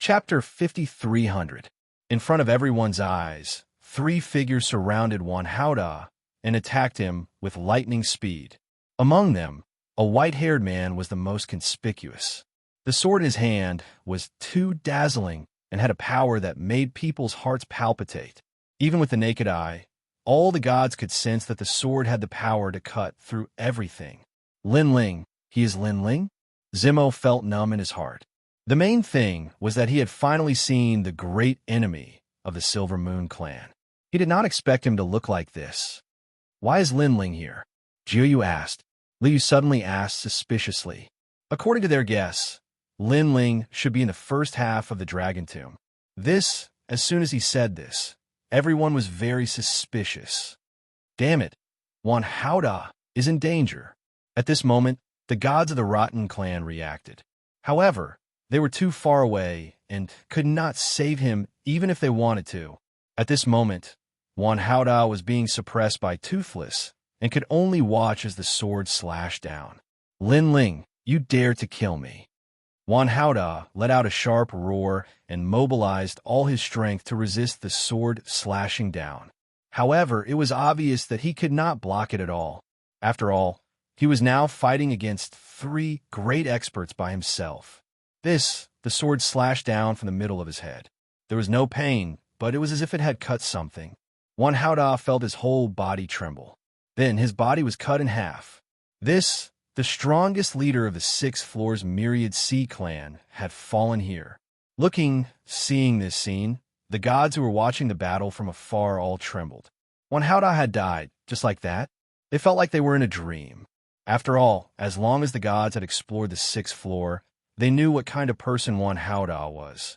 Chapter 5300. In front of everyone's eyes, three figures surrounded Wan Haoda and attacked him with lightning speed. Among them, a white-haired man was the most conspicuous. The sword in his hand was too dazzling and had a power that made people's hearts palpitate. Even with the naked eye, all the gods could sense that the sword had the power to cut through everything. Lin Ling, he is Lin Ling? Zimo felt numb in his heart. The main thing was that he had finally seen the great enemy of the Silver Moon clan. He did not expect him to look like this. Why is Lin Ling here? Jiuyu asked. Liu suddenly asked suspiciously. According to their guess, Lin Ling should be in the first half of the Dragon Tomb. As soon as he said this, everyone was very suspicious. Damn it, Wan Haoda is in danger. At this moment, the gods of the Rotten clan reacted. However, they were too far away and could not save him even if they wanted to. At this moment, Wan Haoda was being suppressed by Toothless and could only watch as the sword slashed down. Lin Ling, you dare to kill me. Wan Haoda let out a sharp roar and mobilized all his strength to resist the sword slashing down. However, it was obvious that he could not block it at all. After all, he was now fighting against three great experts by himself. The sword slashed down from the middle of his head. There was no pain, but it was as if it had cut something. Wan Haoda felt his whole body tremble. Then his body was cut in half. The strongest leader of the sixth floor's Myriad Sea clan, had fallen here. Seeing this scene, the gods who were watching the battle from afar all trembled. Wan Haoda had died, just like that. They felt like they were in a dream. After all, as long as the gods had explored the sixth floor, they knew what kind of person Wan Haoda was.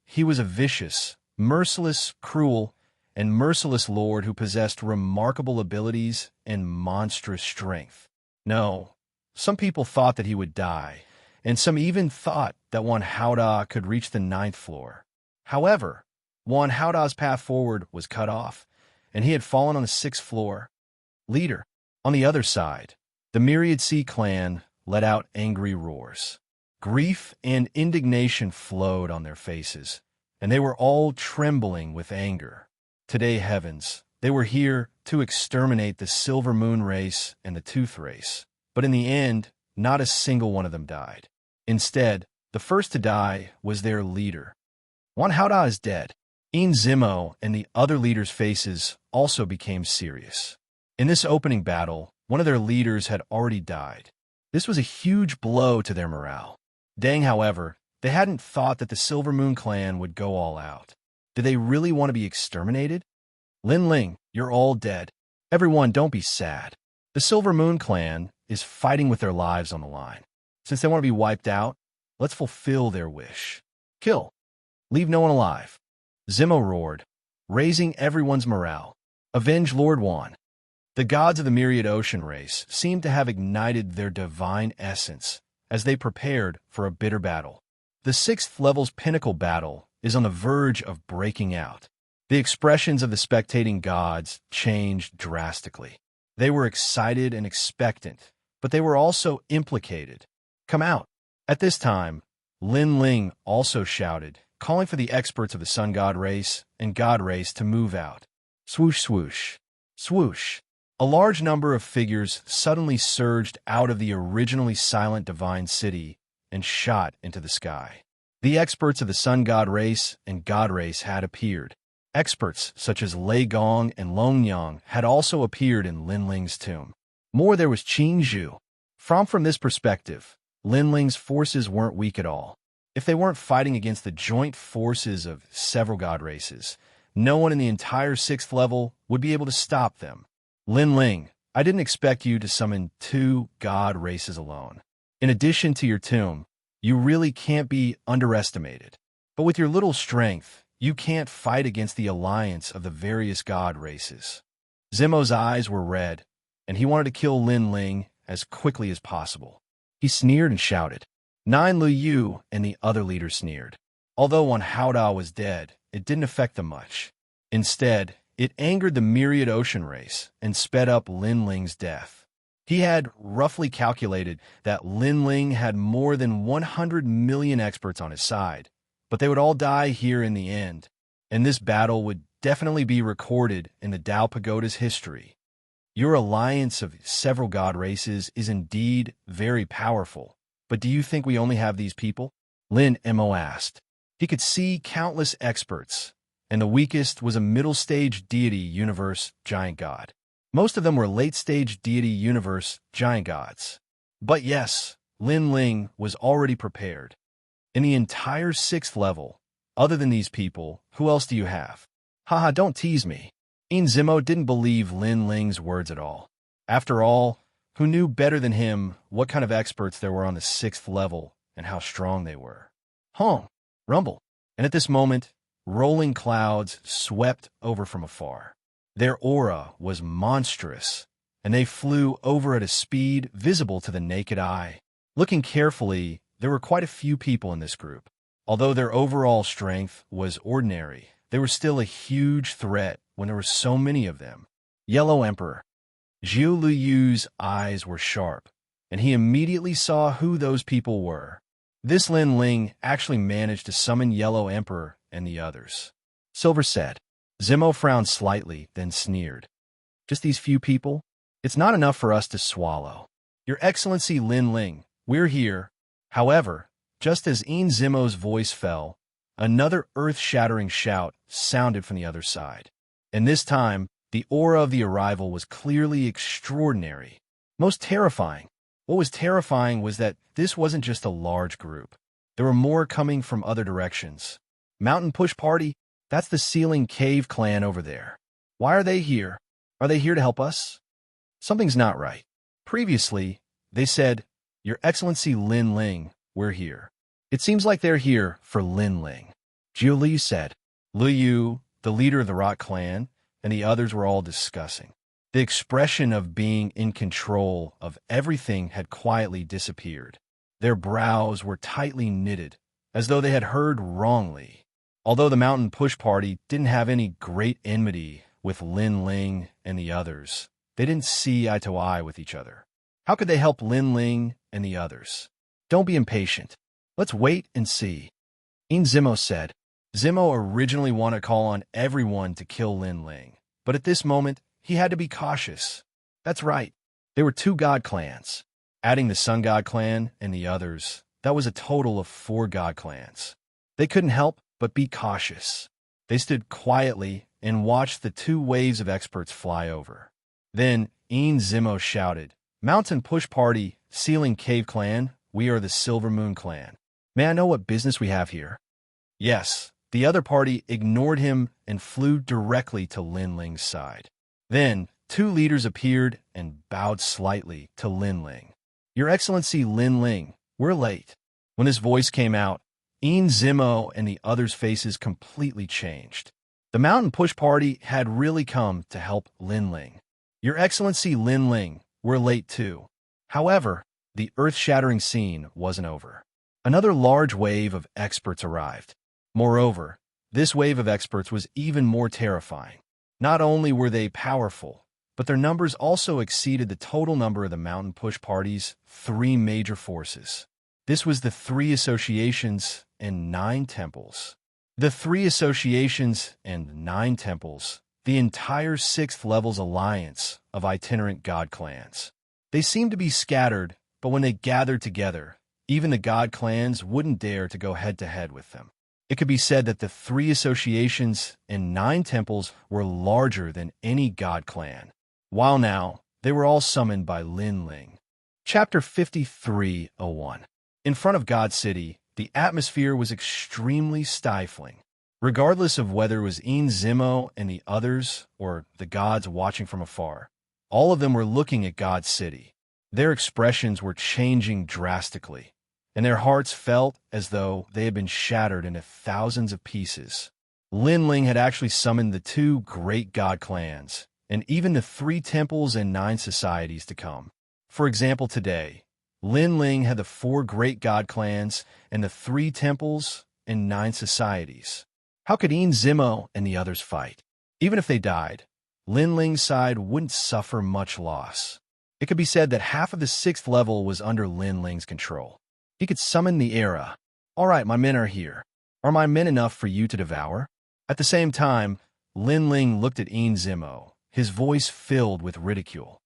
He was a vicious, merciless, cruel, and merciless lord who possessed remarkable abilities and monstrous strength. No, some people thought that he would die, and some even thought that Wan Haoda could reach the ninth floor. However, Wan Haoda's path forward was cut off, and he had fallen on the sixth floor. Leader. On the other side, the Myriad Sea clan let out angry roars. Grief and indignation flowed on their faces, and they were all trembling with anger. Today, heavens, they were here to exterminate the Silver Moon race and the Tooth race. But in the end, not a single one of them died. Instead, the first to die was their leader. Wan Haoda is dead. Zimo and the other leaders' faces also became serious. In this opening battle, one of their leaders had already died. This was a huge blow to their morale. Deng, however, they hadn't thought that the Silver Moon clan would go all out. Did they really want to be exterminated? Lin Ling, you're all dead. Everyone, don't be sad. The Silver Moon clan is fighting with their lives on the line. Since they want to be wiped out, let's fulfill their wish. Kill. Leave no one alive. Zimo roared, raising everyone's morale. Avenge Lord Wan. The gods of the Myriad Ocean race seemed to have ignited their divine essence as they prepared for a bitter battle. The sixth level's pinnacle battle is on the verge of breaking out. The expressions of the spectating gods changed drastically. They were excited and expectant, but they were also implicated. Come out. At this time, Lin Ling also shouted, calling for the experts of the Sun God race and God race to move out. Swoosh, swoosh, swoosh. A large number of figures suddenly surged out of the originally silent divine city and shot into the sky. The experts of the Sun God race and God race had appeared. Experts such as Lei Gong and Long Yang had also appeared in Lin Ling's tomb. More, there was Qin Zhu. From this perspective, Lin Ling's forces weren't weak at all. If they weren't fighting against the joint forces of several god races, no one in the entire sixth level would be able to stop them. Lin Ling, I didn't expect you to summon 2 god races alone. In addition to your tomb, you really can't be underestimated. But with your little strength, you can't fight against the alliance of the various god races. Zimo's eyes were red, and he wanted to kill Lin Ling as quickly as possible. He sneered and shouted. Nine Lu Yu and the other leaders sneered. Although Wan Haoda was dead, it didn't affect them much. Instead, it angered the Myriad Ocean race and sped up Lin Ling's death. He had roughly calculated that Lin Ling had more than 100 million experts on his side, but they would all die here in the end, and this battle would definitely be recorded in the Tao Pagoda's history. Your alliance of several god races is indeed very powerful, but do you think we only have these people? Lin Mo asked. He could see countless experts, and the weakest was a middle-stage deity universe giant god. Most of them were late-stage deity universe giant gods. But yes, Lin Ling was already prepared. In the entire 6th level, other than these people, who else do you have? Haha, don't tease me. Zimo didn't believe Lin Ling's words at all. After all, who knew better than him what kind of experts there were on the 6th level and how strong they were? Hum, rumble. And at this moment, rolling clouds swept over from afar. Their aura was monstrous, and they flew over at a speed visible to the naked eye. Looking carefully, there were quite a few people in this group. Although their overall strength was ordinary, they were still a huge threat when there were so many of them. Yellow Emperor. Zhu Liyu's eyes were sharp, and he immediately saw who those people were. This Lin Ling actually managed to summon Yellow Emperor and the others. Silver said. Zimo frowned slightly, then sneered. Just these few people? It's not enough for us to swallow. Your Excellency Lin Ling, we're here. However, just as Zimo's voice fell, another earth-shattering shout sounded from the other side. And this time, the aura of the arrival was clearly extraordinary, most terrifying. What was terrifying was that this wasn't just a large group. There were more coming from other directions. Mountain Push Party, that's the Ceiling Cave clan over there. Why are they here? Are they here to help us? Something's not right. Previously, they said, Your Excellency Lin Ling, we're here. It seems like they're here for Lin Ling. Jiu Li said. Liu, the leader of the Rock clan, and the others were all discussing. The expression of being in control of everything had quietly disappeared. Their brows were tightly knitted, as though they had heard wrongly. Although the Mountain Push Party didn't have any great enmity with Lin Ling and the others, they didn't see eye to eye with each other. How could they help Lin Ling and the others? Don't be impatient. Let's wait and see. Zimo said. Zimo originally wanted to call on everyone to kill Lin Ling, but at this moment, he had to be cautious. That's right. There were 2 god clans. Adding the Sun God clan and the others, that was a total of 4 god clans. They couldn't help but be cautious. They stood quietly and watched the 2 waves of experts fly over. Then, Zimo shouted, Mountain Push Party, Ceiling Cave clan, we are the Silver Moon clan. May I know what business we have here? Yes, the other party ignored him and flew directly to Lin Ling's side. Then, 2 leaders appeared and bowed slightly to Lin Ling. Your Excellency Lin Ling, we're late. When this voice came out, Zimo and the others' faces completely changed. The Mountain Push Party had really come to help Lin Ling. Your Excellency Lin Ling, we're late too. However, the earth-shattering scene wasn't over. Another large wave of experts arrived. Moreover, this wave of experts was even more terrifying. Not only were they powerful, but their numbers also exceeded the total number of the Mountain Push Party's 3 major forces. This was the 3 associations and 9 temples. The 3 associations and 9 temples, the entire 6th level's alliance of itinerant god clans. They seemed to be scattered, but when they gathered together, even the god clans wouldn't dare to go head-to-head with them. It could be said that the 3 associations and 9 temples were larger than any god clan. While now, they were all summoned by Lin Ling. Chapter 53:01. In front of God City, the atmosphere was extremely stifling. Regardless of whether it was Zimo and the others or the gods watching from afar, all of them were looking at God City. Their expressions were changing drastically, and their hearts felt as though they had been shattered into thousands of pieces. Lin Ling had actually summoned the 2 great god clans, and even the 3 temples and 9 societies to come. For example, today, Lin Ling had the 4 great god clans and the 3 temples and 9 societies. How could Zimo and the others fight? Even if they died, Lin Ling's side wouldn't suffer much loss. It could be said that half of the 6th level was under Lin Ling's control. He could summon the era. All right, my men are here. Are my men enough for you to devour? At the same time, Lin Ling looked at Zimo, his voice filled with ridicule.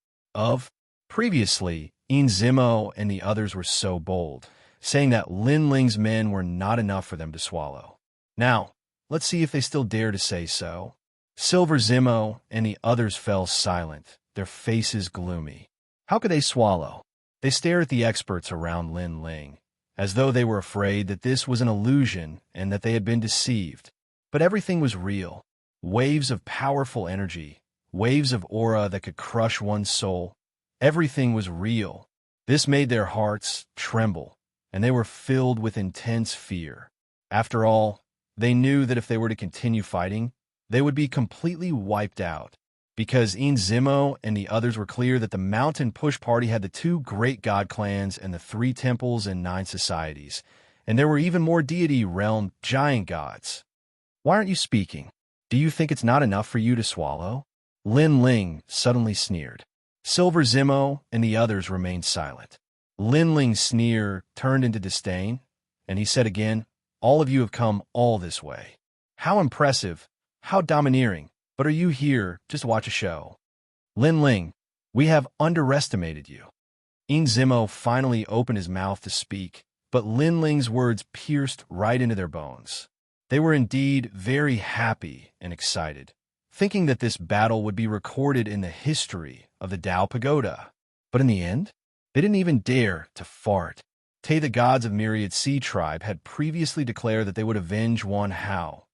Previously, Zimo and the others were so bold, saying that Lin Ling's men were not enough for them to swallow. Now, let's see if they still dare to say so. Silver Zimo and the others fell silent, their faces gloomy. How could they swallow? They stared at the experts around Lin Ling, as though they were afraid that this was an illusion and that they had been deceived. But everything was real. Waves of powerful energy, waves of aura that could crush one's soul. Everything was real. This made their hearts tremble, and they were filled with intense fear. After all, they knew that if they were to continue fighting, they would be completely wiped out. Because Zimo and the others were clear that the Mountain Push Party had the 2 great god clans and the 3 temples and 9 societies, and there were even more deity realm giant gods. Why aren't you speaking? Do you think it's not enough for you to swallow? Lin Ling suddenly sneered. Silver Zimo and the others remained silent. Lin Ling's sneer turned into disdain, and he said again, "All of you have come all this way. How impressive, how domineering. But are you here just to watch a show? Lin Ling, we have underestimated you." Zimo finally opened his mouth to speak, but Lin Ling's words pierced right into their bones. They were indeed very happy and excited, thinking that this battle would be recorded in the history of the Dao Pagoda. But in the end, they didn't even dare to fart. The gods of Myriad Sea Tribe had previously declared that they would avenge Wan Hao,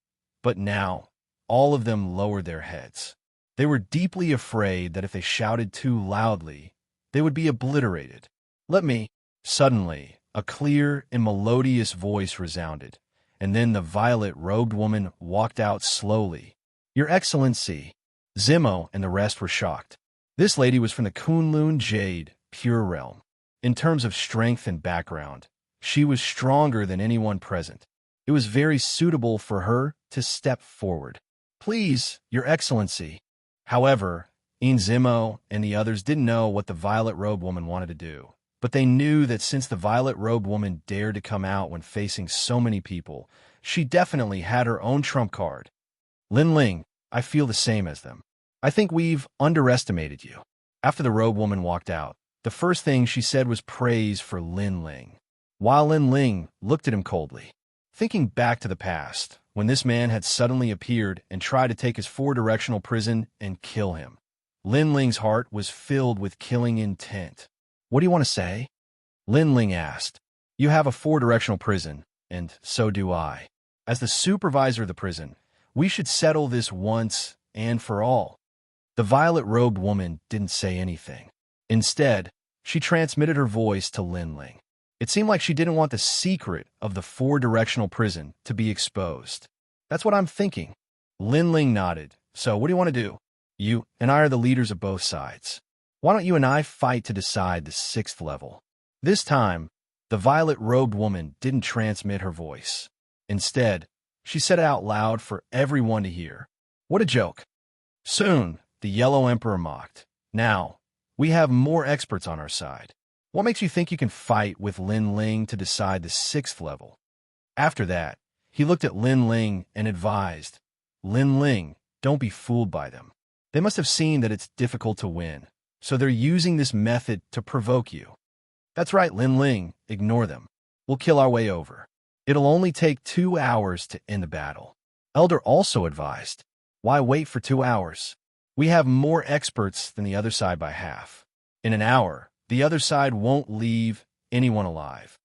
but now all of them lowered their heads. They were deeply afraid that if they shouted too loudly, they would be obliterated. "Let me." Suddenly, a clear and melodious voice resounded, and then the violet-robed woman walked out slowly. "Your Excellency." Zimo and the rest were shocked. This lady was from the Kunlun Jade Pure Realm. In terms of strength and background, she was stronger than anyone present. It was very suitable for her to step forward. "Please, Your Excellency." However, Zimo and the others didn't know what the violet-robed woman wanted to do, but they knew that since the violet-robed woman dared to come out when facing so many people, she definitely had her own trump card. "Lin Ling, I feel the same as them. I think we've underestimated you." After the robed woman walked out, the first thing she said was praise for Lin Ling, while Lin Ling looked at him coldly. Thinking back to the past, when this man had suddenly appeared and tried to take his 4-directional prison and kill him, Lin Ling's heart was filled with killing intent. "What do you want to say?" Lin Ling asked. "You have a 4-directional prison, and so do I. As the supervisor of the prison, we should settle this once and for all." The violet-robed woman didn't say anything. Instead, she transmitted her voice to Lin Ling. It seemed like she didn't want the secret of the 4-directional prison to be exposed. "That's what I'm thinking." Lin Ling nodded. "So what do you want to do? You and I are the leaders of both sides. Why don't you and I fight to decide the 6th level?" This time, the violet-robed woman didn't transmit her voice. Instead, she said it out loud for everyone to hear. "What a joke." Soon, the Yellow Emperor mocked. "Now, we have more experts on our side. What makes you think you can fight with Lin Ling to decide the 6th level?" After that, he looked at Lin Ling and advised, "Lin Ling, don't be fooled by them. They must have seen that it's difficult to win, so they're using this method to provoke you." "That's right, Lin Ling, ignore them. We'll kill our way over. It'll only take 2 hours to end the battle." Elder also advised, "Why wait for 2 hours? We have more experts than the other side by half. In an hour, the other side won't leave anyone alive."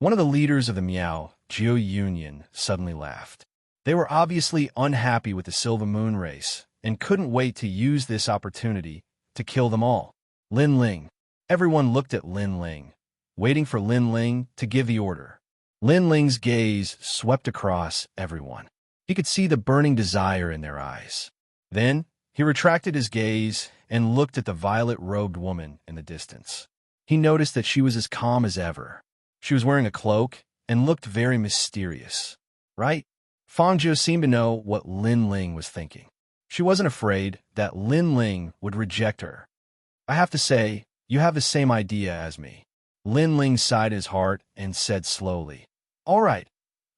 One of the leaders of the Miao Jiu Union suddenly laughed. They were obviously unhappy with the Silver Moon race and couldn't wait to use this opportunity to kill them all. "Lin Ling." Everyone looked at Lin Ling, waiting for Lin Ling to give the order. Lin Ling's gaze swept across everyone. He could see the burning desire in their eyes. Then, he retracted his gaze and looked at the violet-robed woman in the distance. He noticed that she was as calm as ever. She was wearing a cloak and looked very mysterious. Right? Fangzhou seemed to know what Lin Ling was thinking. She wasn't afraid that Lin Ling would reject her. "I have to say, you have the same idea as me." Lin Ling sighed his heart and said slowly, "All right,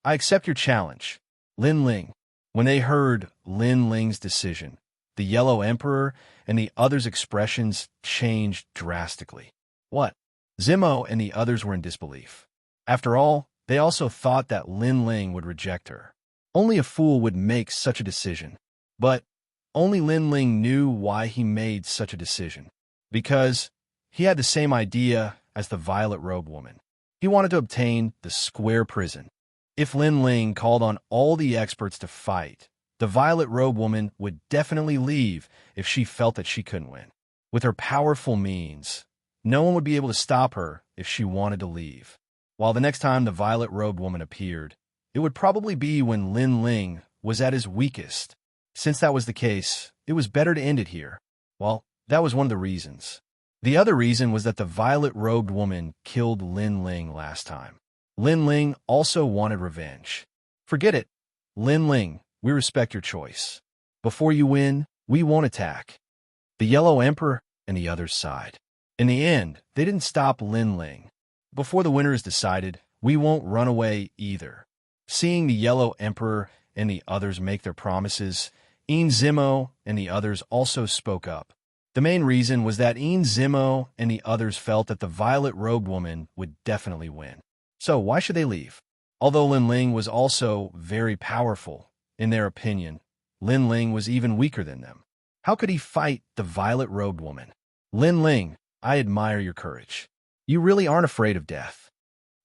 I accept your challenge. Lin Ling. When they heard Lin Ling's decision, the Yellow Emperor and the others' expressions changed drastically. What? Zimo and the others were in disbelief. After all, they also thought that Lin Ling would reject her. Only a fool would make such a decision. But only Lin Ling knew why he made such a decision. Because he had the same idea as the violet-robed woman. He wanted to obtain the square prison. If Lin Ling called on all the experts to fight, the violet-robed woman would definitely leave if she felt that she couldn't win. With her powerful means, no one would be able to stop her if she wanted to leave. While the next time the violet-robed woman appeared, it would probably be when Lin Ling was at his weakest. Since that was the case, it was better to end it here. Well, that was one of the reasons. The other reason was that the violet-robed woman killed Lin Ling last time. Lin Ling also wanted revenge. Forget it. Lin Ling, we respect your choice. Before you win, we won't attack. The Yellow Emperor and the others sighed. In the end, they didn't stop Lin Ling. Before the winner is decided, we won't run away either. Seeing the Yellow Emperor and the others make their promises, Zimo and the others also spoke up. The main reason was that Zimo and the others felt that the violet-robed woman would definitely win. So why should they leave? Although Lin Ling was also very powerful, in their opinion, Lin Ling was even weaker than them. How could he fight the violet-robed woman? Lin Ling, I admire your courage. You really aren't afraid of death.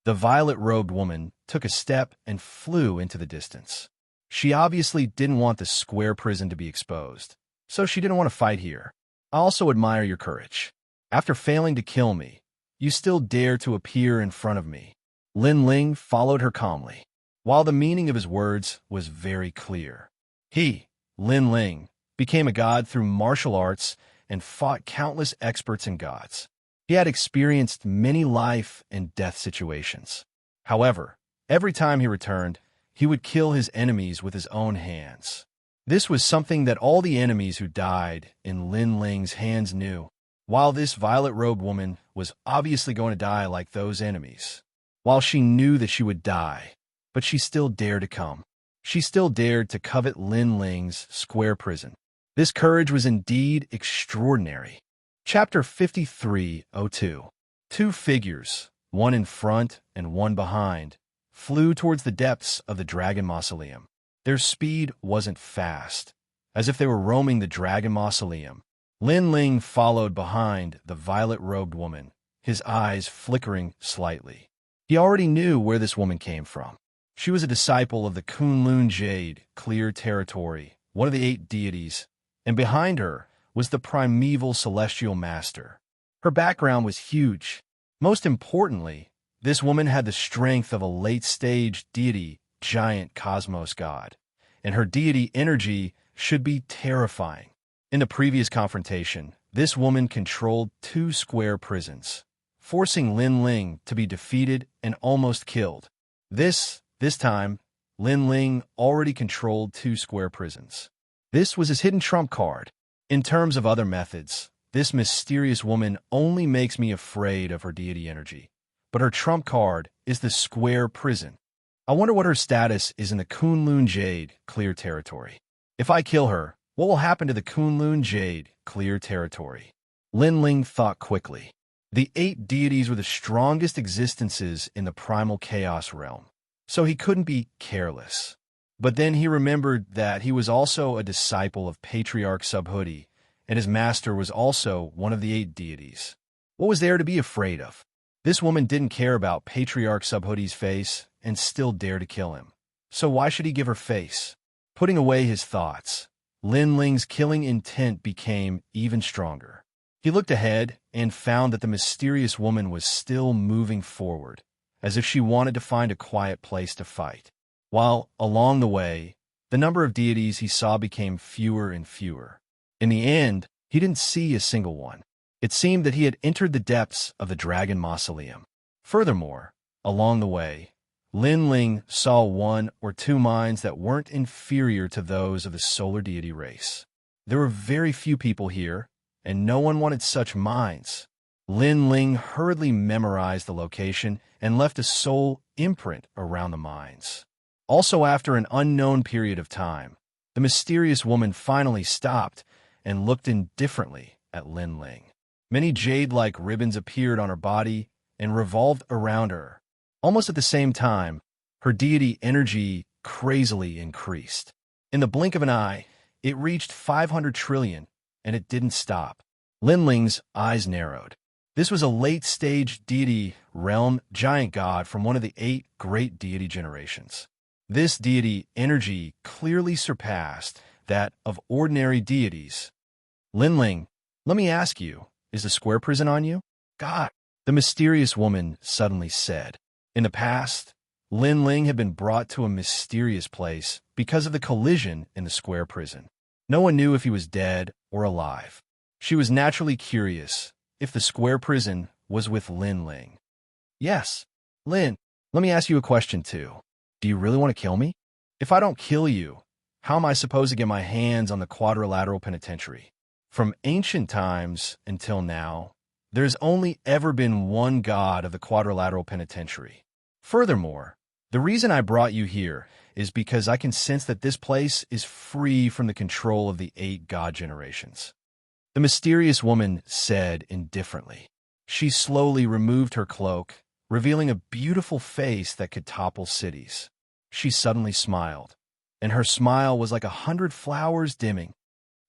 The violet-robed woman took a step and flew into the distance. She obviously didn't want the square prison to be exposed, so she didn't want to fight here. I also admire your courage. After failing to kill me, you still dare to appear in front of me. Lin Ling followed her calmly, while the meaning of his words was very clear. He, Lin Ling, became a god through martial arts and fought countless experts and gods. He had experienced many life and death situations. However, every time he returned, he would kill his enemies with his own hands. This was something that all the enemies who died in Lin Ling's hands knew. While this violet-robed woman was obviously going to die like those enemies, while she knew that she would die, but she still dared to come. She still dared to covet Lin Ling's square prison. This courage was indeed extraordinary. Chapter 53:02. Two figures, one in front and one behind, flew towards the depths of the Dragon Mausoleum. Their speed wasn't fast, as if they were roaming the Dragon Mausoleum. Lin Ling followed behind the violet-robed woman, his eyes flickering slightly. He already knew where this woman came from. She was a disciple of the Kunlun Jade, Clear Territory, one of the 8 deities, and behind her was the primeval celestial master. Her background was huge. Most importantly, this woman had the strength of a late-stage deity, giant cosmos god, and her deity energy should be terrifying. In the previous confrontation, this woman controlled 2 square prisons, forcing Lin Ling to be defeated and almost killed. This time, Lin Ling already controlled 2 square prisons. This was his hidden trump card. In terms of other methods, this mysterious woman only makes me afraid of her deity energy, but her trump card is the square prison. I wonder what her status is in the Kunlun Jade, Clear Territory. If I kill her, what will happen to the Kunlun Jade, Clear Territory? Lin Ling thought quickly. The 8 deities were the strongest existences in the primal chaos realm, so he couldn't be careless. But then he remembered that he was also a disciple of Patriarch Subhuti, and his master was also one of the 8 deities. What was there to be afraid of? This woman didn't care about Patriarch Subhuti's face and still dared to kill him. So why should he give her face? Putting away his thoughts, Lin Ling's killing intent became even stronger. He looked ahead and found that the mysterious woman was still moving forward, as if she wanted to find a quiet place to fight. While, along the way, the number of deities he saw became fewer and fewer. In the end, he didn't see a single one. It seemed that he had entered the depths of the Dragon Mausoleum. Furthermore, along the way, Lin Ling saw 1 or 2 minds that weren't inferior to those of the solar deity race. There were very few people here, and no one wanted such minds. Lin Ling hurriedly memorized the location and left a soul imprint around the mines. Also, after an unknown period of time, the mysterious woman finally stopped and looked indifferently at Lin Ling. Many jade-like ribbons appeared on her body and revolved around her. Almost at the same time, her deity energy crazily increased. In the blink of an eye, it reached 500 trillion, and it didn't stop. Lin Ling's eyes narrowed. This was a late-stage deity realm giant god from one of the 8 great deity generations. This deity energy clearly surpassed that of ordinary deities. Lin Ling, let me ask you, is the square prison on you? God, the mysterious woman suddenly said. In the past, Lin Ling had been brought to a mysterious place because of the collision in the square prison. No one knew if he was dead or alive. She was naturally curious if the square prison was with Lin Ling. Yes, Lin, let me ask you a question too. Do you really want to kill me? If I don't kill you, how am I supposed to get my hands on the quadrilateral penitentiary? From ancient times until now, there's only ever been one god of the quadrilateral penitentiary. Furthermore, the reason I brought you here is because I can sense that this place is free from the control of the 8 god generations. The mysterious woman said indifferently. She slowly removed her cloak, revealing a beautiful face that could topple cities. She suddenly smiled, and her smile was like 100 flowers dimming.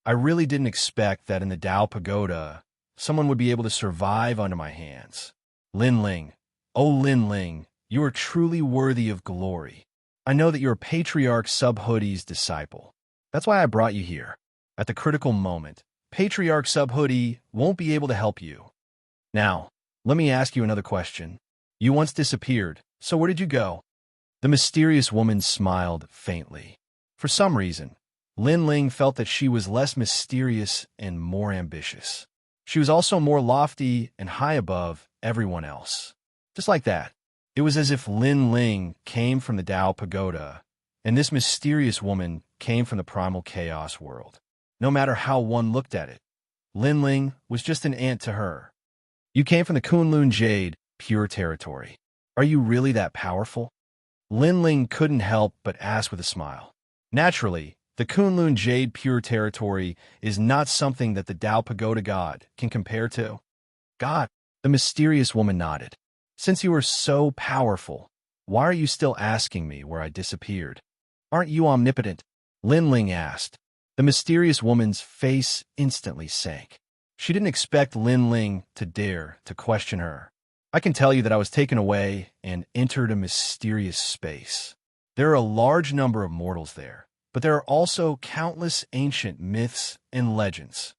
I really didn't expect that in the Tao Pagoda, someone would be able to survive under my hands. Lin Ling, oh Lin Ling, you are truly worthy of glory. I know that you're a Patriarch Subhoodie's disciple. That's why I brought you here. At the critical moment, Patriarch Subhoodie won't be able to help you. Now, let me ask you another question. You once disappeared, so where did you go? The mysterious woman smiled faintly. For some reason, Lin Ling felt that she was less mysterious and more ambitious. She was also more lofty and high above everyone else. Just like that, it was as if Lin Ling came from the Tao Pagoda, and this mysterious woman came from the primal chaos world. No matter how one looked at it, Lin Ling was just an ant to her. You came from the Kunlun Jade, pure territory. Are you really that powerful? Lin Ling couldn't help but ask with a smile. Naturally, the Kunlun Jade pure territory is not something that the Tao Pagoda god can compare to. God, the mysterious woman nodded. Since you are so powerful, why are you still asking me where I disappeared? Aren't you omnipotent? Lin Ling asked. The mysterious woman's face instantly sank. She didn't expect Lin Ling to dare to question her. I can tell you that I was taken away and entered a mysterious space. There are a large number of mortals there, but there are also countless ancient myths and legends.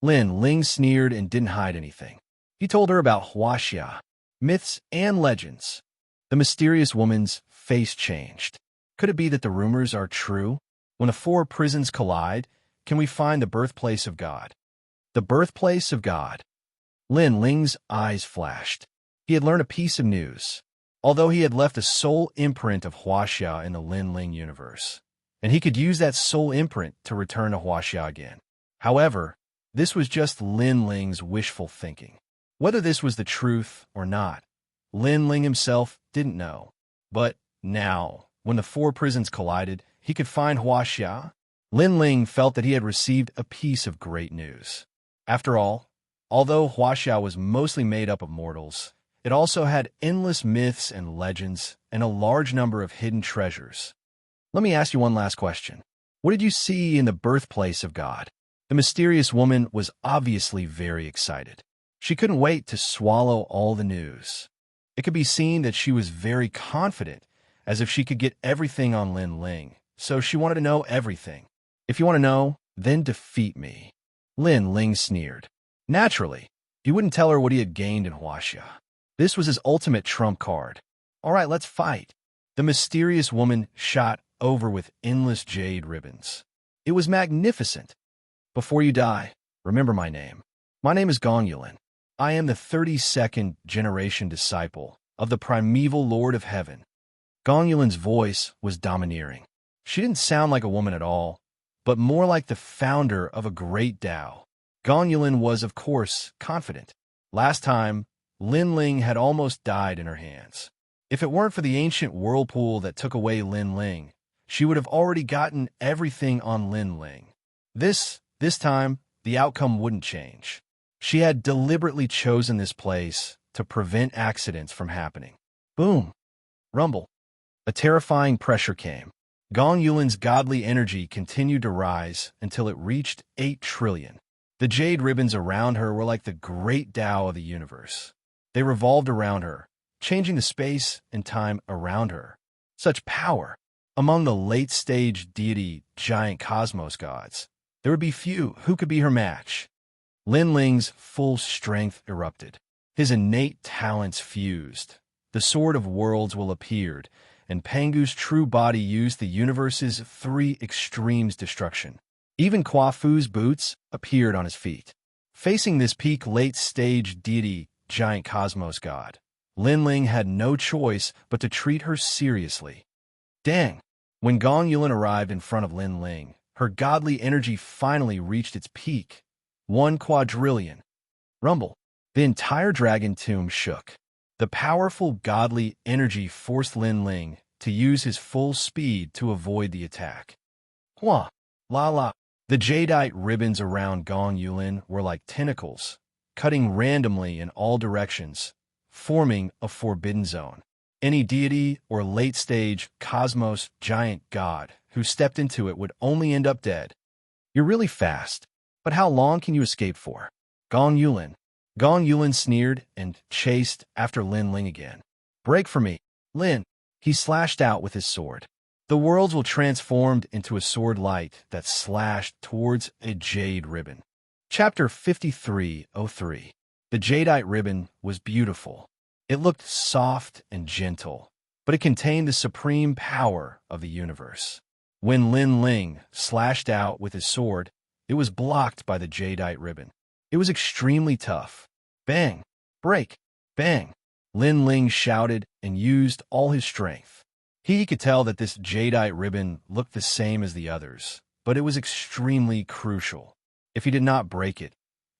Lin Ling sneered and didn't hide anything. He told her about Wuxia, myths and legends. The mysterious woman's face changed. Could it be that the rumors are true? When the 4 prisons collide, can we find the birthplace of God? The birthplace of God. Lin Ling's eyes flashed. He had learned a piece of news. Although he had left a soul imprint of Wuxia in the Lin Ling universe, and he could use that soul imprint to return to Wuxia again. However, this was just Lin Ling's wishful thinking. Whether this was the truth or not, Lin Ling himself didn't know. But now, when the 4 prisons collided, he could find Wuxia. Lin Ling felt that he had received a piece of great news. After all, although Wuxia was mostly made up of mortals, it also had endless myths and legends and a large number of hidden treasures. Let me ask you one last question. What did you see in the birthplace of God? The mysterious woman was obviously very excited. She couldn't wait to swallow all the news. It could be seen that she was very confident, as if she could get everything on Lin Ling, so she wanted to know everything. If you want to know, then defeat me. Lin Ling sneered. Naturally, he wouldn't tell her what he had gained in Wuxia. This was his ultimate trump card. All right, let's fight. The mysterious woman shot over with endless jade ribbons. It was magnificent. Before you die, remember my name. My name is Gongyuan. I am the 32nd generation disciple of the primeval Lord of Heaven. Gongyuan's voice was domineering. She didn't sound like a woman at all, but more like the founder of a great Tao. Gongyuan was, of course, confident. Last time, Lin Ling had almost died in her hands. If it weren't for the ancient whirlpool that took away Lin Ling, she would have already gotten everything on Lin Ling. This time, the outcome wouldn't change. She had deliberately chosen this place to prevent accidents from happening. Boom! Rumble. A terrifying pressure came. Gong Yulin's godly energy continued to rise until it reached 8 trillion. The jade ribbons around her were like the great Tao of the universe. They revolved around her, changing the space and time around her. Such power! Among the late-stage deity giant cosmos gods, there would be few who could be her match. Lin Ling's full strength erupted. His innate talents fused. The Sword of Worlds will appeared, and Pangu's true body used the universe's 3 extremes destruction. Even Quafu's boots appeared on his feet. Facing this peak late-stage deity giant cosmos god, Lin Ling had no choice but to treat her seriously. Dang! When Gong Yulin arrived in front of Lin Ling, her godly energy finally reached its peak. 1 quadrillion. Rumble. The entire dragon tomb shook. The powerful godly energy forced Lin Ling to use his full speed to avoid the attack. Hua! La la! The jadeite ribbons around Gong Yulin were like tentacles, cutting randomly in all directions, forming a forbidden zone. Any deity or late-stage cosmos giant god who stepped into it would only end up dead. You're really fast, but how long can you escape for? Gong Yulin. Gong Yulin sneered and chased after Lin Ling again. Break for me, Lin. He slashed out with his sword. The worlds will transformed into a sword light that slashed towards a jade ribbon. Chapter 5303. The jadeite ribbon was beautiful. It looked soft and gentle, but it contained the supreme power of the universe. When Lin Ling slashed out with his sword, it was blocked by the jadeite ribbon. It was extremely tough. Bang! Break! Bang! Lin Ling shouted and used all his strength. He could tell that this jadeite ribbon looked the same as the others, but it was extremely crucial. If he did not break it,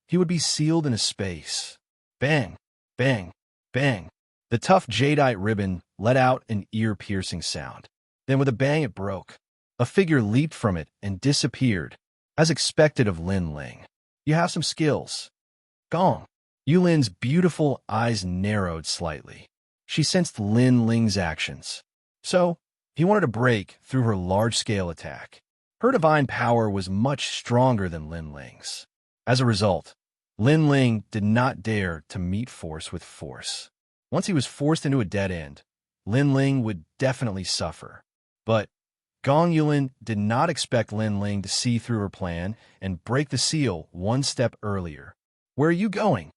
he would be sealed in a space. Bang! Bang! Bang! The tough jadeite ribbon let out an ear-piercing sound. Then with a bang it broke. A figure leaped from it and disappeared, as expected of Lin Ling. You have some skills. Gong. Yulin's beautiful eyes narrowed slightly. She sensed Lin Ling's actions. So, he wanted to break through her large-scale attack. Her divine power was much stronger than Lin Ling's. As a result, Lin Ling did not dare to meet force with force. Once he was forced into a dead end, Lin Ling would definitely suffer. But Gong Yulin did not expect Lin Ling to see through her plan and break the seal one step earlier. Where are you going?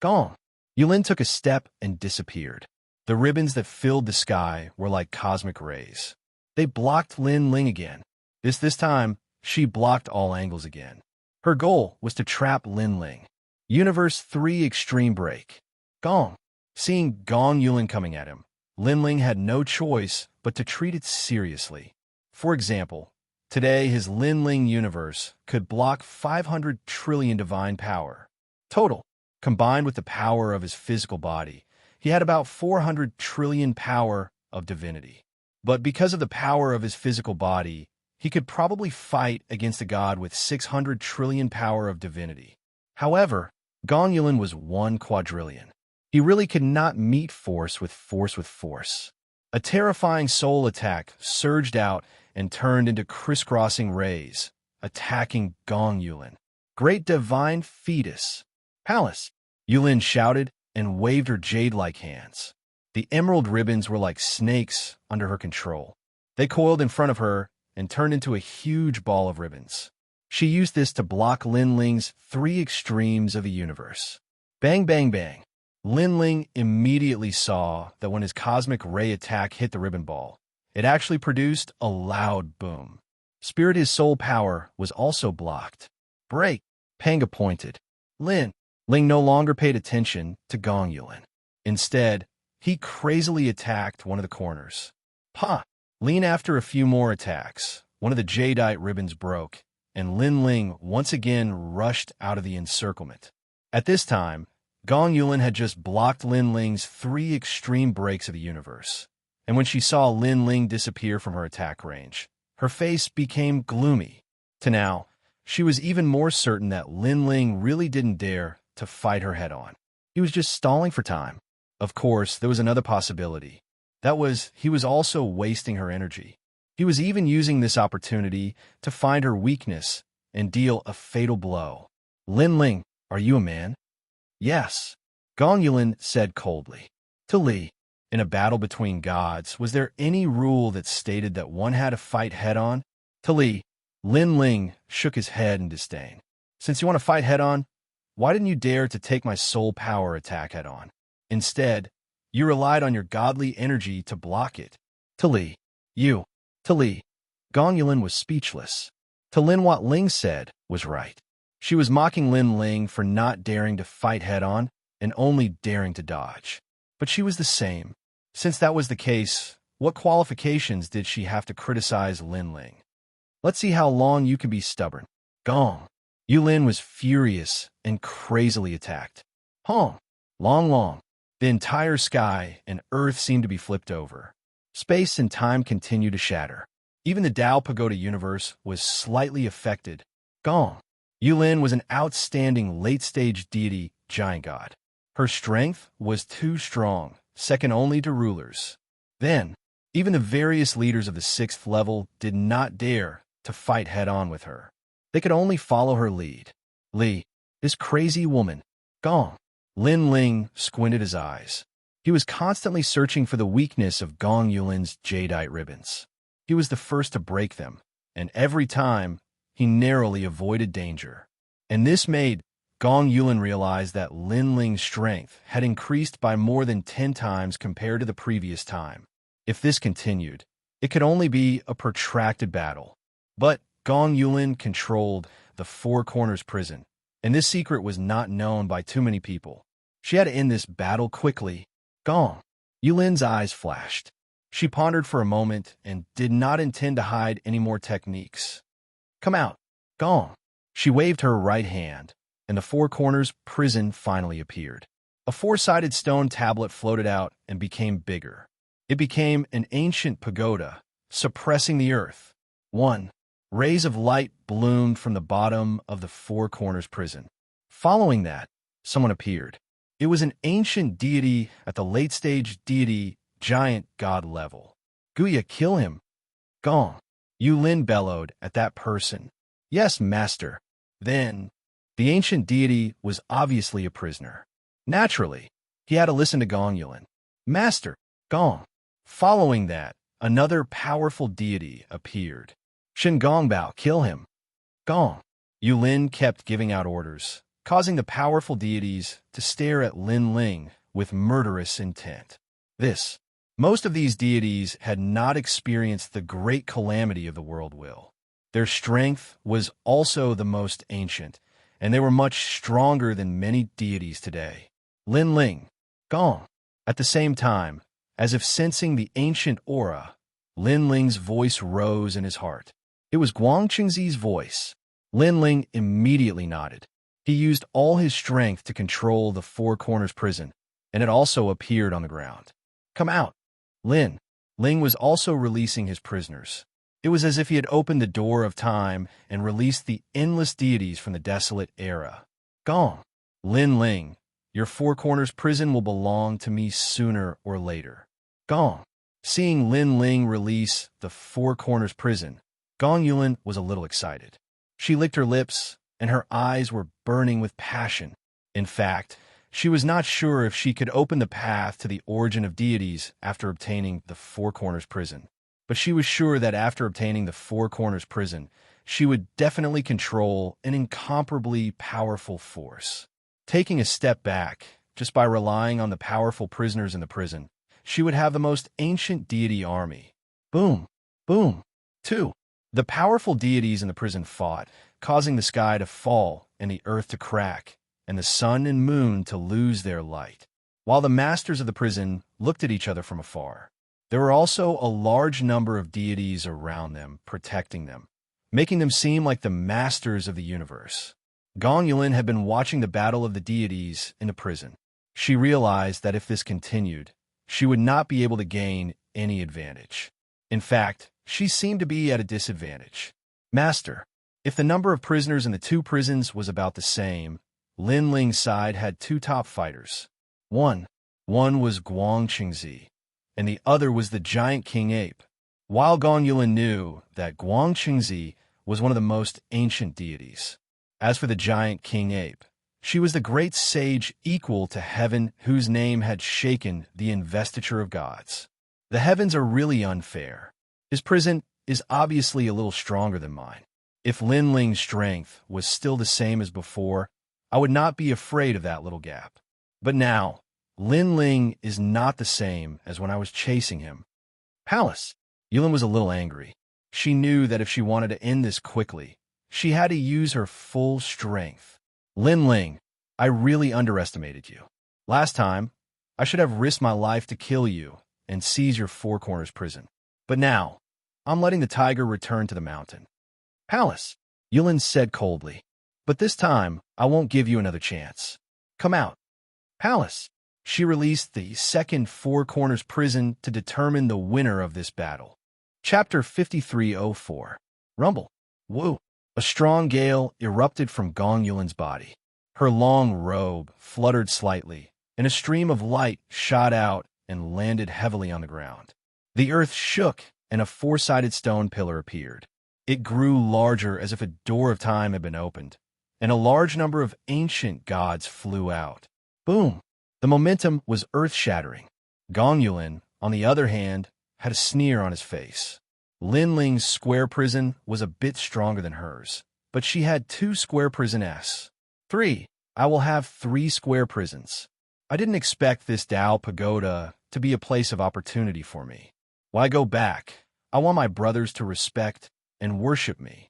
Gong. Yulin took a step and disappeared. The ribbons that filled the sky were like cosmic rays. They blocked Lin Ling again. This time, she blocked all angles again. Her goal was to trap Lin Ling. Universe 3 Extreme Break. Gong. Seeing Gong Yulin coming at him, Lin Ling had no choice but to treat it seriously. For example, today his Lin Ling universe could block 500 trillion divine power. Total. Combined with the power of his physical body, he had about 400 trillion power of divinity. But because of the power of his physical body, he could probably fight against a god with 600 trillion power of divinity. However, Gong Yulin was 1 quadrillion. He really could not meet force with force. A terrifying soul attack surged out and turned into crisscrossing rays, attacking Gong Yulin. Great divine fetus. Palace. Yulin shouted and waved her jade-like hands. The emerald ribbons were like snakes under her control. They coiled in front of her and turned into a huge ball of ribbons. She used this to block Lin Ling's 3 extremes of the universe. Bang, bang, bang. Lin Ling immediately saw that when his cosmic ray attack hit the ribbon ball, it actually produced a loud boom. Spirit his soul power was also blocked. Break. Panga pointed. Lin Ling no longer paid attention to Gong Yulin. Instead, he crazily attacked one of the corners. Pa! Lean after a few more attacks, one of the jadeite ribbons broke, and Lin Ling once again rushed out of the encirclement. At this time, Gong Yulin had just blocked Lin Ling's 3 extreme breaks of the universe, and when she saw Lin Ling disappear from her attack range, her face became gloomy. To now, she was even more certain that Lin Ling really didn't dare to fight her head-on. He was just stalling for time. Of course, there was another possibility. That was, he was also wasting her energy. He was even using this opportunity to find her weakness and deal a fatal blow. Lin Ling, are you a man? Yes, Gong Yulin said coldly. To Li, in a battle between gods, was there any rule that stated that one had to fight head-on? To Li, Lin Ling shook his head in disdain. Since you want to fight head-on, why didn't you dare to take my soul power attack head-on? Instead, you relied on your godly energy to block it. To Li, Gong Yulin was speechless. To Lin, what Ling said was right. She was mocking Lin Ling for not daring to fight head-on and only daring to dodge. But she was the same. Since that was the case, what qualifications did she have to criticize Lin Ling? Let's see how long you can be stubborn. Gong. Yulin was furious and crazily attacked. Hong. Long. The entire sky and earth seemed to be flipped over. Space and time continued to shatter. Even the Tao Pagoda universe was slightly affected. Gong. Yulin was an outstanding late-stage deity giant god. Her strength was too strong, second only to rulers. Then, even the various leaders of the 6th level did not dare to fight head-on with her. They could only follow her lead. Li, this crazy woman. Gong. Lin Ling squinted his eyes. He was constantly searching for the weakness of Gong Yulin's jadeite ribbons. He was the first to break them, and every time, he narrowly avoided danger. And this made Gong Yulin realize that Lin Ling's strength had increased by more than 10 times compared to the previous time. If this continued, it could only be a protracted battle. But Gong Yulin controlled the Four Corners prison, and this secret was not known by too many people. She had to end this battle quickly. Gong. Yulin's eyes flashed. She pondered for a moment and did not intend to hide any more techniques. Come out, Gong. She waved her right hand, and the Four Corners prison finally appeared. A 4-sided stone tablet floated out and became bigger. It became an ancient pagoda, suppressing the earth. 1. Rays of light bloomed from the bottom of the Four Corners prison. Following that, someone appeared. It was an ancient deity at the late-stage deity giant god level. Guya, kill him. Gong. Yulin bellowed at that person. Yes, master. Then, the ancient deity was obviously a prisoner. Naturally, he had to listen to Gong Yulin. Master, Gong. Following that, another powerful deity appeared. Shin Gongbao, kill him. Gong. Yulin kept giving out orders, causing the powerful deities to stare at Lin Ling with murderous intent. Most of these deities had not experienced the great calamity of the world will. Their strength was also the most ancient, and they were much stronger than many deities today. Lin Ling, Gong. At the same time, as if sensing the ancient aura, Lin Ling's voice rose in his heart. It was Guang Qingzi's voice. Lin Ling immediately nodded. He used all his strength to control the Four Corners prison, and it also appeared on the ground. Come out. Lin Ling was also releasing his prisoners. It was as if he had opened the door of time and released the endless deities from the desolate era. Gong. Lin Ling, your Four Corners prison will belong to me sooner or later. Gong. Seeing Lin Ling release the Four Corners prison, Gong Yulin was a little excited. She licked her lips, and her eyes were burning with passion. In fact, she was not sure if she could open the path to the origin of deities after obtaining the Four Corners prison. But she was sure that after obtaining the Four Corners prison, she would definitely control an incomparably powerful force. Taking a step back, just by relying on the powerful prisoners in the prison, she would have the most ancient deity army. Boom. Boom. 2. The powerful deities in the prison fought, causing the sky to fall and the earth to crack, and the sun and moon to lose their light. While the masters of the prison looked at each other from afar, there were also a large number of deities around them, protecting them, making them seem like the masters of the universe. Gong Yulin had been watching the battle of the deities in the prison. She realized that if this continued, she would not be able to gain any advantage. In fact, she seemed to be at a disadvantage. Master, if the number of prisoners in the two prisons was about the same, Lin Ling's side had two top fighters. One was Guang Qingzi, and the other was the giant king ape. While Gong Yulin knew that Guang Qingzi was one of the most ancient deities. As for the giant king ape, she was the great sage equal to heaven whose name had shaken the investiture of gods. The heavens are really unfair. His prison is obviously a little stronger than mine. If Lin Ling's strength was still the same as before, I would not be afraid of that little gap. But now, Lin Ling is not the same as when I was chasing him. Palace. Yulin was a little angry. She knew that if she wanted to end this quickly, she had to use her full strength. Lin Ling, I really underestimated you. Last time, I should have risked my life to kill you and seize your Four Corners prison. But now, I'm letting the tiger return to the mountain. Palace, Yulin said coldly. But this time, I won't give you another chance. Come out. Palace. She released the second Four Corners prison to determine the winner of this battle. Chapter 5304. Rumble. Woo. A strong gale erupted from Gong Yulin's body. Her long robe fluttered slightly, and a stream of light shot out and landed heavily on the ground. The earth shook, and a four-sided stone pillar appeared. It grew larger as if a door of time had been opened, and a large number of ancient gods flew out. Boom! The momentum was earth-shattering. Gong Yulin, on the other hand, had a sneer on his face. Lin Ling's square prison was a bit stronger than hers, but she had 2 square prisons. 3. I will have 3 square prisons. I didn't expect this Dao Pagoda to be a place of opportunity for me. When I go back, I want my brothers to respect and worship me.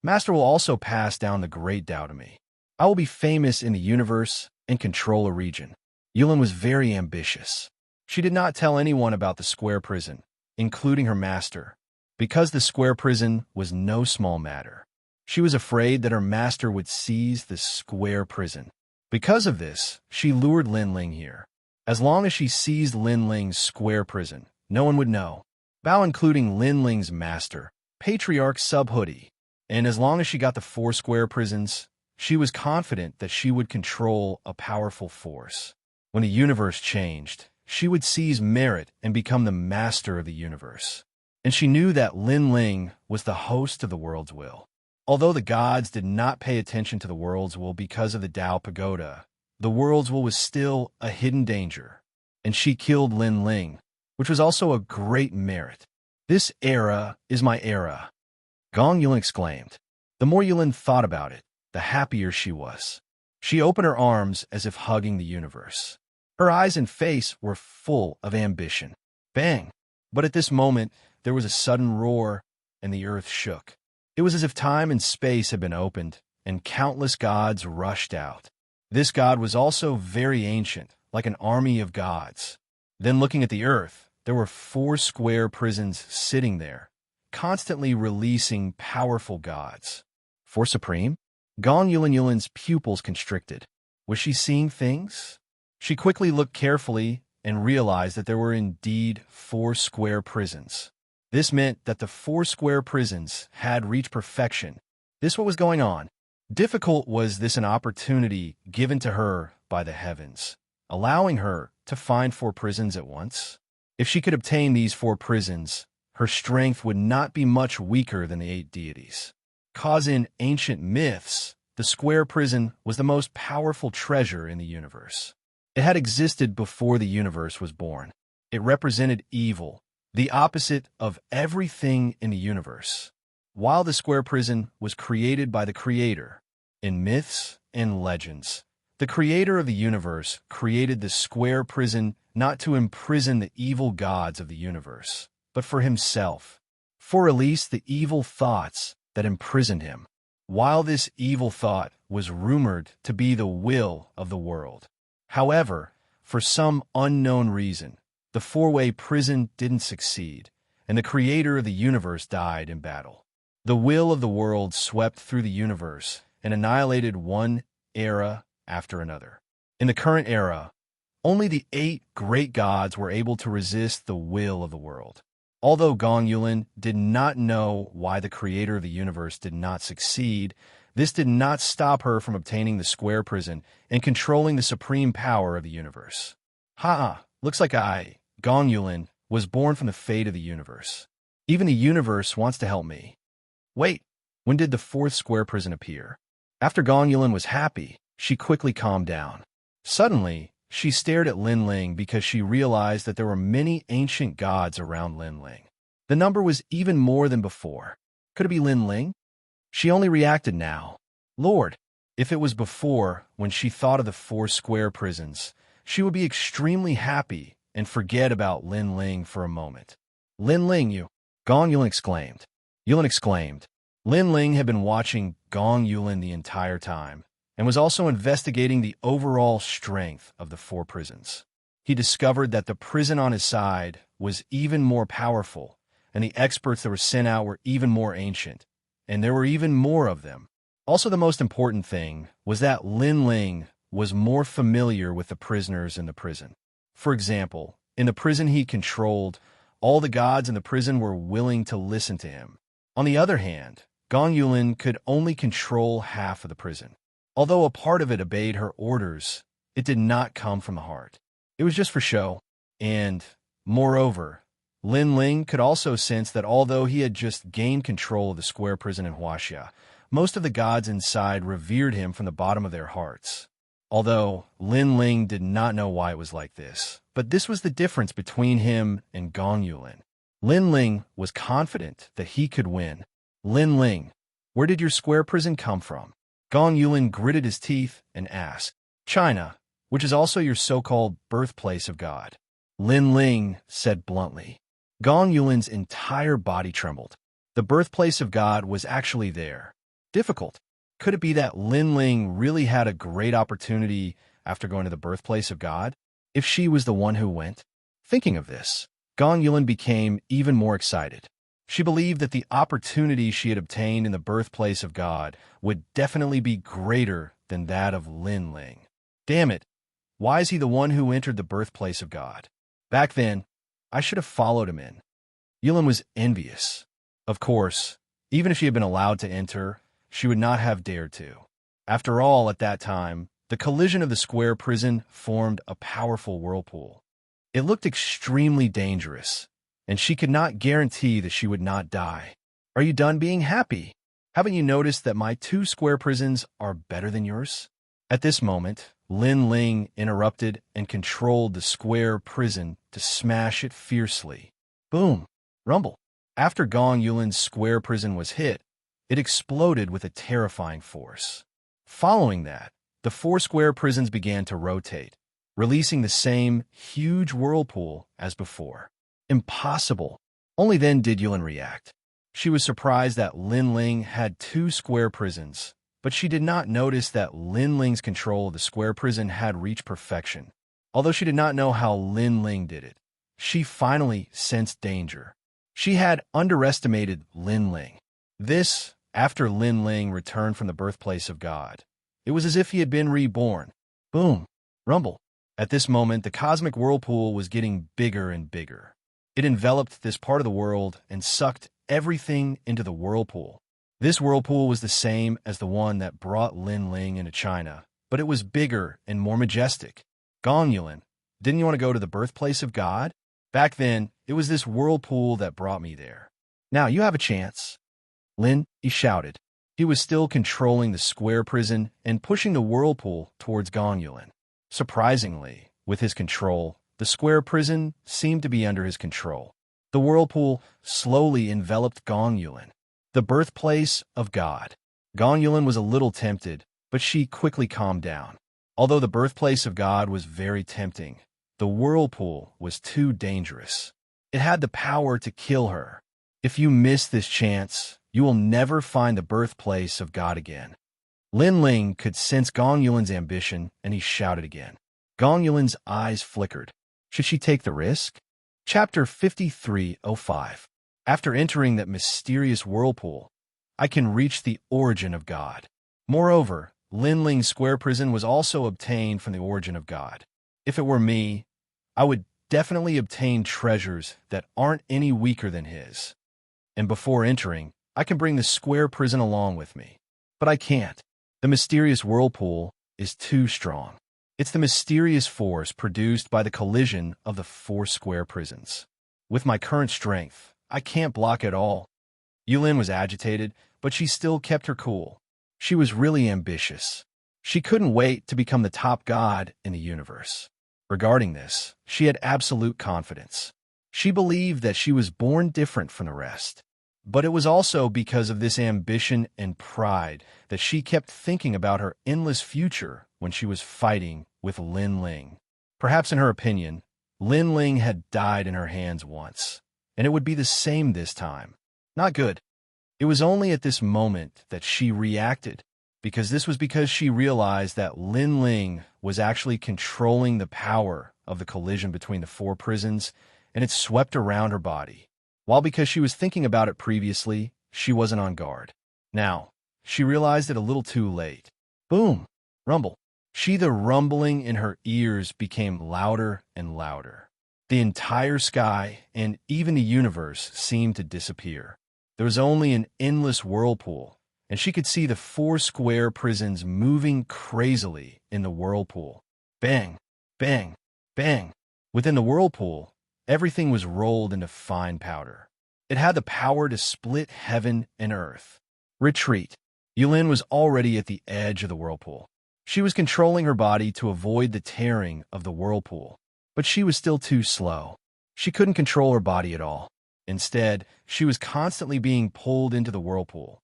Master will also pass down the great Dao to me. I will be famous in the universe and control a region. Yulin was very ambitious. She did not tell anyone about the square prison, including her master, because the square prison was no small matter. She was afraid that her master would seize the square prison. Because of this, she lured Lin Ling here. As long as she seized Lin Ling's square prison, no one would know. Bao including Lin Ling's master, Patriarch Subhoodie. And as long as she got the 4 square prisons, she was confident that she would control a powerful force. When the universe changed, she would seize merit and become the master of the universe. And she knew that Lin Ling was the host of the world's will. Although the gods did not pay attention to the world's will because of the Dao Pagoda, the world's will was still a hidden danger. And she killed Lin Ling, which was also a great merit. This era is my era, Gong Yulin exclaimed. The more Yulin thought about it, the happier she was. She opened her arms as if hugging the universe. Her eyes and face were full of ambition. Bang! But at this moment, there was a sudden roar, and the earth shook. It was as if time and space had been opened, and countless gods rushed out. This god was also very ancient, like an army of gods. Then looking at the earth, there were 4 square prisons sitting there, constantly releasing powerful gods. 4 supreme? Gong Yulin's pupils constricted. Was she seeing things? She quickly looked carefully and realized that there were indeed 4 square prisons. This meant that the 4 square prisons had reached perfection. This what was going on. Difficult was this an opportunity given to her by the heavens, allowing her to find 4 prisons at once? If she could obtain these 4 prisons, her strength would not be much weaker than the 8 deities. Cause in ancient myths, the square prison was the most powerful treasure in the universe. It had existed before the universe was born. It represented evil, the opposite of everything in the universe. While the square prison was created by the Creator, in myths and legends, the Creator of the universe created the square prison not to imprison the evil gods of the universe, but for himself, for release the evil thoughts that imprisoned him. While this evil thought was rumored to be the will of the world. However, for some unknown reason, the 4-way prison didn't succeed, and the Creator of the universe died in battle. The will of the world swept through the universe, and annihilated one era after another. In the current era, only the 8 great gods were able to resist the will of the world. Although Gong Yulin did not know why the creator of the universe did not succeed, this did not stop her from obtaining the square prison and controlling the supreme power of the universe. Looks like Gong Yulin, was born from the fate of the universe. Even the universe wants to help me. Wait, when did the 4th square prison appear? After Gong Yulin was happy, she quickly calmed down. Suddenly, she stared at Lin Ling because she realized that there were many ancient gods around Lin Ling. The number was even more than before. Could it be Lin Ling? She only reacted now. Lord, if it was before, when she thought of the 4 square prisons, she would be extremely happy and forget about Lin Ling for a moment. Lin Ling, you! Gong Yulin exclaimed. Lin Ling had been watching Gong Yulin the entire time, and was also investigating the overall strength of the 4 prisons. He discovered that the prison on his side was even more powerful, and the experts that were sent out were even more ancient, and there were even more of them. Also, the most important thing was that Lin Ling was more familiar with the prisoners in the prison. For example, in the prison he controlled, all the gods in the prison were willing to listen to him. On the other hand, Gong Yulin could only control half of the prison. Although a part of it obeyed her orders, it did not come from the heart. It was just for show. And, moreover, Lin Ling could also sense that although he had just gained control of the square prison in Wuxia, most of the gods inside revered him from the bottom of their hearts. Although Lin Ling did not know why it was like this, but this was the difference between him and Gong Yulin. Lin Ling was confident that he could win. Lin Ling, where did your square prison come from? Gong Yulin gritted his teeth and asked. China, which is also your so-called birthplace of God. Lin Ling said bluntly. Gong Yulin's entire body trembled. The birthplace of God was actually there. Difficult. Could it be that Lin Ling really had a great opportunity after going to the birthplace of God? If she was the one who went? Thinking of this, Gong Yulin became even more excited. She believed that the opportunity she had obtained in the birthplace of God would definitely be greater than that of Lin Ling. Damn it, why is he the one who entered the birthplace of God? Back then, I should have followed him in. Yulin was envious. Of course, even if she had been allowed to enter, she would not have dared to. After all, at that time, the collision of the square prison formed a powerful whirlpool. It looked extremely dangerous, and she could not guarantee that she would not die. Are you done being happy? Haven't you noticed that my 2 square prisons are better than yours? At this moment, Lin Ling interrupted and controlled the square prison to smash it fiercely. Boom! Rumble! After Gong Yulin's square prison was hit, it exploded with a terrifying force. Following that, the 4 square prisons began to rotate, releasing the same huge whirlpool as before. Impossible! Only then did Yulin react. She was surprised that Lin Ling had 2 square prisons, but she did not notice that Lin Ling's control of the square prison had reached perfection. Although she did not know how Lin Ling did it, she finally sensed danger. She had underestimated Lin Ling. This, after Lin Ling returned from the birthplace of God. It was as if he had been reborn. Boom! Rumble! At this moment, the cosmic whirlpool was getting bigger and bigger. It enveloped this part of the world and sucked everything into the whirlpool. This whirlpool was the same as the one that brought Lin Ling into China, but it was bigger and more majestic. Gong Yulin, didn't you want to go to the birthplace of God? Back then, it was this whirlpool that brought me there. Now you have a chance. Lin, he shouted. He was still controlling the square prison and pushing the whirlpool towards Gong Yulin. Surprisingly, with his control, the square prison seemed to be under his control. The whirlpool slowly enveloped Gong Yulin, the birthplace of God. Gong Yulin was a little tempted, but she quickly calmed down. Although the birthplace of God was very tempting, the whirlpool was too dangerous. It had the power to kill her. If you miss this chance, you will never find the birthplace of God again. Lin Ling could sense Gong Yulin's ambition, and he shouted again. Gong Yulin's eyes flickered. Should she take the risk? Chapter 53:05. After entering that mysterious whirlpool, I can reach the origin of God. Moreover, Lin Ling's square prison was also obtained from the origin of God. If it were me, I would definitely obtain treasures that aren't any weaker than his. And before entering, I can bring the square prison along with me. But I can't. The mysterious whirlpool is too strong. It's the mysterious force produced by the collision of the 4 square prisons. With my current strength, I can't block it all. Yulin was agitated, but she still kept her cool. She was really ambitious. She couldn't wait to become the top god in the universe. Regarding this, she had absolute confidence. She believed that she was born different from the rest. But it was also because of this ambition and pride that she kept thinking about her endless future when she was fighting with Lin Ling. Perhaps in her opinion, Lin Ling had died in her hands once, and it would be the same this time. Not good. It was only at this moment that she reacted, because she realized that Lin Ling was actually controlling the power of the collision between the 4 prisons, and it swept around her body. While because she was thinking about it previously, she wasn't on guard. Now, she realized it a little too late. Boom! Rumble. The rumbling in her ears became louder and louder. The entire sky and even the universe seemed to disappear. There was only an endless whirlpool, and she could see the 4 square prisons moving crazily in the whirlpool. Bang! Bang! Bang! Within the whirlpool, everything was rolled into fine powder. It had the power to split heaven and earth. Retreat. Yulin was already at the edge of the whirlpool. She was controlling her body to avoid the tearing of the whirlpool, but she was still too slow. She couldn't control her body at all. Instead, she was constantly being pulled into the whirlpool.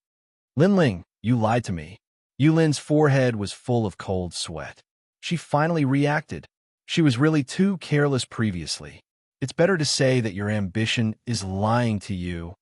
Lin Ling, you lied to me. Yulin's forehead was full of cold sweat. She finally reacted. She was really too careless previously. It's better to say that your ambition is lying to you.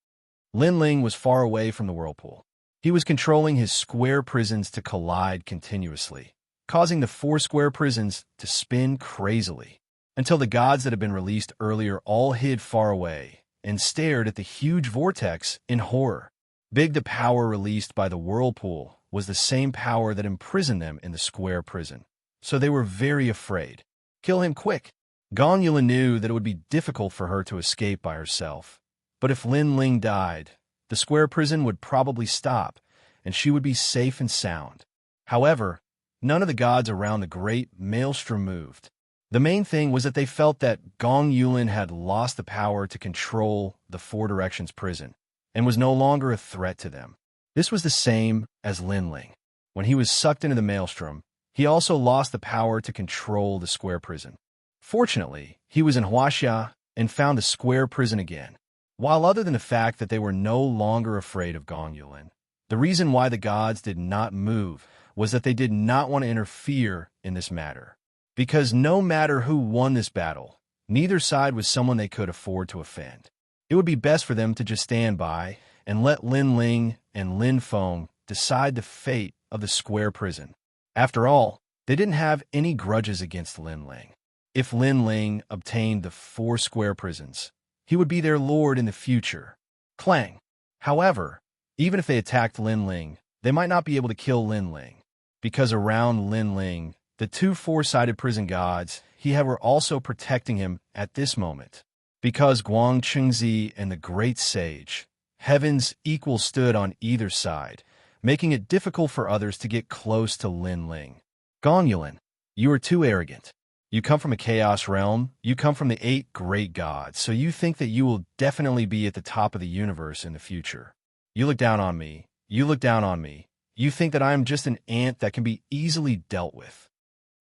Lin Ling was far away from the whirlpool. He was controlling his square prisons to collide continuously, causing the 4 square prisons to spin crazily, until the gods that had been released earlier all hid far away and stared at the huge vortex in horror. The power released by the whirlpool was the same power that imprisoned them in the square prison, so they were very afraid. Kill him quick. Gong Yulin knew that it would be difficult for her to escape by herself, but if Lin Ling died, the square prison would probably stop, and she would be safe and sound. However, none of the gods around the great maelstrom moved. The main thing was that they felt that Gong Yulin had lost the power to control the 4 Directions prison, and was no longer a threat to them. This was the same as Lin Ling. When he was sucked into the maelstrom, he also lost the power to control the square prison. Fortunately, he was in Wuxia and found the square prison again. While other than the fact that they were no longer afraid of Gong Yulin, the reason why the gods did not move was that they did not want to interfere in this matter. Because no matter who won this battle, neither side was someone they could afford to offend. It would be best for them to just stand by and let Lin Ling and Lin Feng decide the fate of the square prison. After all, they didn't have any grudges against Lin Ling. If Lin Ling obtained the 4 square prisons, he would be their lord in the future. Clang. However, even if they attacked Lin Ling, they might not be able to kill Lin Ling, because around Lin Ling, the 2 4-sided prison gods were also protecting him at this moment. Because Guang Chengzi and the Great Sage, heaven's equal stood on either side, making it difficult for others to get close to Lin Ling. Gong Yulin, you are too arrogant. You come from a chaos realm, you come from the 8 great gods, so you think that you will definitely be at the top of the universe in the future. You look down on me. You look down on me. You think that I am just an ant that can be easily dealt with.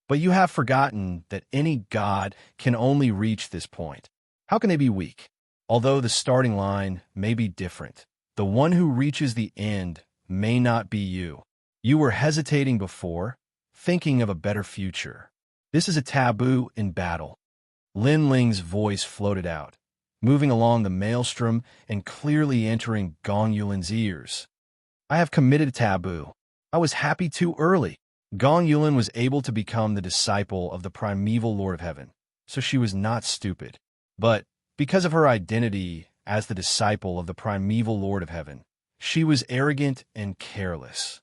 But you have forgotten that any god can only reach this point. How can they be weak? Although the starting line may be different, the one who reaches the end may not be you. You were hesitating before, thinking of a better future. This is a taboo in battle. Lin Ling's voice floated out, moving along the maelstrom and clearly entering Gong Yulin's ears. I have committed a taboo. I was happy too early. Gong Yulin was able to become the disciple of the primeval Lord of Heaven, so she was not stupid. But because of her identity as the disciple of the primeval Lord of Heaven, she was arrogant and careless.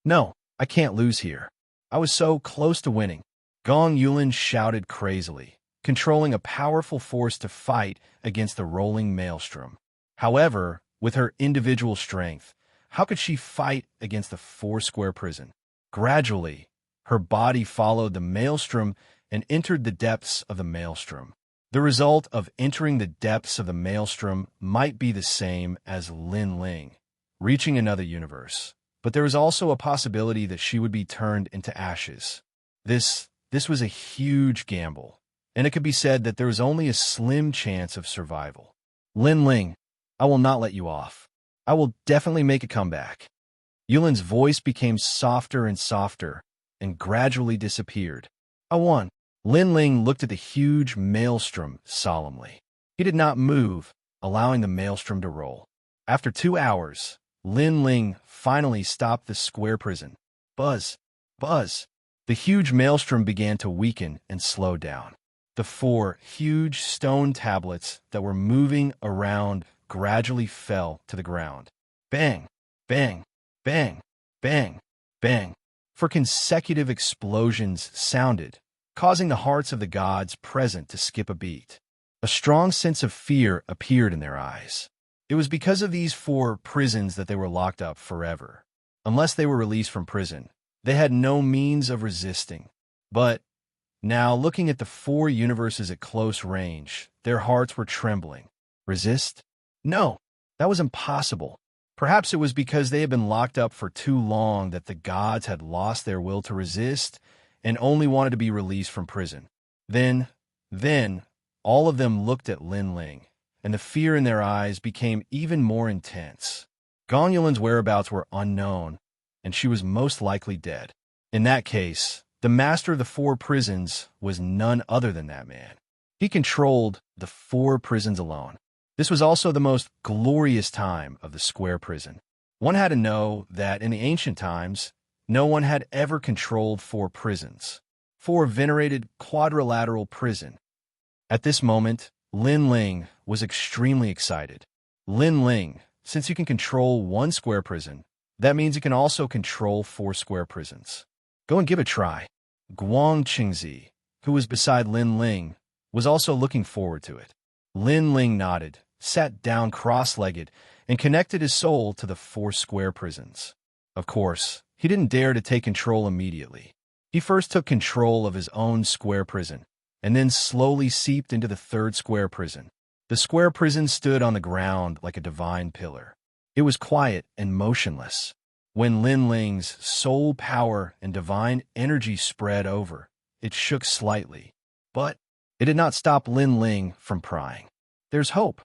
No, I can't lose here. I was so close to winning. Gong Yulin shouted crazily, controlling a powerful force to fight against the rolling maelstrom. However, with her individual strength, how could she fight against the four-square prison? Gradually, her body followed the maelstrom and entered the depths of the maelstrom. The result of entering the depths of the maelstrom might be the same as Lin Ling, reaching another universe, but there was also a possibility that she would be turned into ashes. This was a huge gamble, and it could be said that there was only a slim chance of survival. Lin Ling, I will not let you off. I will definitely make a comeback. Yulin's voice became softer and softer and gradually disappeared. I won. Lin Ling looked at the huge maelstrom solemnly. He did not move, allowing the maelstrom to roll. After 2 hours, Lin Ling finally stopped the square prison. Buzz! Buzz! The huge maelstrom began to weaken and slow down. The 4 huge stone tablets that were moving around gradually fell to the ground. Bang! Bang! Bang! Bang! Bang! 4 consecutive explosions sounded, causing the hearts of the gods present to skip a beat. A strong sense of fear appeared in their eyes. It was because of these 4 prisons that they were locked up forever. Unless they were released from prison, they had no means of resisting. But now, looking at the 4 universes at close range, their hearts were trembling. Resist? No, that was impossible. Perhaps it was because they had been locked up for too long that the gods had lost their will to resist and only wanted to be released from prison. Then, all of them looked at Lin Ling, and the fear in their eyes became even more intense. Gong Yulin's whereabouts were unknown, and she was most likely dead. In that case, the master of the 4 prisons was none other than that man. He controlled the 4 prisons alone. This was also the most glorious time of the square prison. One had to know that in the ancient times, no one had ever controlled 4 prisons. 4 venerated quadrilateral prison. At this moment, Lin Ling was extremely excited. Lin Ling, since you can control 1 square prison, that means you can also control 4 square prisons. Go and give it a try. Guang Qingzi, who was beside Lin Ling, was also looking forward to it. Lin Ling nodded, sat down cross-legged, and connected his soul to the 4 square prisons. Of course, he didn't dare to take control immediately. He first took control of his own square prison, and then slowly seeped into the 3rd square prison. The square prison stood on the ground like a divine pillar. It was quiet and motionless. When Lin Ling's soul power and divine energy spread over, it shook slightly. But it did not stop Lin Ling from prying. There's hope.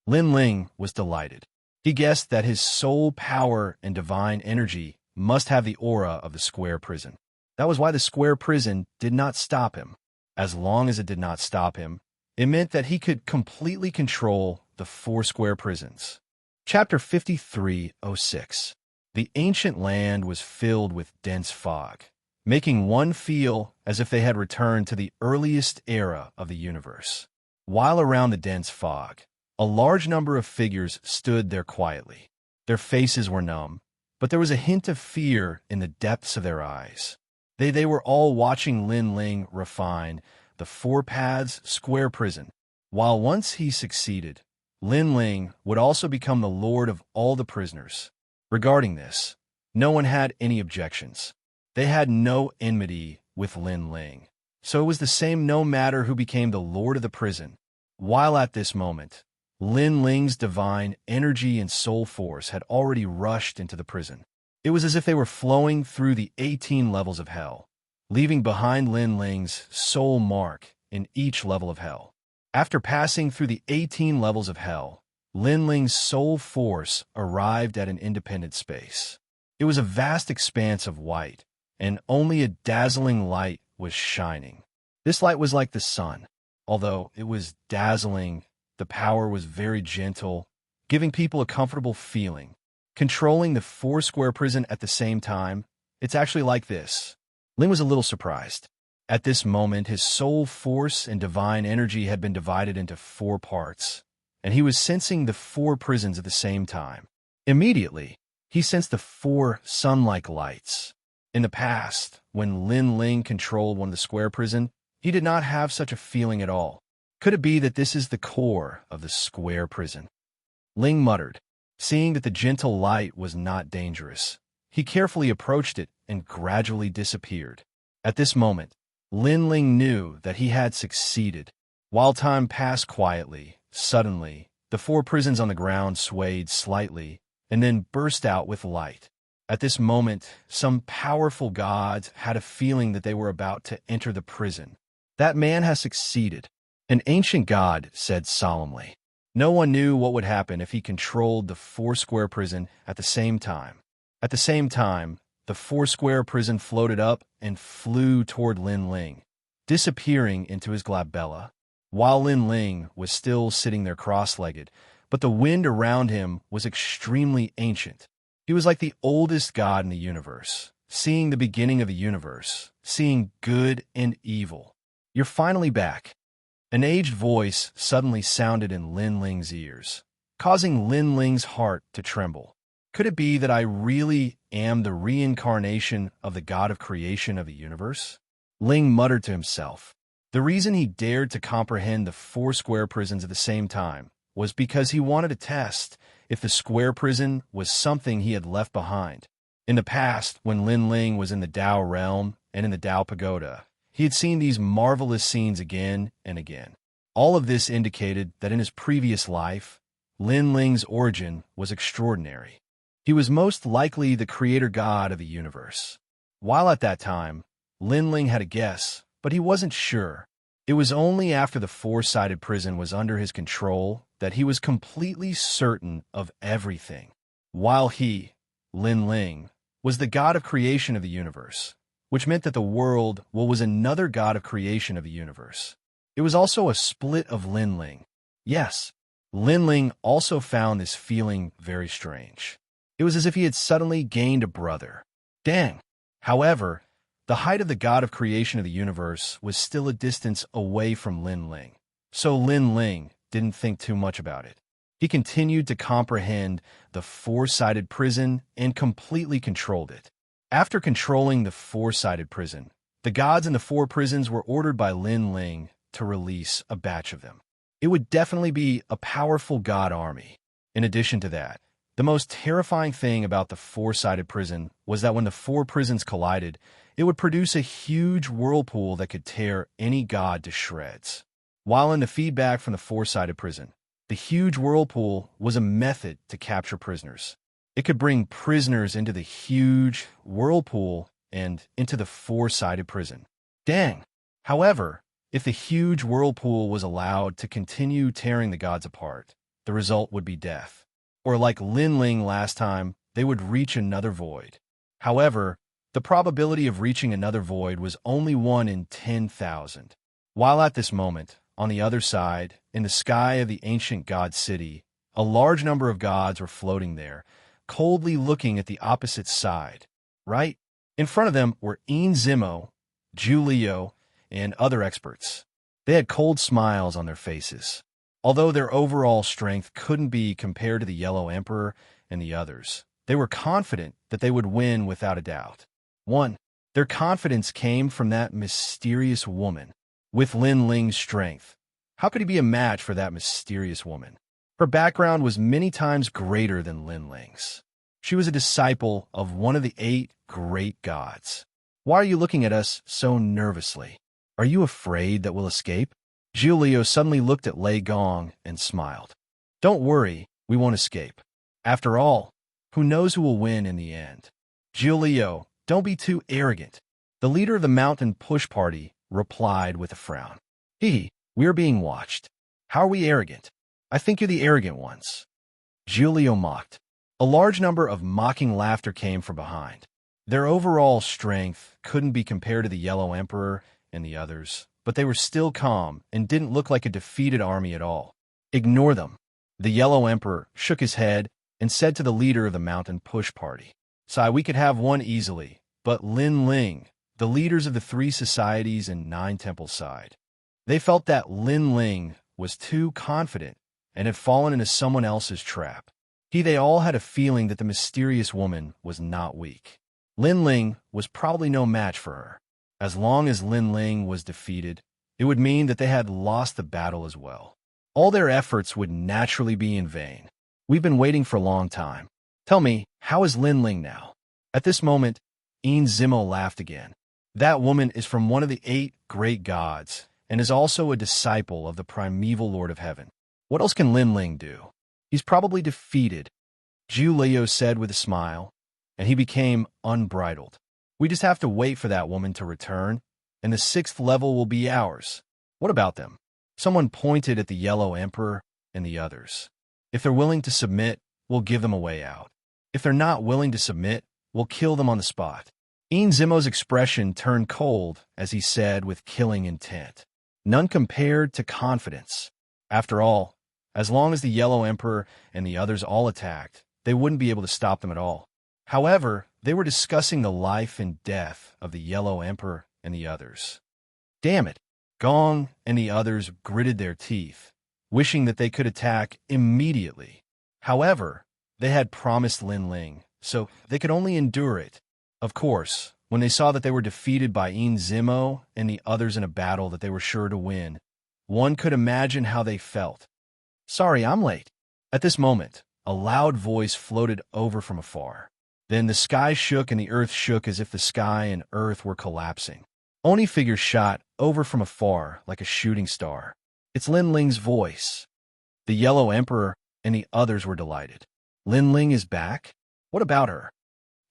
Lin Ling was delighted. He guessed that his soul power and divine energy must have the aura of the square prison. That was why the square prison did not stop him. As long as it did not stop him, it meant that he could completely control the 4 square prisons. Chapter 5306. The ancient land was filled with dense fog, making one feel as if they had returned to the earliest era of the universe. While around the dense fog, a large number of figures stood there quietly. Their faces were numb, but there was a hint of fear in the depths of their eyes. They were all watching Lin Ling refine the 4 paths square prison. While once he succeeded, Lin Ling would also become the lord of all the prisoners. Regarding this, no one had any objections. They had no enmity with Lin Ling, so it was the same no matter who became the lord of the prison. While at this moment, Lin Ling's divine energy and soul force had already rushed into the prison. It was as if they were flowing through the 18 levels of hell, leaving behind Lin Ling's soul mark in each level of hell. After passing through the 18 levels of hell, Lin Ling's soul force arrived at an independent space. It was a vast expanse of white, and only a dazzling light was shining. This light was like the sun. Although it was dazzling, the power was very gentle, giving people a comfortable feeling. Controlling the 4 square prison at the same time, it's actually like this. Lin was a little surprised. At this moment, his soul force and divine energy had been divided into 4 parts, and he was sensing the 4 prisons at the same time. Immediately, he sensed the 4 sun-like lights. In the past, when Lin Ling controlled one of the square prison, he did not have such a feeling at all. Could it be that this is the core of the square prison? Ling muttered, seeing that the gentle light was not dangerous. He carefully approached it and gradually disappeared. At this moment, Lin Ling knew that he had succeeded. While time passed quietly, suddenly, the 4 prisons on the ground swayed slightly and then burst out with light. At this moment, some powerful gods had a feeling that they were about to enter the prison. That man has succeeded, an ancient god said solemnly. No one knew what would happen if he controlled the 4-square prison at the same time. At the same time, the 4-square prison floated up and flew toward Lin Ling, disappearing into his glabella. While Lin Ling was still sitting there cross-legged, but the wind around him was extremely ancient. He was like the oldest god in the universe, seeing the beginning of the universe, seeing good and evil. You're finally back. An aged voice suddenly sounded in Lin Ling's ears, causing Lin Ling's heart to tremble. Could it be that I really am the reincarnation of the god of creation of the universe? Ling muttered to himself. The reason he dared to comprehend the 4 square prisons at the same time was because he wanted to test if the square prison was something he had left behind. In the past, when Lin Ling was in the Tao realm and in the Tao pagoda, he had seen these marvelous scenes again and again. All of this indicated that in his previous life, Lin Ling's origin was extraordinary. He was most likely the creator god of the universe. While at that time, Lin Ling had a guess, but he wasn't sure. It was only after the 4-sided prison was under his control that he was completely certain of everything. While he, Lin Ling, was the god of creation of the universe, which meant that the world was another god of creation of the universe. It was also a split of Lin Ling. Yes, Lin Ling also found this feeling very strange. It was as if he had suddenly gained a brother. Dang! However, the height of the god of creation of the universe was still a distance away from Lin Ling, so Lin Ling didn't think too much about it. He continued to comprehend the 4-sided prison and completely controlled it. After controlling the 4-sided prison, the gods in the 4 prisons were ordered by Lin Ling to release a batch of them. It would definitely be a powerful god army. In addition to that, the most terrifying thing about the 4-sided prison was that when the 4 prisons collided, it would produce a huge whirlpool that could tear any god to shreds. While in the feedback from the 4-sided prison, the huge whirlpool was a method to capture prisoners. It could bring prisoners into the huge whirlpool and into the 4-sided prison. Dang! However, if the huge whirlpool was allowed to continue tearing the gods apart, the result would be death. Or like Lin Ling last time, they would reach another void. However, the probability of reaching another void was only 1 in 10,000. While at this moment, on the other side, in the sky of the ancient god city, a large number of gods were floating there, coldly looking at the opposite side. Right? In front of them were Zimo, Julio, and other experts. They had cold smiles on their faces. Although their overall strength couldn't be compared to the Yellow Emperor and the others, they were confident that they would win without a doubt. 1. Their confidence came from that mysterious woman. With Lin Ling's strength, how could he be a match for that mysterious woman? Her background was many times greater than Lin Ling's. She was a disciple of one of the 8 great gods. Why are you looking at us so nervously? Are you afraid that we'll escape? Julio suddenly looked at Lei Gong and smiled. Don't worry, we won't escape. After all, who knows who will win in the end? Julio, don't be too arrogant. The leader of the Mountain Push Party replied with a frown. We're being watched. How are we arrogant? I think you're the arrogant ones. Julio mocked. A large number of mocking laughter came from behind. Their overall strength couldn't be compared to the Yellow Emperor and the others, but they were still calm and didn't look like a defeated army at all. Ignore them. The Yellow Emperor shook his head and said to the leader of the Mountain Push Party, Sai, we could have one easily, but Lin Ling, the leaders of the 3 societies and 9 temples side, they felt that Lin Ling was too confident and had fallen into someone else's trap. They all had a feeling that the mysterious woman was not weak. Lin Ling was probably no match for her. As long as Lin Ling was defeated, it would mean that they had lost the battle as well. All their efforts would naturally be in vain. We've been waiting for a long time. Tell me, how is Lin Ling now? At this moment, Zimo laughed again. That woman is from one of the 8 great gods, and is also a disciple of the primeval Lord of Heaven. What else can Lin Ling do? He's probably defeated, Zhu Liu said with a smile, and he became unbridled. We just have to wait for that woman to return, and the 6th level will be ours. What about them? Someone pointed at the Yellow Emperor and the others. If they're willing to submit, we'll give them a way out. If they're not willing to submit, we'll kill them on the spot. Zimo's expression turned cold as he said with killing intent. None compared to confidence. After all, as long as the Yellow Emperor and the others all attacked, they wouldn't be able to stop them at all. However, they were discussing the life and death of the Yellow Emperor and the others. Damn it! Gong and the others gritted their teeth, wishing that they could attack immediately. However, they had promised Lin Ling, so they could only endure it. Of course, when they saw that they were defeated by Zimo and the others in a battle that they were sure to win, one could imagine how they felt. Sorry, I'm late. At this moment, a loud voice floated over from afar. Then the sky shook and the earth shook as if the sky and earth were collapsing. Oni figure shot over from afar like a shooting star. It's Lin Ling's voice. The Yellow Emperor and the others were delighted. Lin Ling is back? What about her?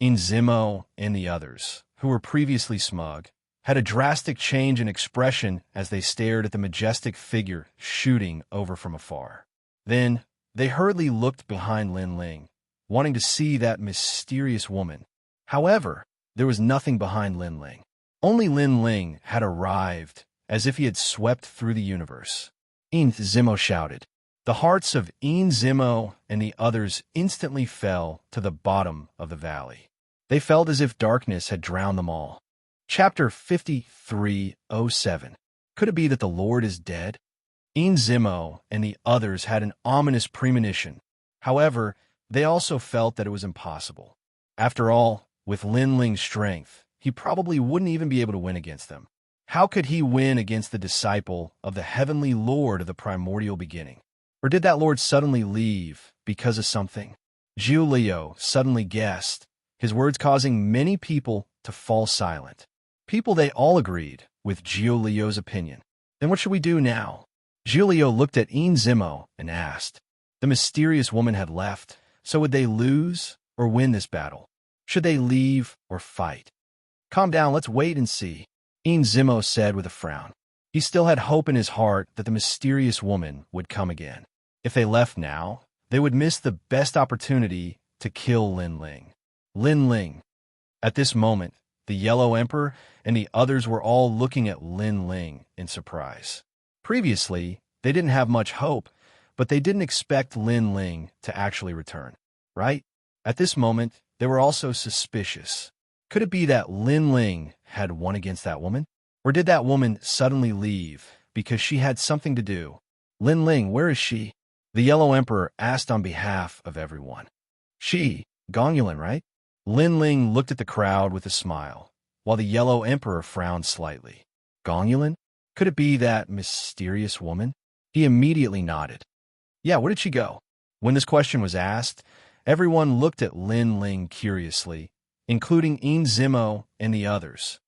Zimo and the others, who were previously smug, had a drastic change in expression as they stared at the majestic figure shooting over from afar. Then, they hurriedly looked behind Lin Ling, wanting to see that mysterious woman. However, there was nothing behind Lin Ling. Only Lin Ling had arrived, as if he had swept through the universe. Zimo shouted. The hearts of Zimo and the others instantly fell to the bottom of the valley. They felt as if darkness had drowned them all. Chapter 53:07. Could it be that the Lord is dead? Zimo and the others had an ominous premonition. However, they also felt that it was impossible. After all, with Lin Ling's strength, he probably wouldn't even be able to win against them. How could he win against the disciple of the heavenly Lord of the primordial beginning? Or did that Lord suddenly leave because of something? Zhu Liu suddenly guessed, his words causing many people to fall silent. People they all agreed with Zhu Liu's opinion. Then what should we do now? Zhu Liu looked at Zimo and asked. The mysterious woman had left, so would they lose or win this battle? Should they leave or fight? Calm down, let's wait and see, Zimo said with a frown. He still had hope in his heart that the mysterious woman would come again. If they left now, they would miss the best opportunity to kill Lin Ling. Lin Ling. At this moment, the Yellow Emperor and the others were all looking at Lin Ling in surprise. Previously, they didn't have much hope, but they didn't expect Lin Ling to actually return, right? At this moment, they were also suspicious. Could it be that Lin Ling had won against that woman? Or did that woman suddenly leave because she had something to do? Lin Ling, where is she? The Yellow Emperor asked on behalf of everyone. She, Gongyuan, right? Lin Ling looked at the crowd with a smile, while the Yellow Emperor frowned slightly. Gongyuan? Could it be that mysterious woman? He immediately nodded. Yeah, where did she go? When this question was asked, everyone looked at Lin Ling curiously, including Zimo and the others.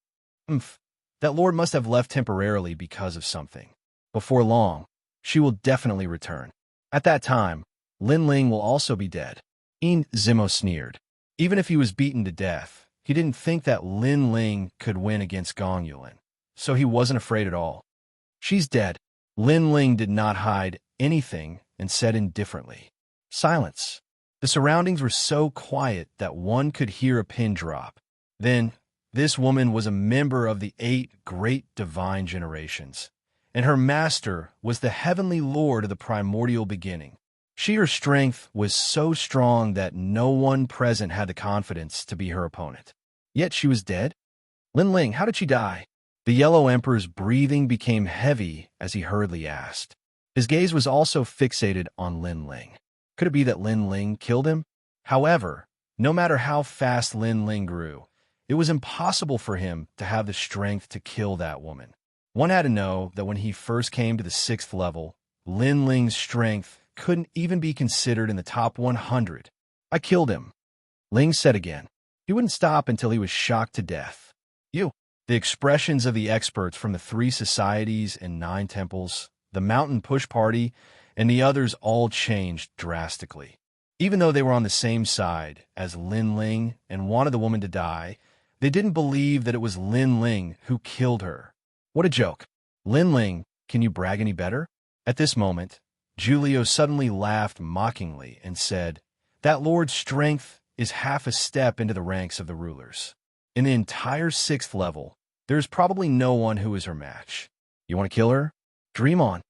That lord must have left temporarily because of something. Before long, she will definitely return. At that time, Lin Ling will also be dead. Zimo sneered. Even if he was beaten to death, he didn't think that Lin Ling could win against Gongyuan, so he wasn't afraid at all. She's dead. Lin Ling did not hide anything and said indifferently. Silence. The surroundings were so quiet that one could hear a pin drop. Then, this woman was a member of the 8 great divine generations, and her master was the heavenly Lord of the primordial beginning. Her strength was so strong that no one present had the confidence to be her opponent. Yet she was dead? Lin Ling, how did she die? The Yellow Emperor's breathing became heavy as he hurriedly asked. His gaze was also fixated on Lin Ling. Could it be that Lin Ling killed him? However, no matter how fast Lin Ling grew, It was impossible for him to have the strength to kill that woman. One had to know that when he first came to the 6th level, Lin Ling's strength couldn't even be considered in the top 100. I killed him, Ling said again. He wouldn't stop until he was shocked to death. You. The expressions of the experts from the 3 societies and 9 temples, the mountain push party, and the others all changed drastically. Even though they were on the same side as Lin Ling and wanted the woman to die, they didn't believe that it was Lin Ling who killed her. What a joke. Lin Ling, can you brag any better? At this moment, Julio suddenly laughed mockingly and said, that lord's strength is half a step into the ranks of the rulers. In the entire 6th level, there is probably no one who is her match. You want to kill her? Dream on.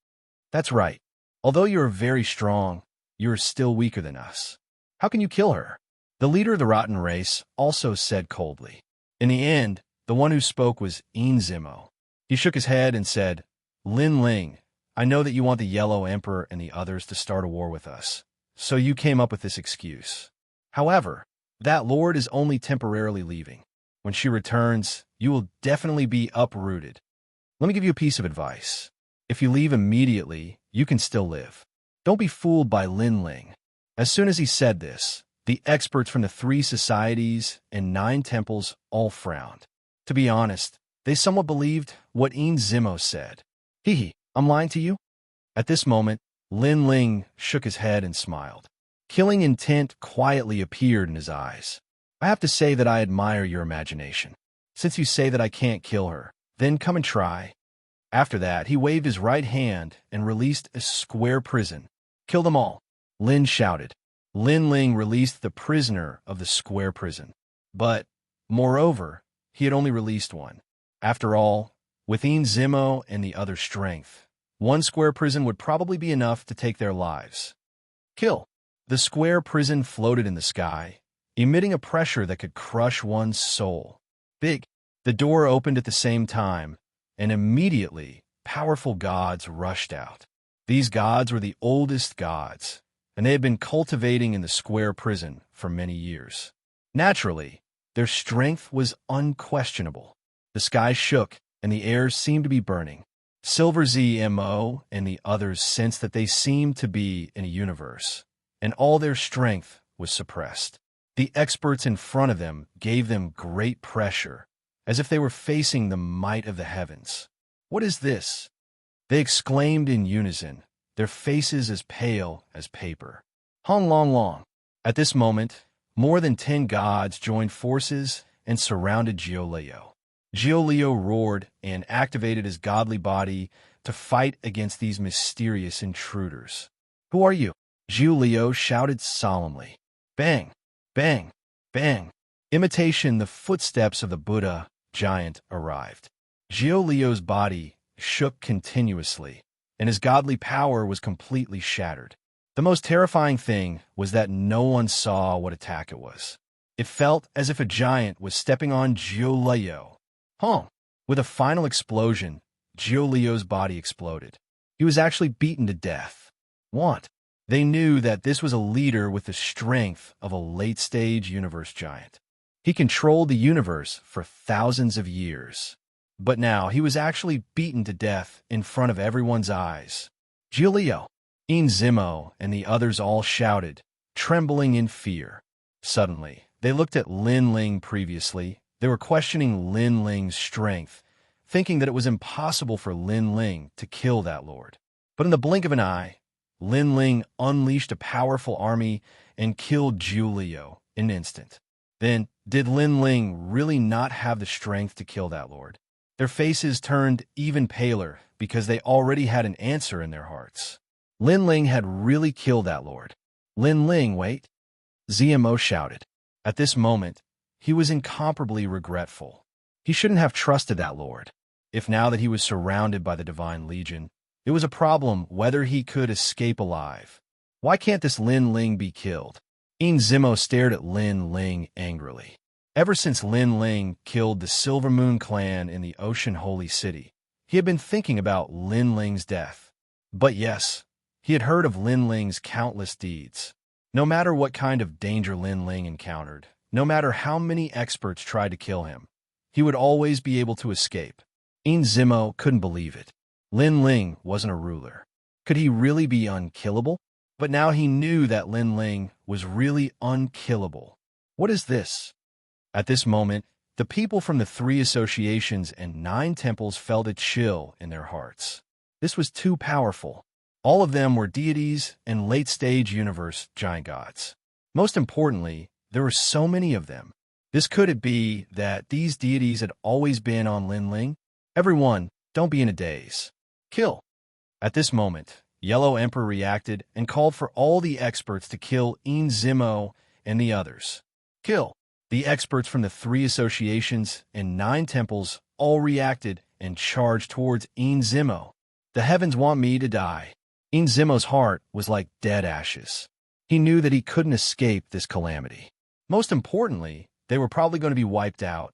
That's right. Although you are very strong, you are still weaker than us. How can you kill her? The leader of the rotten race also said coldly. In the end, the one who spoke was Zimo. He shook his head and said, Lin Ling, I know that you want the Yellow Emperor and the others to start a war with us, so you came up with this excuse. However, that lord is only temporarily leaving. When she returns, you will definitely be uprooted. Let me give you a piece of advice. If you leave immediately, you can still live. Don't be fooled by Lin Ling. As soon as he said this, the experts from the 3 societies and 9 temples all frowned. To be honest, they somewhat believed what Zimo said. Hee, I'm lying to you? At this moment, Lin Ling shook his head and smiled. Killing intent quietly appeared in his eyes. I have to say that I admire your imagination. Since you say that I can't kill her, then come and try. After that, he waved his right hand and released a square prison. Kill them all, Lin shouted. Lin Ling released the prisoner of the square prison. But, moreover, he had only released one. After all, with Zimo and the other strength, one square prison would probably be enough to take their lives. Kill. The square prison floated in the sky, emitting a pressure that could crush one's soul. Big. The door opened at the same time, and immediately, powerful gods rushed out. These gods were the oldest gods, and they had been cultivating in the square prison for many years. Naturally, their strength was unquestionable. The sky shook, and the air seemed to be burning. Silver Zmo and the others sensed that they seemed to be in a universe, and all their strength was suppressed. The experts in front of them gave them great pressure, as if they were facing the might of the heavens. What is this? They exclaimed in unison, their faces as pale as paper. Hong Long Long. At this moment, more than 10 gods joined forces and surrounded Giolio. Giolio roared and activated his godly body to fight against these mysterious intruders. Who are you? Giolio shouted solemnly. Bang! Bang! Bang! Imitation the footsteps of the Buddha giant arrived. Giolio's body shook continuously, and his godly power was completely shattered. The most terrifying thing was that no one saw what attack it was. It felt as if a giant was stepping on Giolio. With a final explosion, Giolio's body exploded. He was actually beaten to death. What? They knew that this was a leader with the strength of a late-stage universe giant. He controlled the universe for thousands of years. But now he was actually beaten to death in front of everyone's eyes. Giolio, Zimo, and the others all shouted, trembling in fear. Suddenly, they looked at Lin Ling previously. They were questioning Lin Ling's strength, thinking that it was impossible for Lin Ling to kill that lord. But in the blink of an eye, Lin Ling unleashed a powerful army and killed Giolio in an instant. Then, did Lin Ling really not have the strength to kill that lord? Their faces turned even paler because they already had an answer in their hearts. Lin Ling had really killed that lord. Lin Ling, wait! Zmo shouted. At this moment, he was incomparably regretful. He shouldn't have trusted that lord. If now that he was surrounded by the Divine Legion, it was a problem whether he could escape alive. Why can't this Lin Ling be killed? Zimo stared at Lin Ling angrily. Ever since Lin Ling killed the Silver Moon clan in the Ocean Holy City, he had been thinking about Lin Ling's death. But yes, he had heard of Lin Ling's countless deeds. No matter what kind of danger Lin Ling encountered, No matter how many experts tried to kill him, he would always be able to escape. Zimo couldn't believe it. Lin Ling wasn't a ruler. Could he really be unkillable? But now he knew that Lin Ling was really unkillable. What is this? At this moment, the people from the 3 associations and 9 temples felt a chill in their hearts. This was too powerful. All of them were deities and late-stage universe giant gods. Most importantly, there were so many of them. Could it be that these deities had always been on Lin Ling? Everyone, don't be in a daze. Kill. At this moment, Yellow Emperor reacted and called for all the experts to kill Zimo and the others. Kill. The experts from the 3 associations and 9 temples all reacted and charged towards Zimo. The heavens want me to die. Zimo's heart was like dead ashes. He knew that he couldn't escape this calamity. Most importantly, they were probably going to be wiped out.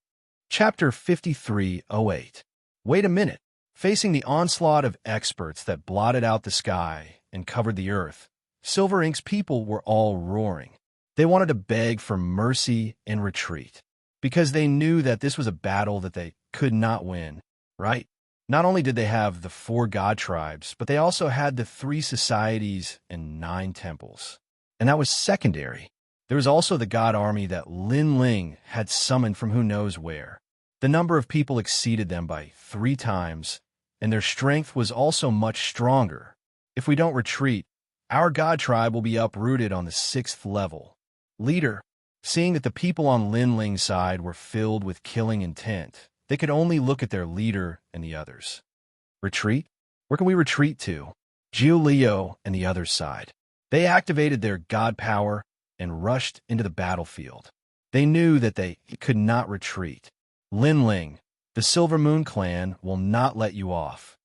Chapter 53:08. Wait a minute. Facing the onslaught of experts that blotted out the sky and covered the earth, Silver Ink's people were all roaring. They wanted to beg for mercy and retreat, because they knew that this was a battle that they could not win, right? Not only did they have the 4 god tribes, but they also had the 3 societies and 9 temples. And that was secondary. There was also the god army that Lin Ling had summoned from who knows where. The number of people exceeded them by 3 times, and their strength was also much stronger. If we don't retreat, our god tribe will be uprooted on the 6th level. Leader, seeing that the people on Lin Ling's side were filled with killing intent, they could only look at their leader and the others. Retreat? Where can we retreat to? Jiu Liu and the other's side. They activated their god power and rushed into the battlefield. They knew that they could not retreat. Lin Ling, the Silver Moon clan, will not let you off.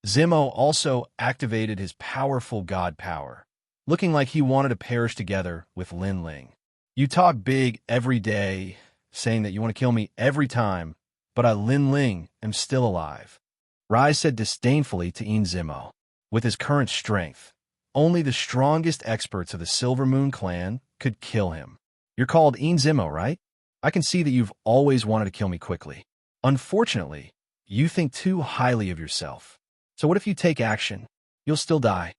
Zimo also activated his powerful god power, looking like he wanted to perish together with Lin Ling. You talk big every day, saying that you want to kill me every time, but I, Lin Ling, am still alive. Rai said disdainfully to Zimo. With his current strength, only the strongest experts of the Silver Moon clan could kill him. You're called Zimo, right? I can see that you've always wanted to kill me quickly. Unfortunately, you think too highly of yourself. So what if you take action? You'll still die.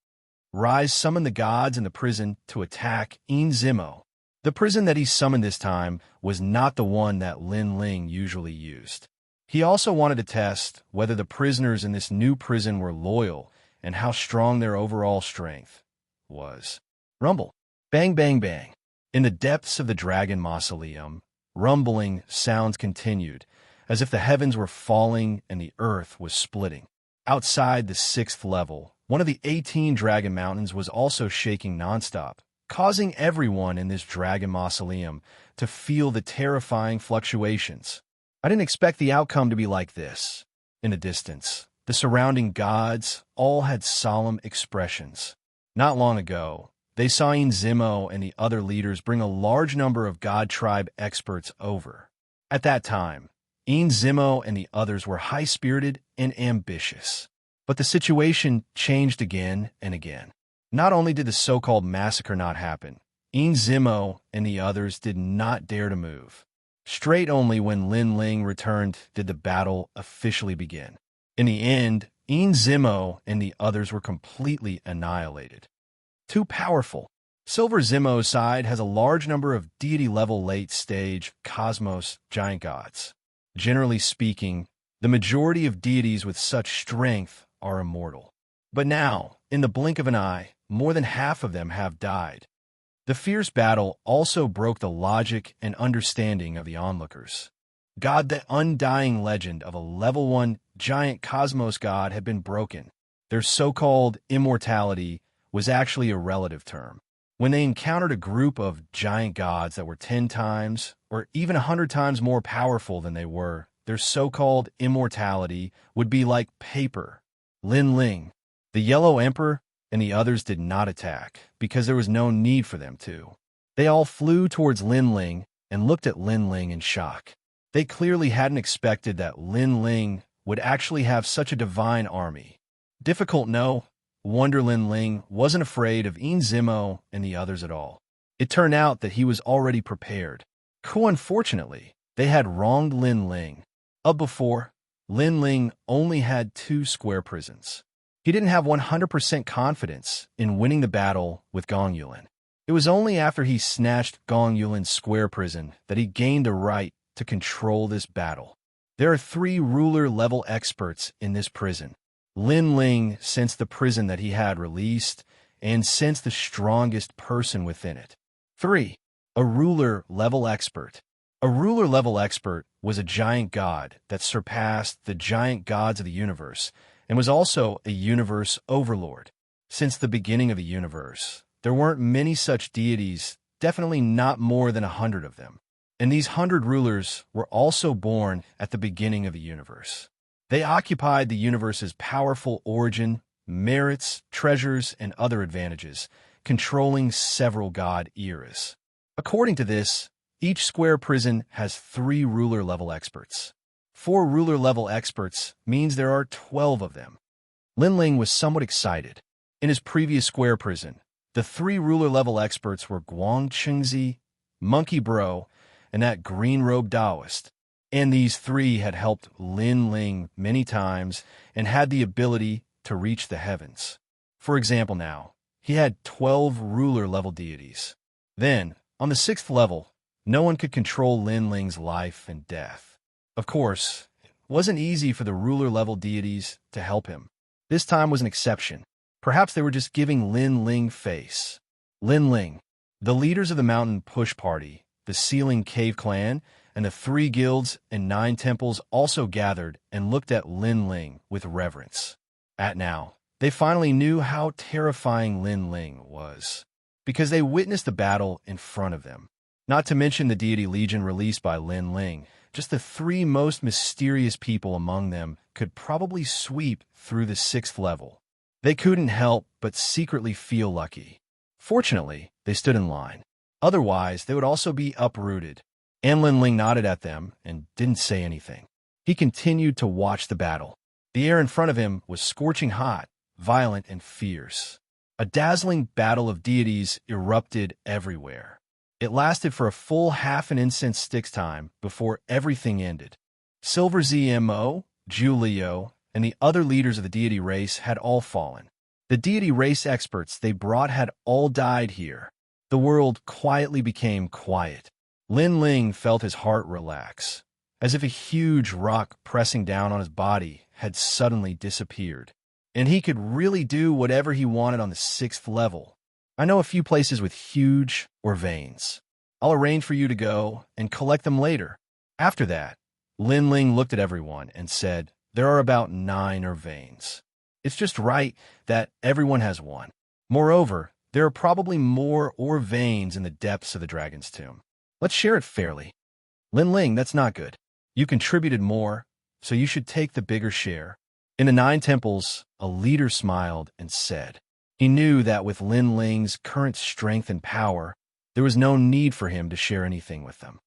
Rise summoned the gods in the prison to attack Zimo. The prison that he summoned this time was not the one that Lin Ling usually used. He also wanted to test whether the prisoners in this new prison were loyal and how strong their overall strength was. Rumble. Bang, bang, bang. In the depths of the dragon mausoleum, rumbling sounds continued, as if the heavens were falling and the earth was splitting. Outside the 6th level, one of the 18 dragon mountains was also shaking nonstop, causing everyone in this dragon mausoleum to feel the terrifying fluctuations. I didn't expect the outcome to be like this. In the distance, the surrounding gods all had solemn expressions. Not long ago, they saw Zimo and the other leaders bring a large number of god tribe experts over. At that time, Zimo and the others were high-spirited and ambitious. But the situation changed again and again. Not only did the so-called massacre not happen, Zimo and the others did not dare to move. Straight only when Lin Ling returned did the battle officially begin. In the end, Zimo and the others were completely annihilated. Too powerful. Silver Zimo's side has a large number of deity-level late-stage cosmos giant gods. Generally speaking, the majority of deities with such strength are immortal. But now, in the blink of an eye, more than half of them have died. The fierce battle also broke the logic and understanding of the onlookers. The undying legend of a level 1 giant cosmos god had been broken. Their so-called immortality was actually a relative term. When they encountered a group of giant gods that were 10 times or even 100 times more powerful than they were, their so-called immortality would be like paper. Lin Ling, the Yellow Emperor, and the others did not attack because there was no need for them to. They all flew towards Lin Ling and looked at Lin Ling in shock. They clearly hadn't expected that Lin Ling would actually have such a divine army. Difficult, no. Wonder Lin Ling wasn't afraid of Zimo and the others at all. It turned out that he was already prepared. Unfortunately, they had wronged Lin Ling. Up before, Lin Ling only had 2 square prisons. He didn't have 100% confidence in winning the battle with Gong Yulin. It was only after he snatched Gong Yulin's square prison that he gained the right to control this battle. There are 3 ruler-level experts in this prison. Lin Ling sensed the prison that he had released and sensed the strongest person within it. 3. A ruler-level expert. A ruler-level expert was a giant god that surpassed the giant gods of the universe and was also a universe overlord. Since the beginning of the universe, there weren't many such deities, definitely not more than 100 of them. And these 100 rulers were also born at the beginning of the universe. They occupied the universe's powerful origin, merits, treasures, and other advantages, controlling several god eras. According to this, each square prison has 3 ruler-level experts. 4 ruler-level experts means there are 12 of them. Lin Ling was somewhat excited. In his previous square prison, the 3 ruler-level experts were Guang Chengzi, Monkey Bro, and that green-robed Taoist. And these 3 had helped Lin Ling many times and had the ability to reach the heavens. For example now, he had 12 ruler-level deities. Then, on the 6th level, no one could control Lin Ling's life and death. Of course, it wasn't easy for the ruler-level deities to help him. This time was an exception. Perhaps they were just giving Lin Ling face. Lin Ling, the leaders of the Mountain Push Party, the Ceiling Cave Clan, and the 3 guilds and 9 temples also gathered and looked at Lin Ling with reverence. At now, they finally knew how terrifying Lin Ling was, because they witnessed the battle in front of them. Not to mention the deity legion released by Lin Ling, just the 3 most mysterious people among them could probably sweep through the 6th level. They couldn't help but secretly feel lucky. Fortunately, they stood in line. Otherwise, they would also be uprooted. And Lin Ling nodded at them and didn't say anything. He continued to watch the battle. The air in front of him was scorching hot, violent, and fierce. A dazzling battle of deities erupted everywhere. It lasted for a full half an incense stick's time before everything ended. Silver ZMO, Julio, and the other leaders of the deity race had all fallen. The deity race experts they brought had all died here. The world quietly became quiet. Lin Ling felt his heart relax, as if a huge rock pressing down on his body had suddenly disappeared. And he could really do whatever he wanted on the 6th level. I know a few places with huge ore veins. I'll arrange for you to go and collect them later. After that, Lin Ling looked at everyone and said, there are about 9 ore veins. It's just right that everyone has one. Moreover, there are probably more ore veins in the depths of the dragon's tomb. Let's share it fairly. Lin Ling, that's not good. You contributed more, so you should take the bigger share. In the 9 temples, a leader smiled and said, he knew that with Lin Ling's current strength and power, there was no need for him to share anything with them.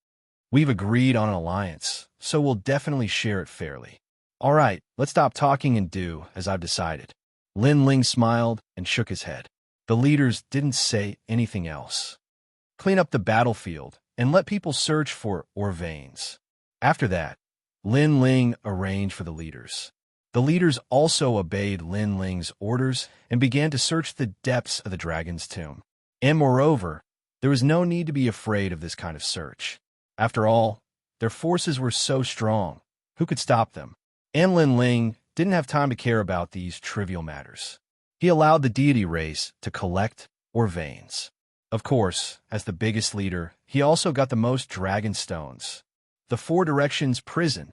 We've agreed on an alliance, so we'll definitely share it fairly. All right, let's stop talking and do as I've decided. Lin Ling smiled and shook his head. The leaders didn't say anything else. Clean up the battlefield and let people search for ore veins. After that, Lin Ling arranged for the leaders. The leaders also obeyed Lin Ling's orders and began to search the depths of the dragon's tomb. And moreover, there was no need to be afraid of this kind of search. After all, their forces were so strong. Who could stop them? And Lin Ling didn't have time to care about these trivial matters. He allowed the deity race to collect ore veins. Of course, as the biggest leader, he also got the most dragon stones. The 4 Directions prison.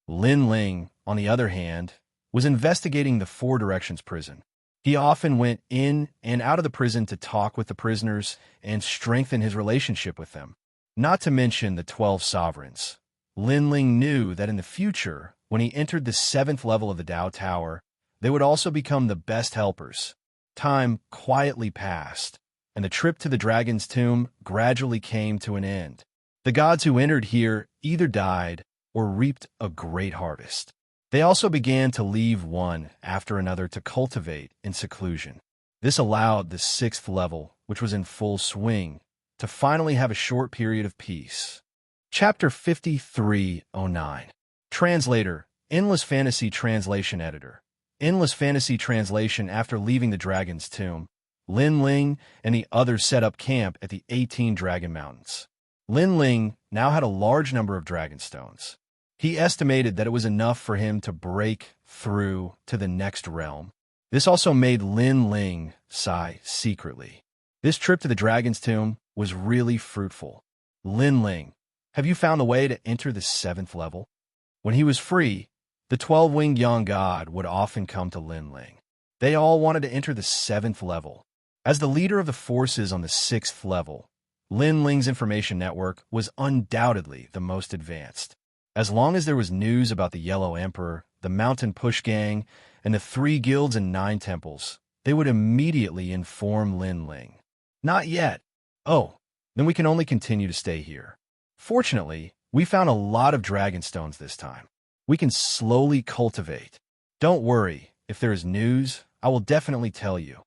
Lin Ling, on the other hand, was investigating the 4 Directions prison. He often went in and out of the prison to talk with the prisoners and strengthen his relationship with them. Not to mention the 12 sovereigns. Lin Ling knew that in the future, when he entered the 7th level of the Tao Tower, they would also become the best helpers. Time quietly passed, and the trip to the dragon's tomb gradually came to an end. The gods who entered here either died or reaped a great harvest. They also began to leave one after another to cultivate in seclusion. This allowed the 6th level, which was in full swing, to finally have a short period of peace. Chapter 5309. Translator, Endless Fantasy Translation Editor. Endless Fantasy Translation. After leaving the Dragon's Tomb, Lin Ling and the others set up camp at the 18 Dragon Mountains. Lin Ling now had a large number of dragon stones. He estimated that it was enough for him to break through to the next realm. This also made Lin Ling sigh secretly. This trip to the Dragon's Tomb was really fruitful. Lin Ling, have you found a way to enter the 7th level? When he was free, the 12-winged young god would often come to Lin Ling. They all wanted to enter the 7th level. As the leader of the forces on the 6th level, Lin Ling's information network was undoubtedly the most advanced. As long as there was news about the Yellow Emperor, the Mountain Push Gang, and the 3 guilds and 9 temples, they would immediately inform Lin Ling. Not yet. Oh, then we can only continue to stay here. Fortunately, we found a lot of dragon stones this time. We can slowly cultivate. Don't worry, if there is news, I will definitely tell you.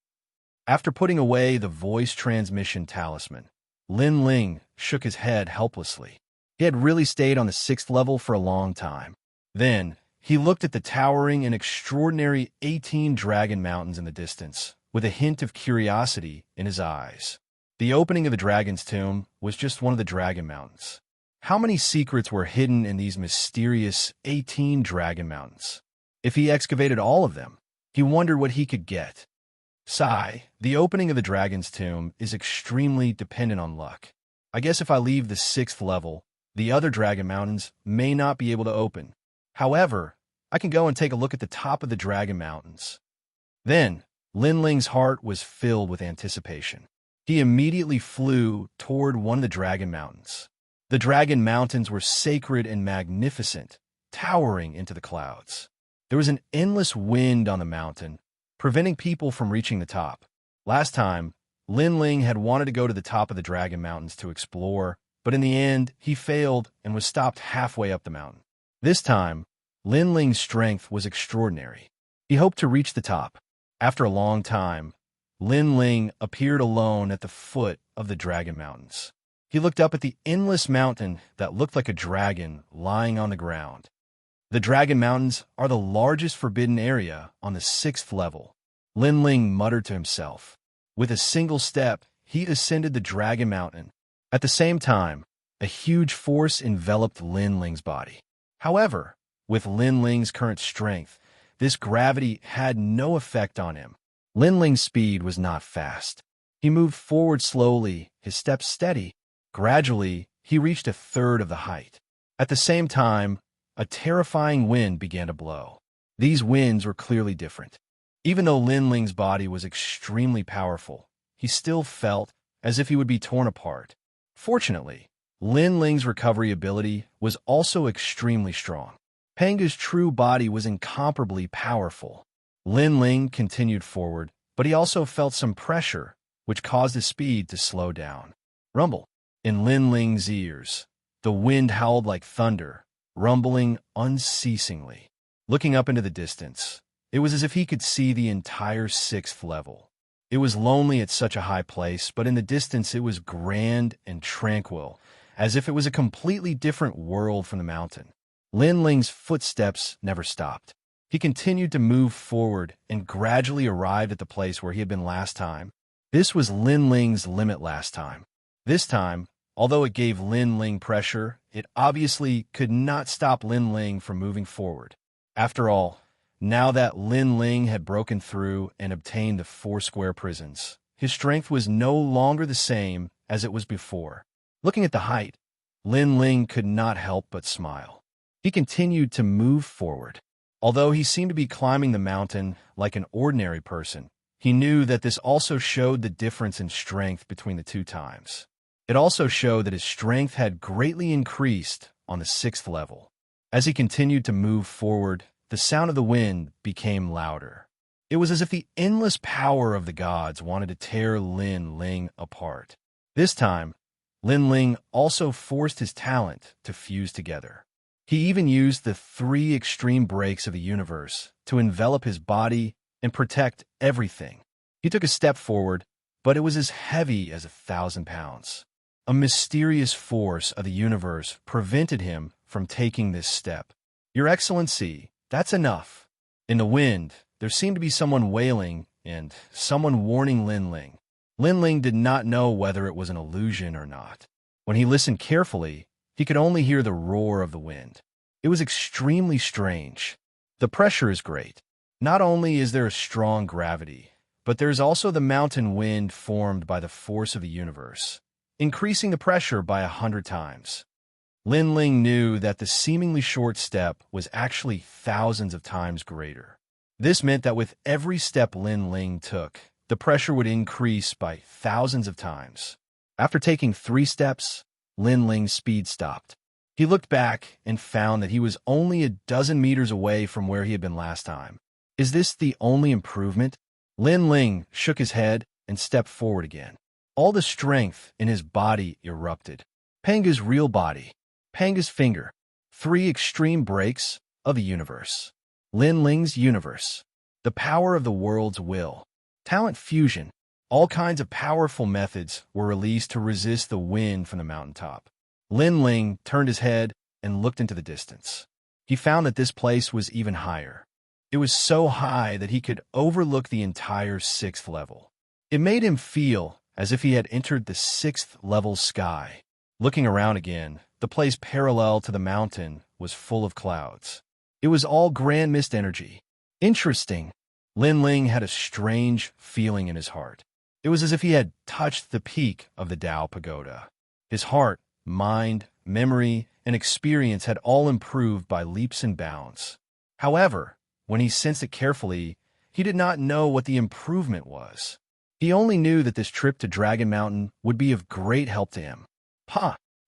After putting away the voice transmission talisman, Lin Ling shook his head helplessly. He had really stayed on the 6th level for a long time. Then, he looked at the towering and extraordinary 18 dragon mountains in the distance, with a hint of curiosity in his eyes. The opening of the Dragon's Tomb was just one of the dragon mountains. How many secrets were hidden in these mysterious 18 dragon mountains? If he excavated all of them, he wondered what he could get. Sigh, the opening of the Dragon's Tomb is extremely dependent on luck. I guess if I leave the 6th level, the other dragon mountains may not be able to open. However, I can go and take a look at the top of the dragon mountains. Then, Lin Ling's heart was filled with anticipation. He immediately flew toward one of the dragon mountains. The dragon mountains were sacred and magnificent, towering into the clouds. There was an endless wind on the mountain, preventing people from reaching the top. Last time, Lin Ling had wanted to go to the top of the dragon mountains to explore, but in the end, he failed and was stopped halfway up the mountain. This time, Lin Ling's strength was extraordinary. He hoped to reach the top. After a long time, Lin Ling appeared alone at the foot of the dragon mountains. He looked up at the endless mountain that looked like a dragon lying on the ground. The dragon mountains are the largest forbidden area on the 6th level. Lin Ling muttered to himself. With a single step, he ascended the dragon mountain. At the same time, a huge force enveloped Lin Ling's body. However, with Lin Ling's current strength, this gravity had no effect on him. Lin Ling's speed was not fast. He moved forward slowly, his steps steady. Gradually, he reached a third of the height. At the same time, a terrifying wind began to blow. These winds were clearly different. Even though Lin Ling's body was extremely powerful, he still felt as if he would be torn apart. Fortunately, Lin Ling's recovery ability was also extremely strong. Panga's true body was incomparably powerful. Lin Ling continued forward, but he also felt some pressure, which caused his speed to slow down. Rumble. In Lin Ling's ears, the wind howled like thunder, rumbling unceasingly. Looking up into the distance, it was as if he could see the entire 6th level. It was lonely at such a high place, but in the distance it was grand and tranquil, as if it was a completely different world from the mountain. Lin Ling's footsteps never stopped. He continued to move forward and gradually arrived at the place where he had been last time. This was Lin Ling's limit last time. This time, although it gave Lin Ling pressure, it obviously could not stop Lin Ling from moving forward. After all, now that Lin Ling had broken through and obtained the 4 square prisons, his strength was no longer the same as it was before. Looking at the height, Lin Ling could not help but smile. He continued to move forward. Although he seemed to be climbing the mountain like an ordinary person, he knew that this also showed the difference in strength between the 2 times. It also showed that his strength had greatly increased on the 6th level. As he continued to move forward, the sound of the wind became louder. It was as if the endless power of the gods wanted to tear Lin Ling apart. This time, Lin Ling also forced his talent to fuse together. He even used the 3 extreme breaks of the universe to envelop his body and protect everything. He took a step forward, but it was as heavy as 1,000 pounds. A mysterious force of the universe prevented him from taking this step. "Your Excellency, that's enough." In the wind, there seemed to be someone wailing and someone warning Lin Ling. Lin Ling did not know whether it was an illusion or not. When he listened carefully, he could only hear the roar of the wind. It was extremely strange. The pressure is great. Not only is there a strong gravity, but there is also the mountain wind formed by the force of the universe, increasing the pressure by 100 times. Lin Ling knew that the seemingly short step was actually thousands of times greater. This meant that with every step Lin Ling took, the pressure would increase by thousands of times. After taking 3 steps, Lin Ling's speed stopped. He looked back and found that he was only a dozen meters away from where he had been last time. Is this the only improvement? Lin Ling shook his head and stepped forward again. All the strength in his body erupted. Panga's real body, Panga's finger, 3 extreme breaks of the universe. Lin Ling's universe, the power of the world's will. Talent fusion. All kinds of powerful methods were released to resist the wind from the mountaintop. Lin Ling turned his head and looked into the distance. He found that this place was even higher. It was so high that he could overlook the entire 6th level. It made him feel as if he had entered the 6th level sky. Looking around again, the place parallel to the mountain was full of clouds. It was all grand mist energy. Interesting. Lin Ling had a strange feeling in his heart. It was as if he had touched the peak of the Tao Pagoda. His heart, mind, memory, and experience had all improved by leaps and bounds. However, when he sensed it carefully, he did not know what the improvement was. He only knew that this trip to Dragon Mountain would be of great help to him.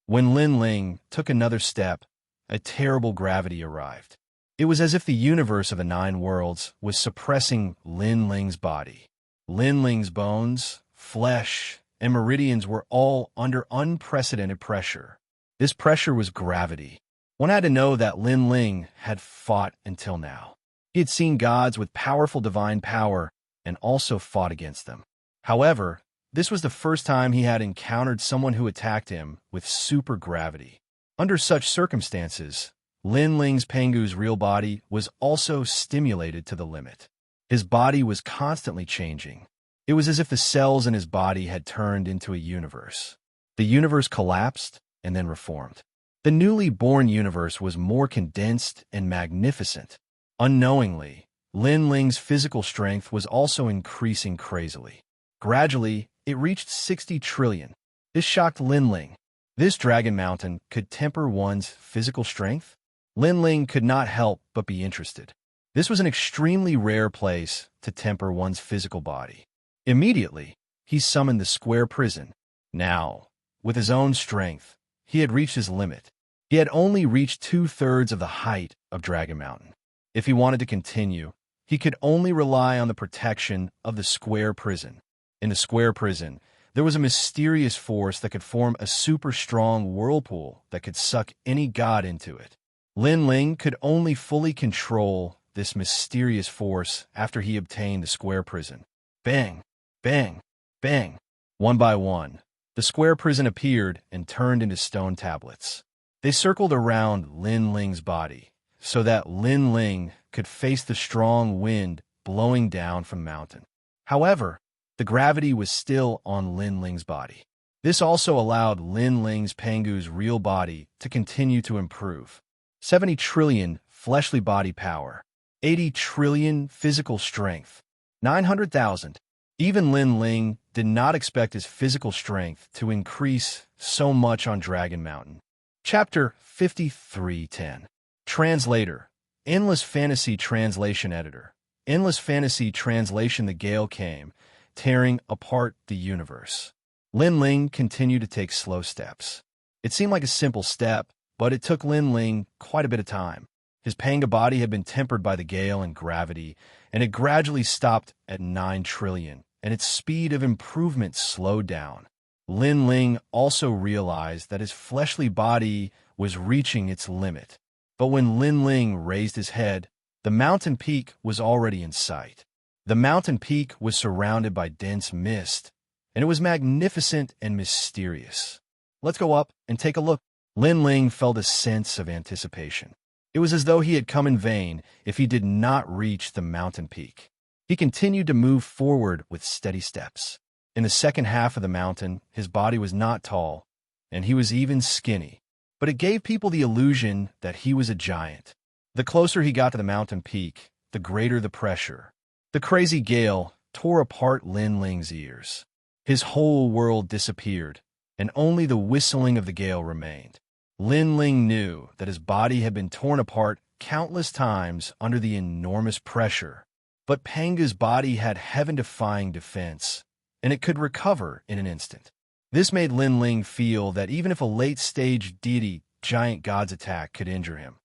When Lin Ling took another step, a terrible gravity arrived. It was as if the universe of the 9 worlds was suppressing Lin Ling's body. Lin Ling's bones, flesh, and meridians were all under unprecedented pressure. This pressure was gravity. One had to know that Lin Ling had fought until now. He had seen gods with powerful divine power and also fought against them. However, this was the first time he had encountered someone who attacked him with super gravity. Under such circumstances, Lin Ling's Pangu's real body was also stimulated to the limit. His body was constantly changing. It was as if the cells in his body had turned into a universe. The universe collapsed and then reformed. The newly born universe was more condensed and magnificent. Unknowingly, Lin Ling's physical strength was also increasing crazily. Gradually, it reached 60 trillion. This shocked Lin Ling. This Dragon Mountain could temper one's physical strength? Lin Ling could not help but be interested. This was an extremely rare place to temper one's physical body. Immediately, he summoned the square prison. Now, with his own strength, he had reached his limit. He had only reached 2/3 of the height of Dragon Mountain. If he wanted to continue, he could only rely on the protection of the square prison. In the square prison, there was a mysterious force that could form a super strong whirlpool that could suck any god into it. Lin Ling could only fully control this mysterious force after he obtained the square prison. Bang, bang, bang. One by one, the square prison appeared and turned into stone tablets. They circled around Lin Ling's body so that Lin Ling could face the strong wind blowing down from the mountain. However, the gravity was still on Lin Ling's body. This also allowed Lin Ling's Pangu's real body to continue to improve. 70 trillion fleshly body power, 80 trillion physical strength, 900,000. Even Lin Ling did not expect his physical strength to increase so much on Dragon Mountain. Chapter 53:10. Translator. Endless Fantasy Translation Editor. Endless Fantasy Translation. The gale came, tearing apart the universe. Lin Ling continued to take slow steps. It seemed like a simple step, but it took Lin Ling quite a bit of time. His Panga body had been tempered by the gale and gravity, and it gradually stopped at 9 trillion, and its speed of improvement slowed down. Lin Ling also realized that his fleshly body was reaching its limit. But when Lin Ling raised his head, the mountain peak was already in sight. The mountain peak was surrounded by dense mist, and it was magnificent and mysterious. Let's go up and take a look. Lin Ling felt a sense of anticipation. It was as though he had come in vain if he did not reach the mountain peak. He continued to move forward with steady steps. In the second half of the mountain, his body was not tall, and he was even skinny, but it gave people the illusion that he was a giant. The closer he got to the mountain peak, the greater the pressure. The crazy gale tore apart Lin Ling's ears. His whole world disappeared, and only the whistling of the gale remained. Lin Ling knew that his body had been torn apart countless times under the enormous pressure, but Panga's body had heaven-defying defense, and it could recover in an instant. This made Lin Ling feel that even if a late-stage deity giant god's attack could injure him,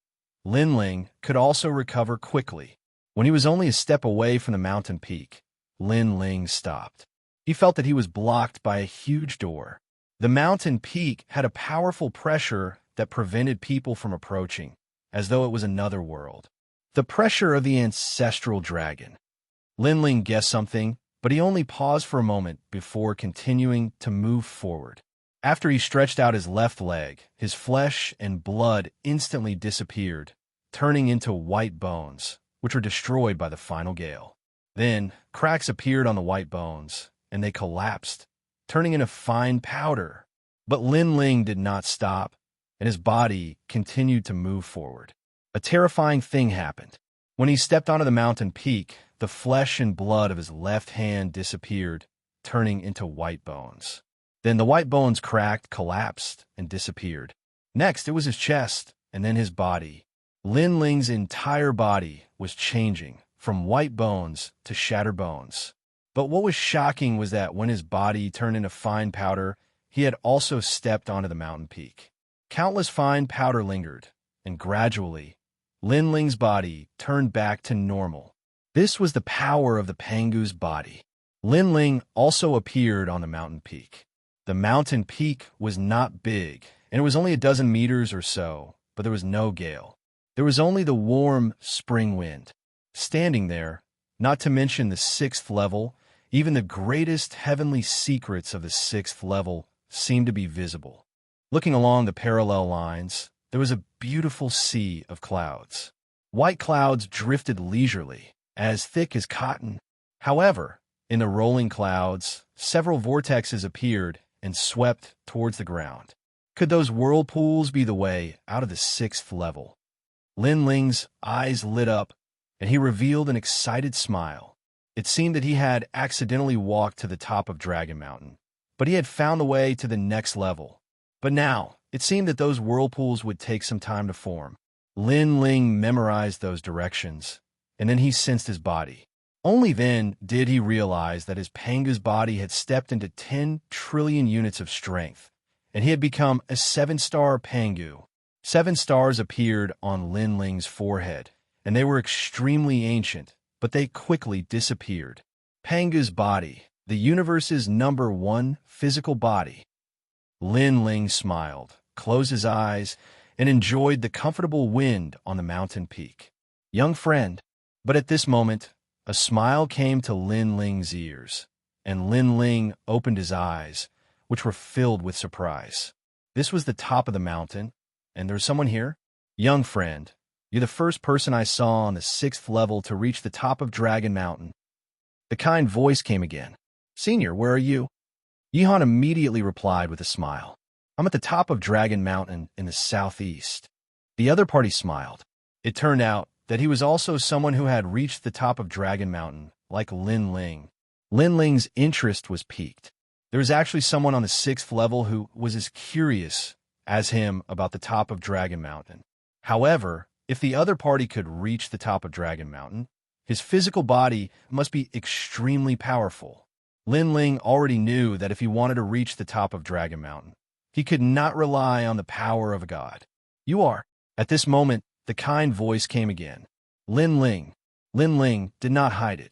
Lin Ling could also recover quickly. When he was only a step away from the mountain peak, Lin Ling stopped. He felt that he was blocked by a huge door. The mountain peak had a powerful pressure that prevented people from approaching, as though it was another world. The pressure of the ancestral dragon. Lin Ling guessed something, but he only paused for a moment before continuing to move forward. After he stretched out his left leg, his flesh and blood instantly disappeared, turning into white bones, which were destroyed by the final gale. Then, cracks appeared on the white bones, and they collapsed, turning into fine powder. But Lin Ling did not stop, and his body continued to move forward. A terrifying thing happened. When he stepped onto the mountain peak, the flesh and blood of his left hand disappeared, turning into white bones. Then the white bones cracked, collapsed, and disappeared. Next, it was his chest, and then his body. Lin Ling's entire body was changing from white bones to shattered bones. But what was shocking was that when his body turned into fine powder, he had also stepped onto the mountain peak. Countless fine powder lingered, and gradually, Lin Ling's body turned back to normal. This was the power of the Pangu's body. Lin Ling also appeared on the mountain peak. The mountain peak was not big, and it was only a dozen meters or so, but there was no gale. There was only the warm spring wind. Standing there, not to mention the sixth level, even the greatest heavenly secrets of the sixth level seemed to be visible. Looking along the parallel lines, there was a beautiful sea of clouds. White clouds drifted leisurely, as thick as cotton. However, in the rolling clouds, several vortexes appeared and swept towards the ground. Could those whirlpools be the way out of the sixth level? Lin Ling's eyes lit up, and he revealed an excited smile. It seemed that he had accidentally walked to the top of Dragon Mountain, but he had found the way to the next level. But now, it seemed that those whirlpools would take some time to form. Lin Ling memorized those directions, and then he sensed his body. Only then did he realize that his Panga's body had stepped into 10 trillion units of strength, and he had become a 7-star Pangu. 7 stars appeared on Lin Ling's forehead, and they were extremely ancient, but they quickly disappeared. Panga's body, the universe's #1 physical body. Lin Ling smiled, closed his eyes, and enjoyed the comfortable wind on the mountain peak. Young friend. But at this moment, a smile came to Lin Ling's ears, and Lin Ling opened his eyes, which were filled with surprise. This was the top of the mountain, and there's someone here? Young friend, you're the first person I saw on the 6th level to reach the top of Dragon Mountain. The kind voice came again. Senior, where are you? Yihan immediately replied with a smile. I'm at the top of Dragon Mountain in the southeast. The other party smiled. It turned out that he was also someone who had reached the top of Dragon Mountain, like Lin Ling. Lin Ling's interest was piqued. There was actually someone on the 6th level who was as curious as him about the top of Dragon Mountain. However, if the other party could reach the top of Dragon Mountain, his physical body must be extremely powerful. Lin Ling already knew that if he wanted to reach the top of Dragon Mountain, he could not rely on the power of a god. You are. At this moment, the kind voice came again. Lin Ling. Lin Ling did not hide it.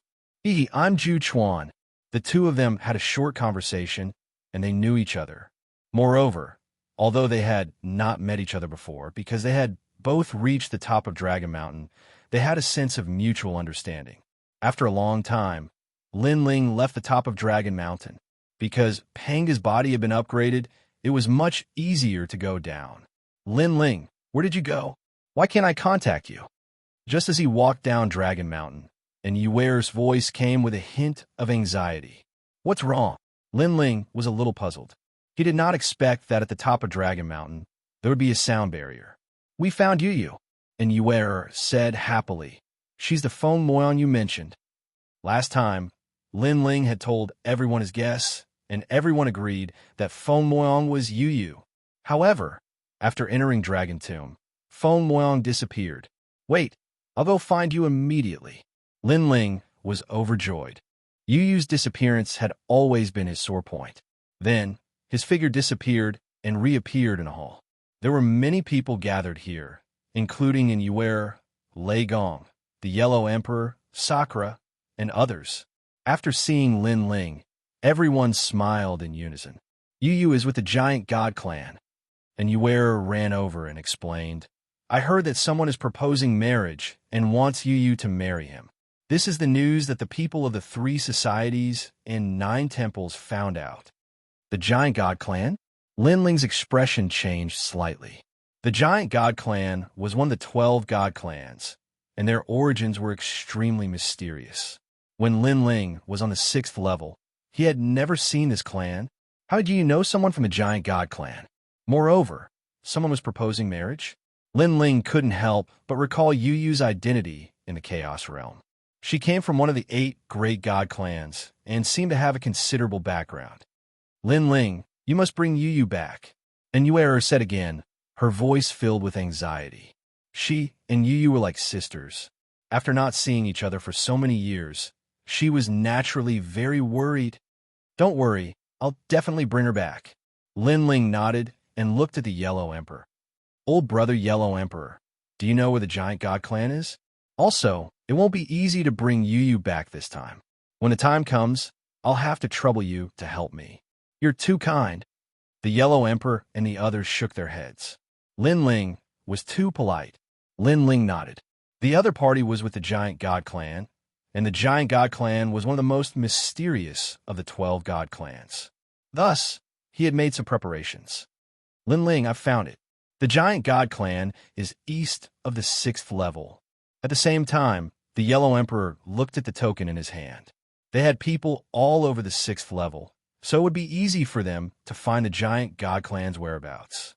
I'm Ju Chuan. The two of them had a short conversation, and they knew each other. Moreover, although they had not met each other before, because they had both reached the top of Dragon Mountain, they had a sense of mutual understanding. After a long time, Lin Ling left the top of Dragon Mountain. Because Panga's body had been upgraded, it was much easier to go down. Lin Ling, where did you go? Why can't I contact you? Just as he walked down Dragon Mountain, and Yuer's voice came with a hint of anxiety. What's wrong? Lin Ling was a little puzzled. He did not expect that at the top of Dragon Mountain, there would be a sound barrier. We found Yu, and Yuer said happily. She's the Feng Moyan you mentioned. Last time, Lin Ling had told everyone his guess, and everyone agreed that Feng Moyan was Yu. However, after entering Dragon Tomb, Feng Moyan disappeared. Wait, I'll go find you immediately. Lin Ling was overjoyed. Yu's disappearance had always been his sore point. Then, his figure disappeared and reappeared in a hall. There were many people gathered here, including in Yuer, Lei Gong, the Yellow Emperor, Sakura, and others. After seeing Lin Ling, everyone smiled in unison. Yu is with the giant god clan. And Yuer ran over and explained, I heard that someone is proposing marriage and wants Yu to marry him. This is the news that the people of the 3 societies and 9 temples found out. The giant god clan? Lin Ling's expression changed slightly. The giant god clan was one of the 12 god clans, and their origins were extremely mysterious. When Lin Ling was on the 6th level, he had never seen this clan. How do you know someone from the giant god clan? Moreover, someone was proposing marriage? Lin Ling couldn't help but recall Yu's identity in the Chaos Realm. She came from one of the 8 great god clans and seemed to have a considerable background. Lin Ling, you must bring Yu back. And Yuer said again, her voice filled with anxiety. She and Yu were like sisters. After not seeing each other for so many years, she was naturally very worried. Don't worry, I'll definitely bring her back. Lin Ling nodded and looked at the Yellow Emperor. Old brother Yellow Emperor, do you know where the giant god clan is? Also, it won't be easy to bring Yu back this time. When the time comes, I'll have to trouble you to help me. You're too kind. The Yellow Emperor and the others shook their heads. Lin Ling was too polite. Lin Ling nodded. The other party was with the giant god clan, and the giant god clan was one of the most mysterious of the 12 god clans. Thus, he had made some preparations. Lin Ling, I've found it. The giant god clan is east of the 6th level. At the same time, the Yellow Emperor looked at the token in his hand. They had people all over the 6th level, so it would be easy for them to find the giant god clan's whereabouts.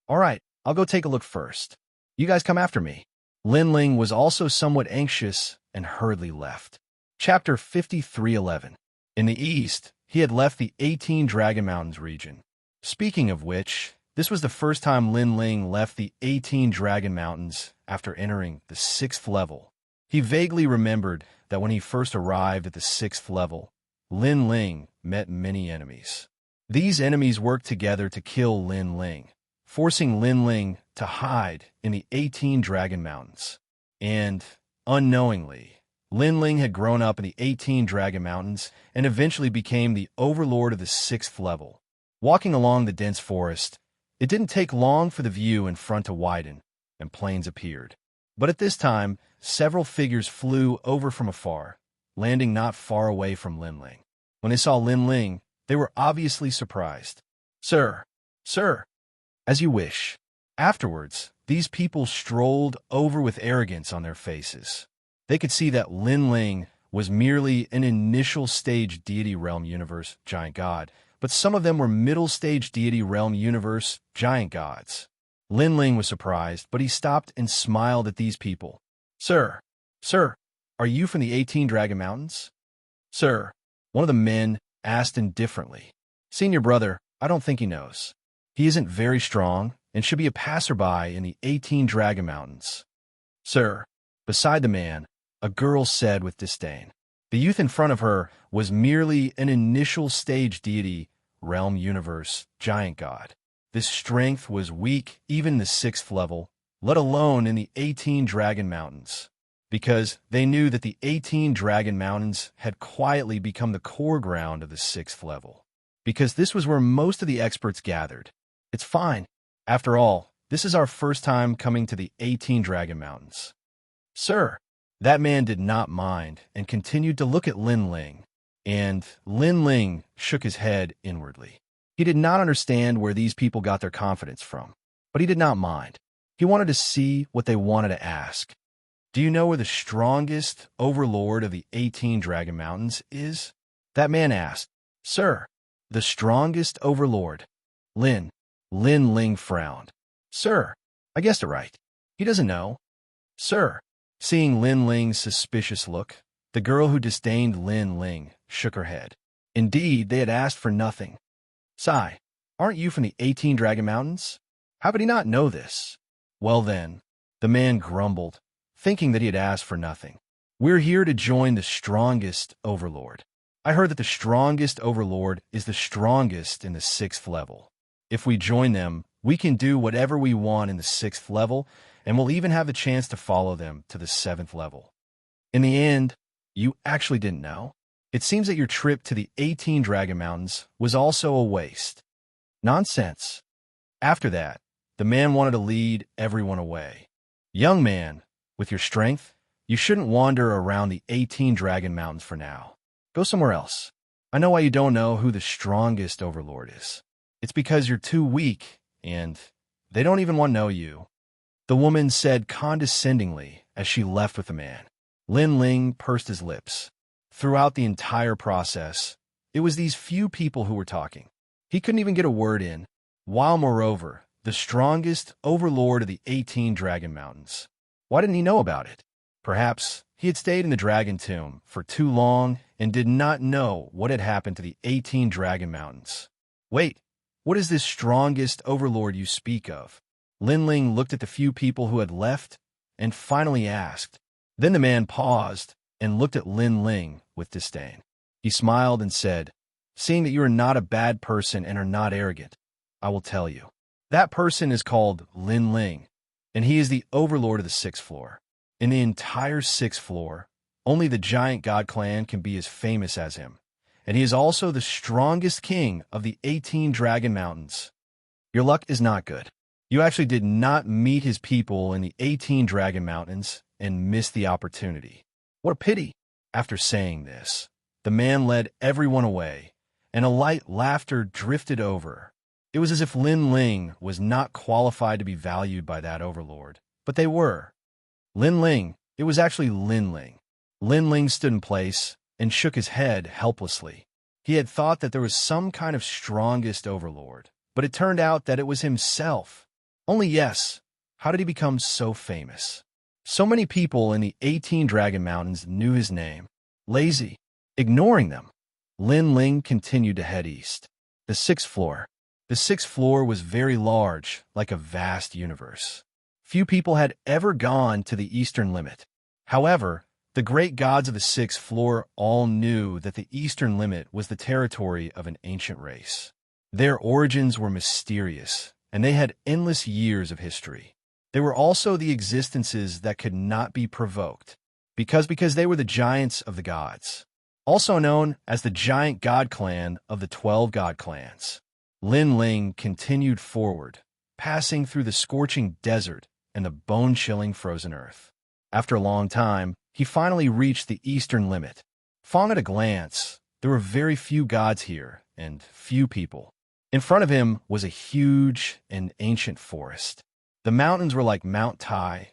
All right, I'll go take a look first. You guys come after me. Lin Ling was also somewhat anxious and hurriedly left. Chapter 53:11. In the east, he had left the 18 Dragon Mountains region. Speaking of which, this was the first time Lin Ling left the 18 Dragon Mountains after entering the 6th level. He vaguely remembered that when he first arrived at the 6th level, Lin Ling met many enemies. These enemies worked together to kill Lin Ling, forcing Lin Ling to hide in the 18 Dragon Mountains. And, unknowingly, Lin Ling had grown up in the 18 Dragon Mountains and eventually became the overlord of the 6th level. Walking along the dense forest, it didn't take long for the view in front to widen, and plains appeared. But at this time, several figures flew over from afar, landing not far away from Lin Ling. When they saw Lin Ling, they were obviously surprised. Sir, sir, as you wish. Afterwards, these people strolled over with arrogance on their faces. They could see that Lin Ling was merely an initial stage deity realm universe giant god, but some of them were middle stage deity realm universe giant gods. Lin Ling was surprised, but he stopped and smiled at these people. Sir, are you from the 18 Dragon Mountains? Sir, one of the men asked indifferently. Senior brother, I don't think he knows. He isn't very strong and should be a passerby in the 18 Dragon Mountains. Sir, beside the man, a girl said with disdain. The youth in front of her was merely an initial stage deity, realm universe, giant god. This strength was weak even in the 6th level, let alone in the 18 Dragon Mountains, because they knew that the 18 Dragon Mountains had quietly become the core ground of the 6th level, because this was where most of the experts gathered. It's fine. After all, this is our first time coming to the 18 Dragon Mountains. Sir, that man did not mind and continued to look at Lin Ling, and Lin Ling shook his head inwardly. He did not understand where these people got their confidence from, but he did not mind. He wanted to see what they wanted to ask. Do you know where the strongest overlord of the 18 Dragon Mountains is? That man asked. Sir, the strongest overlord. Lin Ling frowned. Sir, I guessed it right. He doesn't know. Sir, seeing Lin Ling's suspicious look, the girl who disdained Lin Ling shook her head. Indeed, they had asked for nothing. Sigh, aren't you from the 18 Dragon Mountains? How could he not know this? Well then, the man grumbled, thinking that he had asked for nothing. We're here to join the strongest overlord. I heard that the strongest overlord is the strongest in the 6th level. If we join them, we can do whatever we want in the 6th level, and we'll even have the chance to follow them to the 7th level. In the end, you actually didn't know? It seems that your trip to the 18 Dragon Mountains was also a waste. Nonsense. After that, the man wanted to lead everyone away. Young man, with your strength, you shouldn't wander around the 18 Dragon Mountains for now. Go somewhere else. I know why you don't know who the strongest overlord is. It's because you're too weak, and they don't even want to know you. The woman said condescendingly as she left with the man. Lin Ling pursed his lips. Throughout the entire process, it was these few people who were talking. He couldn't even get a word in, while moreover, the strongest overlord of the 18 Dragon Mountains. Why didn't he know about it? Perhaps he had stayed in the Dragon Tomb for too long and did not know what had happened to the 18 Dragon Mountains. Wait, what is this strongest overlord you speak of? Lin Ling looked at the few people who had left and finally asked. Then the man paused and looked at Lin Ling with disdain. He smiled and said, seeing that you are not a bad person and are not arrogant, I will tell you. That person is called Lin Ling, and he is the overlord of the 6th floor. In the entire 6th floor, only the giant god clan can be as famous as him, and he is also the strongest king of the 18 Dragon Mountains. Your luck is not good. You actually did not meet his people in the 18 Dragon Mountains and missed the opportunity. What a pity. After saying this, the man led everyone away, and a light laughter drifted over. It was as if Lin Ling was not qualified to be valued by that overlord, but they were. Lin Ling, it was actually Lin Ling. Lin Ling stood in place and shook his head helplessly. He had thought that there was some kind of strongest overlord, but it turned out that it was himself. Only yes, how did he become so famous? So many people in the 18 Dragon Mountains knew his name. Lazy. Ignoring them, Lin Ling continued to head east. The 6th floor. The 6th floor was very large, like a vast universe. Few people had ever gone to the eastern limit. However, the great gods of the 6th floor all knew that the eastern limit was the territory of an ancient race. Their origins were mysterious, and they had endless years of history. They were also the existences that could not be provoked, because they were the giants of the gods, also known as the giant god clan of the 12 god clans. Lin Ling continued forward, passing through the scorching desert and the bone-chilling frozen earth. After a long time, he finally reached the eastern limit. Fong at a glance, there were very few gods here and few people. In front of him was a huge and ancient forest. The mountains were like Mount Tai,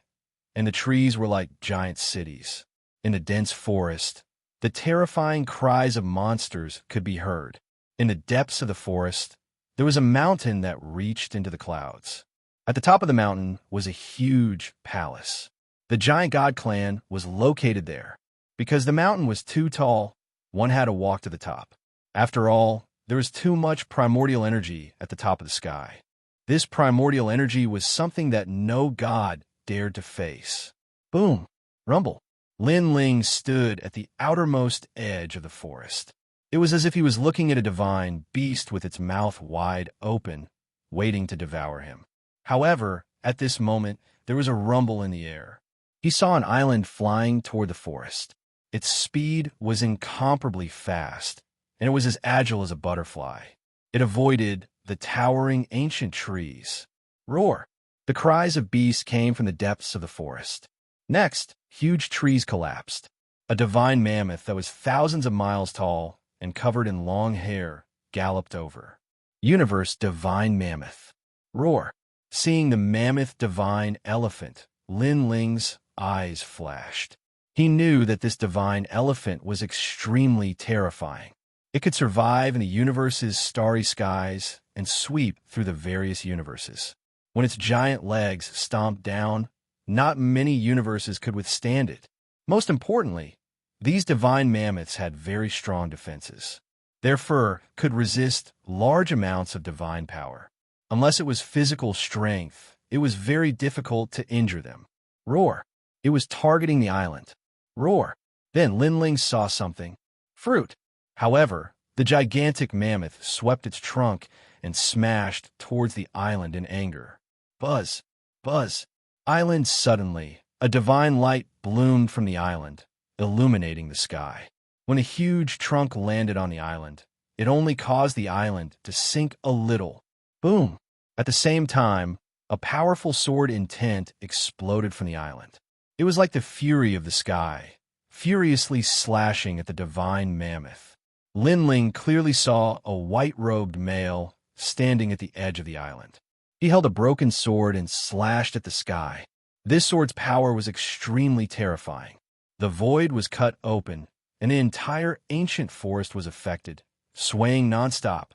and the trees were like giant cities. In the dense forest, the terrifying cries of monsters could be heard. In the depths of the forest, there was a mountain that reached into the clouds. At the top of the mountain was a huge palace. The giant god clan was located there. Because the mountain was too tall, one had to walk to the top. After all, there was too much primordial energy at the top of the sky. This primordial energy was something that no god dared to face. Boom! Rumble! Lin Ling stood at the outermost edge of the forest. It was as if he was looking at a divine beast with its mouth wide open, waiting to devour him. However, at this moment, there was a rumble in the air. He saw an island flying toward the forest. Its speed was incomparably fast, and it was as agile as a butterfly. It avoided the towering ancient trees. Roar! The cries of beasts came from the depths of the forest. Next, huge trees collapsed. A divine mammoth that was thousands of miles tall and covered in long hair galloped over. Universe Divine Mammoth. Roar. Seeing the mammoth divine elephant, Lin Ling's eyes flashed. He knew that this divine elephant was extremely terrifying. It could survive in the universe's starry skies and sweep through the various universes. When its giant legs stomped down, not many universes could withstand it. Most importantly, these divine mammoths had very strong defenses. Their fur could resist large amounts of divine power. Unless it was physical strength, it was very difficult to injure them. Roar. It was targeting the island. Roar. Then Lin Ling saw something. Fruit. However, the gigantic mammoth swept its trunk and smashed towards the island in anger. Buzz. Buzz. Island suddenly. A divine light bloomed from the island, illuminating the sky. When a huge trunk landed on the island, it only caused the island to sink a little. Boom! At the same time, a powerful sword intent exploded from the island. It was like the fury of the sky, furiously slashing at the divine mammoth. Lin Ling clearly saw a white-robed male standing at the edge of the island. He held a broken sword and slashed at the sky. This sword's power was extremely terrifying. The void was cut open, and the entire ancient forest was affected, swaying nonstop.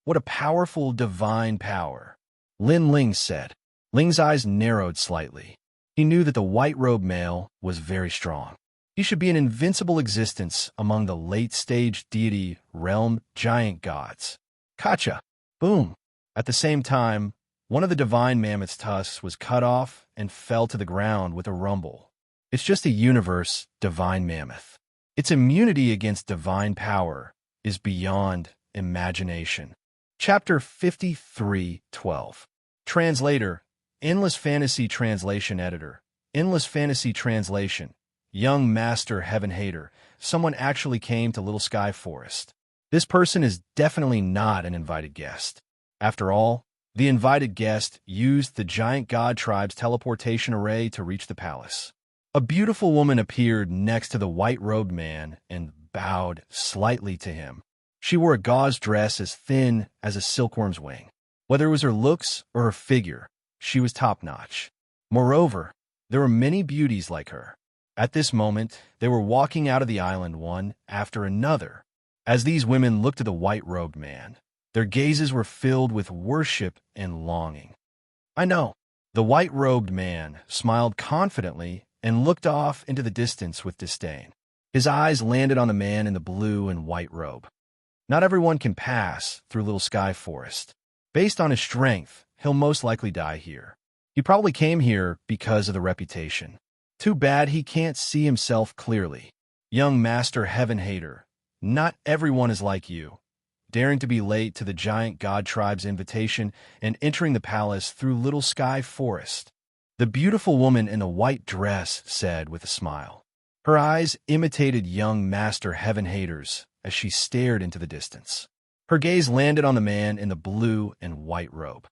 What a powerful divine power, Lin Ling said. Ling's eyes narrowed slightly. He knew that the white-robed male was very strong. He should be an invincible existence among the late-stage deity realm giant gods. Kacha! Boom! At the same time, one of the divine mammoth's tusks was cut off and fell to the ground with a rumble. It's just a universe divine mammoth. Its immunity against divine power is beyond imagination. Chapter 53:12. Translator, Endless Fantasy Translation Editor, Endless Fantasy Translation, Young Master Heaven Hater, someone actually came to Little Sky Forest. This person is definitely not an invited guest. After all, the invited guest used the giant god tribe's teleportation array to reach the palace. A beautiful woman appeared next to the white-robed man and bowed slightly to him. She wore a gauze dress as thin as a silkworm's wing. Whether it was her looks or her figure, she was top-notch. Moreover, there were many beauties like her. At this moment, they were walking out of the island one after another. As these women looked at the white-robed man, their gazes were filled with worship and longing. I know. The white-robed man smiled confidently and looked off into the distance with disdain. His eyes landed on the man in the blue and white robe. Not everyone can pass through Little Sky Forest. Based on his strength, he'll most likely die here. He probably came here because of the reputation. Too bad he can't see himself clearly. Young Master Heaven Hater, not everyone is like you, daring to be late to the giant god tribe's invitation and entering the palace through Little Sky Forest. The beautiful woman in the white dress said with a smile. Her eyes imitated young Master Heaven Hater's as she stared into the distance. Her gaze landed on the man in the blue and white robe.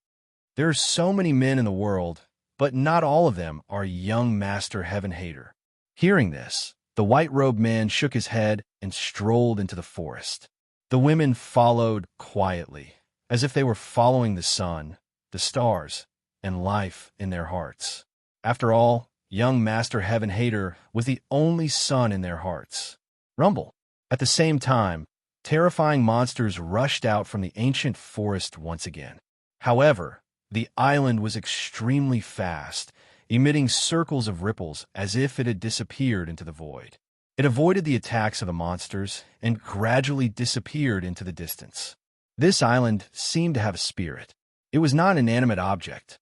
There are so many men in the world, but not all of them are young Master Heaven Hater. Hearing this, the white-robed man shook his head and strolled into the forest. The women followed quietly, as if they were following the sun, the stars, and life in their hearts. After all, young Master Heaven Hater was the only sun in their hearts. Rumble. At the same time, terrifying monsters rushed out from the ancient forest once again. However, the island was extremely fast, emitting circles of ripples as if it had disappeared into the void. It avoided the attacks of the monsters and gradually disappeared into the distance. This island seemed to have a spirit. It was not an inanimate object.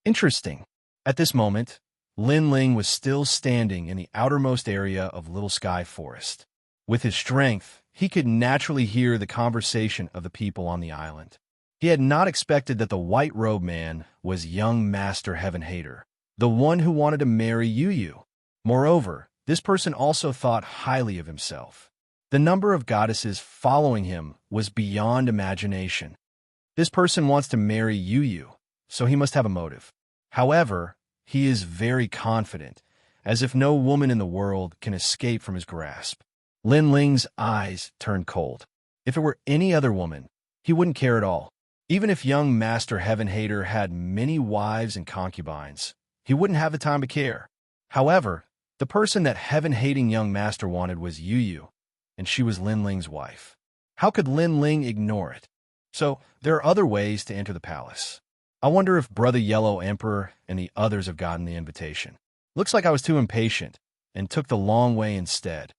Interesting. At this moment, Lin Ling was still standing in the outermost area of Little Sky Forest. With his strength, he could naturally hear the conversation of the people on the island. He had not expected that the white-robed man was young Master Heaven Hater, the one who wanted to marry Yu. Moreover, this person also thought highly of himself. The number of goddesses following him was beyond imagination. This person wants to marry Yu, so he must have a motive. However, he is very confident, as if no woman in the world can escape from his grasp. Lin Ling's eyes turned cold. If it were any other woman, he wouldn't care at all. Even if young Master Heaven Hater had many wives and concubines, he wouldn't have the time to care. However, the person that heaven-hating young master wanted was Yu Yu, and she was Lin Ling's wife. How could Lin Ling ignore it? So, there are other ways to enter the palace. I wonder if Brother Yellow Emperor and the others have gotten the invitation. Looks like I was too impatient and took the long way instead.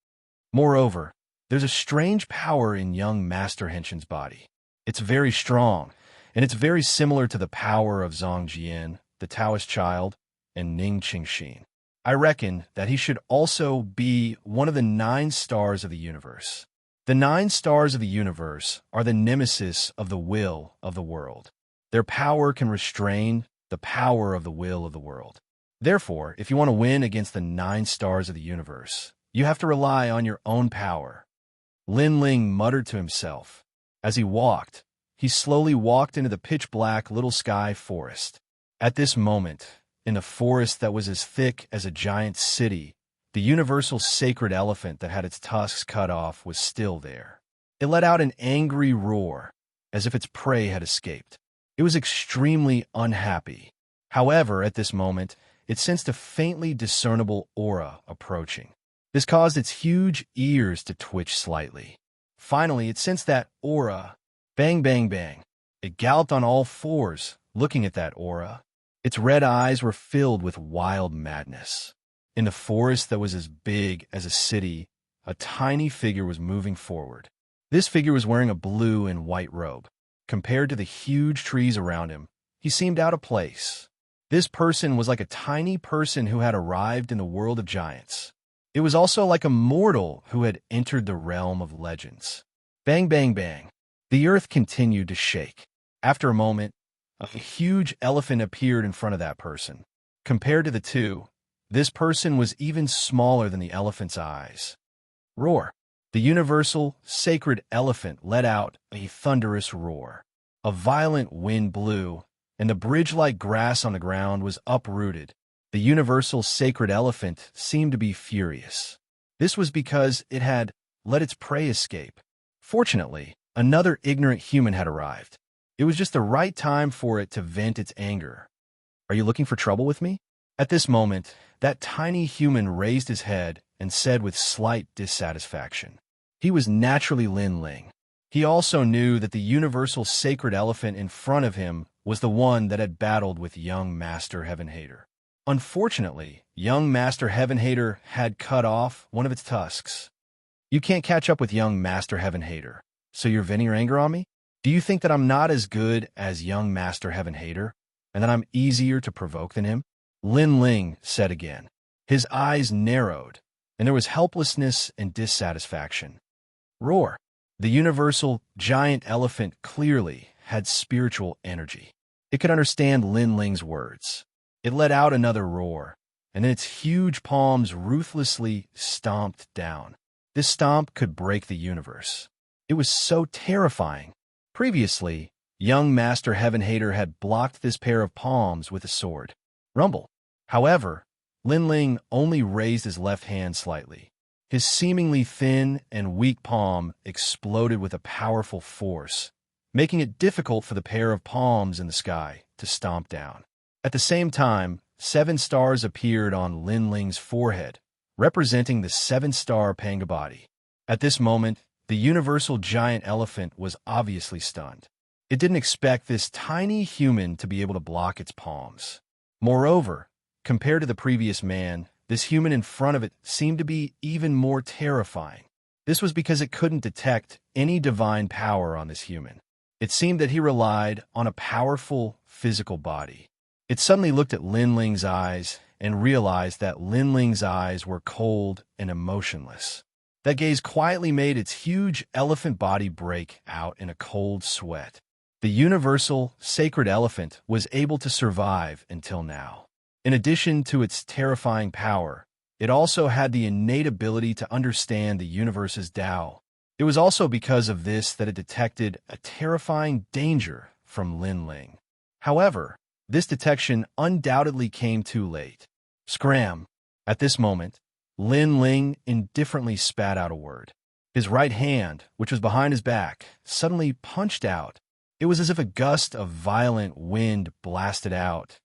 Moreover, there's a strange power in young Master Henshin's body. It's very strong, and it's very similar to the power of Zhang Jian, the Taoist child, and Ning Qingxin. I reckon that he should also be one of the 9 stars of the universe. The 9 stars of the universe are the nemesis of the will of the world. Their power can restrain the power of the will of the world. Therefore, if you want to win against the 9 stars of the universe, you have to rely on your own power. Lin Ling muttered to himself. As he slowly walked into the pitch-black little sky forest. At this moment, in the forest that was as thick as a giant city, the universal sacred elephant that had its tusks cut off was still there. It let out an angry roar, as if its prey had escaped. It was extremely unhappy. However, at this moment, it sensed a faintly discernible aura approaching. This caused its huge ears to twitch slightly. Finally, it sensed that aura. Bang, bang, bang. It galloped on all fours, looking at that aura. Its red eyes were filled with wild madness. In the forest that was as big as a city, a tiny figure was moving forward. This figure was wearing a blue and white robe. Compared to the huge trees around him, he seemed out of place. This person was like a tiny person who had arrived in the world of giants. It was also like a mortal who had entered the realm of legends. Bang, bang, bang. The earth continued to shake. After a moment, a huge elephant appeared in front of that person. Compared to the two, this person was even smaller than the elephant's eyes. Roar. The universal, sacred elephant let out a thunderous roar. A violent wind blew, and the bridge-like grass on the ground was uprooted. The universal sacred elephant seemed to be furious. This was because it had let its prey escape. Fortunately, another ignorant human had arrived. It was just the right time for it to vent its anger. Are you looking for trouble with me? At this moment, that tiny human raised his head and said with slight dissatisfaction. He was naturally Lin Ling. He also knew that the universal sacred elephant in front of him was the one that had battled with young Master Heaven Hater. Unfortunately, young Master Heaven Hater had cut off one of its tusks. You can't catch up with young Master Heaven Hater, so you're venting your anger on me? Do you think that I'm not as good as young Master Heaven Hater, and that I'm easier to provoke than him? Lin Ling said again. His eyes narrowed, and there was helplessness and dissatisfaction. Roar. The universal giant elephant clearly had spiritual energy. It could understand Lin Ling's words. It let out another roar, and then its huge palms ruthlessly stomped down. This stomp could break the universe. It was so terrifying. Previously, young Master Heaven Hater had blocked this pair of palms with a sword. Rumble. However, Lin Ling only raised his left hand slightly. His seemingly thin and weak palm exploded with a powerful force, making it difficult for the pair of palms in the sky to stomp down. At the same time, 7 stars appeared on Lin Ling's forehead, representing the 7-star Panga body. At this moment, the universal giant elephant was obviously stunned. It didn't expect this tiny human to be able to block its palms. Moreover, compared to the previous man, this human in front of it seemed to be even more terrifying. This was because it couldn't detect any divine power on this human. It seemed that he relied on a powerful physical body. It suddenly looked at Lin Ling's eyes and realized that Lin Ling's eyes were cold and emotionless. That gaze quietly made its huge elephant body break out in a cold sweat. The universal, sacred elephant was able to survive until now. In addition to its terrifying power, it also had the innate ability to understand the universe's Tao. It was also because of this that it detected a terrifying danger from Lin Ling. However, this detection undoubtedly came too late. Scram! At this moment, Lin Ling indifferently spat out a word. His right hand, which was behind his back, suddenly punched out, It was as if a gust of violent wind blasting out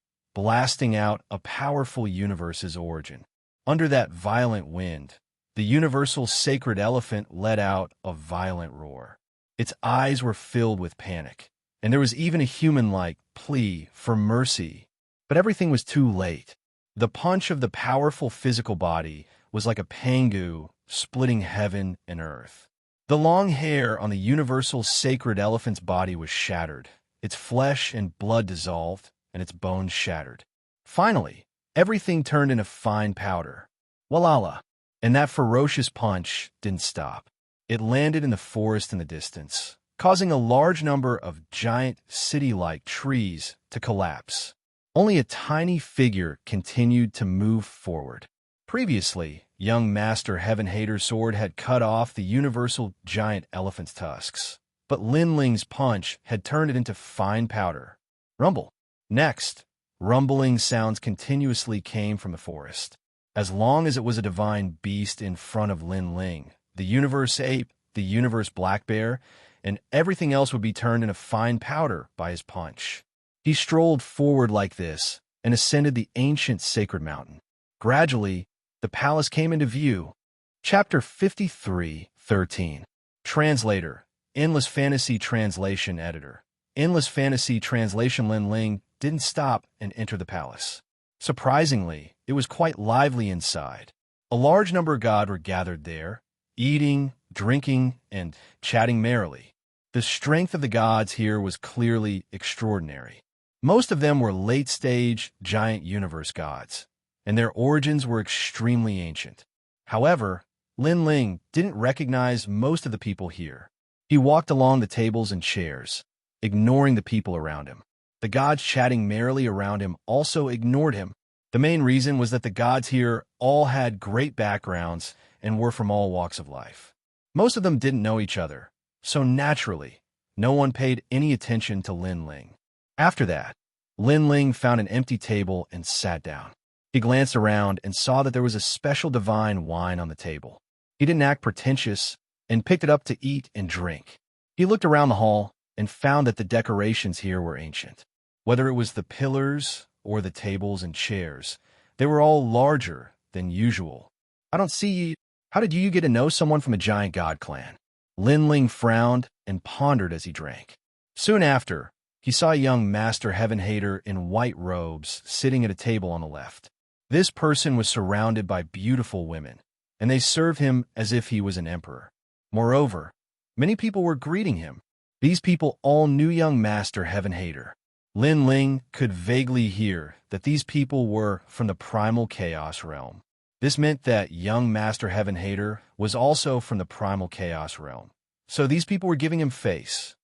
a powerful universe's origin. Under that violent wind, the universal sacred elephant let out a violent roar. Its eyes were filled with panic, and there was even a human-like plea for mercy. But everything was too late. The punch of the powerful physical body was like a pangu splitting heaven and earth. The long hair on the universal sacred elephant's body was shattered, its flesh and blood dissolved, and its bones shattered. Finally, everything turned into fine powder. Walala! And that ferocious punch didn't stop. It landed in the forest in the distance, causing a large number of giant city-like trees to collapse. Only a tiny figure continued to move forward. Previously, young Master Heaven Hater's sword had cut off the universal giant elephant's tusks, but Lin Ling's punch had turned it into fine powder. Rumble. Next, rumbling sounds continuously came from the forest. As long as it was a divine beast in front of Lin Ling, the universe ape, the universe black bear, and everything else would be turned into fine powder by his punch. He strolled forward like this and ascended the ancient sacred mountain. Gradually, the palace came into view. Chapter 53:13. Translator, Endless Fantasy Translation Editor. Endless Fantasy Translation. Lin Ling didn't stop and enter the palace. Surprisingly, it was quite lively inside. A large number of gods were gathered there, eating, drinking, and chatting merrily. The strength of the gods here was clearly extraordinary. Most of them were late-stage giant universe gods, and their origins were extremely ancient. However, Lin Ling didn't recognize most of the people here. He walked along the tables and chairs, ignoring the people around him. The gods chatting merrily around him also ignored him. The main reason was that the gods here all had great backgrounds and were from all walks of life. Most of them didn't know each other, so naturally, no one paid any attention to Lin Ling. After that, Lin Ling found an empty table and sat down. He glanced around and saw that there was a special divine wine on the table. He didn't act pretentious and picked it up to eat and drink. He looked around the hall and found that the decorations here were ancient. Whether it was the pillars or the tables and chairs, they were all larger than usual. I don't see you. How did you get to know someone from a giant god clan? Lin Ling frowned and pondered as he drank. Soon after, he saw a young Master Heaven Hater in white robes sitting at a table on the left. This person was surrounded by beautiful women, and they served him as if he was an emperor. Moreover, many people were greeting him. These people all knew young Master Heaven Hater. Lin Ling could vaguely hear that these people were from the primal chaos realm. This meant that young Master Heaven Hater was also from the primal chaos realm. So these people were giving him face.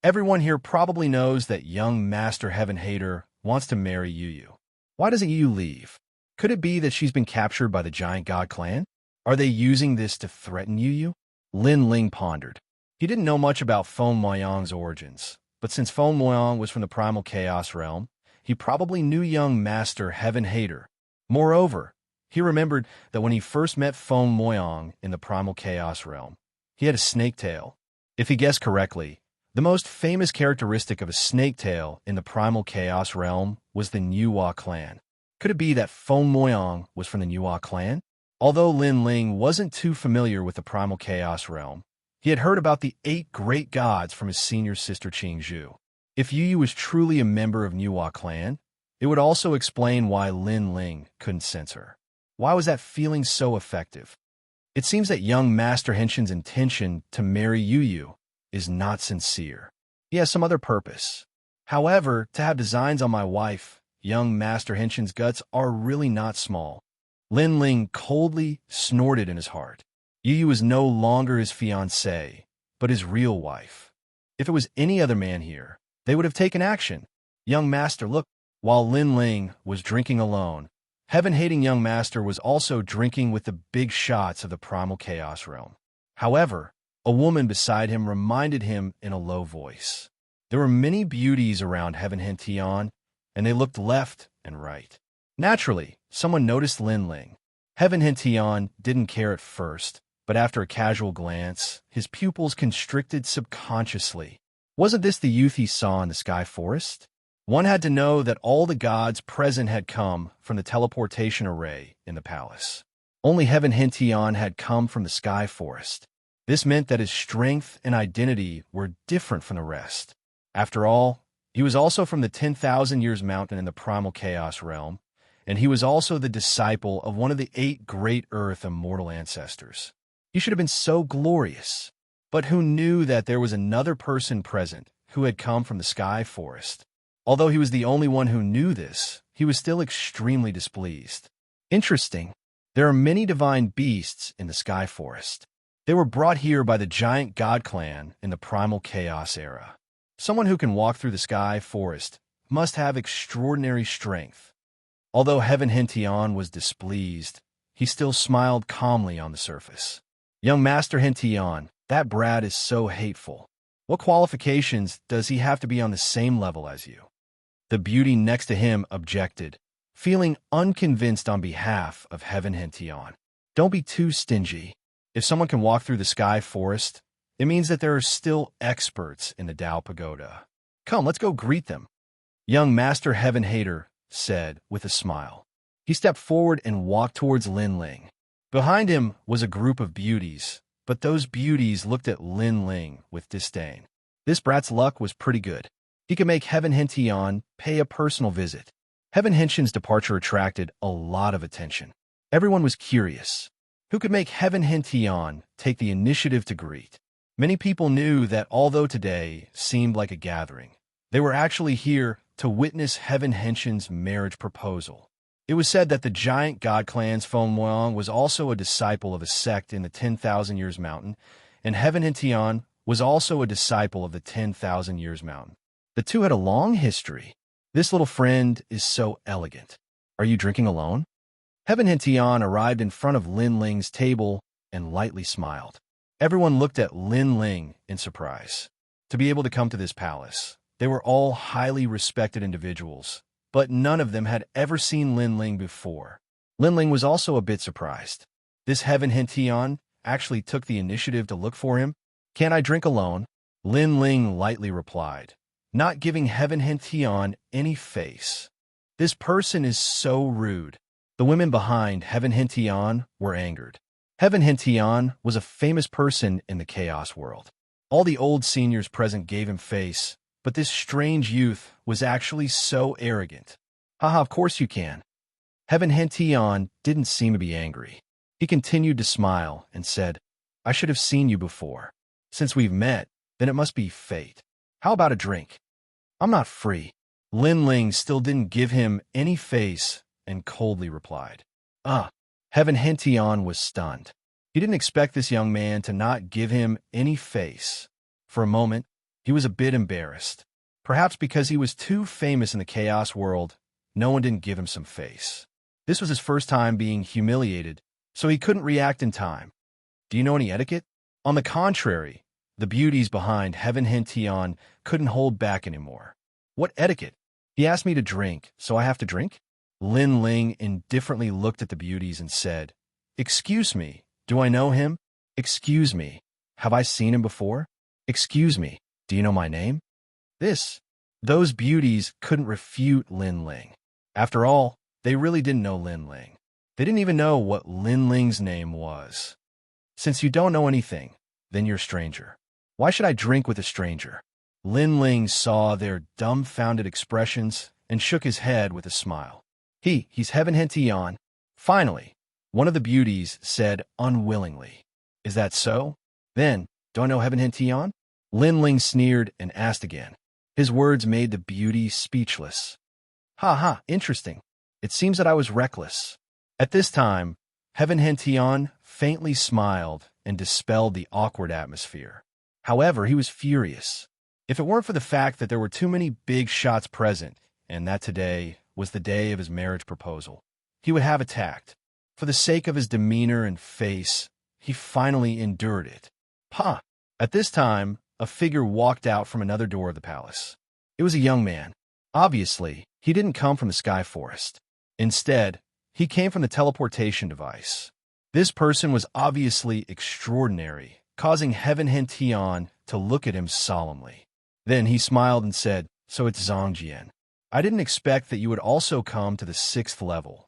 Everyone here probably knows that young Master Heaven Hater wants to marry Yu. Why doesn't Yu leave? Could it be that she's been captured by the giant god clan? Are they using this to threaten Yu? Lin Ling pondered. He didn't know much about Feng Moyang's origins, but since Feng Moyang was from the primal chaos realm, he probably knew young Master Heaven Hater. Moreover, he remembered that when he first met Feng Moyang in the primal chaos realm, he had a snake tail. If he guessed correctly, the most famous characteristic of a snake tail in the primal chaos realm was the Nuwa clan. Could it be that Feng Moyang was from the Nuwa clan? Although Lin Ling wasn't too familiar with the primal chaos realm, he had heard about the 8 great gods from his senior sister Qingzhu. If Yu was truly a member of Nuwa clan, it would also explain why Lin Ling couldn't sense her. Why was that feeling so effective? It seems that young Master Henshin's intention to marry Yu is not sincere. He has some other purpose. However, to have designs on my wife, young Master Henshin's guts are really not small. Lin Ling coldly snorted in his heart. Yu is no longer his fiancée, but his real wife. If it was any other man here, they would have taken action. Young Master, look. While Lin Ling was drinking alone, heaven-hating young Master was also drinking with the big shots of the primal chaos realm. However, a woman beside him reminded him in a low voice. There were many beauties around Heaven Hentian, and they looked left and right. Naturally, someone noticed Lin Ling. Heaven Hentian didn't care at first, but after a casual glance, his pupils constricted subconsciously. Wasn't this the youth he saw in the sky forest? One had to know that all the gods present had come from the teleportation array in the palace. Only Heaven Hintion had come from the sky forest. This meant that his strength and identity were different from the rest. After all, he was also from the 10,000 Years Mountain in the primal chaos realm, and he was also the disciple of one of the 8 great Earth immortal ancestors. He should have been so glorious. But who knew that there was another person present who had come from the sky forest? Although he was the only one who knew this, he was still extremely displeased. Interesting. There are many divine beasts in the sky forest. They were brought here by the giant god clan in the primal chaos era. Someone who can walk through the sky forest must have extraordinary strength. Although Heaven Hintion was displeased, he still smiled calmly on the surface. Young Master Hintion, that brat is so hateful. What qualifications does he have to be on the same level as you? The beauty next to him objected, feeling unconvinced on behalf of Heaven Hintion. Don't be too stingy. If someone can walk through the sky forest, it means that there are still experts in the Tao Pagoda. Come, let's go greet them. Young Master Heaven Hater said with a smile. He stepped forward and walked towards Lin Ling. Behind him was a group of beauties, but those beauties looked at Lin Ling with disdain. This brat's luck was pretty good. He could make Heaven Hintion pay a personal visit. Heaven Hintion's departure attracted a lot of attention. Everyone was curious. Who could make Heaven Hintion take the initiative to greet? Many people knew that although today seemed like a gathering, they were actually here to witness Heaven Hintion's marriage proposal. It was said that the giant god clan's Feng Muang was also a disciple of a sect in the 10,000 Years Mountain, and Heaven Hintion was also a disciple of the 10,000 Years Mountain. The two had a long history. This little friend is so elegant. Are you drinking alone? Heaven Hintion arrived in front of Lin Ling's table and lightly smiled. Everyone looked at Lin Ling in surprise. To be able to come to this palace, they were all highly respected individuals, but none of them had ever seen Lin Ling before. Lin Ling was also a bit surprised. This Heaven Hintion actually took the initiative to look for him. Can't I drink alone? Lin Ling lightly replied, not giving Heaven Hintion any face. This person is so rude. The women behind Heaven Hintion were angered. Heaven Hintion was a famous person in the chaos world. All the old seniors present gave him face, but this strange youth was actually so arrogant. Haha, of course you can. Heaven Hintion didn't seem to be angry. He continued to smile and said, I should have seen you before. Since we've met, then it must be fate. How about a drink? I'm not free. Lin Ling still didn't give him any face and coldly replied. Heaven Hintion was stunned. He didn't expect this young man to not give him any face. For a moment, he was a bit embarrassed. Perhaps because he was too famous in the chaos world, no one didn't give him some face. This was his first time being humiliated, so he couldn't react in time. Do you know any etiquette? On the contrary, the beauties behind Heaven Hintion couldn't hold back anymore. What etiquette? He asked me to drink, so I have to drink? Lin Ling indifferently looked at the beauties and said, Excuse me, do I know him? Excuse me, have I seen him before? Excuse me, do you know my name? Those beauties couldn't refute Lin Ling. After all, they really didn't know Lin Ling. They didn't even know what Lin Ling's name was. Since you don't know anything, then you're a stranger. Why should I drink with a stranger? Lin Ling saw their dumbfounded expressions and shook his head with a smile. He's Heaven Hintion. Finally, one of the beauties said unwillingly, Is that so? Then, do I know Heaven Hintion? Lin Ling sneered and asked again. His words made the beauty speechless. Interesting. It seems that I was reckless. At this time, Heaven Hintion faintly smiled and dispelled the awkward atmosphere. However, he was furious. If it weren't for the fact that there were too many big shots present, and that today was the day of his marriage proposal, he would have attacked. For the sake of his demeanor and face, he finally endured it. At this time, a figure walked out from another door of the palace. It was a young man. Obviously, he didn't come from the sky forest. Instead, he came from the teleportation device. This person was obviously extraordinary, causing Heaven Hintion to look at him solemnly. Then he smiled and said, "So it's Xianxia. I didn't expect that you would also come to the 6th level."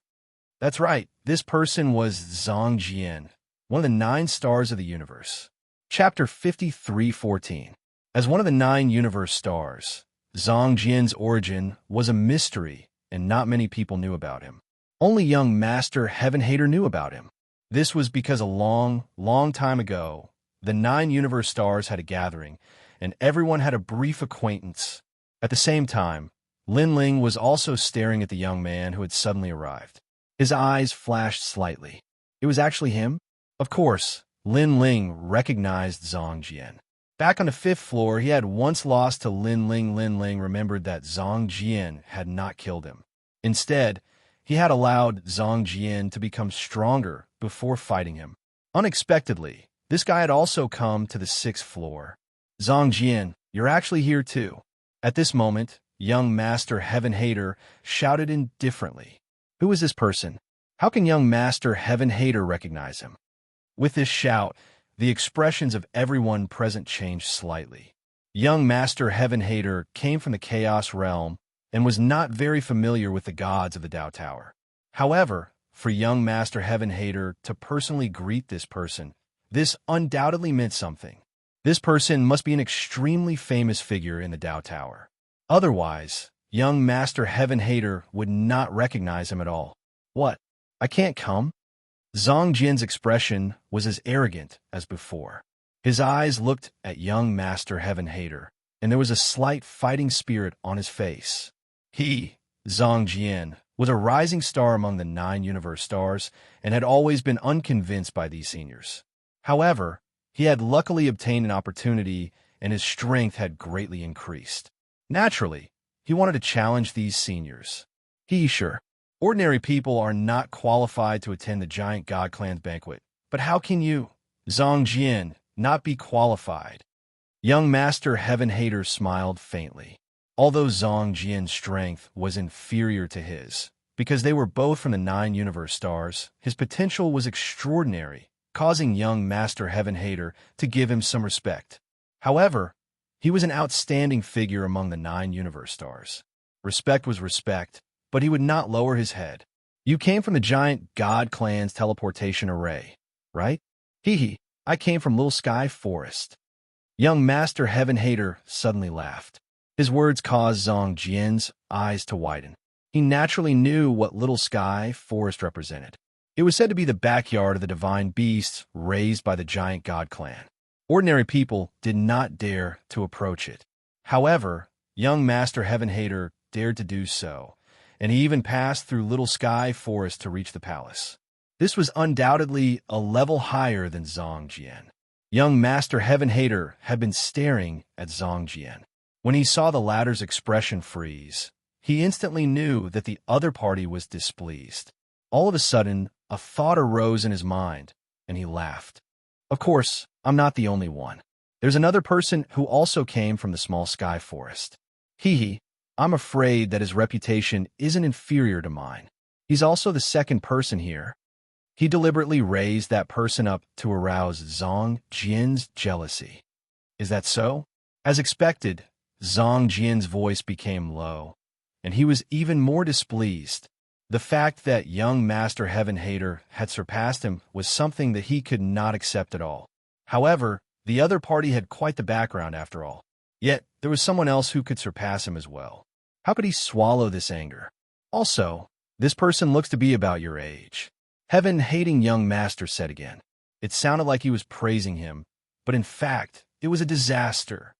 That's right, this person was Xianxia, one of the 9 stars of the universe. Chapter 53:14. As one of the 9 universe stars, Xianxia's origin was a mystery, and not many people knew about him. Only young Master Heaven Hater knew about him. This was because a long, long time ago, the 9 universe stars had a gathering, and everyone had a brief acquaintance. At the same time, Lin Ling was also staring at the young man who had suddenly arrived. His eyes flashed slightly. It was actually him? Of course, Lin Ling recognized Xianxia. Back on the 5th floor, he had once lost to Lin Ling. Lin Ling remembered that Xianxia had not killed him. Instead, he had allowed Xianxia to become stronger before fighting him. Unexpectedly, this guy had also come to the 6th floor. "Xianxia, you're actually here too." At this moment, young Master Heaven Hater shouted indifferently. Who is this person? How can young Master Heaven Hater recognize him? With this shout, the expressions of everyone present changed slightly. Young Master Heaven Hater came from the Chaos Realm and was not very familiar with the gods of the Tao Tower. However, for young Master Heaven Hater to personally greet this person, this undoubtedly meant something. This person must be an extremely famous figure in the Tao Tower. Otherwise, young Master Heaven Hater would not recognize him at all. What? I can't come? Xianxia's expression was as arrogant as before. His eyes looked at young Master Heaven Hater, and there was a slight fighting spirit on his face. He, Xianxia, was a rising star among the 9 universe stars and had always been unconvinced by these seniors. However, he had luckily obtained an opportunity and his strength had greatly increased. Naturally, he wanted to challenge these seniors. Sure. Ordinary people are not qualified to attend the Giant God Clan's banquet. But how can you, Xianxia, not be qualified? Young Master Heaven Hater smiled faintly. Although Xianxia's strength was inferior to his, because they were both from the 9 universe stars, his potential was extraordinary, causing young Master Heaven Hater to give him some respect. However, he was an outstanding figure among the 9 universe stars. Respect was respect, but he would not lower his head. You came from the Giant God Clan's teleportation array, right? I came from Little Sky Forest. Young Master Heaven Hater suddenly laughed. His words caused Xianxia's eyes to widen. He naturally knew what Little Sky Forest represented. It was said to be the backyard of the divine beasts raised by the Giant God Clan. Ordinary people did not dare to approach it. However, young Master Heaven Hater dared to do so, and he even passed through Little Sky Forest to reach the palace. This was undoubtedly a level higher than Xianxia. Young Master Heaven Hater had been staring at Xianxia. When he saw the latter's expression freeze, he instantly knew that the other party was displeased. All of a sudden, a thought arose in his mind, and he laughed. Of course, I'm not the only one. There's another person who also came from the small sky forest. I'm afraid that his reputation isn't inferior to mine. He's also the second person here. He deliberately raised that person up to arouse Xianxia's jealousy. Is that so? As expected, Xianxia's voice became low, and he was even more displeased. The fact that young Master Heaven Hater had surpassed him was something that he could not accept at all. However, the other party had quite the background after all. Yet, there was someone else who could surpass him as well. How could he swallow this anger? Also, this person looks to be about your age. Heaven-hating young master said again. It sounded like he was praising him, but in fact, it was a disaster.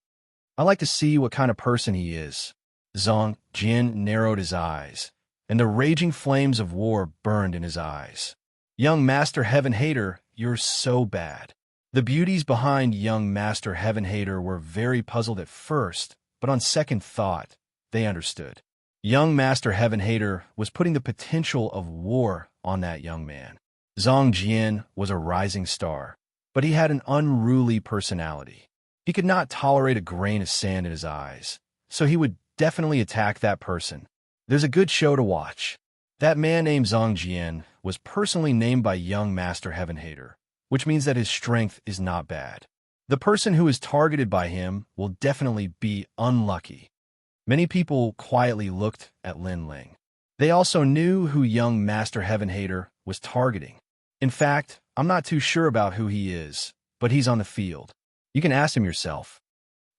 I like to see what kind of person he is. Xianxia narrowed his eyes, and the raging flames of war burned in his eyes. Young Master Heaven Hater, you're so bad. The beauties behind young Master Heaven Hater were very puzzled at first, but on second thought, they understood. Young Master Heaven Hater was putting the potential of war on that young man. Xianxia was a rising star, but he had an unruly personality. He could not tolerate a grain of sand in his eyes, so he would definitely attack that person. There's a good show to watch. That man named Xianxia was personally named by young Master Heaven Hater, which means that his strength is not bad. The person who is targeted by him will definitely be unlucky. Many people quietly looked at Lin Ling. They also knew who young Master Heaven Hater was targeting. In fact, I'm not too sure about who he is, but he's on the field. You can ask him yourself.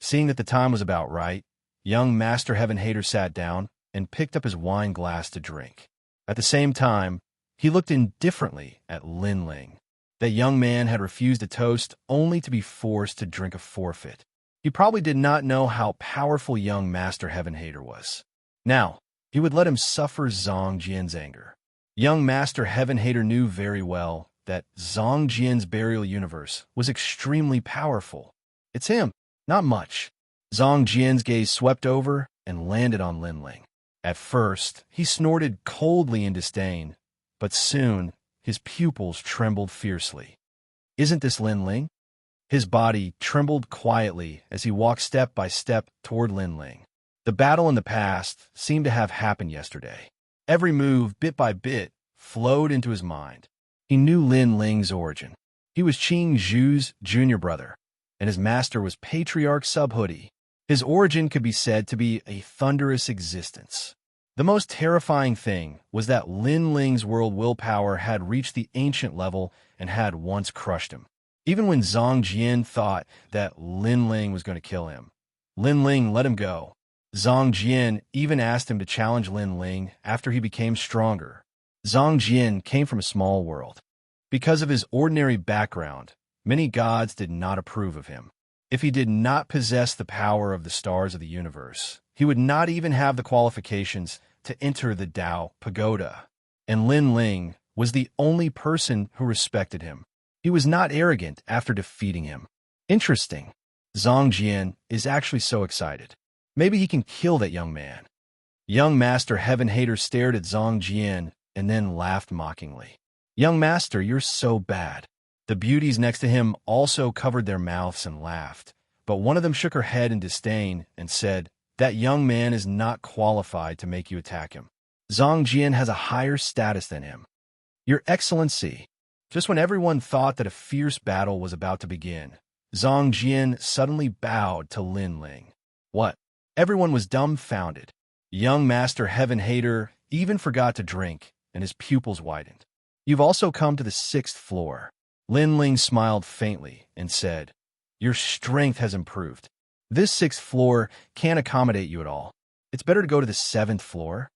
Seeing that the time was about right, young Master Heaven Hater sat down and picked up his wine glass to drink. At the same time, he looked indifferently at Lin Ling. That young man had refused a toast only to be forced to drink a forfeit. He probably did not know how powerful young Master Heaven Hater was. Now, he would let him suffer Zhang Jian's anger. Young Master Heaven Hater knew very well that Zhang Jian's burial universe was extremely powerful. It's him, not much. Zhang Jian's gaze swept over and landed on Lin Ling. At first, he snorted coldly in disdain, but soon his pupils trembled fiercely. Isn't this Lin Ling? His body trembled quietly as he walked step by step toward Lin Ling. The battle in the past seemed to have happened yesterday. Every move, bit by bit, flowed into his mind. He knew Lin Ling's origin. He was Qing Zhu's junior brother, and his master was Patriarch Subhoodie. His origin could be said to be a thunderous existence. The most terrifying thing was that Lin Ling's world willpower had reached the ancient level and had once crushed him. Even when Zhang Jian thought that Lin Ling was going to kill him, Lin Ling let him go. Zhang Jian even asked him to challenge Lin Ling after he became stronger. Zhang Jian came from a small world. Because of his ordinary background, many gods did not approve of him. If he did not possess the power of the stars of the universe, he would not even have the qualifications to enter the Tao Pagoda. And Lin Ling was the only person who respected him. He was not arrogant after defeating him. Interesting. Zhang Jian is actually so excited. Maybe he can kill that young man. Young Master Heaven Hater stared at Zhang Jian and then laughed mockingly. Young Master, you're so bad. The beauties next to him also covered their mouths and laughed, but one of them shook her head in disdain and said, that young man is not qualified to make you attack him. Zhang Jian has a higher status than him. Your Excellency. Just when everyone thought that a fierce battle was about to begin, Zhang Jian suddenly bowed to Lin Ling. What? Everyone was dumbfounded. Young Master Heaven Hater even forgot to drink, and his pupils widened. You've also come to the 6th floor. Lin Ling smiled faintly and said, your strength has improved. This 6th floor can't accommodate you at all. It's better to go to the 7th floor.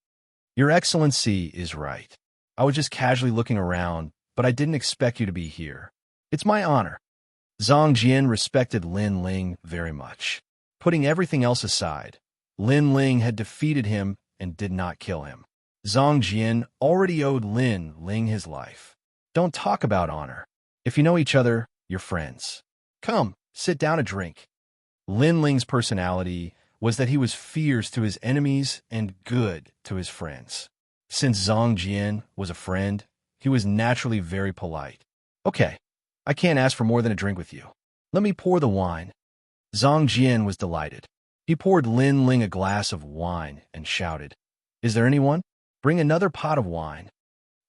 Your Excellency is right. I was just casually looking around, but I didn't expect you to be here. It's my honor. Zhang Jian respected Lin Ling very much. Putting everything else aside, Lin Ling had defeated him and did not kill him. Zhang Jian already owed Lin Ling his life. Don't talk about honor. If you know each other, you're friends. Come, sit down and drink. Lin Ling's personality was that he was fierce to his enemies and good to his friends. Since Zhang Jian was a friend, he was naturally very polite. Okay, I can't ask for more than a drink with you. Let me pour the wine. Zhang Jian was delighted. He poured Lin Ling a glass of wine and shouted, is there anyone? Bring another pot of wine.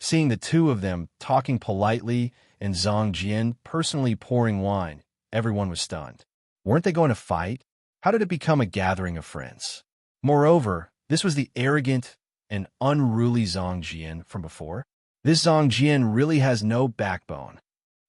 Seeing the two of them talking politely and Zhang Jian personally pouring wine, everyone was stunned. Weren't they going to fight? How did it become a gathering of friends? Moreover, this was the arrogant and unruly Zhang Jian from before. This Zhang Jian really has no backbone.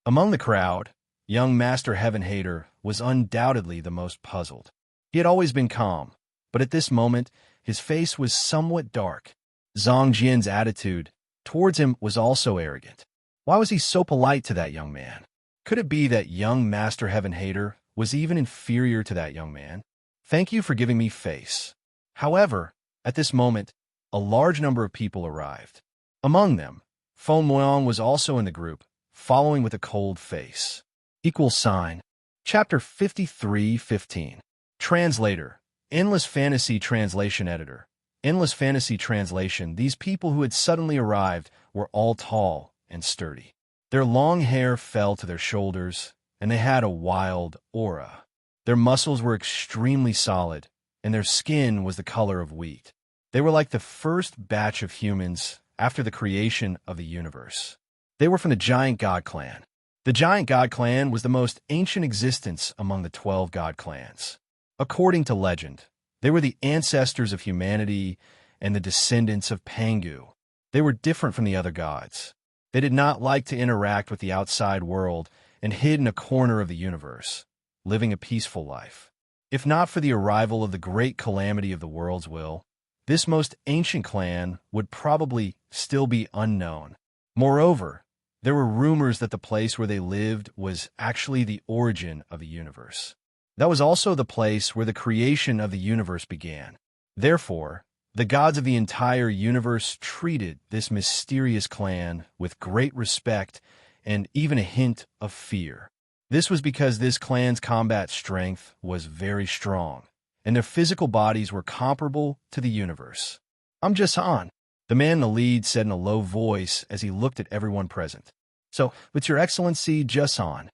Among the crowd, young Master Heaven Hater was undoubtedly the most puzzled. He had always been calm, but at this moment, his face was somewhat dark. Zhang Jian's attitude towards him was also arrogant. Why was he so polite to that young man? Could it be that young Master Heaven Hater was even inferior to that young man? Thank you for giving me face. However, at this moment, a large number of people arrived. Among them, Feng Muang was also in the group, following with a cold face. == Chapter 53:15. Translator, Endless Fantasy Translation Editor. Endless Fantasy Translation. These people who had suddenly arrived were all tall and sturdy. Their long hair fell to their shoulders, and they had a wild aura. Their muscles were extremely solid, and their skin was the color of wheat. They were like the first batch of humans after the creation of the universe. They were from the giant god clan. The giant god clan was the most ancient existence among the 12 god clans. According to legend, they were the ancestors of humanity and the descendants of Pangu. They were different from the other gods. They did not like to interact with the outside world and hid in a corner of the universe, living a peaceful life. If not for the arrival of the great calamity of the world's will, this most ancient clan would probably still be unknown. Moreover, there were rumors that the place where they lived was actually the origin of the universe. That was also the place where the creation of the universe began. Therefore, the gods of the entire universe treated this mysterious clan with great respect and even a hint of fear. This was because this clan's combat strength was very strong, and their physical bodies were comparable to the universe. "I'm Xianxia," the man in the lead said in a low voice as he looked at everyone present. "So, it's Your Excellency Xianxia."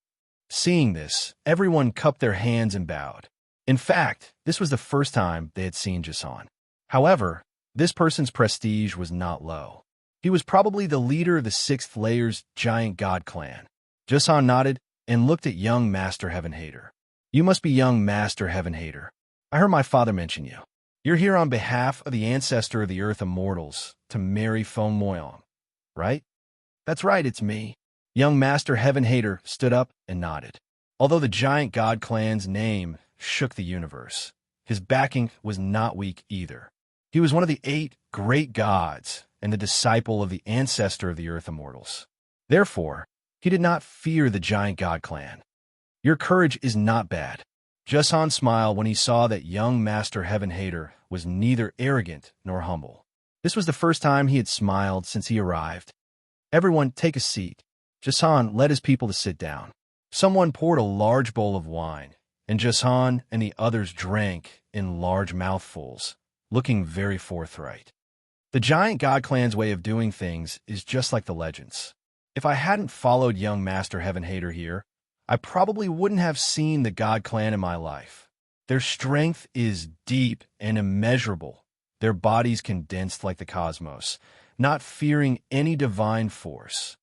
Seeing this, everyone cupped their hands and bowed. In fact, this was the first time they had seen Xianxia. However, this person's prestige was not low. He was probably the leader of the 6th layer's giant god clan. Xianxia nodded and looked at young Master Heaven Hater. "You must be young Master Heaven Hater. I heard my father mention you. You're here on behalf of the ancestor of the Earth Immortals to marry Feng Moyang, right?" "That's right, it's me." Young Master Heaven Hater stood up and nodded. Although the giant god clan's name shook the universe, his backing was not weak either. He was one of the 8 great gods and the disciple of the ancestor of the Earth Immortals. Therefore, he did not fear the giant god clan. "Your courage is not bad." Xianxia smiled when he saw that young Master Heaven Hater was neither arrogant nor humble. This was the first time he had smiled since he arrived. "Everyone, take a seat." Xianxia led his people to sit down. Someone poured a large bowl of wine, and Xianxia and the others drank in large mouthfuls, looking very forthright. The giant god clan's way of doing things is just like the legends. If I hadn't followed young Master Heaven Hater here, I probably wouldn't have seen the god clan in my life. Their strength is deep and immeasurable, their bodies condensed like the cosmos, not fearing any divine force.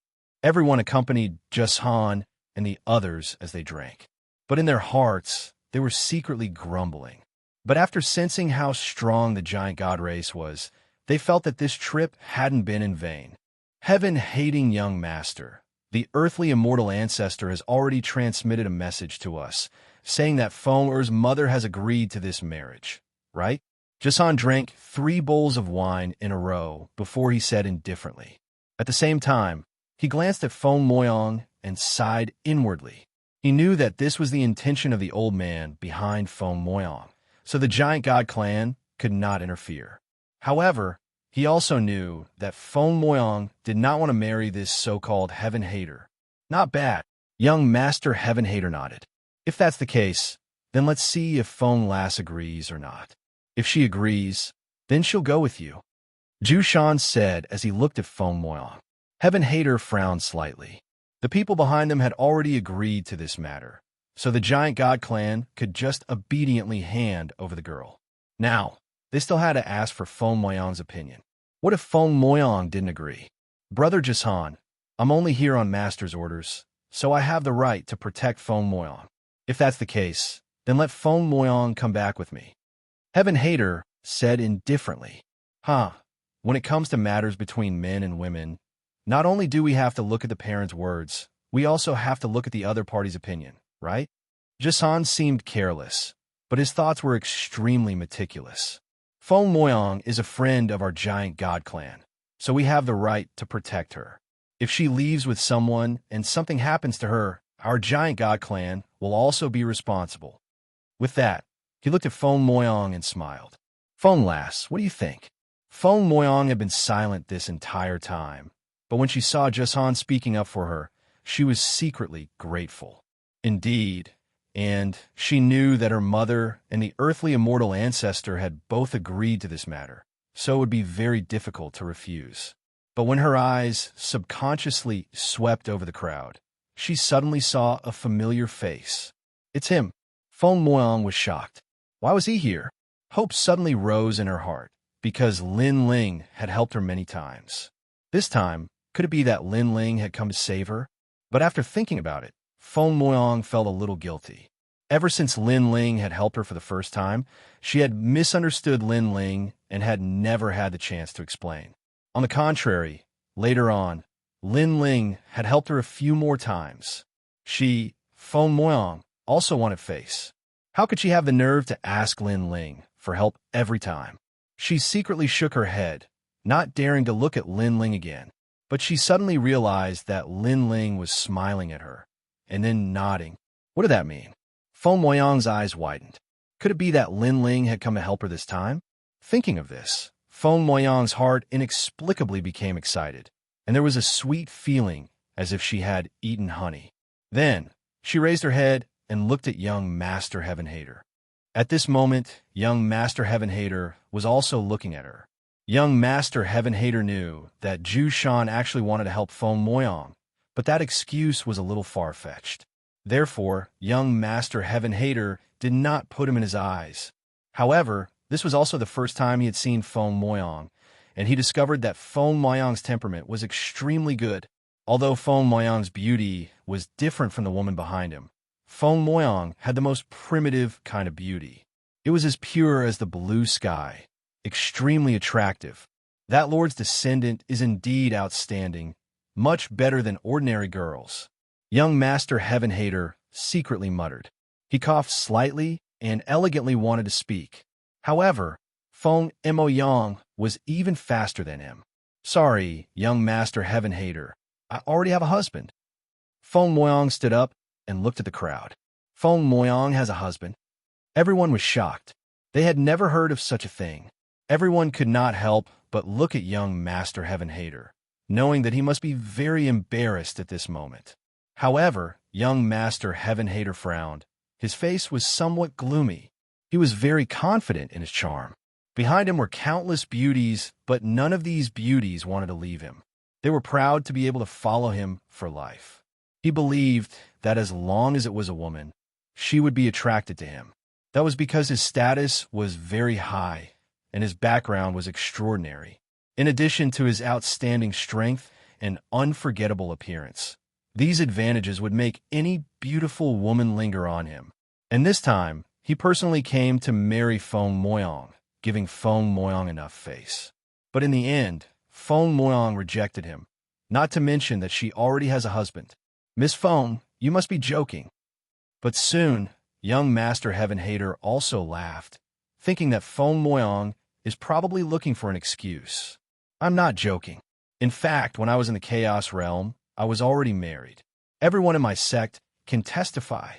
Everyone accompanied Xianxia and the others as they drank. But in their hearts, they were secretly grumbling. But after sensing how strong the giant god race was, they felt that this trip hadn't been in vain. Heaven-hating young master, the earthly immortal ancestor has already transmitted a message to us, saying that Feng Er's mother has agreed to this marriage, right? Xianxia drank 3 bowls of wine in a row before he said indifferently. At the same time, he glanced at Feng Moyang and sighed inwardly. He knew that this was the intention of the old man behind Feng Moyang, so the giant god clan could not interfere. However, he also knew that Feng Moyang did not want to marry this so-called Heaven Hater. "Not bad." Young Master Heaven Hater nodded. "If that's the case, then let's see if Feng Lass agrees or not. If she agrees, then she'll go with you," Zhu Shan said as he looked at Feng Moyang. Heaven Hater frowned slightly. The people behind them had already agreed to this matter, so the giant god clan could just obediently hand over the girl. Now, they still had to ask for Feng Moyang's opinion. What if Feng Moyang didn't agree? "Brother Xianxia, I'm only here on Master's orders, so I have the right to protect Feng Moyang. If that's the case, then let Feng Moyang come back with me," Heaven Hater said indifferently. When it comes to matters between men and women, not only do we have to look at the parents' words, we also have to look at the other party's opinion, right? Xianxia seemed careless, but his thoughts were extremely meticulous. Feng Moyang is a friend of our giant god clan, so we have the right to protect her. If she leaves with someone and something happens to her, our giant god clan will also be responsible. With that, he looked at Feng Moyang and smiled. "Feng Lass, what do you think?" Feng Moyang had been silent this entire time, but when she saw Xianxia speaking up for her, she was secretly grateful. Indeed, and she knew that her mother and the earthly immortal ancestor had both agreed to this matter, so it would be very difficult to refuse. But when her eyes subconsciously swept over the crowd, she suddenly saw a familiar face. "It's him." Feng Moyang was shocked. Why was he here? Hope suddenly rose in her heart, because Lin Ling had helped her many times. This time, could it be that Lin Ling had come to save her? But after thinking about it, Feng Moyang felt a little guilty. Ever since Lin Ling had helped her for the first time, she had misunderstood Lin Ling and had never had the chance to explain. On the contrary, later on, Lin Ling had helped her a few more times. She, Feng Moyang, also wanted face. How could she have the nerve to ask Lin Ling for help every time? She secretly shook her head, not daring to look at Lin Ling again. But she suddenly realized that Lin Ling was smiling at her, and then nodding. What did that mean? Feng Moyang's eyes widened. Could it be that Lin Ling had come to help her this time? Thinking of this, Feng Moyang's heart inexplicably became excited, and there was a sweet feeling as if she had eaten honey. Then, she raised her head and looked at young Master Heaven Hater. At this moment, young Master Heaven Hater was also looking at her. Young Master Heaven Hater knew that Zhu Shan actually wanted to help Feng Moyang, but that excuse was a little far-fetched. Therefore, young Master Heaven Hater did not put him in his eyes. However, this was also the first time he had seen Feng Moyang, and he discovered that Feng Moyang's temperament was extremely good. Although Feng Moyang's beauty was different from the woman behind him, Feng Moyang had the most primitive kind of beauty. It was as pure as the blue sky, extremely attractive. That lord's descendant is indeed outstanding, much better than ordinary girls. Young Master Heaven Hater secretly muttered. He coughed slightly and elegantly wanted to speak. However, Feng Moyang was even faster than him. Sorry, young Master Heaven Hater, I already have a husband. Feng Moyang stood up and looked at the crowd. Feng Moyang has a husband. Everyone was shocked. They had never heard of such a thing. Everyone could not help but look at young Master Heaven Hater, knowing that he must be very embarrassed at this moment. However, young Master Heaven Hater frowned. His face was somewhat gloomy. He was very confident in his charm. Behind him were countless beauties, but none of these beauties wanted to leave him. They were proud to be able to follow him for life. He believed that as long as it was a woman, she would be attracted to him. That was because his status was very high, and his background was extraordinary, in addition to his outstanding strength and unforgettable appearance. These advantages would make any beautiful woman linger on him. And this time, he personally came to marry Feng Moyang, giving Feng Moyang enough face. But in the end, Feng Moyang rejected him, not to mention that she already has a husband. Miss Feng, you must be joking. But soon, young Master Heaven Hater also laughed, thinking that Feng Moyang is probably looking for an excuse. I'm not joking. In fact, when I was in the Chaos Realm, I was already married. Everyone in my sect can testify.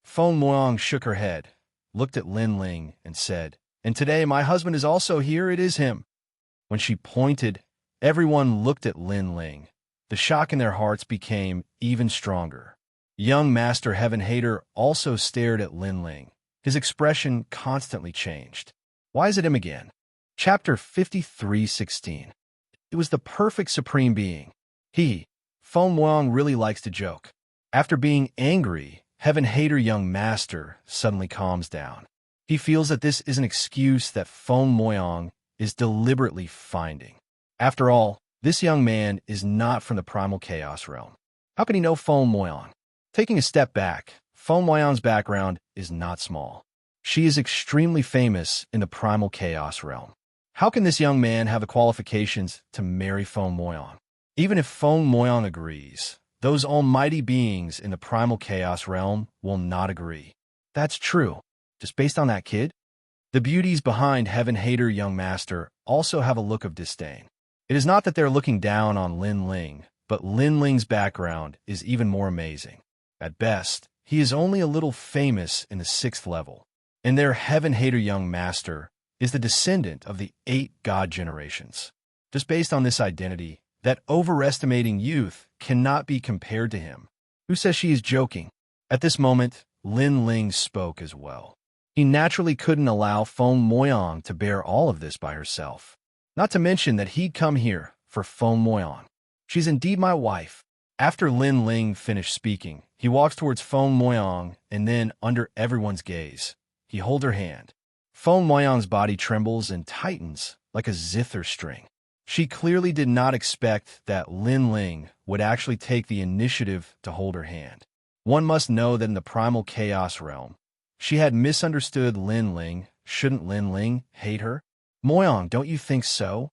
Feng Moyang shook her head, looked at Lin Ling, and said, And today my husband is also here, it is him. When she pointed, everyone looked at Lin Ling. The shock in their hearts became even stronger. Young Master Heaven Hater also stared at Lin Ling. His expression constantly changed. Why is it him again? Chapter 53:16. It was the perfect supreme being. Feng Moyang really likes to joke. After being angry, Heaven Hater young Master suddenly calms down. He feels that this is an excuse that Feng Moyang is deliberately finding. After all, this young man is not from the Primal Chaos Realm. How can he know Feng Moyang? Taking a step back, Feng Moyang's background is not small. She is extremely famous in the Primal Chaos Realm. How can this young man have the qualifications to marry Feng Moyang? Even if Feng Moyang agrees, those almighty beings in the Primal Chaos Realm will not agree. That's true. Just based on that kid? The beauties behind Heaven Hater young Master also have a look of disdain. It is not that they're looking down on Lin Ling, but Lin Ling's background is even more amazing. At best, he is only a little famous in the 6th level, and their Heaven Hater young Master is the descendant of the 8 god generations. Just based on this identity, that overestimating youth cannot be compared to him. Who says she is joking? At this moment, Lin Ling spoke as well. He naturally couldn't allow Feng Moyang to bear all of this by herself. Not to mention that he'd come here for Feng Moyang. She's indeed my wife. After Lin Ling finished speaking, he walks towards Feng Moyang, and then, under everyone's gaze, he holds her hand. Feng Moyang's body trembles and tightens like a zither string. She clearly did not expect that Lin Ling would actually take the initiative to hold her hand. One must know that in the primal chaos realm, she had misunderstood Lin Ling. Shouldn't Lin Ling hate her? Moyang, don't you think so?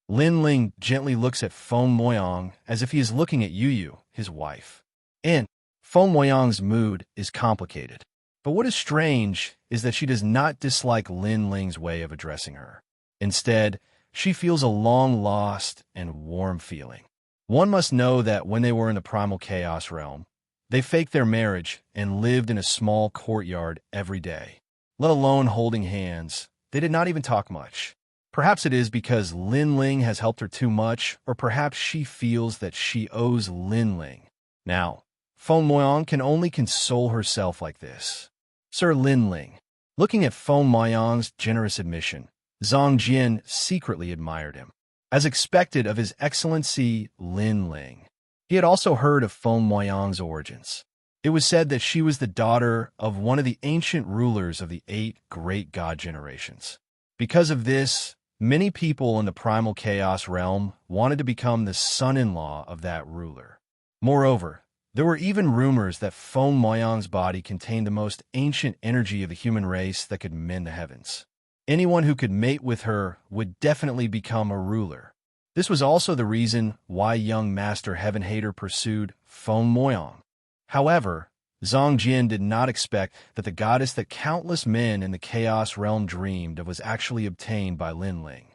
Lin Ling gently looks at Feng Moyang as if he is looking at Yu, his wife. And Feng Moyang's mood is complicated. But what is strange is that she does not dislike Lin Ling's way of addressing her. Instead, she feels a long-lost and warm feeling. One must know that when they were in the primal chaos realm, they faked their marriage and lived in a small courtyard every day. Let alone holding hands, they did not even talk much. Perhaps it is because Lin Ling has helped her too much, or perhaps she feels that she owes Lin Ling. Now, Feng Moyang can only console herself like this. Sir Lin Ling. Looking at Feng Moyang's generous admission, Zhang Jian secretly admired him. As expected of His Excellency Lin Ling, he had also heard of Feng Moyang's origins. It was said that she was the daughter of one of the ancient rulers of the 8 great god generations. Because of this, many people in the primal chaos realm wanted to become the son-in-law of that ruler. Moreover, there were even rumors that Feng Moyang's body contained the most ancient energy of the human race that could mend the heavens. Anyone who could mate with her would definitely become a ruler. This was also the reason why young Master Heaven Hater pursued Feng Moyang. However, Zhang Jian did not expect that the goddess that countless men in the Chaos Realm dreamed of was actually obtained by Lin Ling.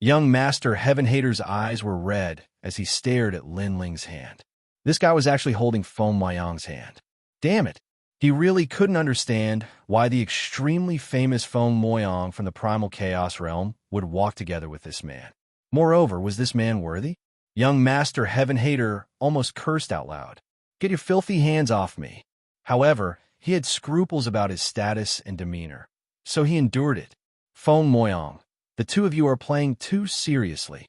Young Master Heaven Hater's eyes were red as he stared at Lin Ling's hand. This guy was actually holding Feng Moyang's hand. Damn it! He really couldn't understand why the extremely famous Feng Moyang from the Primal Chaos Realm would walk together with this man. Moreover, was this man worthy? Young Master Heaven Hater almost cursed out loud. Get your filthy hands off me. However, he had scruples about his status and demeanor, so he endured it. Feng Moyang, the two of you are playing too seriously.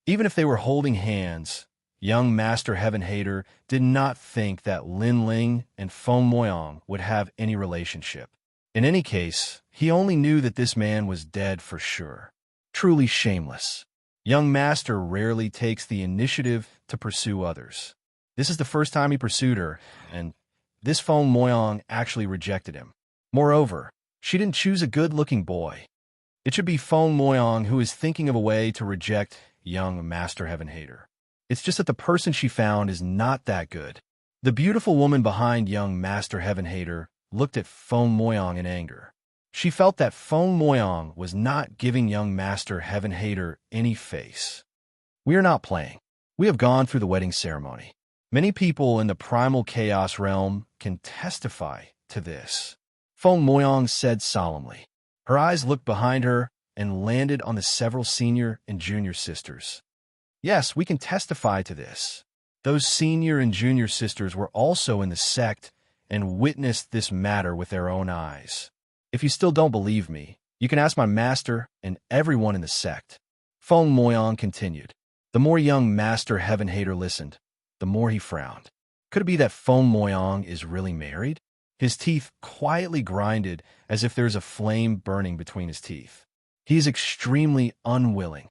Even if they were holding hands, young Master Heaven Hater did not think that Lin Ling and Feng Moyang would have any relationship. In any case, he only knew that this man was dead for sure. Truly shameless. Young Master rarely takes the initiative to pursue others. This is the first time he pursued her, and this Feng Moyang actually rejected him. Moreover, she didn't choose a good-looking boy. It should be Feng Moyang who is thinking of a way to reject young Master Heaven Hater. It's just that the person she found is not that good. The beautiful woman behind young Master Heaven Hater looked at Feng Moyang in anger. She felt that Feng Moyang was not giving young Master Heaven Hater any face. We are not playing. We have gone through the wedding ceremony. Many people in the Primal Chaos Realm can testify to this. Feng Moyang said solemnly. Her eyes looked behind her and landed on the several senior and junior sisters. Yes, we can testify to this. Those senior and junior sisters were also in the sect and witnessed this matter with their own eyes. If you still don't believe me, you can ask my master and everyone in the sect. Feng Moyang continued. The more young Master Heaven Hater listened, the more he frowned. Could it be that Feng Moyang is really married? His teeth quietly grinded as if there's a flame burning between his teeth. He is extremely unwilling.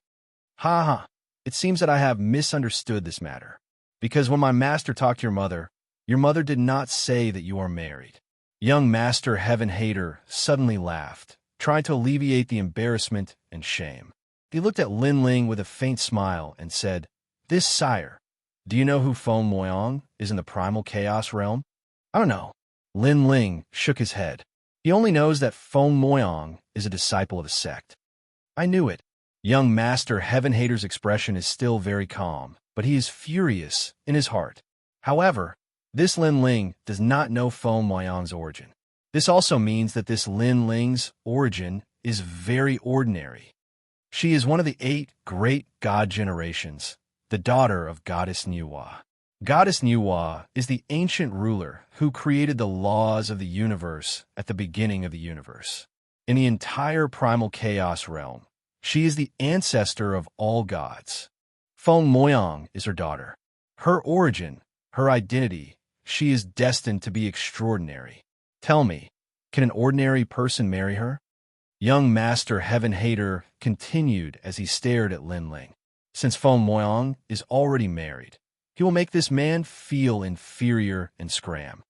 Ha ha, it seems that I have misunderstood this matter. Because when my master talked to your mother did not say that you are married. Young Master Heaven Hater suddenly laughed, trying to alleviate the embarrassment and shame. He looked at Lin Ling with a faint smile and said, This sire, do you know who Feng Moyang is in the Primal Chaos Realm? I don't know. Lin Ling shook his head. He only knows that Feng Moyang is a disciple of a sect. I knew it. Young Master Heaven Hater's expression is still very calm, but he is furious in his heart. However, this Lin Ling does not know Feng Moyang's origin. This also means that this Lin Ling's origin is very ordinary. She is one of the 8 great god generations, the daughter of Goddess Nuwa. Goddess Nuwa is the ancient ruler who created the laws of the universe at the beginning of the universe. In the entire Primal Chaos Realm, she is the ancestor of all gods. Feng Moyang is her daughter. Her origin, her identity, she is destined to be extraordinary. Tell me, can an ordinary person marry her? Young Master Heaven Hater continued as he stared at Lin Ling. Since Feng Moyang is already married, he will make this man feel inferior and scram.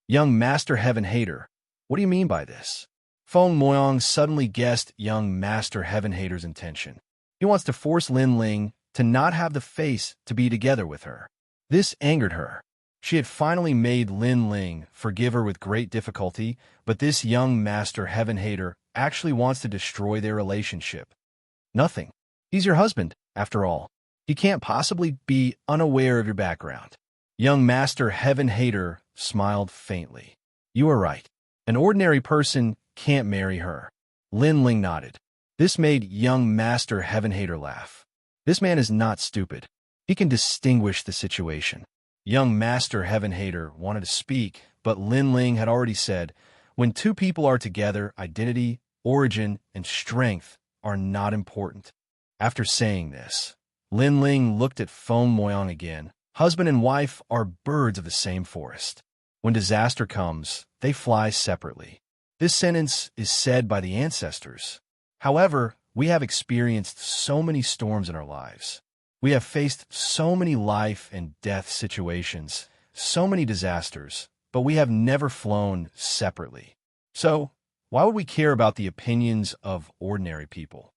Young Master Heaven Hater, what do you mean by this? Feng Moyang suddenly guessed young Master Heaven Hater's intention. He wants to force Lin Ling to not have the face to be together with her. This angered her. She had finally made Lin Ling forgive her with great difficulty, but this young Master Heaven Hater actually wants to destroy their relationship. Nothing. He's your husband, after all. He can't possibly be unaware of your background. Young Master Heaven Hater smiled faintly. You are right. An ordinary person can't marry her. Lin Ling nodded. This made young Master Heaven Hater laugh. This man is not stupid. He can distinguish the situation. Young Master Heaven Hater wanted to speak, but Lin Ling had already said, when two people are together, identity, origin, and strength are not important. After saying this, Lin Ling looked at Feng Moyang again. Husband and wife are birds of the same forest. When disaster comes, they fly separately. This sentence is said by the ancestors. However, we have experienced so many storms in our lives. We have faced so many life and death situations, so many disasters, but we have never flown separately. So, why would we care about the opinions of ordinary people?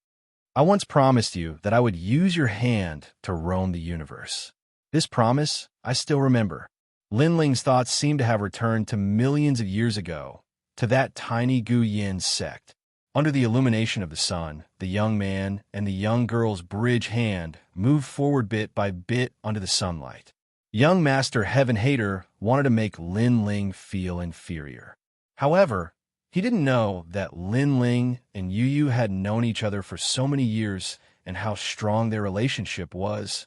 I once promised you that I would use your hand to roam the universe. This promise, I still remember. Lin Ling's thoughts seemed to have returned to millions of years ago, to that tiny Gu Yin sect. Under the illumination of the sun, the young man and the young girl's bridge hand moved forward bit by bit under the sunlight. Young Master Heaven Hater wanted to make Lin Ling feel inferior. However, he didn't know that Lin Ling and Yu Yu had known each other for so many years and how strong their relationship was.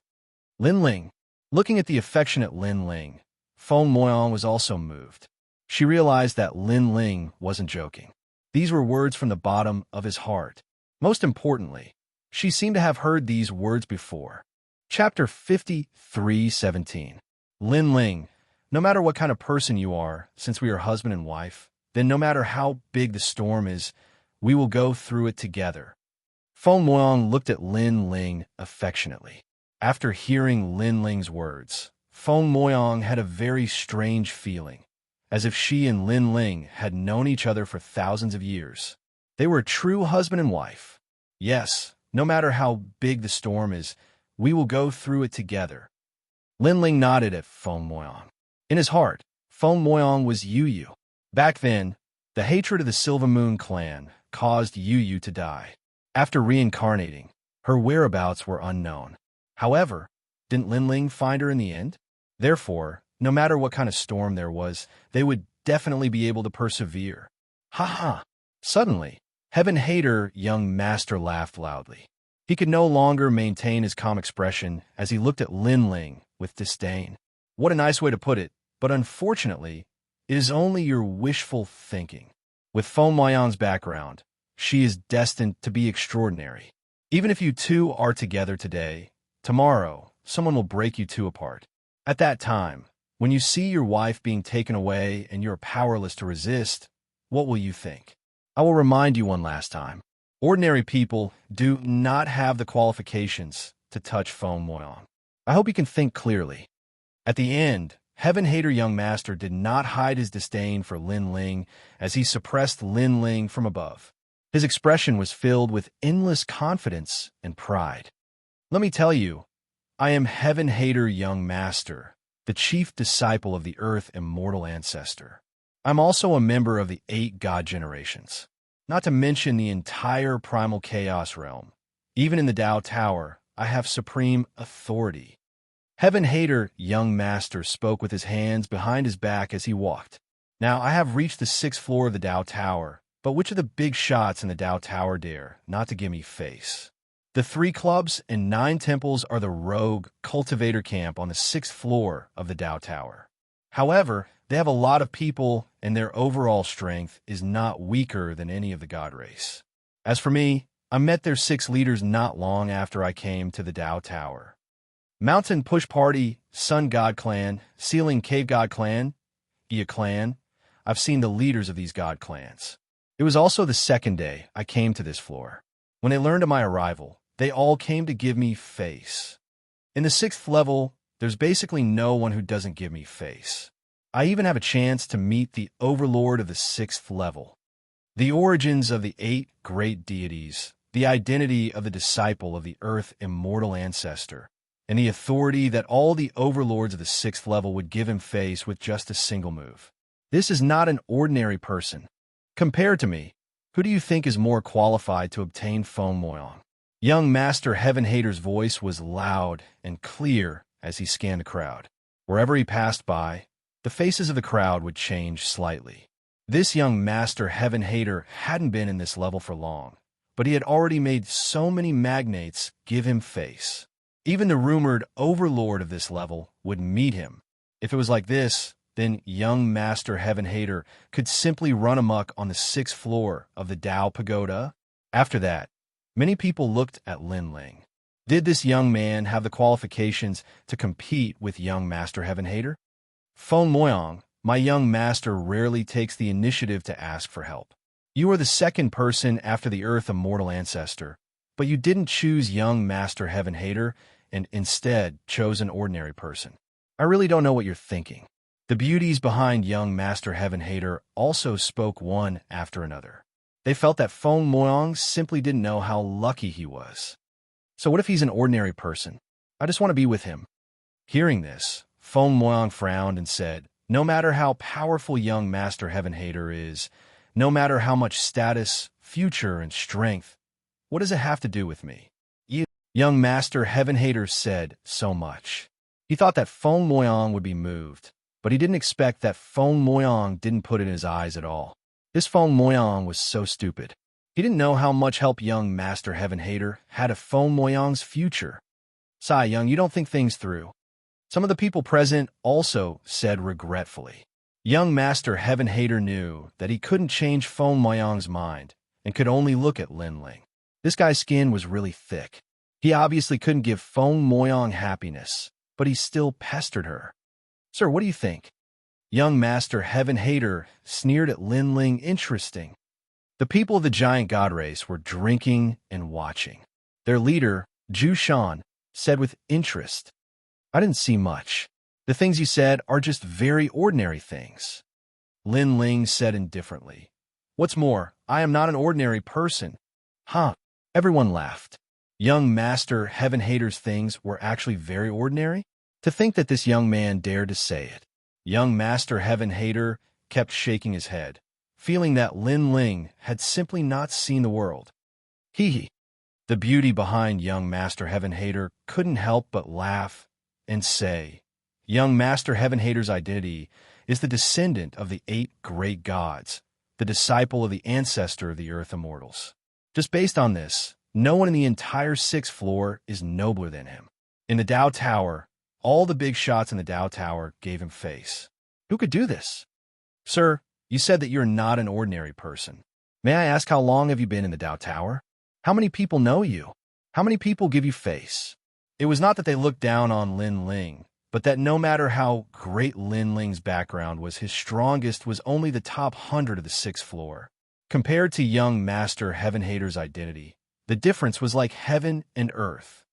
Lin Ling. Looking at the affectionate Lin Ling, Feng Moyang was also moved. She realized that Lin Ling wasn't joking. These were words from the bottom of his heart. Most importantly, she seemed to have heard these words before. Chapter 53:17. Lin Ling, no matter what kind of person you are, since we are husband and wife, then no matter how big the storm is, we will go through it together. Feng Moyang looked at Lin Ling affectionately. After hearing Lin Ling's words, Feng Moyang had a very strange feeling, as if she and Lin Ling had known each other for thousands of years. They were a true husband and wife. Yes, no matter how big the storm is, we will go through it together. Lin Ling nodded at Feng Moyang. In his heart, Feng Moyang was Yu Yu. Back then, the hatred of the Silver Moon clan caused Yu Yu to die. After reincarnating, her whereabouts were unknown. However, didn't Lin Ling find her in the end? Therefore, no matter what kind of storm there was, they would definitely be able to persevere. Ha ha! Suddenly, Heaven Hater young master laughed loudly. He could no longer maintain his calm expression as he looked at Lin Ling with disdain. What a nice way to put it, but unfortunately, it is only your wishful thinking. With Feng Moyang's background, she is destined to be extraordinary. Even if you two are together today, tomorrow, someone will break you two apart. At that time, when you see your wife being taken away and you're powerless to resist, what will you think? I will remind you one last time. Ordinary people do not have the qualifications to touch Feng Moyang. I hope you can think clearly. At the end, Heaven Hater young master did not hide his disdain for Lin Ling as he suppressed Lin Ling from above. His expression was filled with endless confidence and pride. Let me tell you, I am Heaven Hater young master, the chief disciple of the Earth immortal ancestor. I'm also a member of the 8 god generations, not to mention the entire primal chaos realm. Even in the Tao Tower, I have supreme authority. Heaven Hater young master spoke with his hands behind his back as he walked. Now I have reached the 6th floor of the Tao Tower, but which of the big shots in the Tao Tower dare not to give me face? The 3 clubs and 9 temples are the rogue cultivator camp on the 6th floor of the Tao Tower. However, they have a lot of people and their overall strength is not weaker than any of the god race. As for me, I met their 6 leaders not long after I came to the Tao Tower. Mountain Push Party, Sun God Clan, Ceiling Cave God Clan, Ia Clan. I've seen the leaders of these god clans. It was also the 2nd day I came to this floor. When they learned of my arrival, They all came to give me face. In the 6th level, there's basically no one who doesn't give me face. I even have a chance to meet the overlord of the 6th level. The origins of the 8 great deities, the identity of the disciple of the Earth immortal ancestor, and the authority that all the overlords of the 6th level would give him face with just a single move. This is not an ordinary person. Compared to me, who do you think is more qualified to obtain Feng Moyang? Young Master Heaven Hater's voice was loud and clear as he scanned the crowd. Wherever he passed by, the faces of the crowd would change slightly. This young Master Heaven Hater hadn't been in this level for long, but he had already made so many magnates give him face. Even the rumored overlord of this level would meet him. If it was like this, then young Master Heaven Hater could simply run amok on the 6th floor of the Dao Pagoda. After that, many people looked at Lin Ling. Did this young man have the qualifications to compete with young Master Heaven Hater? Feng Moyang, my young master rarely takes the initiative to ask for help. You are the 2nd person after the Earth immortal ancestor, but you didn't choose young Master Heaven Hater and instead chose an ordinary person. I really don't know what you're thinking. The beauties behind young Master Heaven Hater also spoke one after another. They felt that Feng Moyang simply didn't know how lucky he was. So what if he's an ordinary person? I just want to be with him. Hearing this, Feng Moyang frowned and said, no matter how powerful young Master Heaven Hater is, no matter how much status, future, and strength, what does it have to do with me? Young Master Heaven Hater said so much. He thought that Feng Moyang would be moved, but he didn't expect that Feng Moyang didn't put it in his eyes at all. This Feng Moyang was so stupid. He didn't know how much help young Master Heaven Hater had of Feng Moyang's future. Sai Young, you don't think things through. Some of the people present also said regretfully. Young Master Heaven Hater knew that he couldn't change Feng Moyang's mind and could only look at Lin Ling. This guy's skin was really thick. He obviously couldn't give Feng Moyang happiness, but he still pestered her. Sir, what do you think? Young Master Heaven Hater sneered at Lin Ling. Interesting. The people of the giant god race were drinking and watching. Their leader, Zhu Shan, said with interest, I didn't see much. The things you said are just very ordinary things. Lin Ling said indifferently, what's more, I am not an ordinary person. Huh. Everyone laughed. Young Master Heaven Hater's things were actually very ordinary? To think that this young man dared to say it. Young Master Heaven Hater kept shaking his head, feeling that Lin Ling had simply not seen the world. Hee. The beauty behind young Master Heaven Hater couldn't help but laugh and say, young Master Heaven Hater's identity is the descendant of the 8 great gods, the disciple of the ancestor of the Earth immortals. Just based on this, no one in the entire 6th floor is nobler than him. In the Dao Tower, all the big shots in the Dao Tower gave him face. Who could do this? Sir, you said that you're not an ordinary person. May I ask how long have you been in the Dao Tower? How many people know you? How many people give you face? It was not that they looked down on Lin Ling, but that no matter how great Lin Ling's background was, his strongest was only the top 100 of the 6th floor. Compared to young Master Heaven Hater's identity, the difference was like heaven and earth.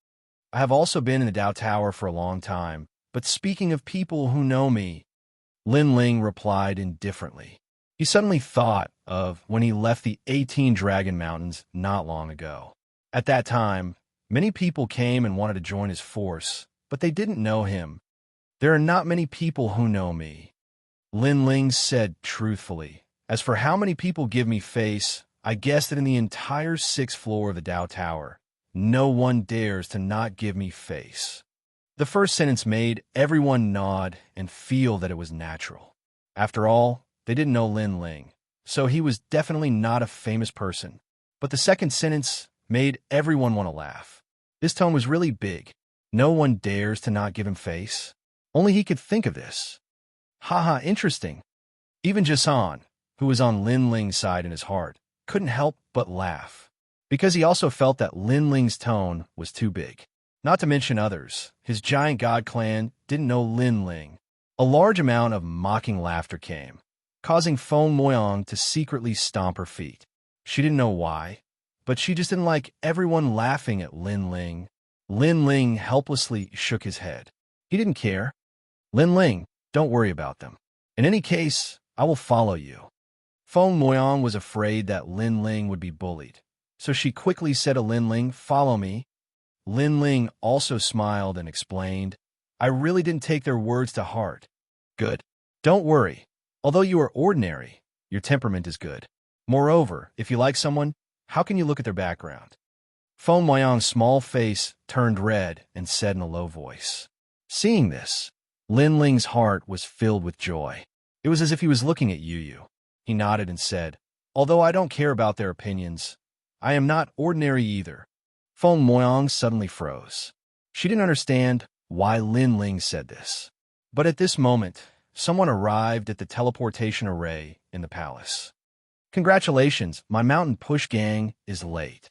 I have also been in the Dao Tower for a long time, but speaking of people who know me, Lin Ling replied indifferently. He suddenly thought of when he left the 18 Dragon Mountains not long ago. At that time, many people came and wanted to join his force, but they didn't know him. There are not many people who know me. Lin Ling said truthfully. As for how many people give me face, I guess that in the entire 6th floor of the Dao Tower, no one dares to not give me face. The first sentence made everyone nod and feel that it was natural. After all, they didn't know Lin Ling, so he was definitely not a famous person. But the second sentence made everyone want to laugh. This tone was really big. No one dares to not give him face. Only he could think of this. Haha, interesting. Even Jason, who was on Lin Ling's side in his heart, couldn't help but laugh, because he also felt that Lin Ling's tone was too big. Not to mention others, his giant god clan didn't know Lin Ling. A large amount of mocking laughter came, causing Feng Moyang to secretly stomp her feet. She didn't know why, but she just didn't like everyone laughing at Lin Ling. Lin Ling helplessly shook his head. He didn't care. Lin Ling, don't worry about them. In any case, I will follow you. Feng Moyang was afraid that Lin Ling would be bullied, so she quickly said to Lin Ling, "Follow me." Lin Ling also smiled and explained, "I really didn't take their words to heart." "Good. Don't worry. Although you are ordinary, your temperament is good. Moreover, if you like someone, how can you look at their background?" Feng Moyang's small face turned red and said in a low voice. Seeing this, Lin Ling's heart was filled with joy. It was as if he was looking at Yu. He nodded and said, "Although I don't care about their opinions, I am not ordinary either." Feng Moyang suddenly froze. She didn't understand why Lin Ling said this. But at this moment, someone arrived at the teleportation array in the palace. "Congratulations, my mountain push gang is late."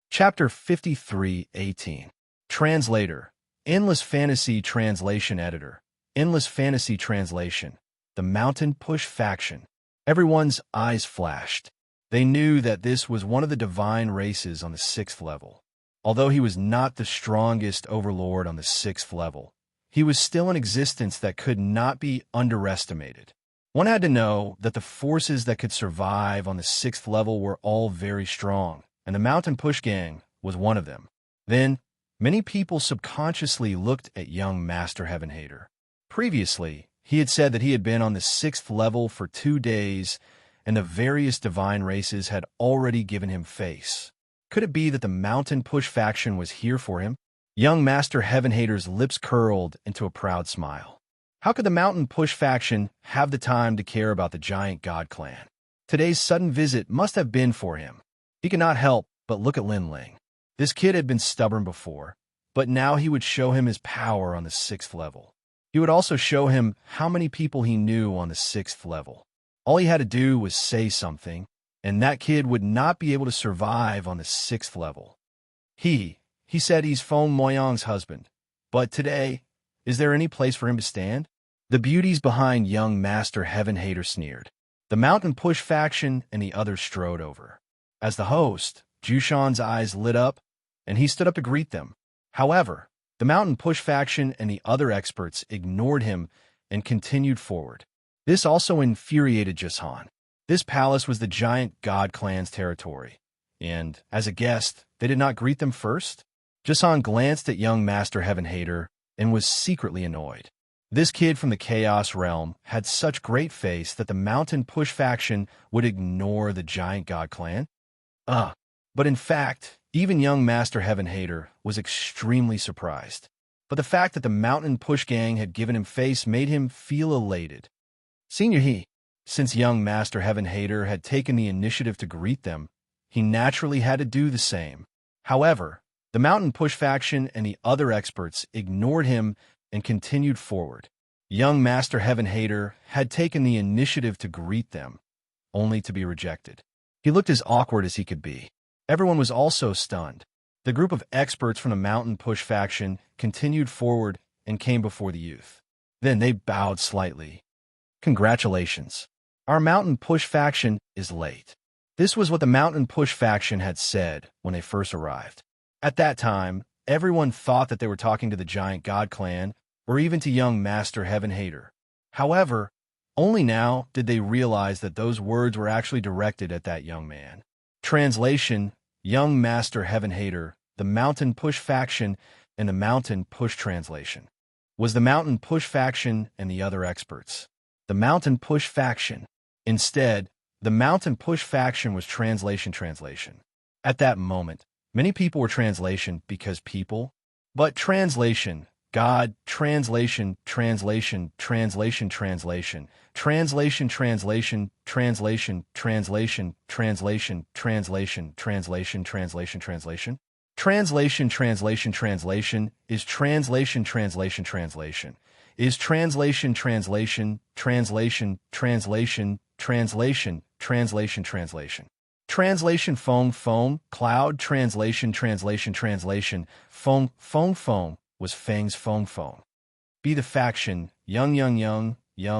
Chapter 53:18. Translator. Endless Fantasy Translation Editor. Endless Fantasy Translation. The Mountain Push Faction. Everyone's eyes flashed. They knew that this was one of the divine races on the 6th level. Although he was not the strongest overlord on the 6th level, he was still an existence that could not be underestimated. One had to know that the forces that could survive on the 6th level were all very strong, and the Mountain Push Gang was one of them. Then, many people subconsciously looked at young Master Heaven Hater. Previously, he had said that he had been on the 6th level for 2 days, and the various divine races had already given him face. Could it be that the Mountain Push faction was here for him? Young Master Heaven Hater's lips curled into a proud smile. How could the Mountain Push faction have the time to care about the Giant God Clan? Today's sudden visit must have been for him. He could not help but look at Lin Ling. This kid had been stubborn before, but now he would show him his power on the 6th level. He would also show him how many people he knew on the 6th level. All he had to do was say something, and that kid would not be able to survive on the 6th level. He said he's Feng Moyang's husband, but today, is there any place for him to stand? The beauties behind young Master Heaven Hater sneered. The Mountain Push faction and the others strode over. As the host, Jushan's eyes lit up, and he stood up to greet them. However, the Mountain Push faction and the other experts ignored him and continued forward. This also infuriated Jushan. This palace was the Giant God Clan's territory, and, as a guest, they did not greet them first? Jushan glanced at young Master Heaven Hater and was secretly annoyed. This kid from the Chaos Realm had such great face that the Mountain Push faction would ignore the Giant God Clan? But in fact, even young Master Heaven Hater was extremely surprised. But the fact that the Mountain Push Gang had given him face made him feel elated. Senior since young Master Heaven Hater had taken the initiative to greet them, he naturally had to do the same. However, the Mountain Push faction and the other experts ignored him and continued forward. Young Master Heaven Hater had taken the initiative to greet them, only to be rejected. He looked as awkward as he could be. Everyone was also stunned. The group of experts from the Mountain Push faction continued forward and came before the youth. Then they bowed slightly. "Congratulations. Our Mountain Push faction is late." This was what the Mountain Push faction had said when they first arrived. At that time, everyone thought that they were talking to the Giant God Clan or even to young Master Heaven Hater. However, only now did they realize that those words were actually directed at that young man. Translation: Young Master Heaven Hater, the Mountain Push faction, and the Mountain Push translation. Was the Mountain Push faction and the other experts. The Mountain Push faction. Instead, the Mountain Push faction was translation. At that moment, many people were translation because people, but translation, God, translation, translation, translation, translation, translation, translation, translation, translation, translation, translation, translation, translation, translation. Translation, translation, translation is translation, translation, translation is translation, translation, translation, translation, translation, translation, translation. Translation phone, cloud, translation, translation, translation, phone was Feng's phone. Be the faction, young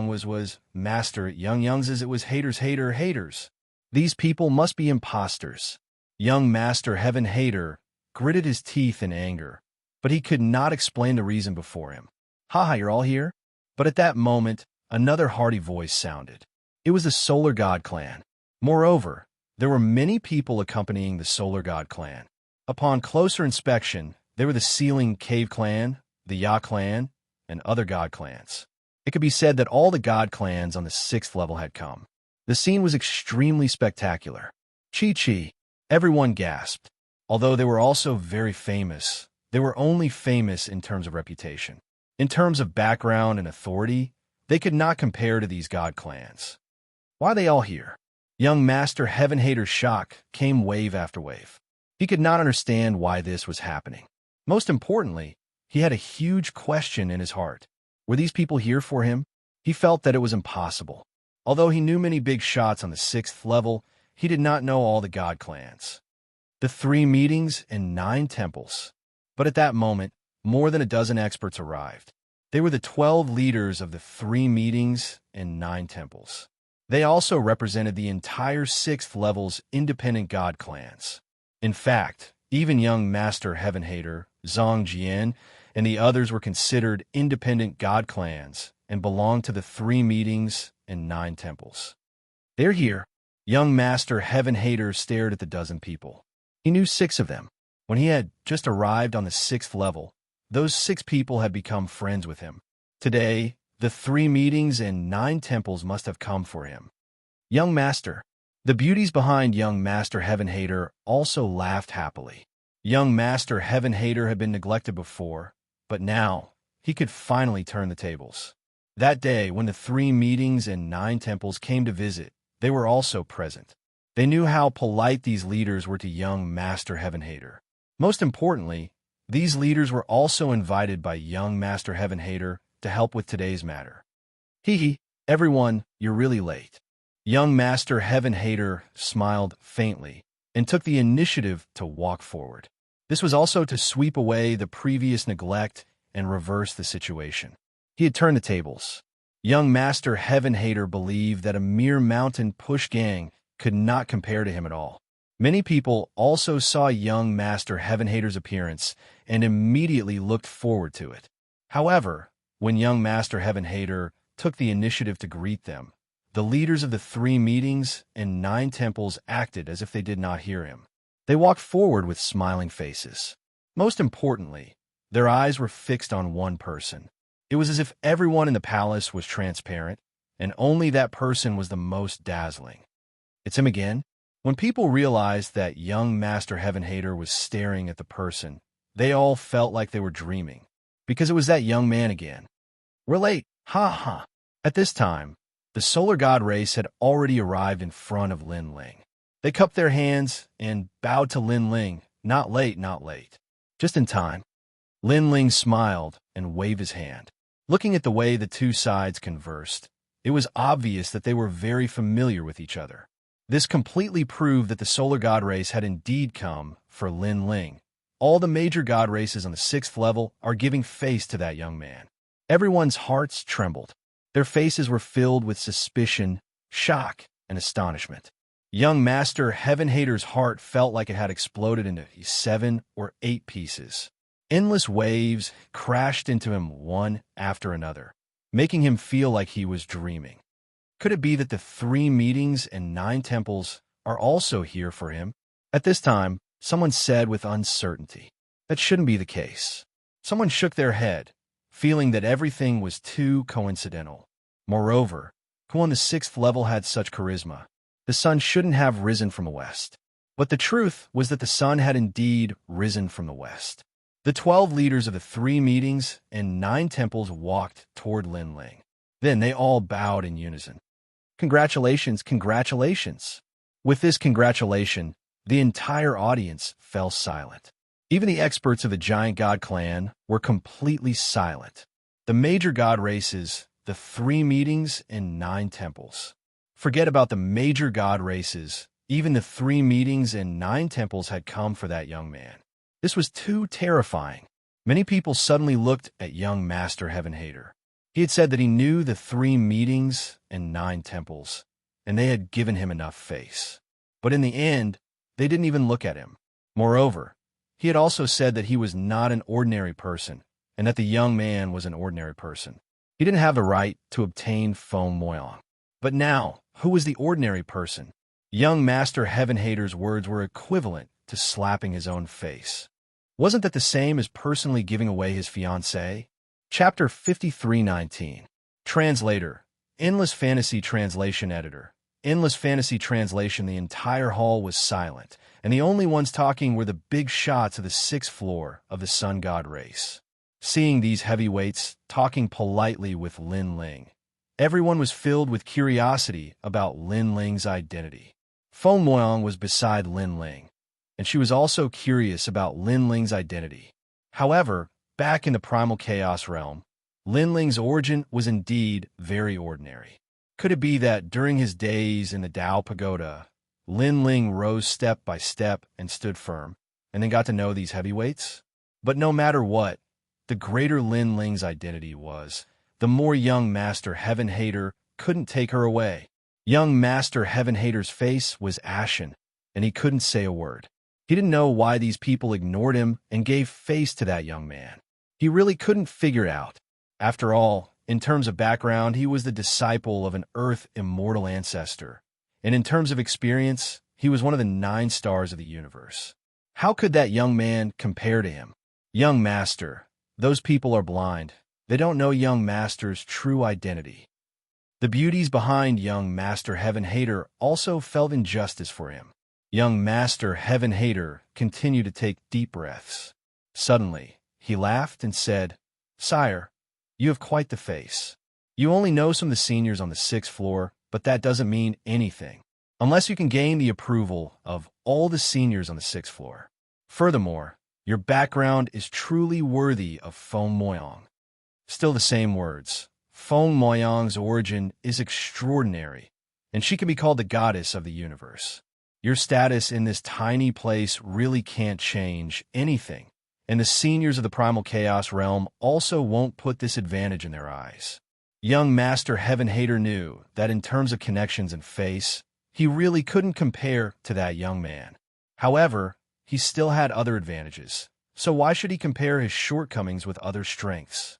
was master, young's as it was haters. These people must be imposters. Young Master Heaven Hater gritted his teeth in anger, but he could not explain the reason before him. "Haha, you're all here?" But at that moment, another hearty voice sounded. It was the Solar God clan. Moreover, there were many people accompanying the Solar God clan. Upon closer inspection, they were the Ceiling Cave clan, the Ya clan, and other god clans. It could be said that all the god clans on the 6th level had come. The scene was extremely spectacular. Chi. Everyone gasped. Although they were also very famous, they were only famous in terms of reputation. In terms of background and authority, they could not compare to these god clans. Why are they all here? Young Master Heaven Hater's shock came wave after wave. He could not understand why this was happening. Most importantly, he had a huge question in his heart. Were these people here for him? He felt that it was impossible. Although he knew many big shots on the 6th level, he did not know all the god clans. The 3 meetings and 9 temples. But at that moment, more than a dozen experts arrived. They were the 12 leaders of the 3 meetings and 9 temples. They also represented the entire 6th level's independent god clans. In fact, even young Master Heaven Hater, Xianxia, and the others were considered independent god clans and belonged to the 3 meetings and 9 temples. "They're here." Young Master Heaven Hater stared at the dozen people. He knew 6 of them. When he had just arrived on the 6th level, those 6 people had become friends with him. Today, the 3 meetings and 9 temples must have come for him. Young Master. The beauties behind young Master Heaven Hater also laughed happily. Young Master Heaven Hater had been neglected before, but now he could finally turn the tables. That day, when the 3 meetings and 9 temples came to visit, they were also present. They knew how polite these leaders were to young Master Heaven Hater. Most importantly, these leaders were also invited by young Master Heaven Hater to help with today's matter. "Hee, everyone, you're really late." Young Master Heaven Hater smiled faintly and took the initiative to walk forward. This was also to sweep away the previous neglect and reverse the situation. He had turned the tables. Young Master Heaven Hater believed that a mere mountain push gang could not compare to him at all. Many people also saw young Master Heaven Hater's appearance and immediately looked forward to it. However, when young Master Heaven Hater took the initiative to greet them, the leaders of the 3 meetings and 9 temples acted as if they did not hear him. They walked forward with smiling faces. Most importantly, their eyes were fixed on one person. It was as if everyone in the palace was transparent, and only that person was the most dazzling. It's him again? When people realized that young Master Heaven Hater was staring at the person, they all felt like they were dreaming, because it was that young man again. "We're late, ha. At this time, the Solar God race had already arrived in front of Lin Ling. They cupped their hands and bowed to Lin Ling. Not late, not late. Just in time." Lin Ling smiled and waved his hand. Looking at the way the 2 sides conversed, it was obvious that they were very familiar with each other. This completely proved that the Solar God race had indeed come for Lin Ling. All the major god races on the 6th level are giving face to that young man. Everyone's hearts trembled. Their faces were filled with suspicion, shock, and astonishment. Young Master Heaven Hater's heart felt like it had exploded into 7 or 8 pieces. Endless waves crashed into him one after another, making him feel like he was dreaming. Could it be that the 3 meetings and 9 temples are also here for him? At this time, someone said with uncertainty, "That shouldn't be the case." Someone shook their head, feeling that everything was too coincidental. Moreover, who on the 6th level had such charisma? The sun shouldn't have risen from the west. But the truth was that the sun had indeed risen from the west. The 12 leaders of the 3 meetings and 9 temples walked toward Lin Ling. Then they all bowed in unison. "Congratulations, congratulations." With this congratulation, the entire audience fell silent. Even the experts of the Giant God clan were completely silent. The major god races, the 3 meetings and 9 temples. Forget about the major god races. Even the 3 meetings and 9 temples had come for that young man. This was too terrifying. Many people suddenly looked at young Master Heaven Hater. He had said that he knew the 3 meetings and 9 temples, and they had given him enough face. But in the end, They didn't even look at him. Moreover, he had also said that he was not an ordinary person, and that the young man was an ordinary person. He didn't have the right to obtain Feng Moyang. But now, who was the ordinary person? Young Master Heaven Hater's words were equivalent to slapping his own face. Wasn't that the same as personally giving away his fiancée? Chapter 53:19. Translator. Endless Fantasy Translation Editor. Endless Fantasy Translation. The entire hall was silent, and the only ones talking were the big shots of the 6th floor of the Sun God race. Seeing these heavyweights talking politely with Lin Ling, everyone was filled with curiosity about Lin Ling's identity. Feng Moyang was beside Lin Ling, and she was also curious about Lin Ling's identity. However, back in the Primal Chaos realm, Lin Ling's origin was indeed very ordinary. Could it be that during his days in the Dao Pagoda, Lin Ling rose step by step and stood firm, and then got to know these heavyweights? But no matter what, the greater Lin Ling's identity was, the more young Master Heaven Hater couldn't take her away. Young Master Heaven Hater's face was ashen, and he couldn't say a word. He didn't know why these people ignored him and gave face to that young man. He really couldn't figure it out. After all, in terms of background, he was the disciple of an Earth immortal ancestor, and in terms of experience, he was one of the 9 stars of the universe. How could that young man compare to him? Young Master, those people are blind. They don't know young Master's true identity. The beauties behind young Master Heaven Hater also felt injustice for him. Young Master Heaven Hater continued to take deep breaths. Suddenly, he laughed and said, "Sire, you have quite the face. You only know some of the seniors on the 6th floor, but that doesn't mean anything, unless you can gain the approval of all the seniors on the 6th floor. Furthermore, your background is truly worthy of Feng Moyang." Still the same words. Feng Moyang's origin is extraordinary, and she can be called the goddess of the universe. Your status in this tiny place really can't change anything, and the seniors of the Primal Chaos realm also won't put this advantage in their eyes. Young Master Heaven Hater knew that in terms of connections and face, he really couldn't compare to that young man. However, he still had other advantages, so why should he compare his shortcomings with other strengths?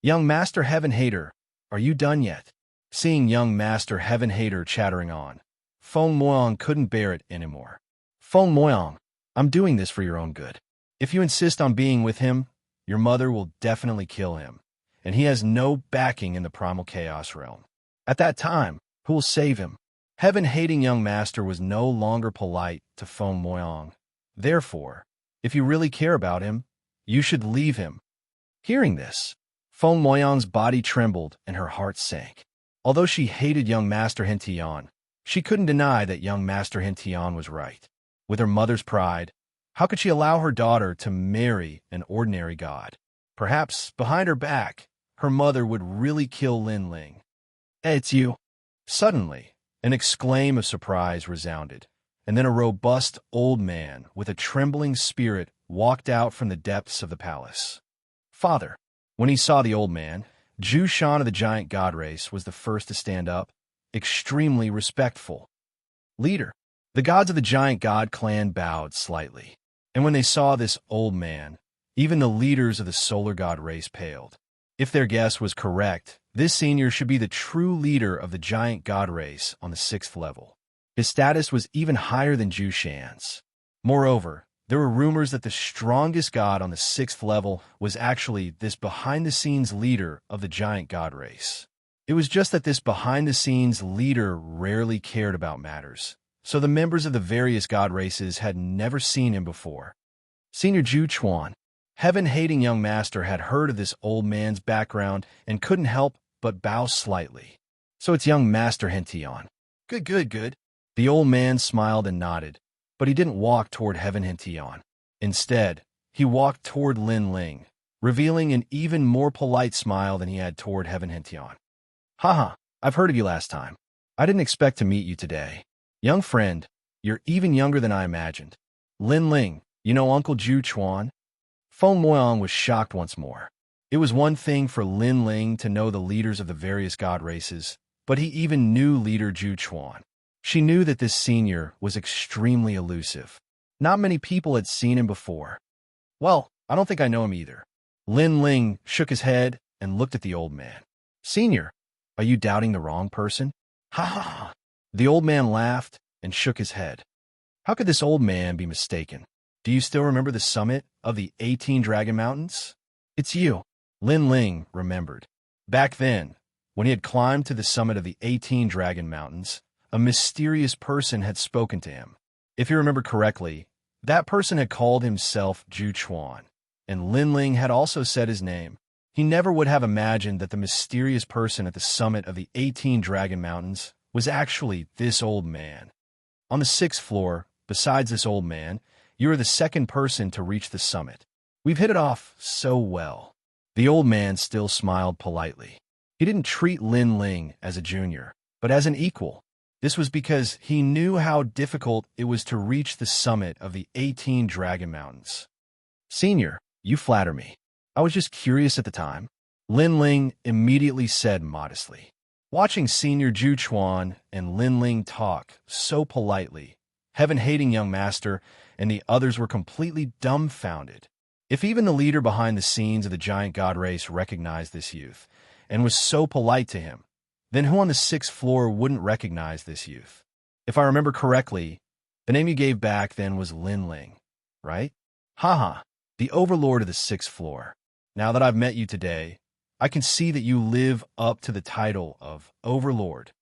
Young Master Heaven Hater, are you done yet? Seeing young Master Heaven Hater chattering on, Feng Moyang couldn't bear it anymore. Feng Moyang, I'm doing this for your own good. If you insist on being with him, your mother will definitely kill him, and he has no backing in the Primal Chaos realm. At that time, who will save him? Heaven-hating young master was no longer polite to Feng Moyang. Therefore, if you really care about him, you should leave him. Hearing this, Feng Moyang's body trembled and her heart sank. Although she hated young Master Hintian, she couldn't deny that young Master Hintian was right. With her mother's pride, how could she allow her daughter to marry an ordinary god? Perhaps, behind her back, her mother would really kill Lin Ling. "Hey, it's you." Suddenly, an exclaim of surprise resounded, and then a robust old man with a trembling spirit walked out from the depths of the palace. "Father." When he saw the old man, Zhu Shan of the giant god race was the first to stand up, extremely respectful. "Leader." The gods of the giant god clan bowed slightly, and when they saw this old man, even the leaders of the solar god race paled. If their guess was correct, this senior should be the true leader of the giant god race on the 6th level. His status was even higher than Zhu Shan's. Moreover, there were rumors that the strongest god on the 6th level was actually this behind-the-scenes leader of the giant god race. It was just that this behind-the-scenes leader rarely cared about matters, so the members of the various god races had never seen him before. Senior Zhu Chuan, heaven-hating young master, had heard of this old man's background and couldn't help but bow slightly. "So it's young Master Hintian." Good. The old man smiled and nodded, but he didn't walk toward Heaven Hintian. Instead, he walked toward Lin Ling, revealing an even more polite smile than he had toward Heaven Hintian. "Haha, I've heard of you last time. I didn't expect to meet you today. Young friend, you're even younger than I imagined. Lin Ling, you know Uncle Zhu Chuan?" Feng Moyang was shocked once more. It was one thing for Lin Ling to know the leaders of the various god races, but he even knew leader Zhu Chuan. She knew that this senior was extremely elusive. Not many people had seen him before. Well, I don't think I know him either. Lin Ling shook his head and looked at the old man. Senior, are you doubting the wrong person? Ha ha ha. The old man laughed and shook his head. How could this old man be mistaken? Do you still remember the summit of the 18 Dragon Mountains? It's you. Lin Ling remembered. Back then, when he had climbed to the summit of the 18 Dragon Mountains, a mysterious person had spoken to him. If you remember correctly, that person had called himself Zhu Chuan, and Lin Ling had also said his name. He never would have imagined that the mysterious person at the summit of the 18 Dragon Mountains was actually this old man. On the 6th floor, besides this old man, you are the second person to reach the summit. We've hit it off so well. The old man still smiled politely. He didn't treat Lin Ling as a junior, but as an equal. This was because he knew how difficult it was to reach the summit of the 18 Dragon Mountains. Senior, you flatter me. I was just curious at the time. Lin Ling immediately said modestly. Watching Senior Zhu Chuan and Lin Ling talk so politely, heaven-hating young master and the others were completely dumbfounded. If even the leader behind the scenes of the giant god race recognized this youth and was so polite to him, then who on the 6th floor wouldn't recognize this youth? If I remember correctly, the name you gave back then was Lin Ling, right? Haha, the overlord of the 6th floor. Now that I've met you today, I can see that you live up to the title of overlord.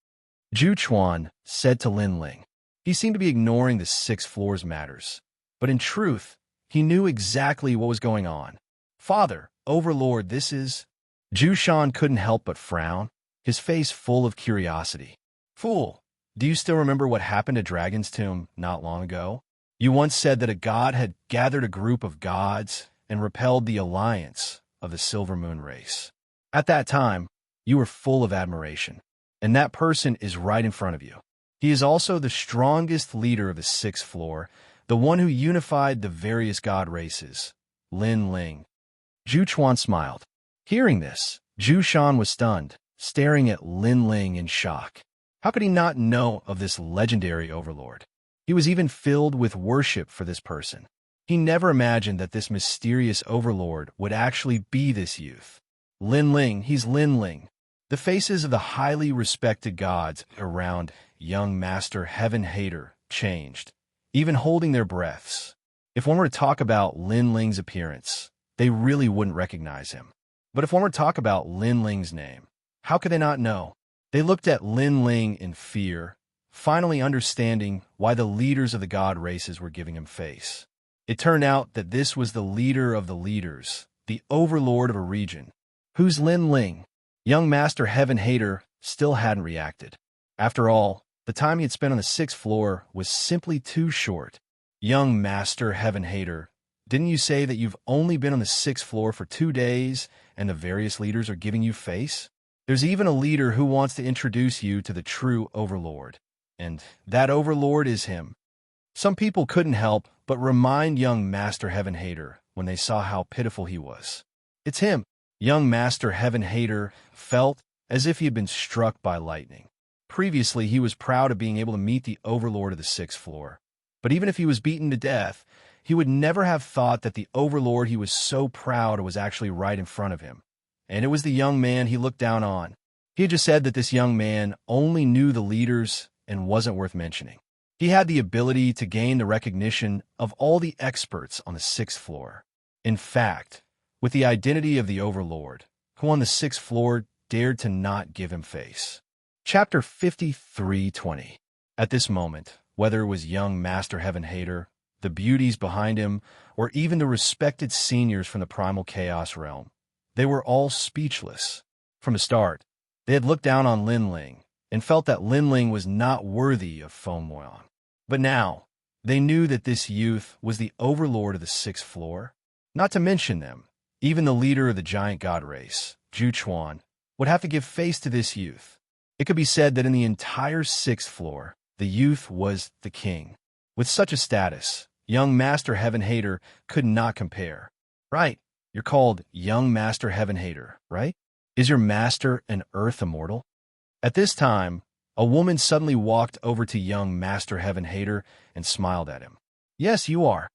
Zhu Chuan said to Lin Ling. He seemed to be ignoring the 6th floor's matters, but in truth, he knew exactly what was going on. Father, overlord, this is... Zhu Shan couldn't help but frown, his face full of curiosity. Fool, do you still remember what happened to Dragon's Tomb not long ago? You once said that a god had gathered a group of gods and repelled the alliance of the Silver Moon race. At that time, you were full of admiration, and that person is right in front of you. He is also the strongest leader of the 6th floor, the one who unified the various god races, Lin Ling. Zhu Chuan smiled. Hearing this, Zhu Shan was stunned, staring at Lin Ling in shock. How could he not know of this legendary overlord? He was even filled with worship for this person. He never imagined that this mysterious overlord would actually be this youth. Lin Ling, he's Lin Ling. The faces of the highly respected gods around young Master Heaven Hater changed, even holding their breaths. If one were to talk about Lin Ling's appearance, they really wouldn't recognize him. But if one were to talk about Lin Ling's name, how could they not know? They looked at Lin Ling in fear, finally understanding why the leaders of the god races were giving him face. It turned out that this was the leader of the leaders, the overlord of a region. Who's Lin Ling? Young Master Heaven Hater still hadn't reacted. After all, the time he had spent on the 6th floor was simply too short. Young Master Heaven Hater, didn't you say that you've only been on the 6th floor for 2 days and the various leaders are giving you face? There's even a leader who wants to introduce you to the true overlord. And that overlord is him. Some people couldn't help but remind young Master Heaven Hater when they saw how pitiful he was. It's him. Young Master Heaven Hater felt as if he had been struck by lightning. Previously, he was proud of being able to meet the overlord of the 6th floor. But even if he was beaten to death, he would never have thought that the overlord he was so proud of was actually right in front of him. And it was the young man he looked down on. He had just said that this young man only knew the leaders and wasn't worth mentioning. He had the ability to gain the recognition of all the experts on the 6th floor. In fact, with the identity of the overlord, who on the 6th floor dared to not give him face. Chapter 53:20. At this moment, whether it was young Master Heaven Hater, the beauties behind him, or even the respected seniors from the primal chaos realm, they were all speechless. From the start, they had looked down on Lin Ling and felt that Lin Ling was not worthy of Feng Moyan. But now, they knew that this youth was the overlord of the 6th floor. Not to mention them, even the leader of the giant god race, Zhu Chuan, would have to give face to this youth. It could be said that in the entire 6th floor, the youth was the king. With such a status, young Master Heaven Hater could not compare. Right, you're called young Master Heaven Hater, right? Is your master an earth immortal? At this time, A woman suddenly walked over to young Master Heaven Hater and smiled at him. Yes, you are.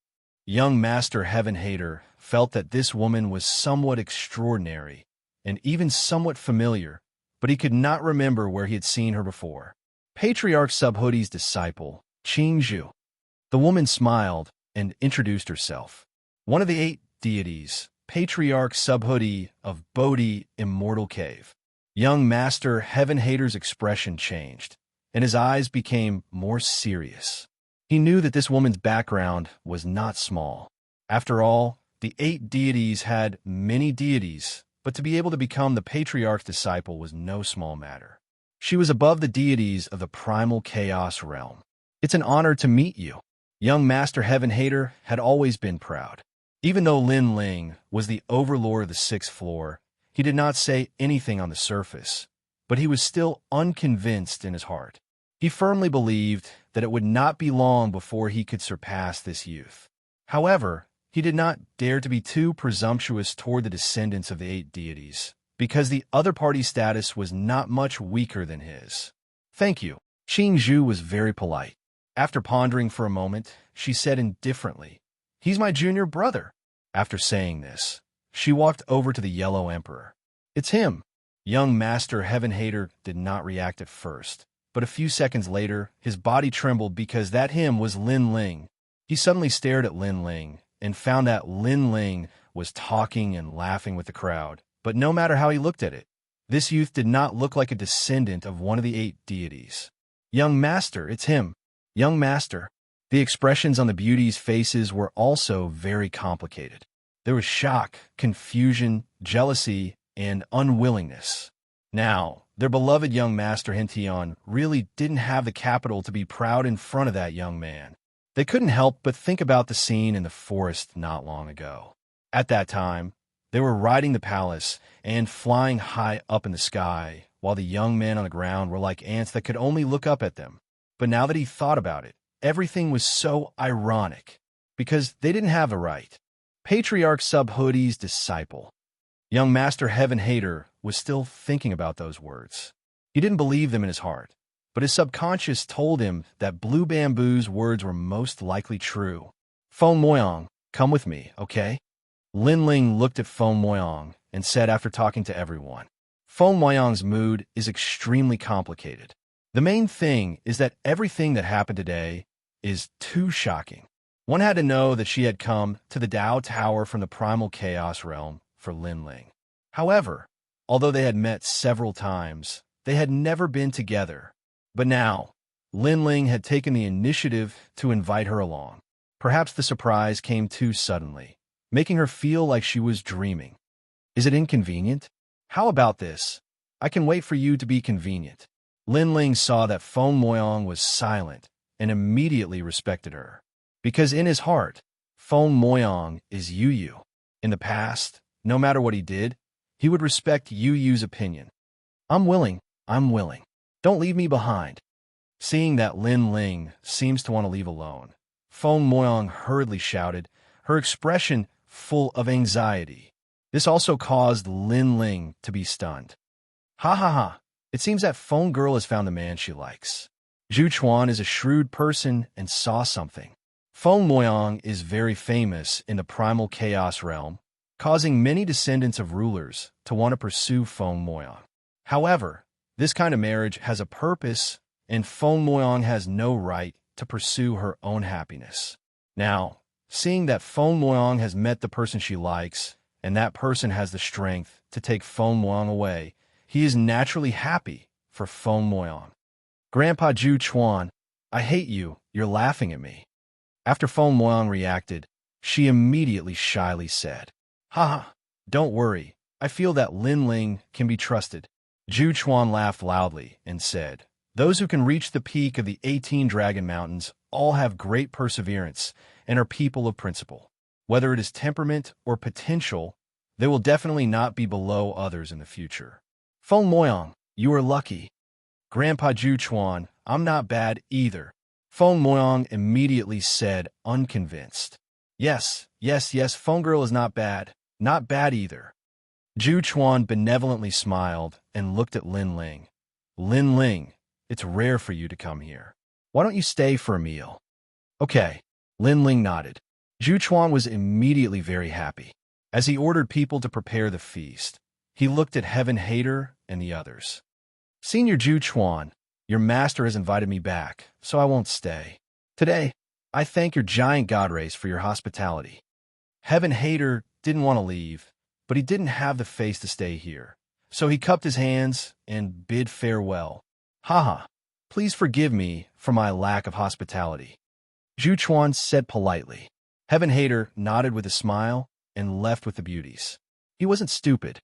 Young Master Heaven Hater felt that this woman was somewhat extraordinary and even somewhat familiar, but he could not remember where he had seen her before. Patriarch Subhoodie's disciple, Xianxia. The woman smiled and introduced herself. One of the 8 deities, Patriarch Subhoodie of Bodhi Immortal Cave. Young Master Heaven Hater's expression changed, and his eyes became more serious. He knew that this woman's background was not small. After all, the 8 deities had many deities, but to be able to become the Patriarch's disciple was no small matter. She was above the deities of the primal chaos realm. It's an honor to meet you. Young Master Heaven Hater had always been proud. Even though Lin Ling was the overlord of the 6th floor, he did not say anything on the surface, but he was still unconvinced in his heart. He firmly believed that it would not be long before he could surpass this youth. However, he did not dare to be too presumptuous toward the descendants of the 8 deities, because the other party's status was not much weaker than his. Thank you. Xianxia was very polite. After pondering for a moment, she said indifferently, He's my junior brother. After saying this, she walked over to the Yellow Emperor. It's him. Young Master Heaven Hater did not react at first, but a few seconds later, his body trembled because that him was Lin Ling. He suddenly stared at Lin Ling and found that Lin Ling was talking and laughing with the crowd. But no matter how he looked at it, this youth did not look like a descendant of one of the 8 deities. Young Master, it's him. Young Master. The expressions on the beauties' faces were also very complicated. There was shock, confusion, jealousy, and unwillingness. Now, their beloved young Master Hintion really didn't have the capital to be proud in front of that young man. They couldn't help but think about the scene in the forest not long ago. At that time, they were riding the palace and flying high up in the sky, while the young men on the ground were like ants that could only look up at them. But now that he thought about it, everything was so ironic, because they didn't have a right. Patriarch Subhoodie's disciple. Young Master Heaven Hater was still thinking about those words. He didn't believe them in his heart, but his subconscious told him that Blue Bamboo's words were most likely true. Feng Moyang, come with me, okay? Lin Ling looked at Feng Moyang and said after talking to everyone, Feng Moyang's mood is extremely complicated. The main thing is that everything that happened today is too shocking. One had to know that she had come to the Dao Tower from the primal chaos realm for Lin Ling. However, although they had met several times, they had never been together. But now, Lin Ling had taken the initiative to invite her along. Perhaps the surprise came too suddenly, making her feel like she was dreaming. Is it inconvenient? How about this? I can wait for you to be convenient. Lin Ling saw that Feng Moyang was silent and immediately respected her. Because in his heart, Feng Moyang is Yu Yu. In the past, no matter what he did, he would respect Yu Yu's opinion. I'm willing. Don't leave me behind. Seeing that Lin Ling seems to want to leave alone, Feng Moyang hurriedly shouted, her expression full of anxiety. This also caused Lin Ling to be stunned. Ha ha ha, it seems that Feng girl has found the man she likes. Zhu Chuan is a shrewd person and saw something. Feng Moyang is very famous in the primal chaos realm, causing many descendants of rulers to want to pursue Feng Moyang. However, this kind of marriage has a purpose, and Feng Moyang has no right to pursue her own happiness. Now, seeing that Feng Moyang has met the person she likes, and that person has the strength to take Feng Moyang away, he is naturally happy for Feng Moyang. Grandpa Zhu Chuan, I hate you, you're laughing at me. After Feng Moyang reacted, she immediately shyly said, Haha, don't worry, I feel that Lin Ling can be trusted. Zhu Chuan laughed loudly and said, those who can reach the peak of the 18 Dragon Mountains all have great perseverance and are people of principle. Whether it is temperament or potential, they will definitely not be below others in the future. Feng Moyang, you are lucky. Grandpa Zhu Chuan, I'm not bad either. Feng Moyang immediately said, unconvinced. Yes, Feng girl is not bad either. Zhu Chuan benevolently smiled and looked at Lin Ling. Lin Ling, It's rare for you to come here. Why don't you stay for a meal? Okay. Lin Ling nodded. Zhu Chuan was immediately very happy. As he ordered people to prepare the feast, he looked at Heaven Hater and the others. Senior Zhu Chuan, your master has invited me back, so I won't stay. Today, I thank your giant god race for your hospitality. Heaven Hater didn't want to leave, but he didn't have the face to stay here. So he cupped his hands and bid farewell. Haha, please forgive me for my lack of hospitality. Zhu Chuan said politely. Heaven Hater nodded with a smile and left with the beauties. He wasn't stupid.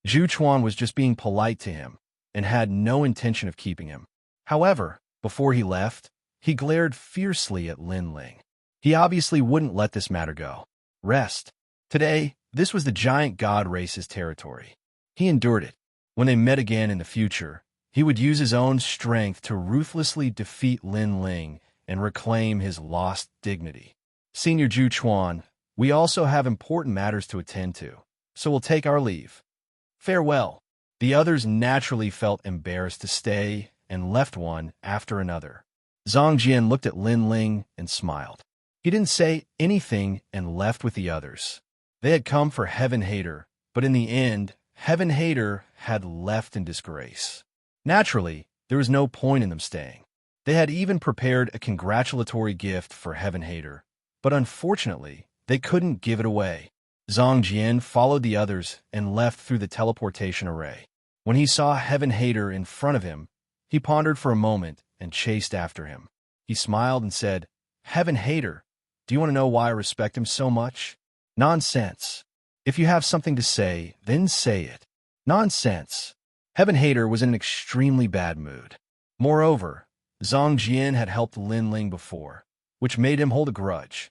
Zhu Chuan was just being polite to him and had no intention of keeping him. However, before he left, he glared fiercely at Lin Ling. He obviously wouldn't let this matter go. Rest. Today, this was the giant god race's territory. He endured it. When they met again in the future, he would use his own strength to ruthlessly defeat Lin Ling and reclaim his lost dignity. Senior Zhu Chuan, we also have important matters to attend to, so we'll take our leave. Farewell. The others naturally felt embarrassed to stay and left one after another. Zhang Jian looked at Lin Ling and smiled. He didn't say anything and left with the others. They had come for Heaven Hater, but in the end, Heaven Hater had left in disgrace. Naturally, there was no point in them staying. They had even prepared a congratulatory gift for Heaven Hater, but unfortunately, they couldn't give it away. Zhang Jian followed the others and left through the teleportation array. When he saw Heaven Hater in front of him, he pondered for a moment and chased after him. He smiled and said, Heaven Hater, do you want to know why I respect him so much? Nonsense. If you have something to say, then say it. Nonsense. Heaven Hater was in an extremely bad mood. Moreover, Zhang Jian had helped Lin Ling before, which made him hold a grudge.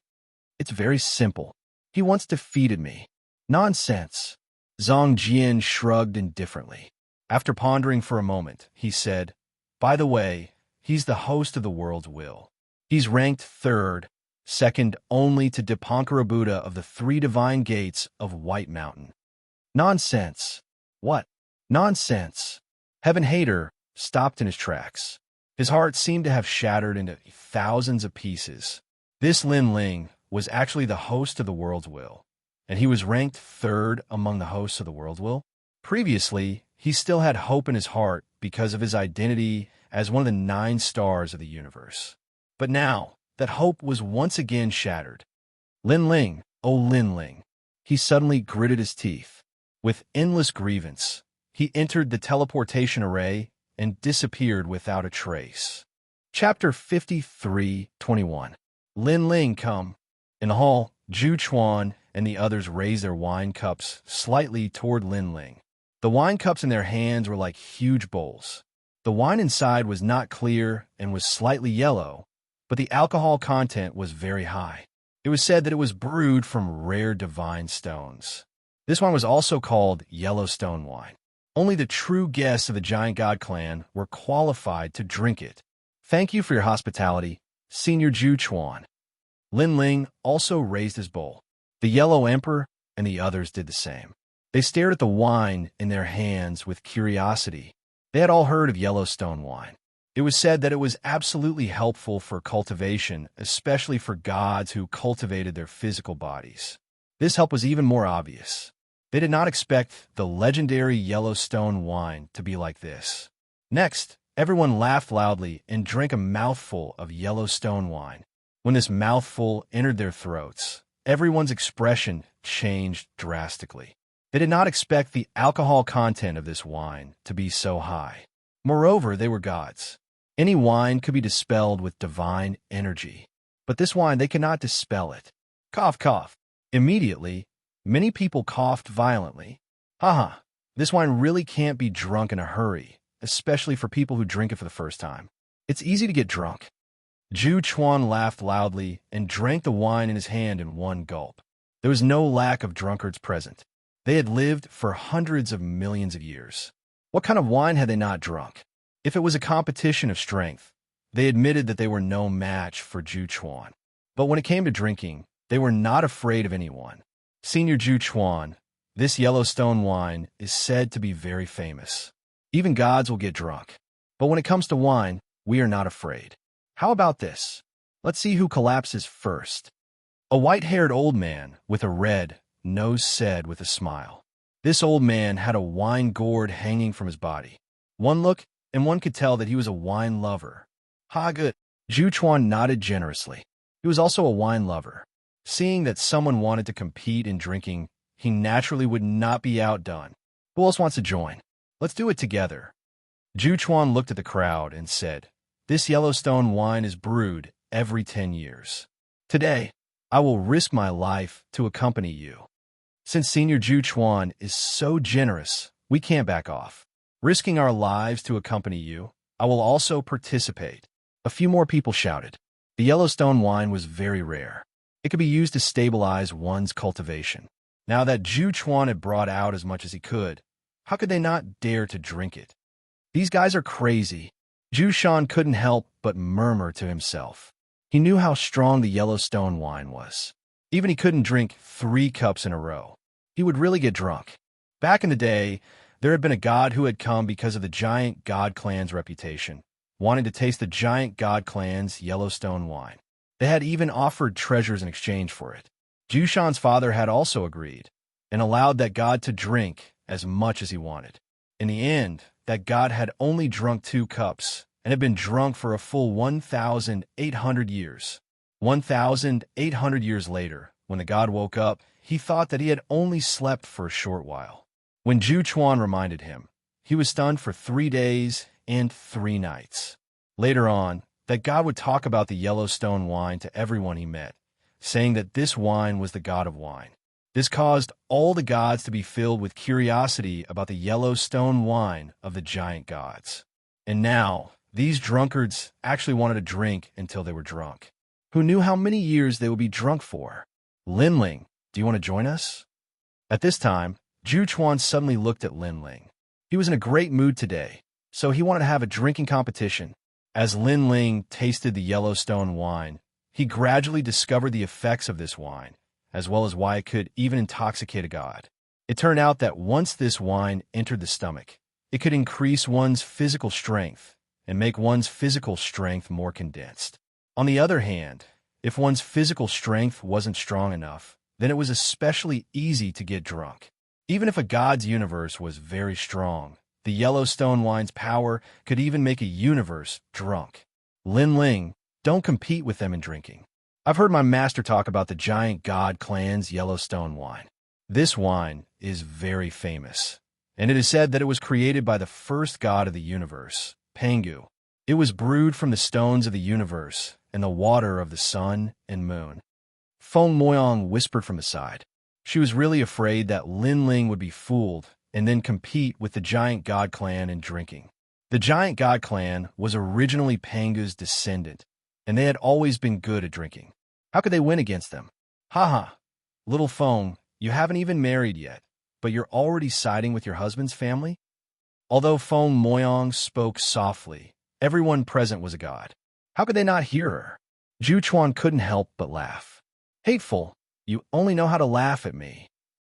It's very simple. He once defeated me. Nonsense. Zhang Jian shrugged indifferently. After pondering for a moment, he said, By the way, he's the host of the world's will. He's ranked third, second only to Dipankara Buddha of the three divine gates of White Mountain. Nonsense. What? Nonsense. Heaven Hater stopped in his tracks. His heart seemed to have shattered into thousands of pieces. This Lin Ling was actually the host of the world's will, and he was ranked third among the hosts of the world's will. Previously, he still had hope in his heart because of his identity as one of the 9 stars of the universe. But now, that hope was once again shattered. Lin Ling, oh Lin Ling. He suddenly gritted his teeth. With endless grievance, he entered the teleportation array and disappeared without a trace. Chapter 53:21. Lin Ling come. In the hall, Zhu Chuan and the others raised their wine cups slightly toward Lin Ling. The wine cups in their hands were like huge bowls. The wine inside was not clear and was slightly yellow, but the alcohol content was very high. It was said that it was brewed from rare divine stones. This wine was also called Yellowstone wine. Only the true guests of the Giant God clan were qualified to drink it. Thank you for your hospitality, Senior Zhu Chuan. Lin Ling also raised his bowl. The Yellow Emperor and the others did the same. They stared at the wine in their hands with curiosity. They had all heard of Yellowstone wine. It was said that it was absolutely helpful for cultivation, especially for gods who cultivated their physical bodies. This help was even more obvious. They did not expect the legendary Yellowstone wine to be like this. Next, everyone laughed loudly and drank a mouthful of Yellowstone wine. When this mouthful entered their throats, everyone's expression changed drastically. They did not expect the alcohol content of this wine to be so high. Moreover, they were gods. Any wine could be dispelled with divine energy. But this wine, they cannot dispel it. Cough, cough. Immediately, many people coughed violently. Haha, this wine really can't be drunk in a hurry, especially for people who drink it for the first time. It's easy to get drunk. Zhu Chuan laughed loudly and drank the wine in his hand in one gulp. There was no lack of drunkards present. They had lived for hundreds of millions of years. What kind of wine had they not drunk? If it was a competition of strength, they admitted that they were no match for Zhu Chuan. But when it came to drinking, they were not afraid of anyone. Senior Zhu Chuan, this Yellowstone wine is said to be very famous. Even gods will get drunk. But when it comes to wine, we are not afraid. How about this? Let's see who collapses first. A white-haired old man with a red nose said with a smile. This old man had a wine gourd hanging from his body. One look, and one could tell that he was a wine lover. Ha, good. Zhu Chuan nodded generously. He was also a wine lover. Seeing that someone wanted to compete in drinking, he naturally would not be outdone. Who else wants to join? Let's do it together. Zhu Chuan looked at the crowd and said, This Yellowstone wine is brewed every 10 years. Today, I will risk my life to accompany you. Since Senior Zhu Chuan is so generous, we can't back off. Risking our lives to accompany you, I will also participate. A few more people shouted. The Yellowstone wine was very rare. It could be used to stabilize one's cultivation. Now that Zhu Chuan had brought out as much as he could, how could they not dare to drink it? These guys are crazy. Zhu Shan couldn't help but murmur to himself. He knew how strong the Yellowstone wine was. Even he couldn't drink 3 cups in a row. He would really get drunk. Back in the day, there had been a god who had come because of the giant god clan's reputation, wanting to taste the giant god clan's Yellowstone wine. They had even offered treasures in exchange for it. Zhu Shan's father had also agreed, and allowed that god to drink as much as he wanted. In the end, that god had only drunk 2 cups, and had been drunk for a full 1,800 years. 1,800 years later, when the god woke up, he thought that he had only slept for a short while. When Zhu Chuan reminded him, he was stunned for 3 days and 3 nights. Later on, that god would talk about the Yellowstone wine to everyone he met, saying that this wine was the god of wine. This caused all the gods to be filled with curiosity about the Yellowstone wine of the giant gods. And now, these drunkards actually wanted to drink until they were drunk. Who knew how many years they would be drunk for? Lin Ling, do you want to join us? At this time, Zhu Chuan suddenly looked at Lin Ling. He was in a great mood today, so he wanted to have a drinking competition. As Lin Ling tasted the Yellowstone wine, he gradually discovered the effects of this wine, as well as why it could even intoxicate a god. It turned out that once this wine entered the stomach, it could increase one's physical strength and make one's physical strength more condensed. On the other hand, if one's physical strength wasn't strong enough, then it was especially easy to get drunk. Even if a god's universe was very strong, the Yellowstone wine's power could even make a universe drunk. Lin Ling, don't compete with them in drinking. I've heard my master talk about the giant god clan's Yellowstone wine. This wine is very famous, and it is said that it was created by the first god of the universe, Pangu. It was brewed from the stones of the universe and the water of the sun and moon. Feng Moyong whispered from the side. She was really afraid that Lin Ling would be fooled and then compete with the giant god clan in drinking. The giant god clan was originally Pangu's descendant, and they had always been good at drinking. How could they win against them? Haha, little Feng, you haven't even married yet, but you're already siding with your husband's family? Although Feng Moyong spoke softly, everyone present was a god. How could they not hear her? Zhu Chuan couldn't help but laugh. Hateful, you only know how to laugh at me.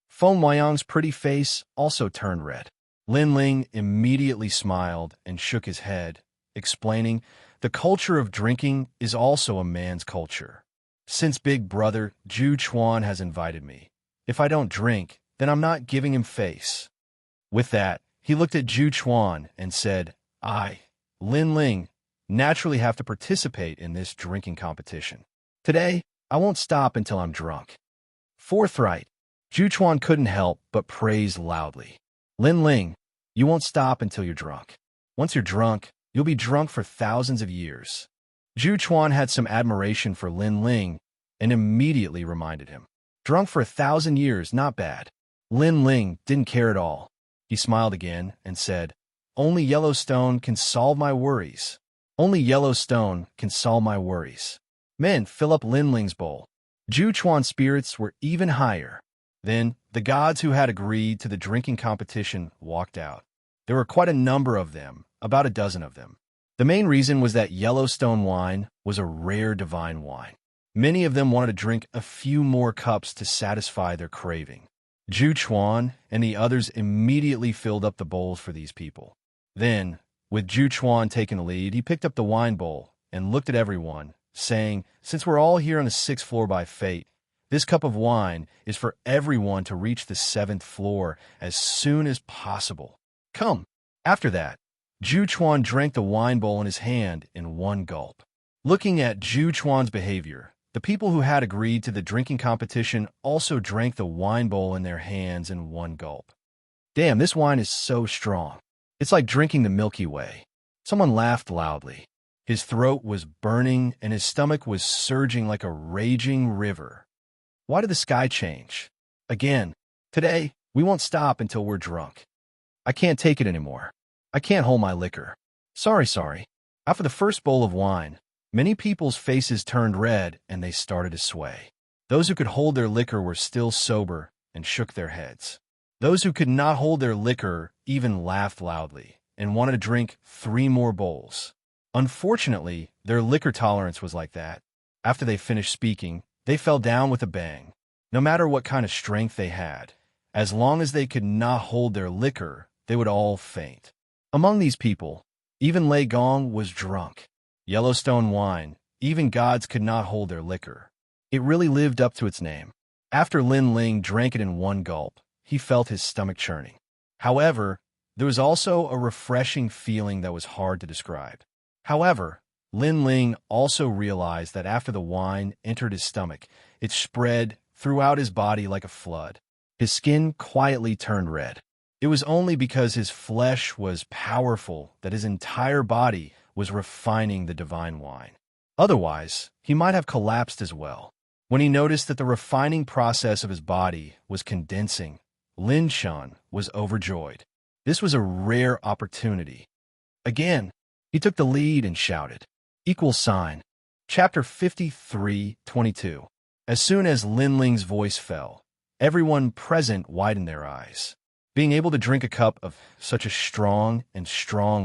Feng Moyong's pretty face also turned red. Lin Ling immediately smiled and shook his head, explaining, the culture of drinking is also a man's culture. Since Big Brother Zhu Chuan has invited me, if I don't drink, then I'm not giving him face. With that, he looked at Zhu Chuan and said, I, Lin Ling, naturally have to participate in this drinking competition. Today, I won't stop until I'm drunk. Forthright, Zhu Chuan couldn't help but praise loudly. Lin Ling, you won't stop until you're drunk. Once you're drunk, you'll be drunk for thousands of years. Zhu Chuan had some admiration for Lin Ling and immediately reminded him. Drunk for 1,000 years, not bad. Lin Ling didn't care at all. He smiled again and said, Only Yellowstone can solve my worries. Only Yellowstone can solve my worries. Men, fill up Lin Ling's bowl. Zhu Chuan's spirits were even higher. Then, the gods who had agreed to the drinking competition walked out. There were quite a number of them, about a dozen of them. The main reason was that Yellowstone wine was a rare divine wine. Many of them wanted to drink a few more cups to satisfy their craving. Zhu Chuan and the others immediately filled up the bowls for these people. Then, With Zhu Chuan taking the lead, he picked up the wine bowl and looked at everyone, saying, "Since we're all here on the 6th floor by fate, this cup of wine is for everyone to reach the 7th floor as soon as possible. Come." After that, Zhu Chuan drank the wine bowl in his hand in one gulp. Looking at Zhu Chuan's behavior, the people who had agreed to the drinking competition also drank the wine bowl in their hands in one gulp. "Damn, this wine is so strong. It's like drinking the Milky Way." Someone laughed loudly. His throat was burning and his stomach was surging like a raging river. Why did the sky change? Again, today, we won't stop until we're drunk. I can't take it anymore. I can't hold my liquor. Sorry. After the first bowl of wine, many people's faces turned red and they started to sway. Those who could hold their liquor were still sober and shook their heads. Those who could not hold their liquor even laughed loudly and wanted to drink 3 more bowls. Unfortunately, their liquor tolerance was like that. After they finished speaking, they fell down with a bang. No matter what kind of strength they had, as long as they could not hold their liquor, they would all faint. Among these people, even Lei Gong was drunk. Yellowstone wine, even gods could not hold their liquor. It really lived up to its name. After Lin Ling drank it in one gulp, he felt his stomach churning. However, there was also a refreshing feeling that was hard to describe. However, Lin Ling also realized that after the wine entered his stomach, it spread throughout his body like a flood. His skin quietly turned red. It was only because his flesh was powerful that his entire body was refining the divine wine. Otherwise, he might have collapsed as well. When he noticed that the refining process of his body was condensing, Lin Shan was overjoyed. This was a rare opportunity. Again, he took the lead and shouted, "Equal sign." Chapter 53:22. As soon as Lin Ling's voice fell, everyone present widened their eyes. Being able to drink a cup of such a strong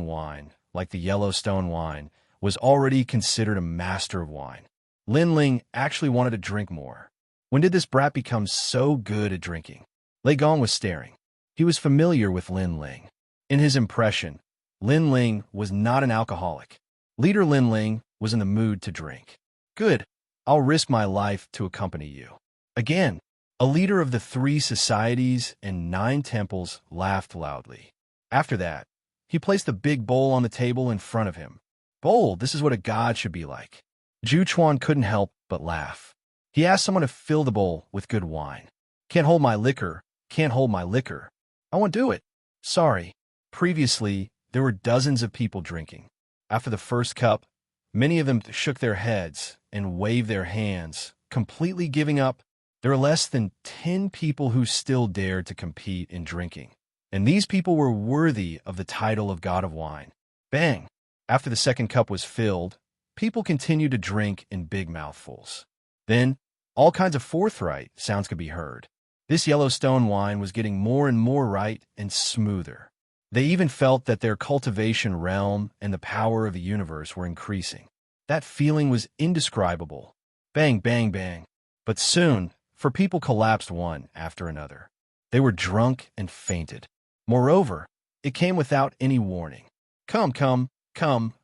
wine, like the Yellowstone wine, was already considered a master of wine. Lin Ling actually wanted to drink more. When did this brat become so good at drinking? Lei Gong was staring. He was familiar with Lin Ling. In his impression, Lin Ling was not an alcoholic. Leader Lin Ling was in the mood to drink. "Good. I'll risk my life to accompany you." Again, a leader of the 3 societies and 9 temples laughed loudly. After that, he placed a big bowl on the table in front of him. "Bowl, this is what a god should be like." Zhu Chuan couldn't help but laugh. He asked someone to fill the bowl with good wine. "Can't hold my liquor. Can't hold my liquor. I won't do it. Sorry." Previously, there were dozens of people drinking. After the first cup, many of them shook their heads and waved their hands, completely giving up. There were less than 10 people who still dared to compete in drinking, and these people were worthy of the title of God of Wine. Bang! After the second cup was filled, people continued to drink in big mouthfuls. Then, all kinds of forthright sounds could be heard. This Yellowstone wine was getting more and more right and smoother. They even felt that their cultivation realm and the power of the universe were increasing. That feeling was indescribable. Bang, bang, bang. But soon, people collapsed one after another. They were drunk and fainted. Moreover, it came without any warning. Come,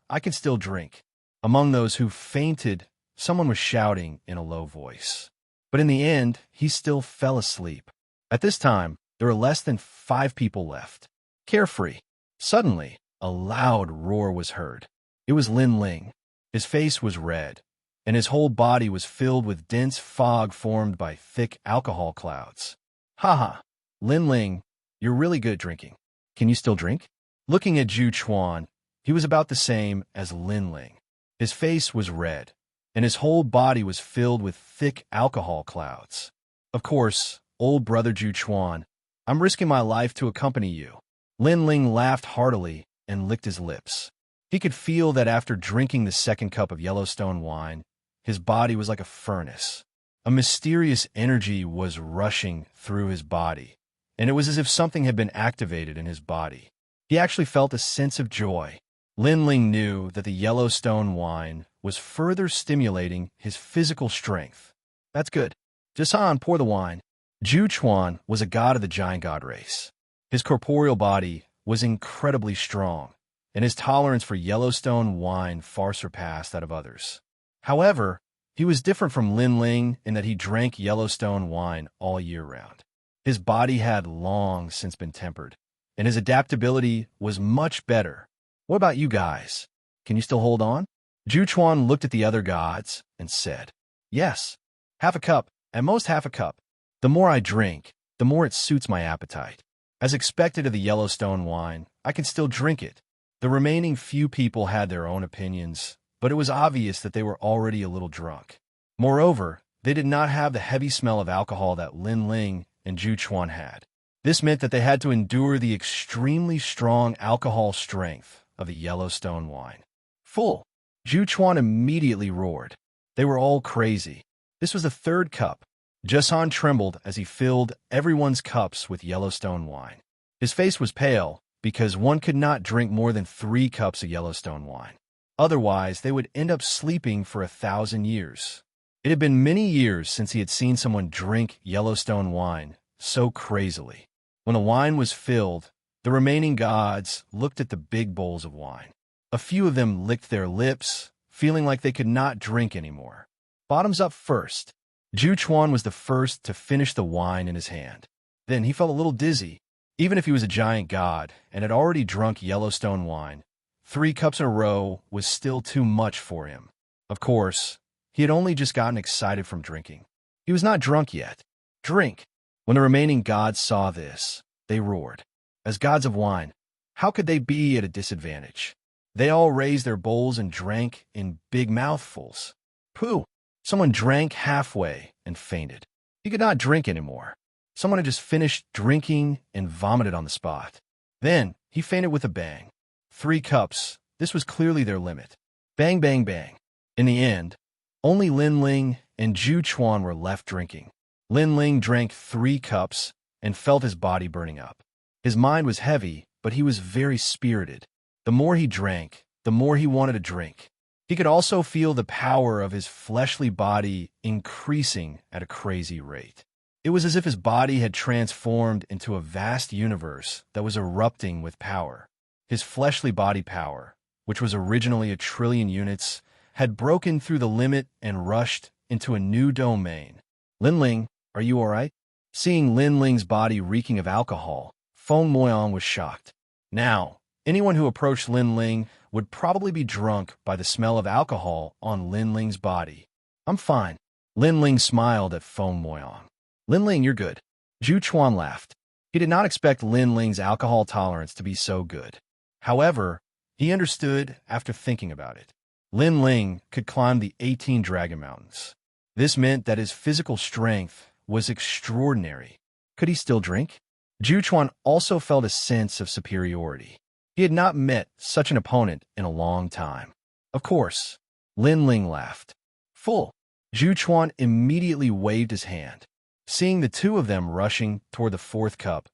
I can still drink." Among those who fainted, someone was shouting in a low voice. But in the end, he still fell asleep. At this time, there were less than 5 people left. Carefree. Suddenly, a loud roar was heard. It was Lin Ling. His face was red, and his whole body was filled with dense fog formed by thick alcohol clouds. "Haha, Lin Ling, you're really good at drinking. Can you still drink?" Looking at Zhu Chuan, he was about the same as Lin Ling. His face was red, and his whole body was filled with thick alcohol clouds. "Of course, old brother Zhu Chuan, I'm risking my life to accompany you." Lin Ling laughed heartily and licked his lips. He could feel that after drinking the second cup of Yellowstone wine, his body was like a furnace. A mysterious energy was rushing through his body, and it was as if something had been activated in his body. He actually felt a sense of joy. Lin Ling knew that the Yellowstone wine was further stimulating his physical strength. "That's good. Jason, pour the wine." Zhu Chuan was a god of the giant god race. His corporeal body was incredibly strong, and his tolerance for Yellowstone wine far surpassed that of others. However, he was different from Lin Ling in that he drank Yellowstone wine all year round. His body had long since been tempered, and his adaptability was much better. What about you guys? Can you still hold on? Zhu Chuan looked at the other gods and said, "Yes, half a cup, at most half a cup. The more I drink, the more it suits my appetite. As expected of the Yellowstone wine, I can still drink it." The remaining few people had their own opinions, but it was obvious that they were already a little drunk. Moreover, they did not have the heavy smell of alcohol that Lin Ling and Zhu Chuan had. This meant that they had to endure the extremely strong alcohol strength of the Yellowstone wine. Full. Zhu Chuan immediately roared. They were all crazy. This was the third cup. Jason trembled as he filled everyone's cups with Yellowstone wine. His face was pale, because one could not drink more than 3 cups of Yellowstone wine. Otherwise, they would end up sleeping for 1,000 years. It had been many years since he had seen someone drink Yellowstone wine so crazily. When the wine was filled, the remaining gods looked at the big bowls of wine. A few of them licked their lips, feeling like they could not drink anymore. Bottoms up first. Zhu Chuan was the first to finish the wine in his hand. Then he felt a little dizzy. Even if he was a giant god and had already drunk Yellowstone wine, 3 cups in a row was still too much for him. Of course, he had only just gotten excited from drinking. He was not drunk yet. Drink! When the remaining gods saw this, they roared. As gods of wine, how could they be at a disadvantage? They all raised their bowls and drank in big mouthfuls. Pooh! Someone drank halfway and fainted. He could not drink anymore. Someone had just finished drinking and vomited on the spot. Then he fainted with a bang. 3 cups. This was clearly their limit. Bang, bang, bang. In the end, only Lin Ling and Zhu Chuan were left drinking. Lin Ling drank 3 cups and felt his body burning up. His mind was heavy, but he was very spirited. The more he drank, the more he wanted to drink. He could also feel the power of his fleshly body increasing at a crazy rate. It was as if his body had transformed into a vast universe that was erupting with power. His fleshly body power, which was originally 1,000,000,000,000 units, had broken through the limit and rushed into a new domain. Lin Ling, are you all right? Seeing Lin Ling's body reeking of alcohol, Feng Moyan was shocked. Now, anyone who approached Lin Ling would probably be drunk by the smell of alcohol on Lin Ling's body. I'm fine. Lin Ling smiled at Feng Moyan. Lin Ling, you're good. Zhu Chuan laughed. He did not expect Lin Ling's alcohol tolerance to be so good. However, he understood after thinking about it. Lin Ling could climb the 18 Dragon Mountains. This meant that his physical strength was extraordinary. Could he still drink? Zhu Chuan also felt a sense of superiority. He had not met such an opponent in a long time. Of course, Lin Ling laughed. Full. Zhu Chuan immediately waved his hand. Seeing the 2 of them rushing toward the 4th cup,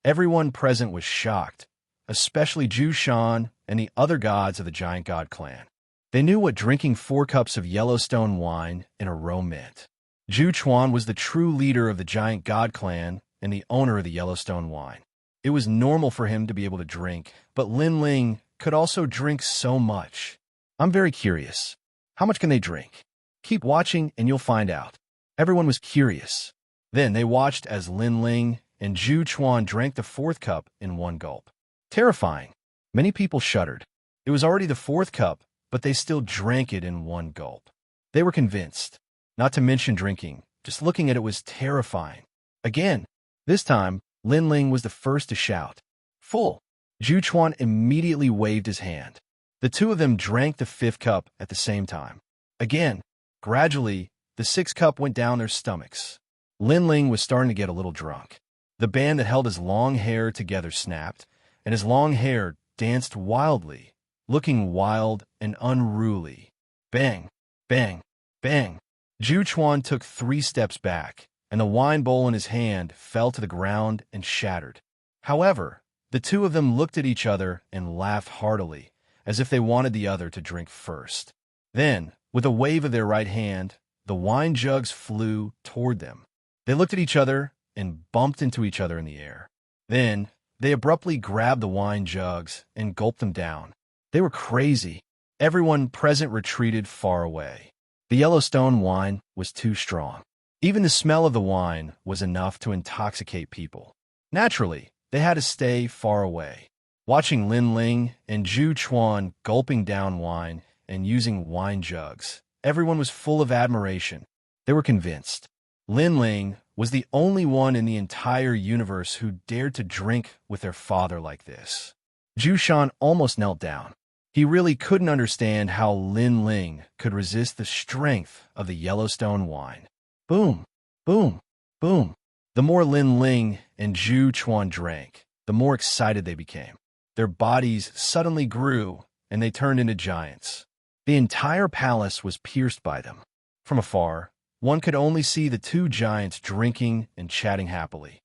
everyone present was shocked, especially Zhu Shan and the other gods of the Giant God clan. They knew what drinking 4 cups of Yellowstone wine in a row meant. Zhu Chuan was the true leader of the Giant God clan and the owner of the Yellowstone wine. It was normal for him to be able to drink, but Lin Ling could also drink so much. I'm very curious. How much can they drink? Keep watching and you'll find out. Everyone was curious. Then they watched as Lin Ling and Zhu Chuan drank the 4th cup in one gulp. Terrifying. Many people shuddered. It was already the 4th cup, but they still drank it in one gulp. They were convinced. Not to mention drinking. Just looking at it was terrifying. Again, this time, Lin Ling was the first to shout. Full. Zhu Chuan immediately waved his hand. The 2 of them drank the 5th cup at the same time. Again, gradually, the 6th cup went down their stomachs. Lin Ling was starting to get a little drunk. The band that held his long hair together snapped, and his long hair danced wildly, looking wild and unruly. Bang, bang, bang. Zhu Chuan took 3 steps back, and the wine bowl in his hand fell to the ground and shattered. However, the 2 of them looked at each other and laughed heartily, as if they wanted the other to drink first. Then, with a wave of their right hand, the wine jugs flew toward them. They looked at each other and bumped into each other in the air. Then, they abruptly grabbed the wine jugs and gulped them down. They were crazy. Everyone present retreated far away. The Yellowstone wine was too strong. Even the smell of the wine was enough to intoxicate people. Naturally, they had to stay far away. Watching Lin Ling and Zhu Chuan gulping down wine and using wine jugs, everyone was full of admiration. They were convinced. Lin Ling was the only one in the entire universe who dared to drink with their father like this. Zhu Shan almost knelt down. He really couldn't understand how Lin Ling could resist the strength of the Yellowstone wine. Boom, boom, boom. The more Lin Ling and Zhu Chuan drank, the more excited they became. Their bodies suddenly grew, and they turned into giants. The entire palace was pierced by them. From afar, one could only see the two giants drinking and chatting happily.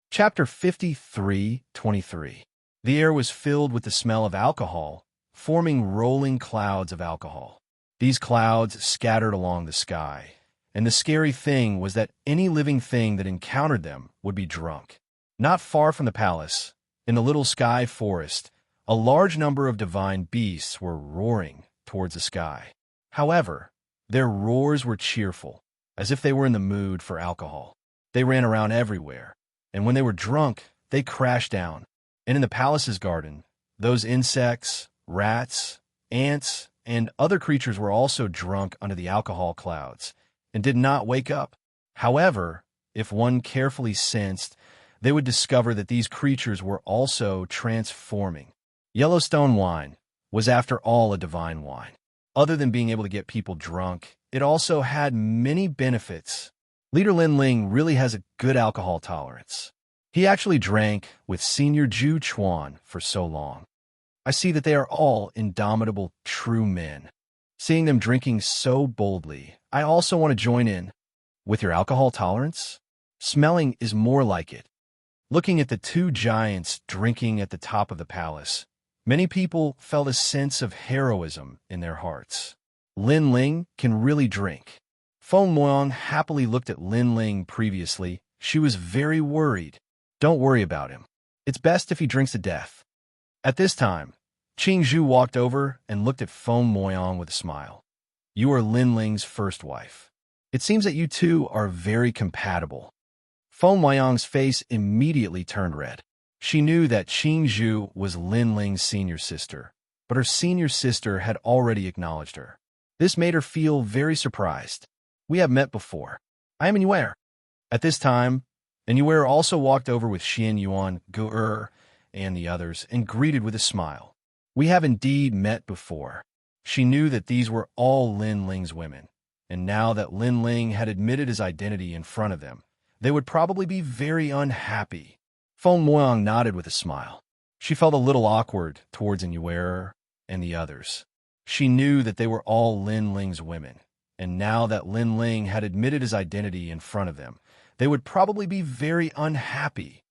Chapter 53:23. The air was filled with the smell of alcohol, forming rolling clouds of alcohol. These clouds scattered along the sky, and the scary thing was that any living thing that encountered them would be drunk. Not far from the palace, in the little sky forest, a large number of divine beasts were roaring towards the sky. However, their roars were cheerful, as if they were in the mood for alcohol. They ran around everywhere, and when they were drunk, they crashed down. And in the palace's garden, those insects, rats, ants, and other creatures were also drunk under the alcohol clouds and did not wake up. However, if one carefully sensed, they would discover that these creatures were also transforming. Yellowstone wine was, after all, a divine wine. Other than being able to get people drunk, it also had many benefits. Leader Lin Ling really has a good alcohol tolerance. He actually drank with Senior Zhu Chuan for so long. I see that they are all indomitable, true men. Seeing them drinking so boldly, I also want to join in. With your alcohol tolerance? Smelling is more like it. Looking at the two giants drinking at the top of the palace, many people felt a sense of heroism in their hearts. Lin Ling can really drink. Feng Moyang happily looked at Lin Ling previously. She was very worried. Don't worry about him. It's best if he drinks to death. At this time, Qing Zhu walked over and looked at Feng Moyang with a smile. You are Lin Ling's first wife. It seems that you two are very compatible. Feng Moyang's face immediately turned red. She knew that Qing Zhu was Lin Ling's senior sister, but her senior sister had already acknowledged her. This made her feel very surprised. We have met before. I am Inyuer. At this time, Inyuer also walked over with Xian Yuan, Gu and the others and greeted with a smile. We have indeed met before. She knew that these were all Lin Ling's women, and now that Lin Ling had admitted his identity in front of them, they would probably be very unhappy. Feng Moyang nodded with a smile. She felt a little awkward towards Inyuer and the others. She knew that they were all Lin Ling's women, and now that Lin Ling had admitted his identity in front of them, they would probably be very unhappy.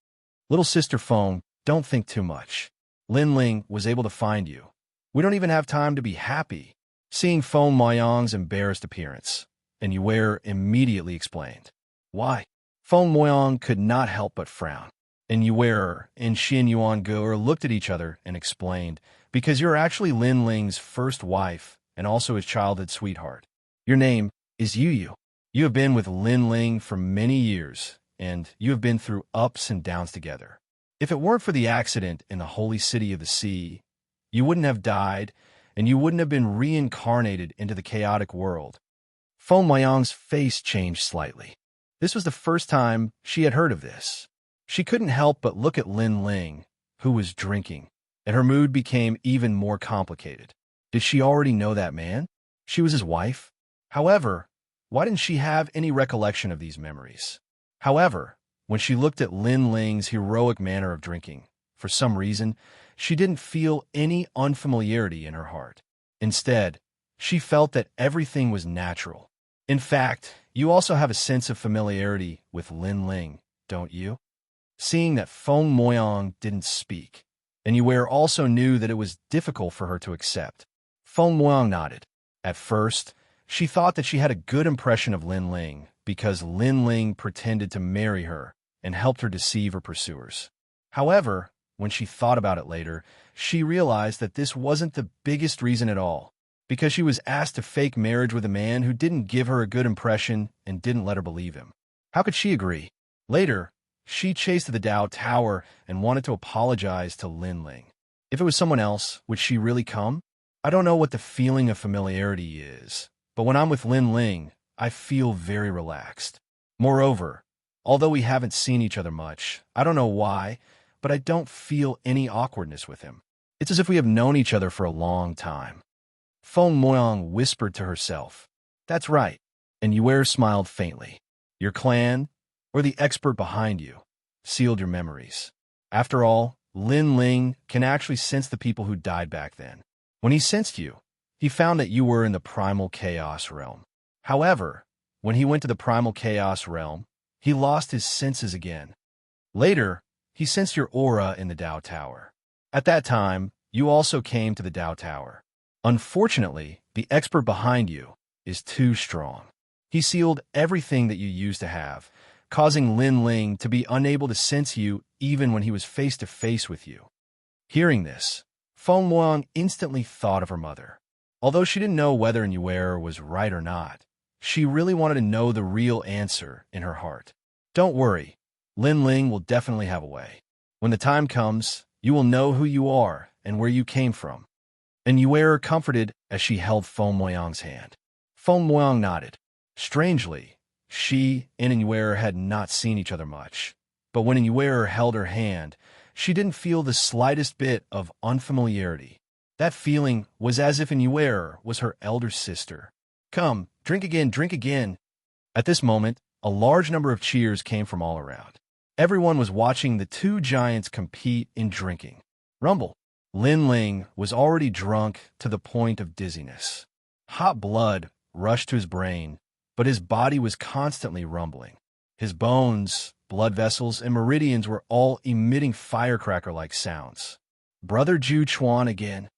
Little sister Feng, don't think too much. Lin Ling was able to find you. We don't even have time to be happy. Seeing Feng Moyang's embarrassed appearance, Inyuer immediately explained. Why? Feng Moyang could not help but frown. Inyuer and Xian Yuan Gu looked at each other and explained, because you're actually Lin Ling's first wife and also his childhood sweetheart. Your name is Yu. You have been with Lin Ling for many years, and you have been through ups and downs together. If it weren't for the accident in the holy city of the sea, you wouldn't have died, and you wouldn't have been reincarnated into the chaotic world. Feng Moyang's face changed slightly. This was the first time she had heard of this. She couldn't help but look at Lin Ling, who was drinking, and her mood became even more complicated. Did she already know that man? She was his wife? However, why didn't she have any recollection of these memories? However, when she looked at Lin Ling's heroic manner of drinking, for some reason, she didn't feel any unfamiliarity in her heart. Instead, she felt that everything was natural. In fact, you also have a sense of familiarity with Lin Ling, don't you? Seeing that Feng Moyang didn't speak, Inyuer also knew that it was difficult for her to accept. Feng Moyang nodded. At first, she thought that she had a good impression of Lin Ling because Lin Ling pretended to marry her and helped her deceive her pursuers. However, when she thought about it later, she realized that this wasn't the biggest reason at all, because she was asked to fake marriage with a man who didn't give her a good impression and didn't let her believe him. How could she agree? Later, she chased to the Dao Tower and wanted to apologize to Lin Ling. If it was someone else, would she really come? I don't know what the feeling of familiarity is, but when I'm with Lin Ling, I feel very relaxed. Moreover, although we haven't seen each other much, I don't know why, but I don't feel any awkwardness with him. It's as if we have known each other for a long time. Feng Moyang whispered to herself. That's right, and Yuer smiled faintly. Your clan, or the expert behind you, sealed your memories. After all, Lin Ling can actually sense the people who died back then. When he sensed you, he found that you were in the primal chaos realm. However, when he went to the primal chaos realm, he lost his senses again. Later, he sensed your aura in the Dao Tower. At that time, you also came to the Dao Tower. Unfortunately, the expert behind you is too strong. He sealed everything that you used to have, causing Lin Ling to be unable to sense you even when he was face to face with you. Hearing this, Feng Moyang instantly thought of her mother. Although she didn't know whether Yuer was right or not, she really wanted to know the real answer in her heart. Don't worry, Lin Ling will definitely have a way. When the time comes, you will know who you are and where you came from. And Yuer comforted as she held Feng Moyang's hand. Feng Moyang nodded. Strangely, she and Yuer had not seen each other much, but when Yuer held her hand, she didn't feel the slightest bit of unfamiliarity. That feeling was as if Yuer was her elder sister. Come, drink again, drink again. At this moment, a large number of cheers came from all around. Everyone was watching the two giants compete in drinking. Rumble. Lin Ling was already drunk to the point of dizziness. Hot blood rushed to his brain, but his body was constantly rumbling. His bones, blood vessels, and meridians were all emitting firecracker-like sounds. Brother Zhu Chuan again.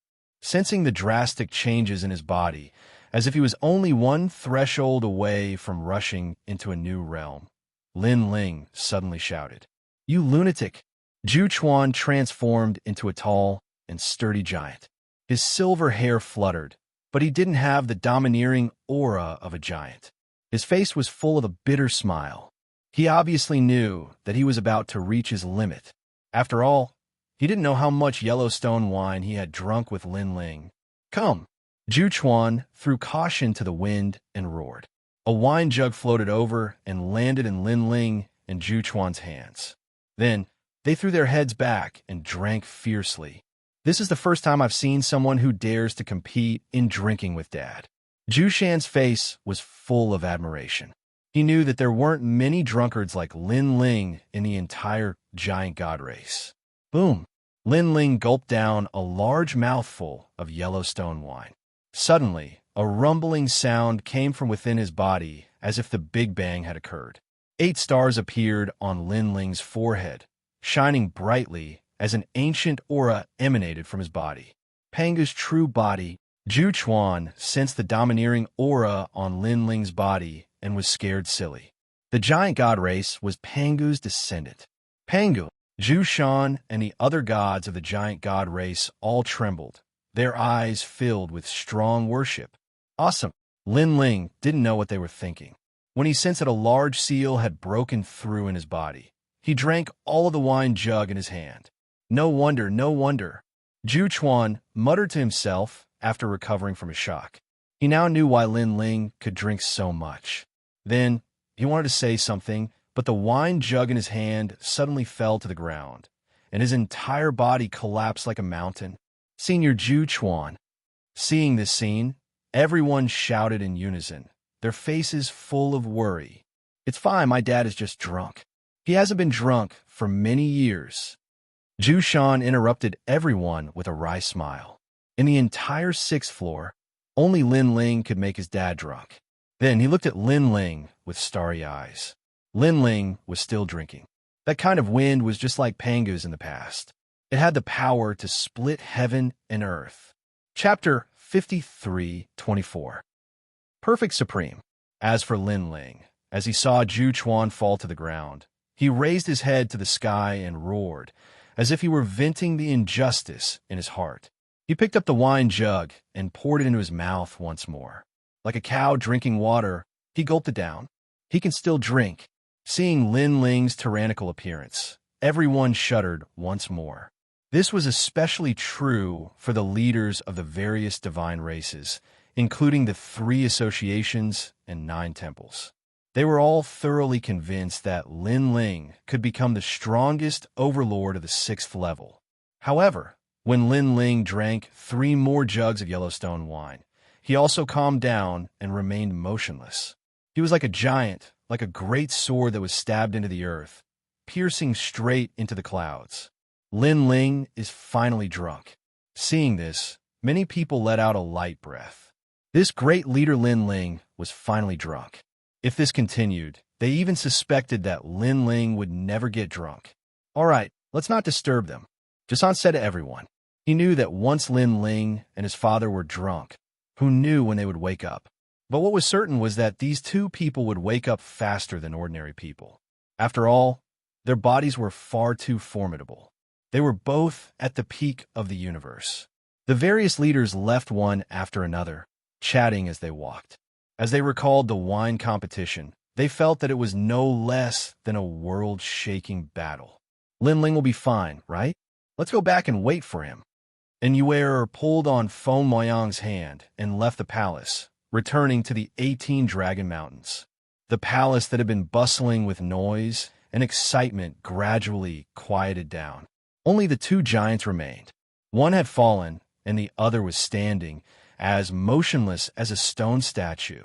Sensing the drastic changes in his body, as if he was only one threshold away from rushing into a new realm, Lin Ling suddenly shouted, You lunatic! Zhu Chuan transformed into a tall and sturdy giant. His silver hair fluttered, but he didn't have the domineering aura of a giant. His face was full of a bitter smile. He obviously knew that he was about to reach his limit. After all, he didn't know how much Yellowstone wine he had drunk with Lin Ling. Come! Zhu Chuan threw caution to the wind and roared. A wine jug floated over and landed in Lin Ling and Zhu Chuan's hands. Then, they threw their heads back and drank fiercely. This is the first time I've seen someone who dares to compete in drinking with Dad. Zhu Shan's face was full of admiration. He knew that there weren't many drunkards like Lin Ling in the entire giant god race. Boom! Lin Ling gulped down a large mouthful of Yellowstone wine. Suddenly, a rumbling sound came from within his body as if the Big Bang had occurred. 8 stars appeared on Lin Ling's forehead, shining brightly as an ancient aura emanated from his body. Panga's true body. Zhu Chuan sensed the domineering aura on Lin Ling's body and was scared silly. The giant god race was Pangu's descendant. Pangu, Zhu Shan, and the other gods of the giant god race all trembled, their eyes filled with strong worship. Awesome! Lin Ling didn't know what they were thinking. When he sensed that a large seal had broken through in his body, he drank all of the wine jug in his hand. No wonder, no wonder. Zhu Chuan muttered to himself after recovering from his shock. He now knew why Lin Ling could drink so much. Then, he wanted to say something, but the wine jug in his hand suddenly fell to the ground, and his entire body collapsed like a mountain. Senior Zhu Chuan. Seeing this scene, everyone shouted in unison, their faces full of worry. It's fine, my dad is just drunk. He hasn't been drunk for many years. Zhu Shan interrupted everyone with a wry smile. In the entire 6th floor, only Lin Ling could make his dad drunk. Then he looked at Lin Ling with starry eyes. Lin Ling was still drinking. That kind of wind was just like Pangu's in the past. It had the power to split heaven and earth. Chapter 53:24. Perfect Supreme. As for Lin Ling, as he saw Zhu Chuan fall to the ground, he raised his head to the sky and roared, as if he were venting the injustice in his heart. He picked up the wine jug and poured it into his mouth once more. Like a cow drinking water, he gulped it down. He can still drink. Seeing Lin Ling's tyrannical appearance, everyone shuddered once more. This was especially true for the leaders of the various divine races, including the 3 associations and 9 temples. They were all thoroughly convinced that Lin Ling could become the strongest overlord of the 6th level. However, when Lin Ling drank 3 more jugs of Yellowstone wine, he also calmed down and remained motionless. He was like a giant, like a great sword that was stabbed into the earth, piercing straight into the clouds. Lin Ling is finally drunk. Seeing this, many people let out a light breath. This great leader Lin Ling was finally drunk. If this continued, they even suspected that Lin Ling would never get drunk. All right, let's not disturb them, Jason said to everyone. He knew that once Lin Ling and his father were drunk, who knew when they would wake up? But what was certain was that these 2 people would wake up faster than ordinary people. After all, their bodies were far too formidable. They were both at the peak of the universe. The various leaders left one after another, chatting as they walked. As they recalled the wine competition, they felt that it was no less than a world-shaking battle. Lin Ling will be fine, right? Let's go back and wait for him. And Yuer pulled on Feng Moyang's hand and left the palace, returning to the 18 Dragon Mountains. The palace that had been bustling with noise and excitement gradually quieted down. Only the 2 giants remained. One had fallen, and the other was standing, as motionless as a stone statue.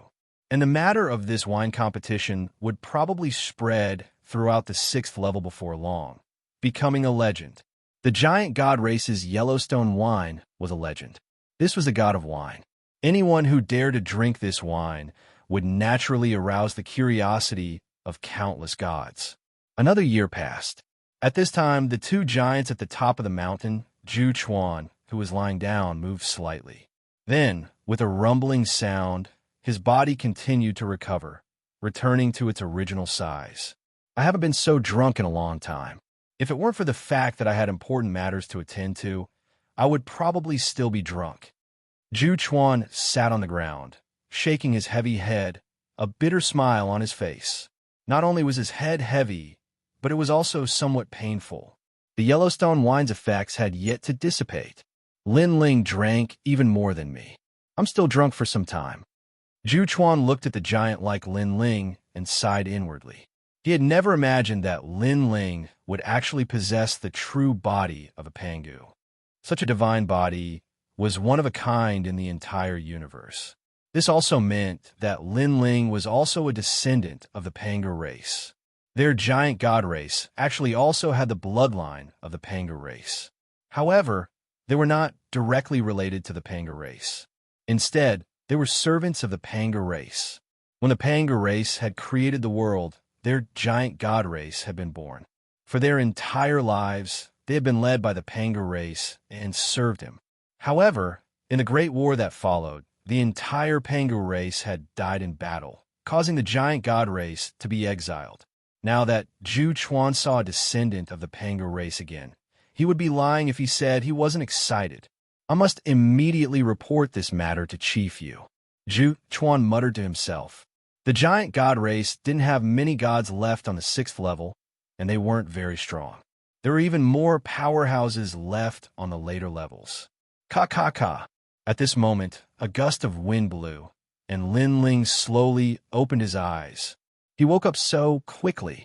And the matter of this wine competition would probably spread throughout the 6th level before long, becoming a legend. The giant god race's Yellowstone wine was a legend. This was the god of wine. Anyone who dared to drink this wine would naturally arouse the curiosity of countless gods. Another year passed. At this time, the 2 giants at the top of the mountain, Zhu Chuan, who was lying down, moved slightly. Then, with a rumbling sound, his body continued to recover, returning to its original size. I haven't been so drunk in a long time. If it weren't for the fact that I had important matters to attend to, I would probably still be drunk. Zhu Chuan sat on the ground, shaking his heavy head, a bitter smile on his face. Not only was his head heavy, but it was also somewhat painful. The Yellowstone wine's effects had yet to dissipate. Lin Ling drank even more than me. I'm still drunk for some time. Zhu Chuan looked at the giant like Lin Ling and sighed inwardly. He had never imagined that Lin Ling would actually possess the true body of a Pangu. Such a divine body was one of a kind in the entire universe. This also meant that Lin Ling was also a descendant of the Pangu race. Their giant god race actually also had the bloodline of the Pangu race. However, they were not directly related to the Pangu race. Instead, they were servants of the Pangu race. When the Pangu race had created the world, their giant god race had been born. For their entire lives, they had been led by the Pangu race and served him. However, in the Great War that followed, the entire Pangu race had died in battle, causing the giant god race to be exiled. Now that Zhu Chuan saw a descendant of the Pangu race again, he would be lying if he said he wasn't excited. I must immediately report this matter to Chief Yu. Zhu Chuan muttered to himself. The giant god race didn't have many gods left on the 6th level, and they weren't very strong. There were even more powerhouses left on the later levels. Ka. At this moment, a gust of wind blew, and Lin Ling slowly opened his eyes. He woke up so quickly.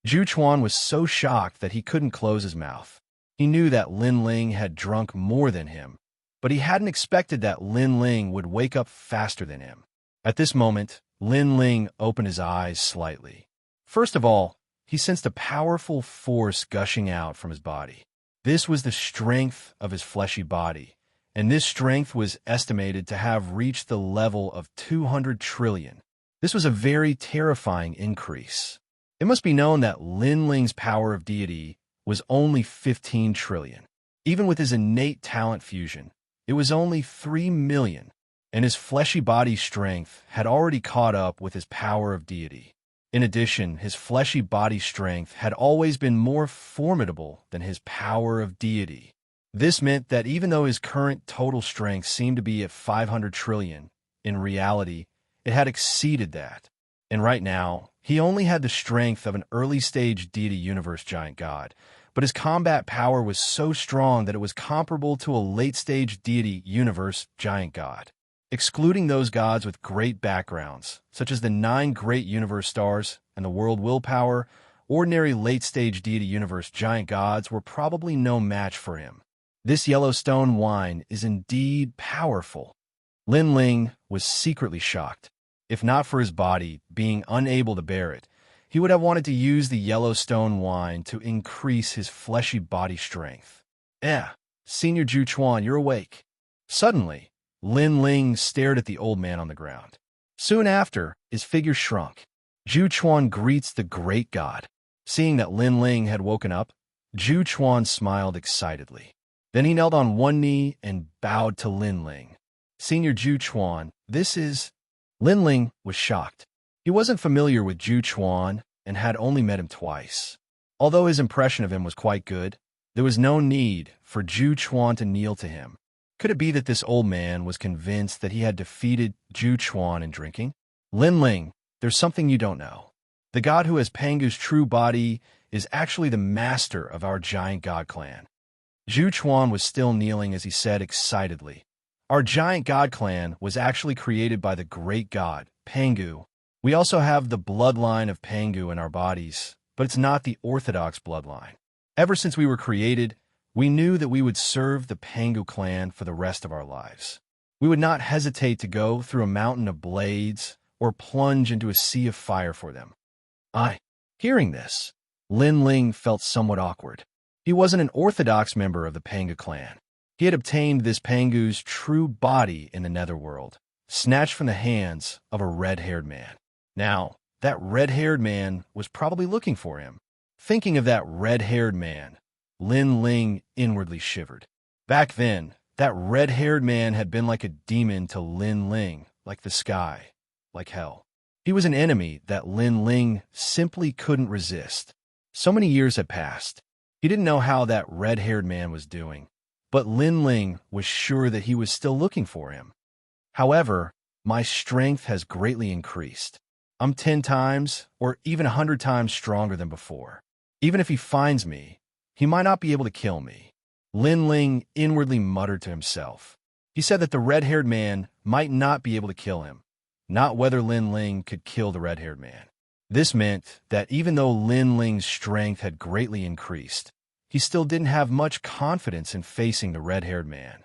Zhu Chuan was so shocked that he couldn't close his mouth. He knew that Lin Ling had drunk more than him, but he hadn't expected that Lin Ling would wake up faster than him. At this moment, Lin Ling opened his eyes slightly. First of all, he sensed a powerful force gushing out from his body. This was the strength of his fleshy body, and this strength was estimated to have reached the level of 200 trillion. This was a very terrifying increase. It must be known that Lin Ling's power of deity was only 15 trillion. Even with his innate talent fusion, it was only 3 million, and his fleshy body strength had already caught up with his power of deity. In addition, his fleshy body strength had always been more formidable than his power of deity. This meant that even though his current total strength seemed to be at 500 trillion, in reality, it had exceeded that. And right now, he only had the strength of an early-stage deity universe giant god, but his combat power was so strong that it was comparable to a late-stage deity universe giant god. Excluding those gods with great backgrounds, such as the 9 great universe stars and the world willpower, ordinary late-stage deity universe giant gods were probably no match for him. This Yellowstone wine is indeed powerful. Lin Ling was secretly shocked. If not for his body being unable to bear it, he would have wanted to use the Yellowstone wine to increase his fleshy body strength. Senior Zhu Chuan, you're awake. Suddenly, Lin Ling stared at the old man on the ground. Soon after, his figure shrunk. Zhu Chuan greets the great god. Seeing that Lin Ling had woken up, Zhu Chuan smiled excitedly. Then he knelt on one knee and bowed to Lin Ling. Senior Zhu Chuan, this is... Lin Ling was shocked. He wasn't familiar with Zhu Chuan and had only met him twice. Although his impression of him was quite good, there was no need for Zhu Chuan to kneel to him. Could it be that this old man was convinced that he had defeated Zhu Chuan in drinking? Lin Ling, there's something you don't know. The god who has Pangu's true body is actually the master of our giant god clan. Zhu Chuan was still kneeling as he said excitedly, our giant god clan was actually created by the great god, Pangu. We also have the bloodline of Pangu in our bodies, but it's not the orthodox bloodline. Ever since we were created, we knew that we would serve the Pangu clan for the rest of our lives. We would not hesitate to go through a mountain of blades or plunge into a sea of fire for them. Hearing this, Lin Ling felt somewhat awkward. He wasn't an orthodox member of the Pangu clan. He had obtained this Pangu's true body in the netherworld, snatched from the hands of a red-haired man. Now, that red-haired man was probably looking for him. Thinking of that red-haired man, Lin Ling inwardly shivered. Back then, that red-haired man had been like a demon to Lin Ling, like the sky, like hell. He was an enemy that Lin Ling simply couldn't resist. So many years had passed. He didn't know how that red-haired man was doing, but Lin Ling was sure that he was still looking for him. However, my strength has greatly increased. I'm 10 times or even 100 times stronger than before. Even if he finds me, he might not be able to kill me. Lin Ling inwardly muttered to himself. He said that the red-haired man might not be able to kill him, not whether Lin Ling could kill the red-haired man. This meant that even though Lin Ling's strength had greatly increased, he still didn't have much confidence in facing the red-haired man.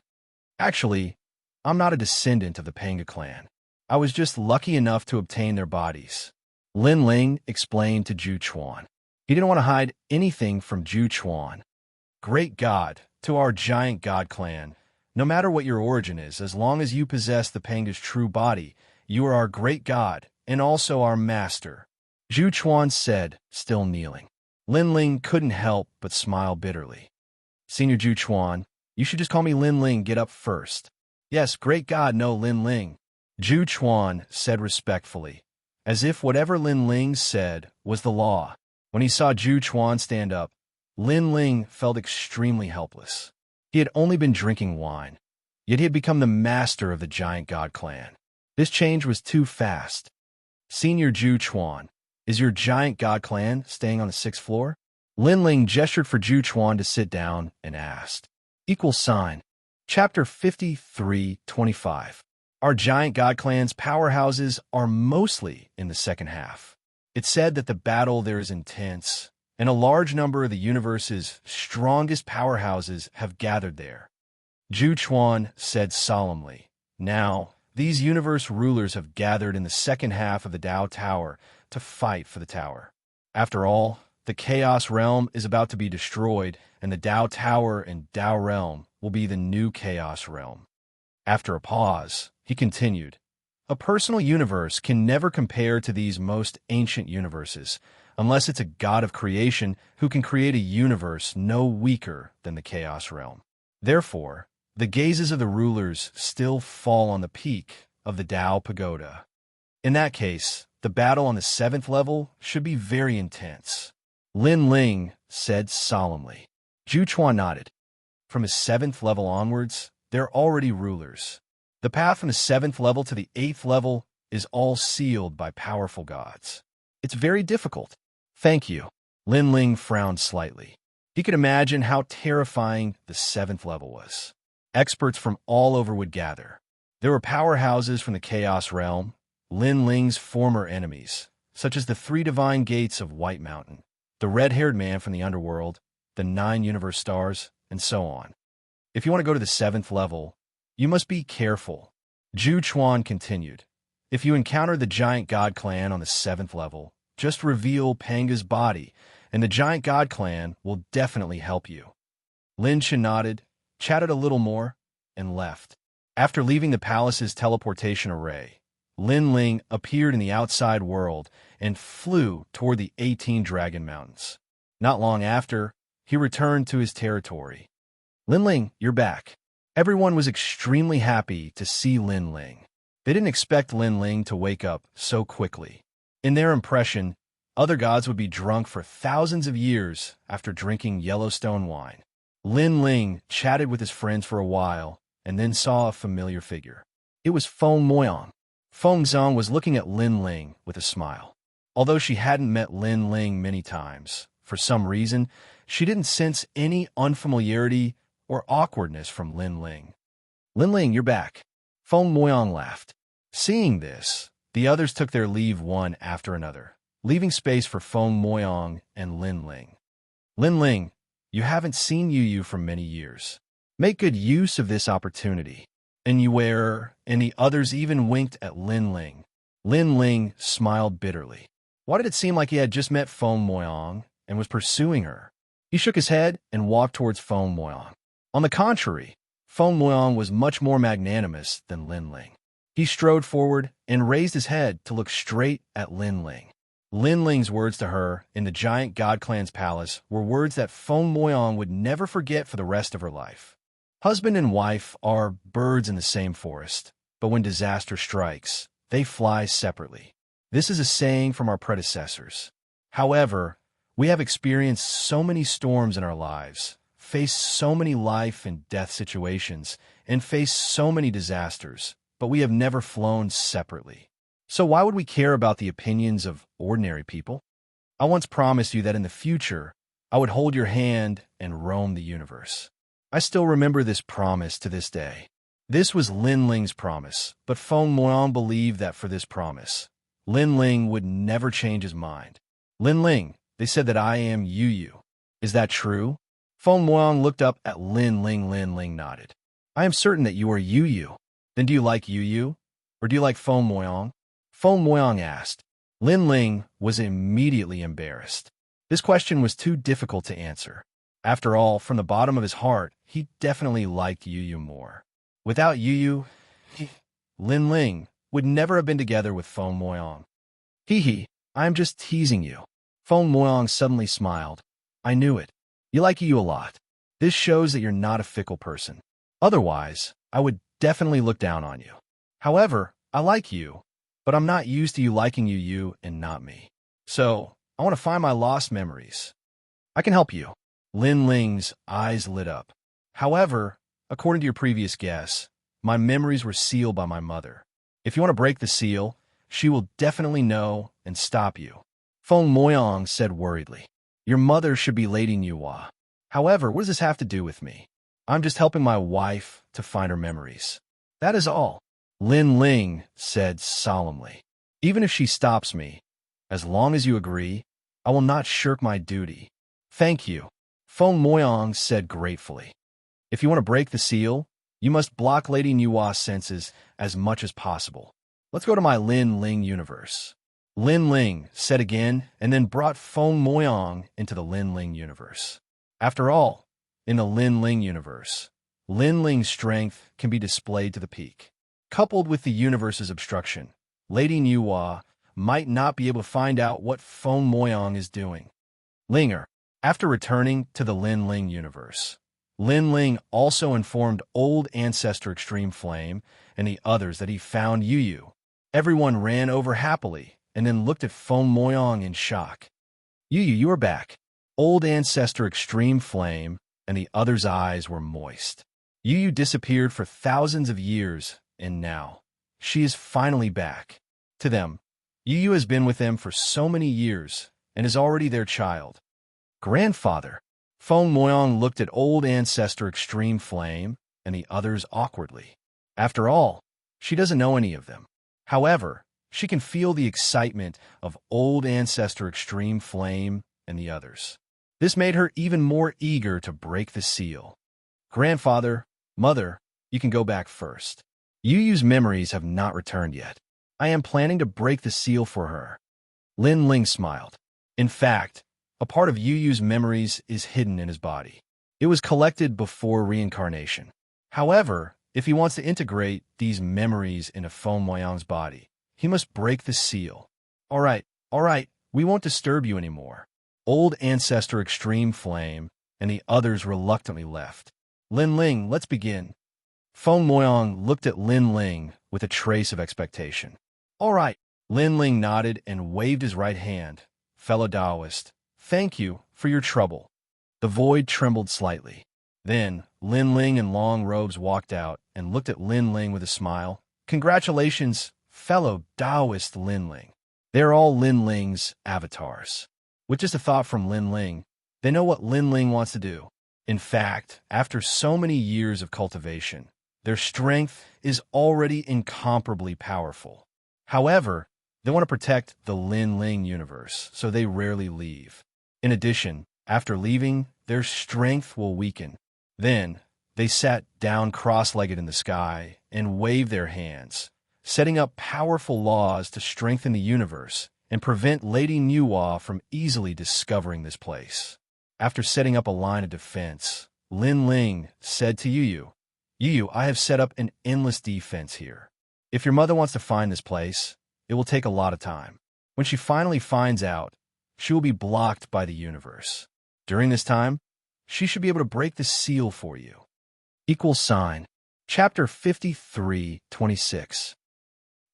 Actually, I'm not a descendant of the Pangu clan. I was just lucky enough to obtain their bodies. Lin Ling explained to Zhu Chuan. He didn't want to hide anything from Zhu Chuan. Great God, to our giant god clan, no matter what your origin is, as long as you possess the Pangu's true body, you are our great god and also our master, Zhu Chuan said, still kneeling. Lin Ling couldn't help but smile bitterly. Senior Zhu Chuan, you should just call me Lin Ling, get up first. Yes, great God, no Lin Ling, Zhu Chuan said respectfully, as if whatever Lin Ling said was the law. When he saw Zhu Chuan stand up, Lin Ling felt extremely helpless. He had only been drinking wine, yet he had become the master of the giant god clan. This change was too fast. Senior Zhu Chuan, is your giant god clan staying on the 6th floor? Lin Ling gestured for Zhu Chuan to sit down and asked. =. Chapter 53:25. Our giant god clan's powerhouses are mostly in the second half. It's said that the battle there is intense, and a large number of the universe's strongest powerhouses have gathered there. Zhu Chuan said solemnly, now, these universe rulers have gathered in the second half of the Dao Tower to fight for the tower. After all, the Chaos Realm is about to be destroyed, and the Dao Tower and Dao Realm will be the new Chaos Realm. After a pause, he continued, a personal universe can never compare to these most ancient universes, unless it's a god of creation who can create a universe no weaker than the Chaos Realm. Therefore, the gazes of the rulers still fall on the peak of the Dao Pagoda. In that case, The battle on the 7th level should be very intense. Lin Ling said solemnly. Zhu Chuan nodded. From his 7th level onwards, they're already rulers. The path from the 7th level to the 8th level is all sealed by powerful gods. It's very difficult. Thank you. Lin Ling frowned slightly. He could imagine how terrifying the 7th level was. Experts from all over would gather. There were powerhouses from the Chaos Realm, Lin Ling's former enemies, such as the 3 divine gates of White Mountain, the red-haired man from the underworld, the 9 universe stars, and so on. If you want to go to the 7th level, you must be careful. Zhu Chuan continued. If you encounter the giant god clan on the 7th level, just reveal Panga's body, and the giant god clan will definitely help you. Lin Chen nodded, chatted a little more, and left. After leaving the palace's teleportation array, Lin Ling appeared in the outside world and flew toward the 18 Dragon Mountains. Not long after, he returned to his territory. Lin Ling, you're back. Everyone was extremely happy to see Lin Ling. They didn't expect Lin Ling to wake up so quickly. In their impression, other gods would be drunk for thousands of years after drinking Yellowstone wine. Lin Ling chatted with his friends for a while and then saw a familiar figure. It was Feng Moyang. Feng Zong was looking at Lin Ling with a smile. Although she hadn't met Lin Ling many times, for some reason, she didn't sense any unfamiliarity or awkwardness from Lin Ling. Lin Ling, you're back. Feng Moyang laughed. Seeing this, the others took their leave one after another, leaving space for Feng Moyang and Lin Ling. Lin Ling, you haven't seen Yu for many years. Make good use of this opportunity. And the others even winked at Lin Ling. Lin Ling smiled bitterly. Why did it seem like he had just met Feng Moyang and was pursuing her? He shook his head and walked towards Feng Moyang. On the contrary, Feng Moyang was much more magnanimous than Lin Ling. He strode forward and raised his head to look straight at Lin Ling. Lin Ling's words to her in the giant god clan's palace were words that Feng Moyang would never forget for the rest of her life. Husband and wife are birds in the same forest, but when disaster strikes, they fly separately. This is a saying from our predecessors. However, we have experienced so many storms in our lives, faced so many life and death situations, and faced so many disasters, but we have never flown separately. So why would we care about the opinions of ordinary people? I once promised you that in the future, I would hold your hand and roam the universe. I still remember this promise to this day. This was Lin Ling's promise, but Feng Moyang believed that for this promise, Lin Ling would never change his mind. Lin Ling, they said that I am Yu. Is that true? Feng Moyang looked up at Lin Ling. Lin Ling nodded. I am certain that you are Yu. Then do you like Yu? Or do you like Feng Moyang? Feng Moyang asked. Lin Ling was immediately embarrassed. This question was too difficult to answer. After all, from the bottom of his heart, he definitely liked Yu more. Without Yu, Lin Ling would never have been together with Feng Moyang. I am just teasing you. Feng Moyang suddenly smiled. I knew it. You like Yu a lot. This shows that you're not a fickle person. Otherwise, I would definitely look down on you. However, I like you, but I'm not used to you liking Yu and not me. So, I want to find my lost memories. I can help you. Lin Ling's eyes lit up. However, according to your previous guess, my memories were sealed by my mother. If you want to break the seal, she will definitely know and stop you. Feng Moyang said worriedly. Your mother should be Lady Nuwa. However, what does this have to do with me? I'm just helping my wife to find her memories. That is all. Lin Ling said solemnly. Even if she stops me, as long as you agree, I will not shirk my duty. Thank you. Feng Moyang said gratefully. If you want to break the seal, you must block Lady Nuwa's senses as much as possible. Let's go to my Lin Ling universe. Lin Ling said again and then brought Feng Moyang into the Lin Ling universe. After all, in the Lin Ling universe, Lin Ling's strength can be displayed to the peak. Coupled with the universe's obstruction, Lady Nuwa might not be able to find out what Feng Moyang is doing. Linger. After returning to the Lin Ling universe, Lin Ling also informed old ancestor Extreme Flame and the others that he found Yu. Everyone ran over happily, and then looked at Feng Moyang in shock. You are back. Old Ancestor Extreme Flame, and the other's eyes were moist. Yu disappeared for thousands of years, and now, she is finally back. To them, Yu has been with them for so many years, and is already their child. Grandfather. Feng Moyang looked at Old Ancestor Extreme Flame, and the others awkwardly. After all, she doesn't know any of them. However, she can feel the excitement of Old Ancestor Extreme Flame and the others. This made her even more eager to break the seal. Grandfather, Mother, you can go back first. Yu's memories have not returned yet. I am planning to break the seal for her. Lin Ling smiled. In fact, a part of Yu's memories is hidden in his body. It was collected before reincarnation. However, if he wants to integrate these memories into Feng Moyang's body, he must break the seal. All right, we won't disturb you anymore. Old Ancestor Extreme Flame and the others reluctantly left. Lin Ling, let's begin. Feng Moyang looked at Lin Ling with a trace of expectation. All right. Lin Ling nodded and waved his right hand. Fellow Taoist, thank you for your trouble. The void trembled slightly. Then, Lin Ling in long robes walked out and looked at Lin Ling with a smile. Congratulations, fellow Taoist Lin Ling. They're all Lin Ling's avatars. With just a thought from Lin Ling, they know what Lin Ling wants to do. In fact, after so many years of cultivation, their strength is already incomparably powerful. However, they want to protect the Lin Ling universe, so they rarely leave. In addition, after leaving, their strength will weaken. Then, they sat down cross-legged in the sky and waved their hands, setting up powerful laws to strengthen the universe and prevent Lady Nuwa from easily discovering this place. After setting up a line of defense, Lin Ling said to Yu, I have set up an endless defense here. If your mother wants to find this place, it will take a lot of time. When she finally finds out, she will be blocked by the universe. During this time, she should be able to break the seal for you. Equal sign. Chapter 53:26.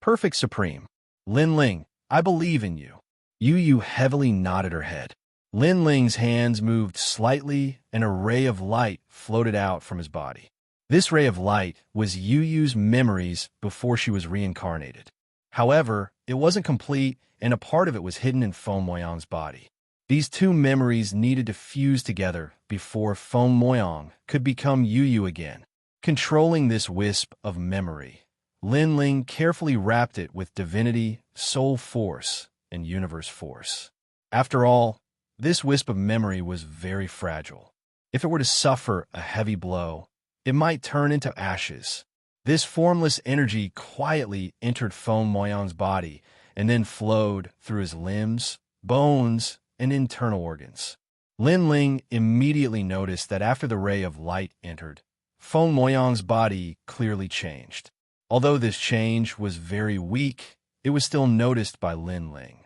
Perfect Supreme. Lin Ling, I believe in you. Yu heavily nodded her head. Lin Ling's hands moved slightly and a ray of light floated out from his body. This ray of light was Yu's memories before she was reincarnated. However, it wasn't complete and a part of it was hidden in Feng Moyang's body. These two memories needed to fuse together before Feng Moyang could become Yu again. Controlling this wisp of memory, Lin Ling carefully wrapped it with divinity, soul force, and universe force. After all, this wisp of memory was very fragile. If it were to suffer a heavy blow, it might turn into ashes. This formless energy quietly entered Feng Moyang's body and then flowed through his limbs, bones, and internal organs. Lin Ling immediately noticed that after the ray of light entered, Feng Moyang's body clearly changed. Although this change was very weak, it was still noticed by Lin Ling.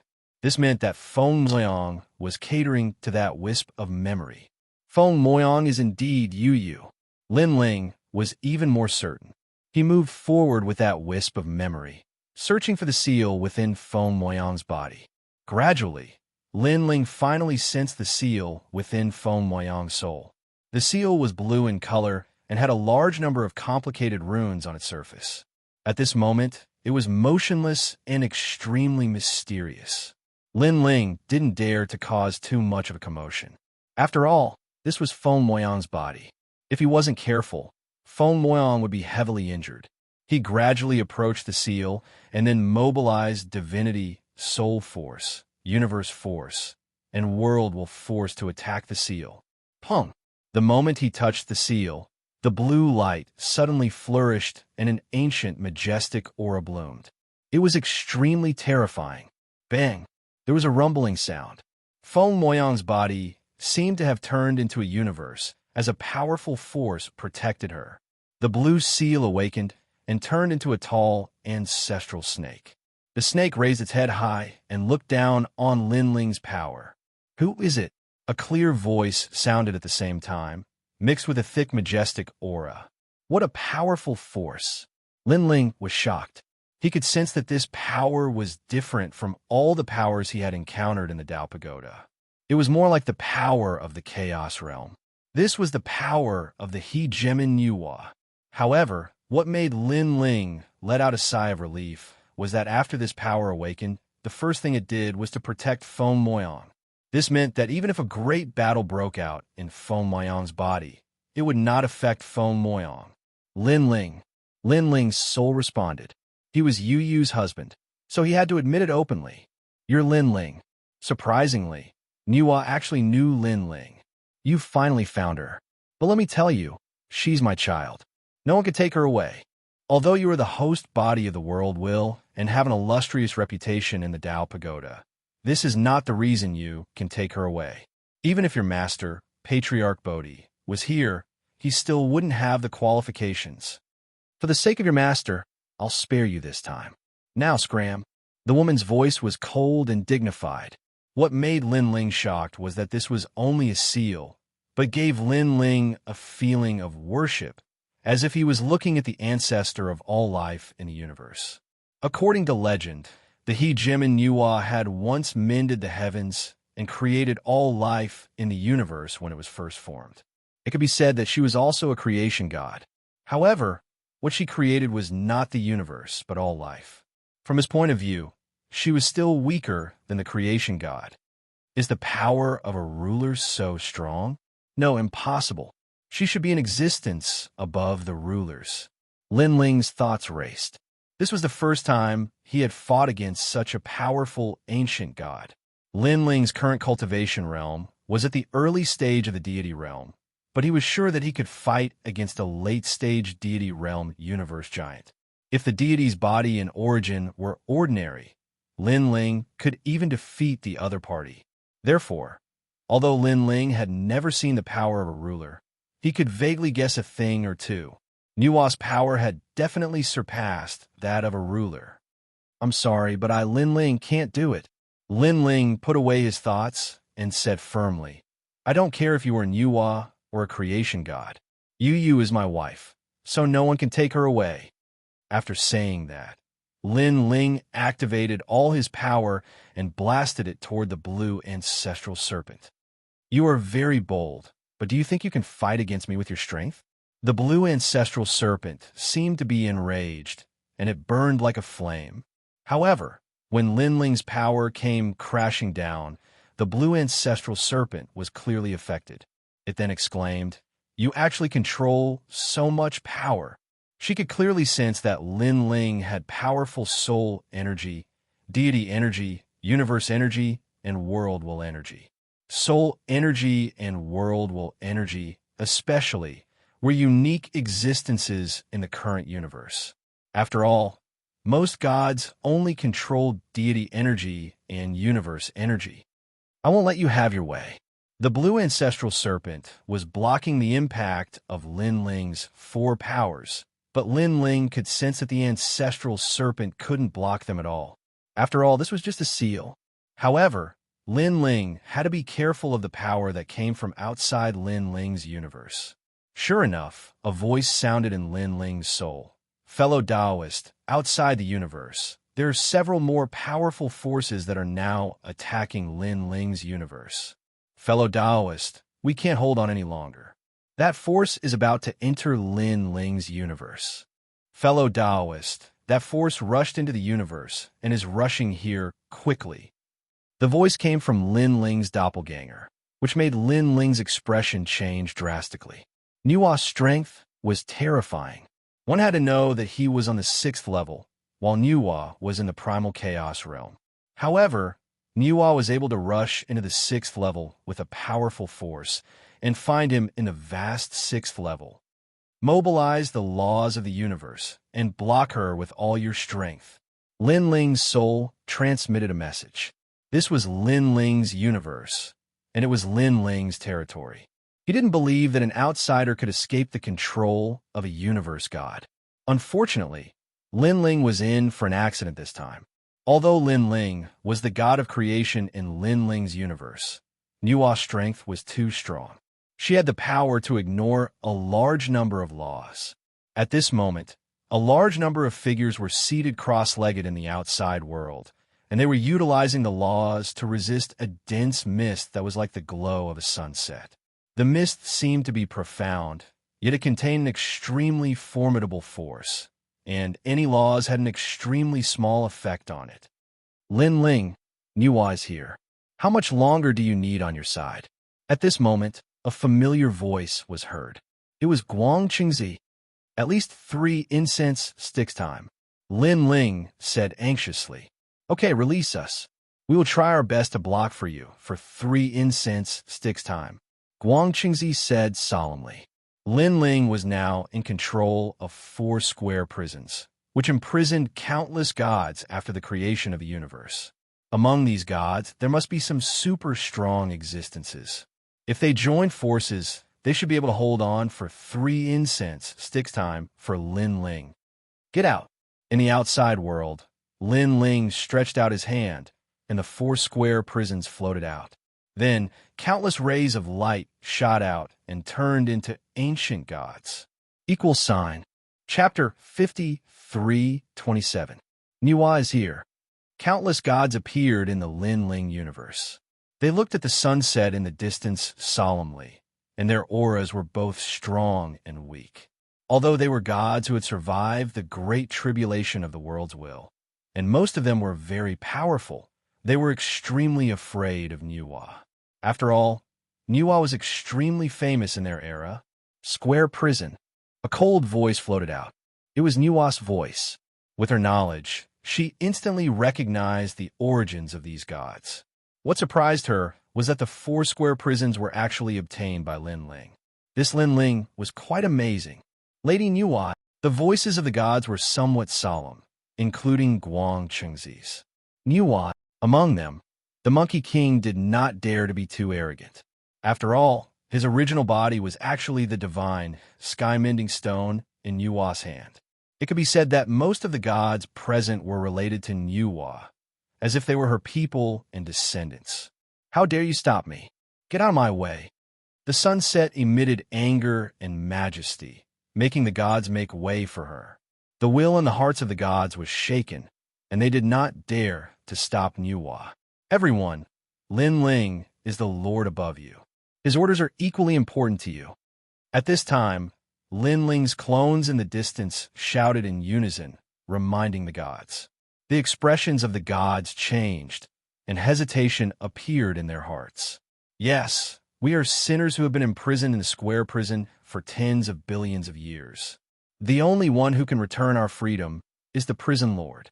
This meant that Feng Moyang was catering to that wisp of memory. Feng Moyang is indeed Yu. Lin Ling was even more certain. He moved forward with that wisp of memory, searching for the seal within Feng Moyang's body. Gradually, Lin Ling finally sensed the seal within Feng Moyang's soul. The seal was blue in color and had a large number of complicated runes on its surface. At this moment, it was motionless and extremely mysterious. Lin Ling didn't dare to cause too much of a commotion. After all, this was Feng Moyang's body. If he wasn't careful, Feng Moyang would be heavily injured. He gradually approached the seal and then mobilized divinity, soul force, universe force, and world will force to attack the seal. Pung! The moment he touched the seal, the blue light suddenly flourished and an ancient, majestic aura bloomed. It was extremely terrifying. Bang! There was a rumbling sound. Feng Moyang's body seemed to have turned into a universe as a powerful force protected her. The blue seal awakened and turned into a tall, ancestral snake. The snake raised its head high and looked down on Lin Ling's power. Who is it? A clear voice sounded at the same time, mixed with a thick, majestic aura. What a powerful force! Lin Ling was shocked. He could sense that this power was different from all the powers he had encountered in the Tao Pagoda. It was more like the power of the Chaos Realm. This was the power of the He Gemin Nuwa. However, what made Lin Ling let out a sigh of relief was that after this power awakened, the first thing it did was to protect Feng Moyang. This meant that even if a great battle broke out in Feng Moyang's body, it would not affect Feng Moyang. Lin Ling's soul responded. He was Yu Yu's husband, so he had to admit it openly. You're Lin Ling. Surprisingly, Nuwa actually knew Lin Ling. You finally found her. But let me tell you, she's my child. No one can take her away. Although you are the host body of the world will and have an illustrious reputation in the Tao Pagoda, this is not the reason you can take her away. Even if your master, Patriarch Bodhi, was here, he still wouldn't have the qualifications. For the sake of your master, I'll spare you this time. Now, Scram. The woman's voice was cold and dignified. What made Lin Ling shocked was that this was only a seal, but gave Lin Ling a feeling of worship, as if he was looking at the ancestor of all life in the universe. According to legend, the He Gemin Nuwa had once mended the heavens and created all life in the universe when it was first formed. It could be said that she was also a creation god. However, what she created was not the universe, but all life. From his point of view, she was still weaker than the creation god. Is the power of a ruler so strong? No, impossible. She should be in existence above the rulers. Lin Ling's thoughts raced. This was the first time he had fought against such a powerful ancient god. Lin Ling's current cultivation realm was at the early stage of the deity realm, but he was sure that he could fight against a late-stage deity realm universe giant. If the deity's body and origin were ordinary, Lin Ling could even defeat the other party. Therefore, although Lin Ling had never seen the power of a ruler, he could vaguely guess a thing or two. Nuwa's power had definitely surpassed that of a ruler. I'm sorry, but Lin Ling can't do it. Lin Ling put away his thoughts and said firmly, I don't care if you are Nuwa or a creation god. Yu Yu is my wife, so no one can take her away. After saying that, Lin Ling activated all his power and blasted it toward the blue ancestral serpent. You are very bold, but do you think you can fight against me with your strength? The blue ancestral serpent seemed to be enraged, and it burned like a flame. However, when Lin Ling's power came crashing down, the blue ancestral serpent was clearly affected. It then exclaimed, You actually control so much power. She could clearly sense that Lin Ling had powerful soul energy, deity energy, universe energy, and world will energy. Soul energy and world will energy, especially, were unique existences in the current universe. After all, most gods only controlled deity energy and universe energy. I won't let you have your way. The blue ancestral serpent was blocking the impact of Lin Ling's 4 powers, but Lin Ling could sense that the ancestral serpent couldn't block them at all. After all, this was just a seal. However, Lin Ling had to be careful of the power that came from outside Lin Ling's universe. Sure enough, a voice sounded in Lin Ling's soul. Fellow Taoist, outside the universe, there are several more powerful forces that are now attacking Lin Ling's universe. Fellow Taoist, we can't hold on any longer. That force is about to enter Lin Ling's universe. Fellow Taoist, that force rushed into the universe and is rushing here quickly. The voice came from Lin Ling's doppelganger, which made Lin Ling's expression change drastically. Nuwa's strength was terrifying. One had to know that he was on the 6th level, while Nuwa was in the primal chaos realm. However, Nuwa was able to rush into the 6th level with a powerful force and find him in the vast 6th level. Mobilize the laws of the universe and block her with all your strength. Lin Ling's soul transmitted a message. This was Lin Ling's universe, and it was Lin Ling's territory. He didn't believe that an outsider could escape the control of a universe god. Unfortunately, Lin Ling was in for an accident this time. Although Lin Ling was the god of creation in Lin Ling's universe, Nuwa's strength was too strong. She had the power to ignore a large number of laws. At this moment, A large number of figures were seated cross-legged in the outside world, and they were utilizing the laws to resist a dense mist that was like the glow of a sunset. The mist seemed to be profound, yet it contained an extremely formidable force, and any laws had an extremely small effect on it. Lin Ling, Niuwa is here. How much longer do you need on your side? At this moment, a familiar voice was heard. It was Guang Qingzi. At least 3 incense sticks time. Lin Ling said anxiously. Okay, release us. We will try our best to block for you for 3 incense sticks time. Guang Qingzi said solemnly. Lin Ling was now in control of 4 square prisons, which imprisoned countless gods after the creation of the universe. Among these gods, there must be some super strong existences. If they join forces, they should be able to hold on for 3 incense sticks time for Lin Ling. Get out. In the outside world, Lin Ling stretched out his hand, and the 4 square prisons floated out. Then, countless rays of light shot out and turned into ancient gods. Equal sign. Chapter 53:27. Niuwa is here. Countless gods appeared in the Lin Ling universe. They looked at the sunset in the distance solemnly, and their auras were both strong and weak. Although they were gods who had survived the great tribulation of the world's will, and most of them were very powerful, they were extremely afraid of Niuwa. After all, Niuwa was extremely famous in their era. Square prison. A cold voice floated out. It was Niuwa's voice. With her knowledge, she instantly recognized the origins of these gods. What surprised her was that the 4 square prisons were actually obtained by Lin Ling. This Lin Ling was quite amazing. Lady Niuwa, the voices of the gods were somewhat solemn, including Guang Qingzi's. Niuwa, among them, the Monkey King did not dare to be too arrogant. After all, his original body was actually the divine, sky-mending stone in Niuwa's hand. It could be said that most of the gods present were related to Niuwa, as if they were her people and descendants. How dare you stop me? Get out of my way. The sunset emitted anger and majesty, making the gods make way for her. The will in the hearts of the gods was shaken, and they did not dare to stop Niuwa. Everyone, Lin Ling is the Lord above you. His orders are equally important to you. At this time, Lin Ling's clones in the distance shouted in unison, reminding the gods. The expressions of the gods changed, and hesitation appeared in their hearts. Yes, we are sinners who have been imprisoned in the square prison for tens of billions of years. The only one who can return our freedom is the prison lord.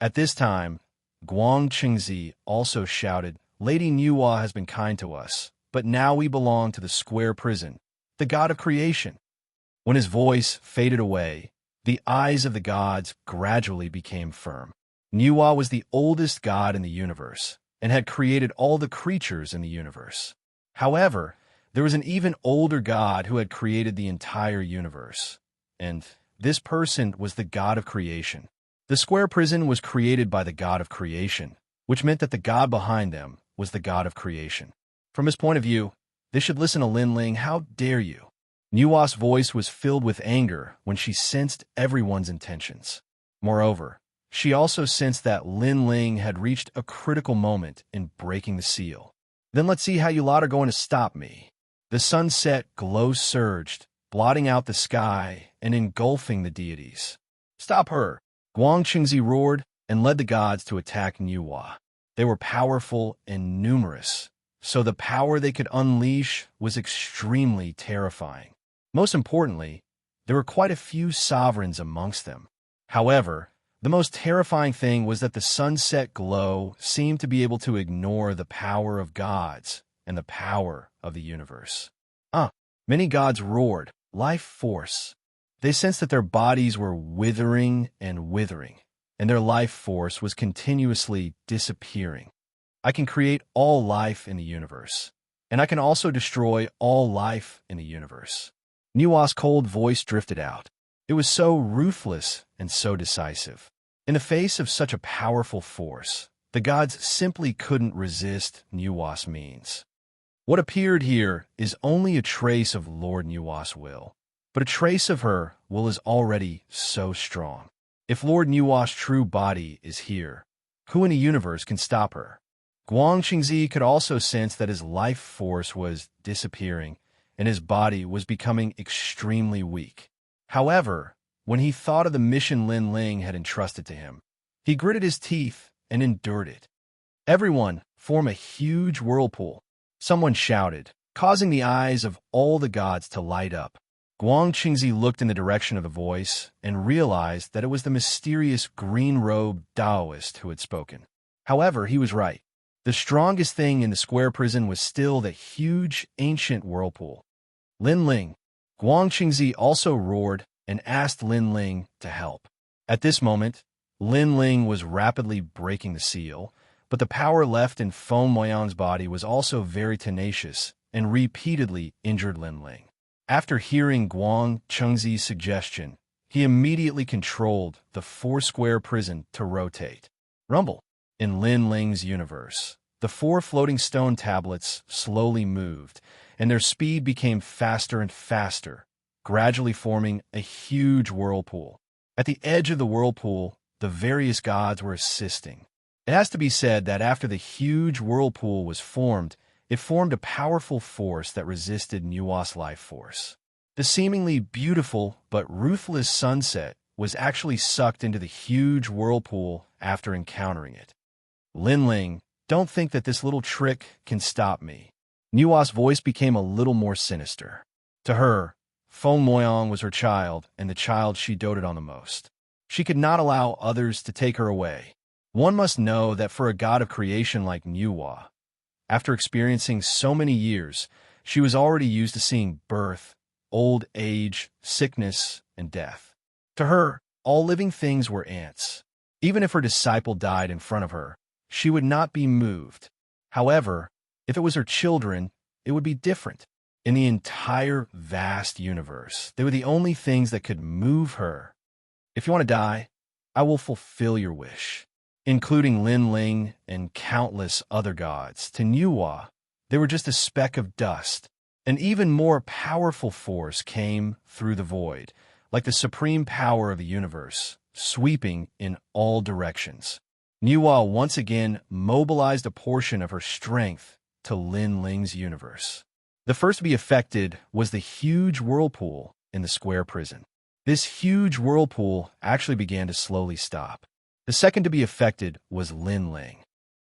At this time, Guang Qingzi also shouted, Lady Niuwa has been kind to us, but now we belong to the square prison, the god of creation. When his voice faded away, the eyes of the gods gradually became firm. Niuwa was the oldest god in the universe and had created all the creatures in the universe. However, there was an even older god who had created the entire universe, and this person was the god of creation. The square prison was created by the god of creation, which meant that the god behind them was the god of creation. From his point of view, they should listen to Lin Ling. How dare you? Niuwa's voice was filled with anger when she sensed everyone's intentions. Moreover, she also sensed that Lin Ling had reached a critical moment in breaking the seal. Then let's see how you lot are going to stop me. The sunset glow surged, blotting out the sky and engulfing the deities. Stop her! Guang Qingzi roared and led the gods to attack Niuwa. They were powerful and numerous, so the power they could unleash was extremely terrifying. Most importantly, there were quite a few sovereigns amongst them. However, the most terrifying thing was that the sunset glow seemed to be able to ignore the power of gods and the power of the universe. Many gods roared, life force. They sensed that their bodies were withering, and their life force was continuously disappearing. I can create all life in the universe, and I can also destroy all life in the universe. Niuwa's cold voice drifted out. It was so ruthless and so decisive. In the face of such a powerful force, the gods simply couldn't resist Niuwa's means. What appeared here is only a trace of Lord Niuwa's will. but a trace of her will is already so strong. If Lord Nuwa's true body is here, who in the universe can stop her? Guangxingzi could also sense that his life force was disappearing, and his body was becoming extremely weak. However, when he thought of the mission Lin Ling had entrusted to him, he gritted his teeth and endured it. Everyone, form a huge whirlpool, someone shouted, causing the eyes of all the gods to light up. Guangxingzi looked in the direction of the voice and realized that it was the mysterious green-robed Taoist who had spoken. However, he was right. The strongest thing in the square prison was still the huge, ancient whirlpool. Lin Ling. Guangxingzi also roared and asked Lin Ling to help. At this moment, Lin Ling was rapidly breaking the seal, but the power left in Feng Moyang's body was also very tenacious and repeatedly injured Lin Ling. After hearing Guangxingzi's suggestion, he immediately controlled the four-square prison to rotate. Rumble. In Lin Ling's universe, the four floating stone tablets slowly moved, and their speed became faster and faster, gradually forming a huge whirlpool. At the edge of the whirlpool, the various gods were assisting. It has to be said that after the huge whirlpool was formed, it formed a powerful force that resisted Nuwa's life force. The seemingly beautiful but ruthless sunset was actually sucked into the huge whirlpool after encountering it. Lin Ling, don't think that this little trick can stop me. Nuwa's voice became a little more sinister. To her, Feng Moyang was her child and the child she doted on the most. She could not allow others to take her away. One must know that for a god of creation like Nuwa, after experiencing so many years, she was already used to seeing birth, old age, sickness, and death. To her, all living things were ants. Even if her disciple died in front of her, she would not be moved. However, if it was her children, it would be different. In the entire vast universe, they were the only things that could move her. If you want to die, I will fulfill your wish. Including Lin Ling and countless other gods, to Nuwa, they were just a speck of dust. An even more powerful force came through the void, like the supreme power of the universe, sweeping in all directions. Nuwa once again mobilized a portion of her strength to Lin Ling's universe. The first to be affected was the huge whirlpool in the square prison. This huge whirlpool actually began to slowly stop. The second to be affected was Lin Ling.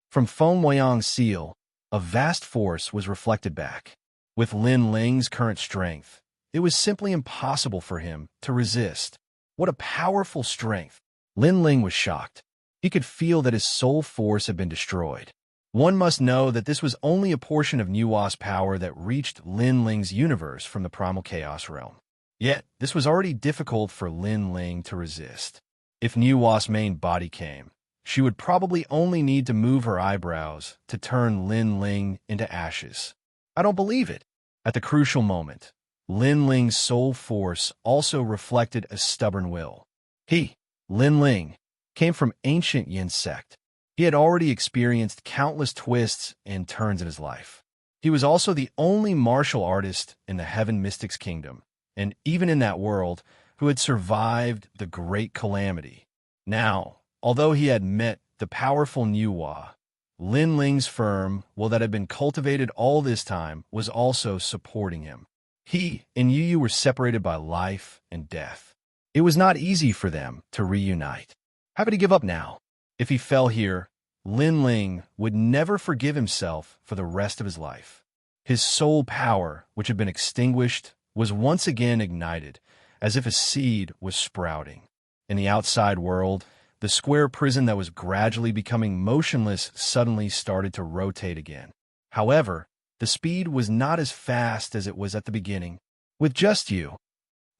From Feng Moyang's seal, a vast force was reflected back. With Lin Ling's current strength, it was simply impossible for him to resist. What a powerful strength! Lin Ling was shocked. He could feel that his soul force had been destroyed. One must know that this was only a portion of Nuwa's power that reached Lin Ling's universe from the primal chaos realm. Yet, this was already difficult for Lin Ling to resist. If Nuwa's main body came, she would probably only need to move her eyebrows to turn Lin Ling into ashes. I don't believe it. At the crucial moment, Lin Ling's soul force also reflected a stubborn will. He, Lin Ling, came from ancient Yin sect. He had already experienced countless twists and turns in his life. He was also the only martial artist in the Heaven Mystics Kingdom, and even in that world, who had survived the Great Calamity. Now, although he had met the powerful Nuwa, Lin Ling's firm will that had been cultivated all this time was also supporting him. He and Yu were separated by life and death. It was not easy for them to reunite. Happy to give up now. If he fell here, Lin Ling would never forgive himself for the rest of his life. His soul power, which had been extinguished, was once again ignited, as if a seed was sprouting. In the outside world, the square prison that was gradually becoming motionless suddenly started to rotate again. However, the speed was not as fast as it was at the beginning. With just you,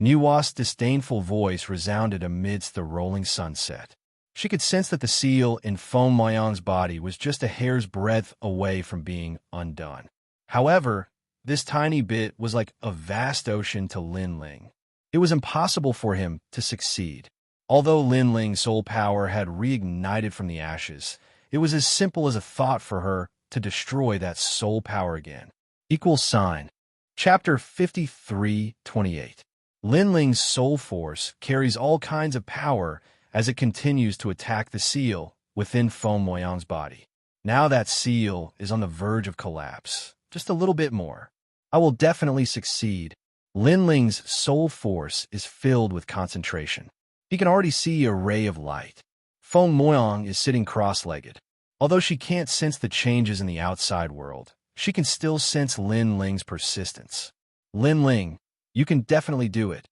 Nuwa's disdainful voice resounded amidst the rolling sunset. She could sense that the seal in Feng Moyang's body was just a hair's breadth away from being undone. However, this tiny bit was like a vast ocean to Lin Ling. It was impossible for him to succeed. Although Lin Ling's soul power had reignited from the ashes, it was as simple as a thought for her to destroy that soul power again. Equals sign. Chapter 53:28. Lin Ling's soul force carries all kinds of power as it continues to attack the seal within Feng Moyang's body. Now that seal is on the verge of collapse. Just a little bit more. I will definitely succeed. Lin Ling's soul force is filled with concentration. He can already see a ray of light. Feng Moyang is sitting cross-legged. Although she can't sense the changes in the outside world, she can still sense Lin Ling's persistence. Lin Ling, you can definitely do it.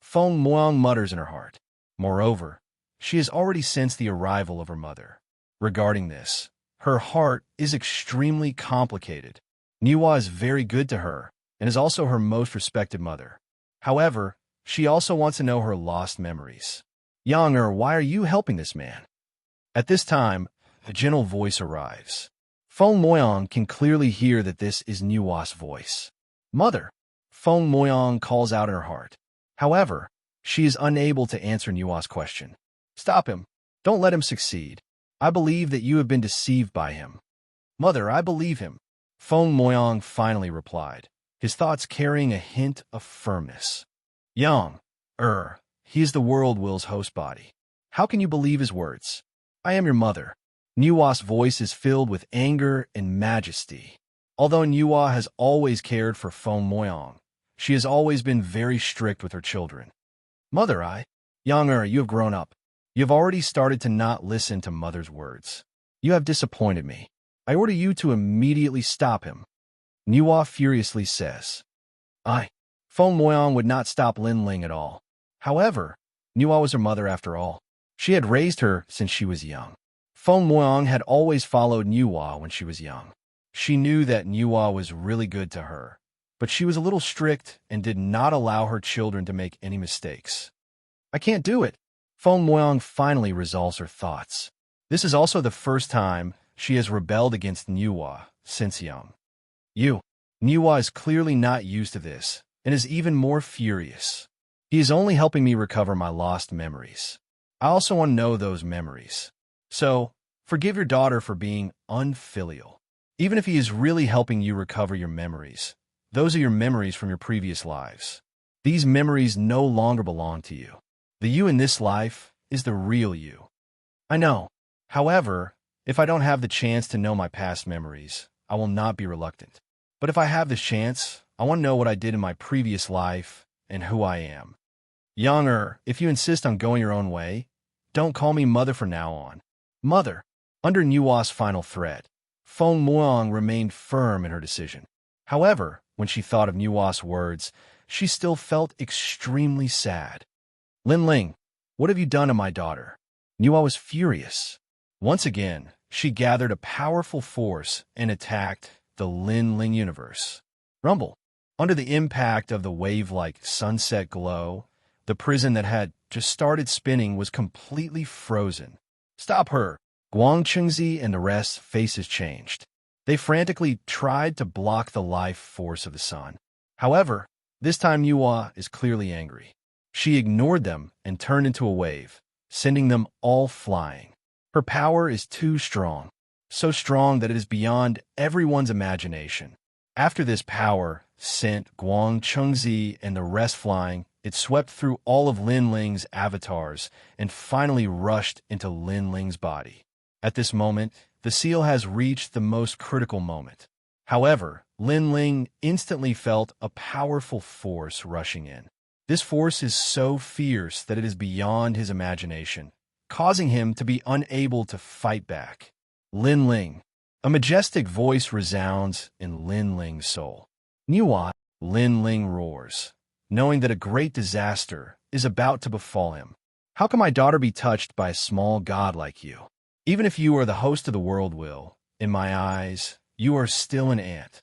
Feng Moyang mutters in her heart. Moreover, she has already sensed the arrival of her mother. Regarding this, her heart is extremely complicated. Niwa is very good to her and is also her most respected mother. However, she also wants to know her lost memories. Yang, why are you helping this man? At this time, a gentle voice arrives. Feng Moyang can clearly hear that this is Niwa's voice. Mother, Feng Moyang calls out in her heart. However, she is unable to answer Niwa's question. Stop him. Don't let him succeed. I believe that you have been deceived by him. Mother, I believe him. Feng Moyang finally replied, his thoughts carrying a hint of firmness. Yang, he is the world will's host body. How can you believe his words? I am your mother. Niwa's voice is filled with anger and majesty. Although Niwa has always cared for Feng Moyang, she has always been very strict with her children. Mother, Yang, you have grown up. You have already started to not listen to mother's words. You have disappointed me. I order you to immediately stop him. Niwa furiously says. Feng Moyang would not stop Lin Ling at all. However, Niwa was her mother after all. She had raised her since she was young. Feng Moyang had always followed Niwa when she was young. She knew that Niwa was really good to her, but she was a little strict and did not allow her children to make any mistakes. I can't do it. Feng Moyang finally resolves her thoughts. This is also the first time she has rebelled against Niwa since young. Niwa is clearly not used to this and is even more furious. He is only helping me recover my lost memories. I also want to know those memories. So, forgive your daughter for being unfilial. Even if he is really helping you recover your memories, those are your memories from your previous lives. These memories no longer belong to you. The you in this life is the real you. I know. However, if I don't have the chance to know my past memories, I will not be reluctant. But if I have this chance, I want to know what I did in my previous life and who I am. Yang, if you insist on going your own way, don't call me mother from now on. Mother. Under Niwa's final threat, Feng Moyang remained firm in her decision. However, when she thought of Niwa's words, she still felt extremely sad. Lin Ling, what have you done to my daughter? Niwa was furious. Once again, she gathered a powerful force and attacked the Lin Ling universe. Rumble. Under the impact of the wave-like sunset glow, the prison that had just started spinning was completely frozen. Stop her! Guang Chengzi and the rest's faces changed. They frantically tried to block the life force of the sun. However, this time Niwa is clearly angry. She ignored them and turned into a wave, sending them all flying. Her power is too strong, so strong that it is beyond everyone's imagination. After this power sent Guang Chengzi and the rest flying, it swept through all of Lin Ling's avatars and finally rushed into Lin Ling's body. At this moment, the seal has reached the most critical moment. However, Lin Ling instantly felt a powerful force rushing in. This force is so fierce that it is beyond his imagination, causing him to be unable to fight back. Lin Ling. A majestic voice resounds in Lin Ling's soul. Niwa. Lin Ling roars, knowing that a great disaster is about to befall him. How can my daughter be touched by a small god like you? Even if you are the host of the world will, in my eyes, you are still an ant.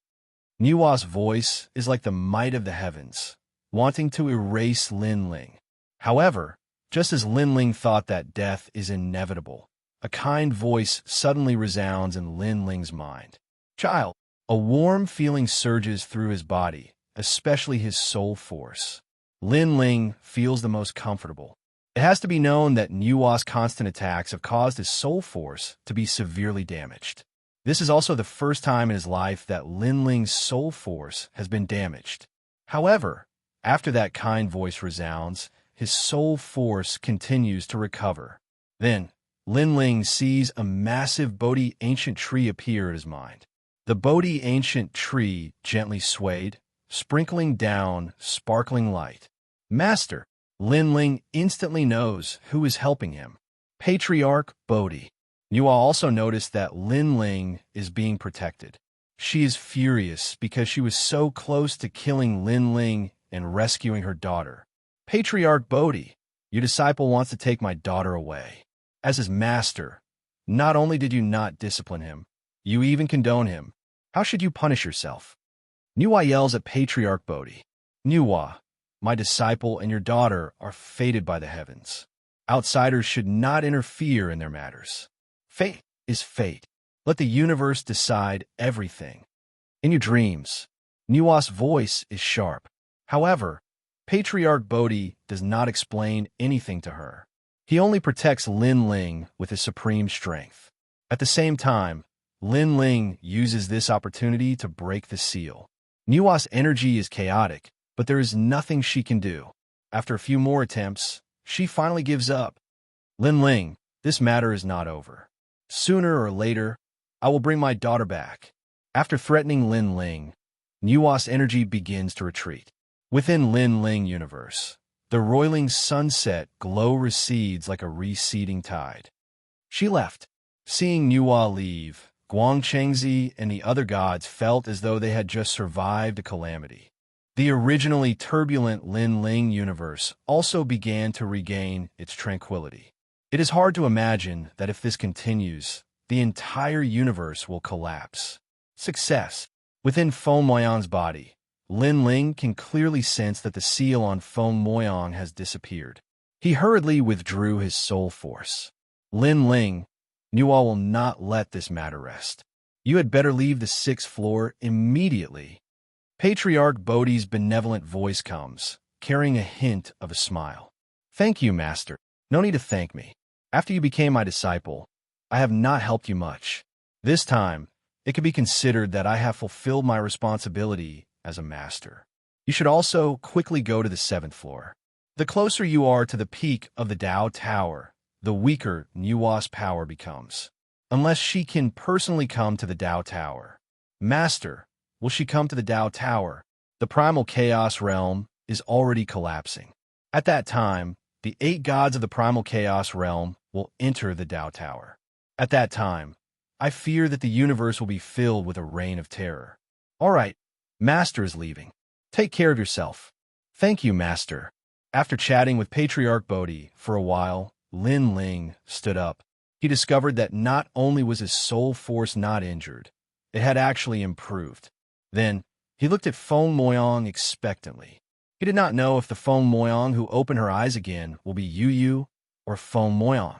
Niwa's voice is like the might of the heavens, wanting to erase Lin Ling. However, just as Lin Ling thought that death is inevitable, a kind voice suddenly resounds in Lin Ling's mind. Child. A warm feeling surges through his body, especially his soul force. Lin Ling feels the most comfortable. It has to be known that Niwa's constant attacks have caused his soul force to be severely damaged. This is also the first time in his life that Lin Ling's soul force has been damaged. However, After that kind voice resounds, his soul force continues to recover. Then, Lin Ling sees a massive Bodhi ancient tree appear at his mind. The Bodhi ancient tree gently swayed, sprinkling down sparkling light. Master, Lin Ling instantly knows who is helping him. Patriarch Bodhi. Nuo also noticed that Lin Ling is being protected. She is furious because she was so close to killing Lin Ling and rescuing her daughter. Patriarch Bodhi, your disciple wants to take my daughter away. As his master, not only did you not discipline him, you even condone him. How should you punish yourself? Nuo yells at Patriarch Bodhi. Nuo, my disciple and your daughter are fated by the heavens. Outsiders should not interfere in their matters. Fate is fate. Let the universe decide everything. In your dreams, Nuo's voice is sharp. However, Patriarch Bodhi does not explain anything to her. He only protects Lin Ling with his supreme strength. At the same time, Lin Ling uses this opportunity to break the seal. Nuo's energy is chaotic, but there is nothing she can do. After a few more attempts, she finally gives up. Lin Ling, this matter is not over. Sooner or later, I will bring my daughter back. After threatening Lin Ling, Nuo's energy begins to retreat. Within Lin Ling universe, the roiling sunset glow recedes like a receding tide. She left. Seeing Nuo leave, Guangchengzi and the other gods felt as though they had just survived a calamity. The originally turbulent Lin Ling universe also began to regain its tranquility. It is hard to imagine that if this continues, the entire universe will collapse. Success. Within Feng Moyang's body, Lin Ling can clearly sense that the seal on Feng Moyang has disappeared. He hurriedly withdrew his soul force. Lin Ling, Nuo will not let this matter rest. You had better leave the 6th floor immediately. Patriarch Bodhi's benevolent voice comes, carrying a hint of a smile. Thank you, Master. No need to thank me. After you became my disciple, I have not helped you much. This time, it can be considered that I have fulfilled my responsibility as a master. You should also quickly go to the 7th floor. The closer you are to the peak of the Dao Tower, the weaker Nuo's power becomes. Unless she can personally come to the Dao Tower. Master, will she come to the Dao Tower? The primal chaos realm is already collapsing. At that time, the 8 gods of the primal chaos realm will enter the Dao Tower. At that time, I fear that the universe will be filled with a reign of terror. All right, Master is leaving. Take care of yourself. Thank you, Master. After chatting with Patriarch Bodhi for a while, Lin Ling stood up. He discovered that not only was his soul force not injured, it had actually improved. Then, he looked at Feng Moyang expectantly. He did not know if the Feng Moyang who opened her eyes again will be Yu Yu or Feng Moyang.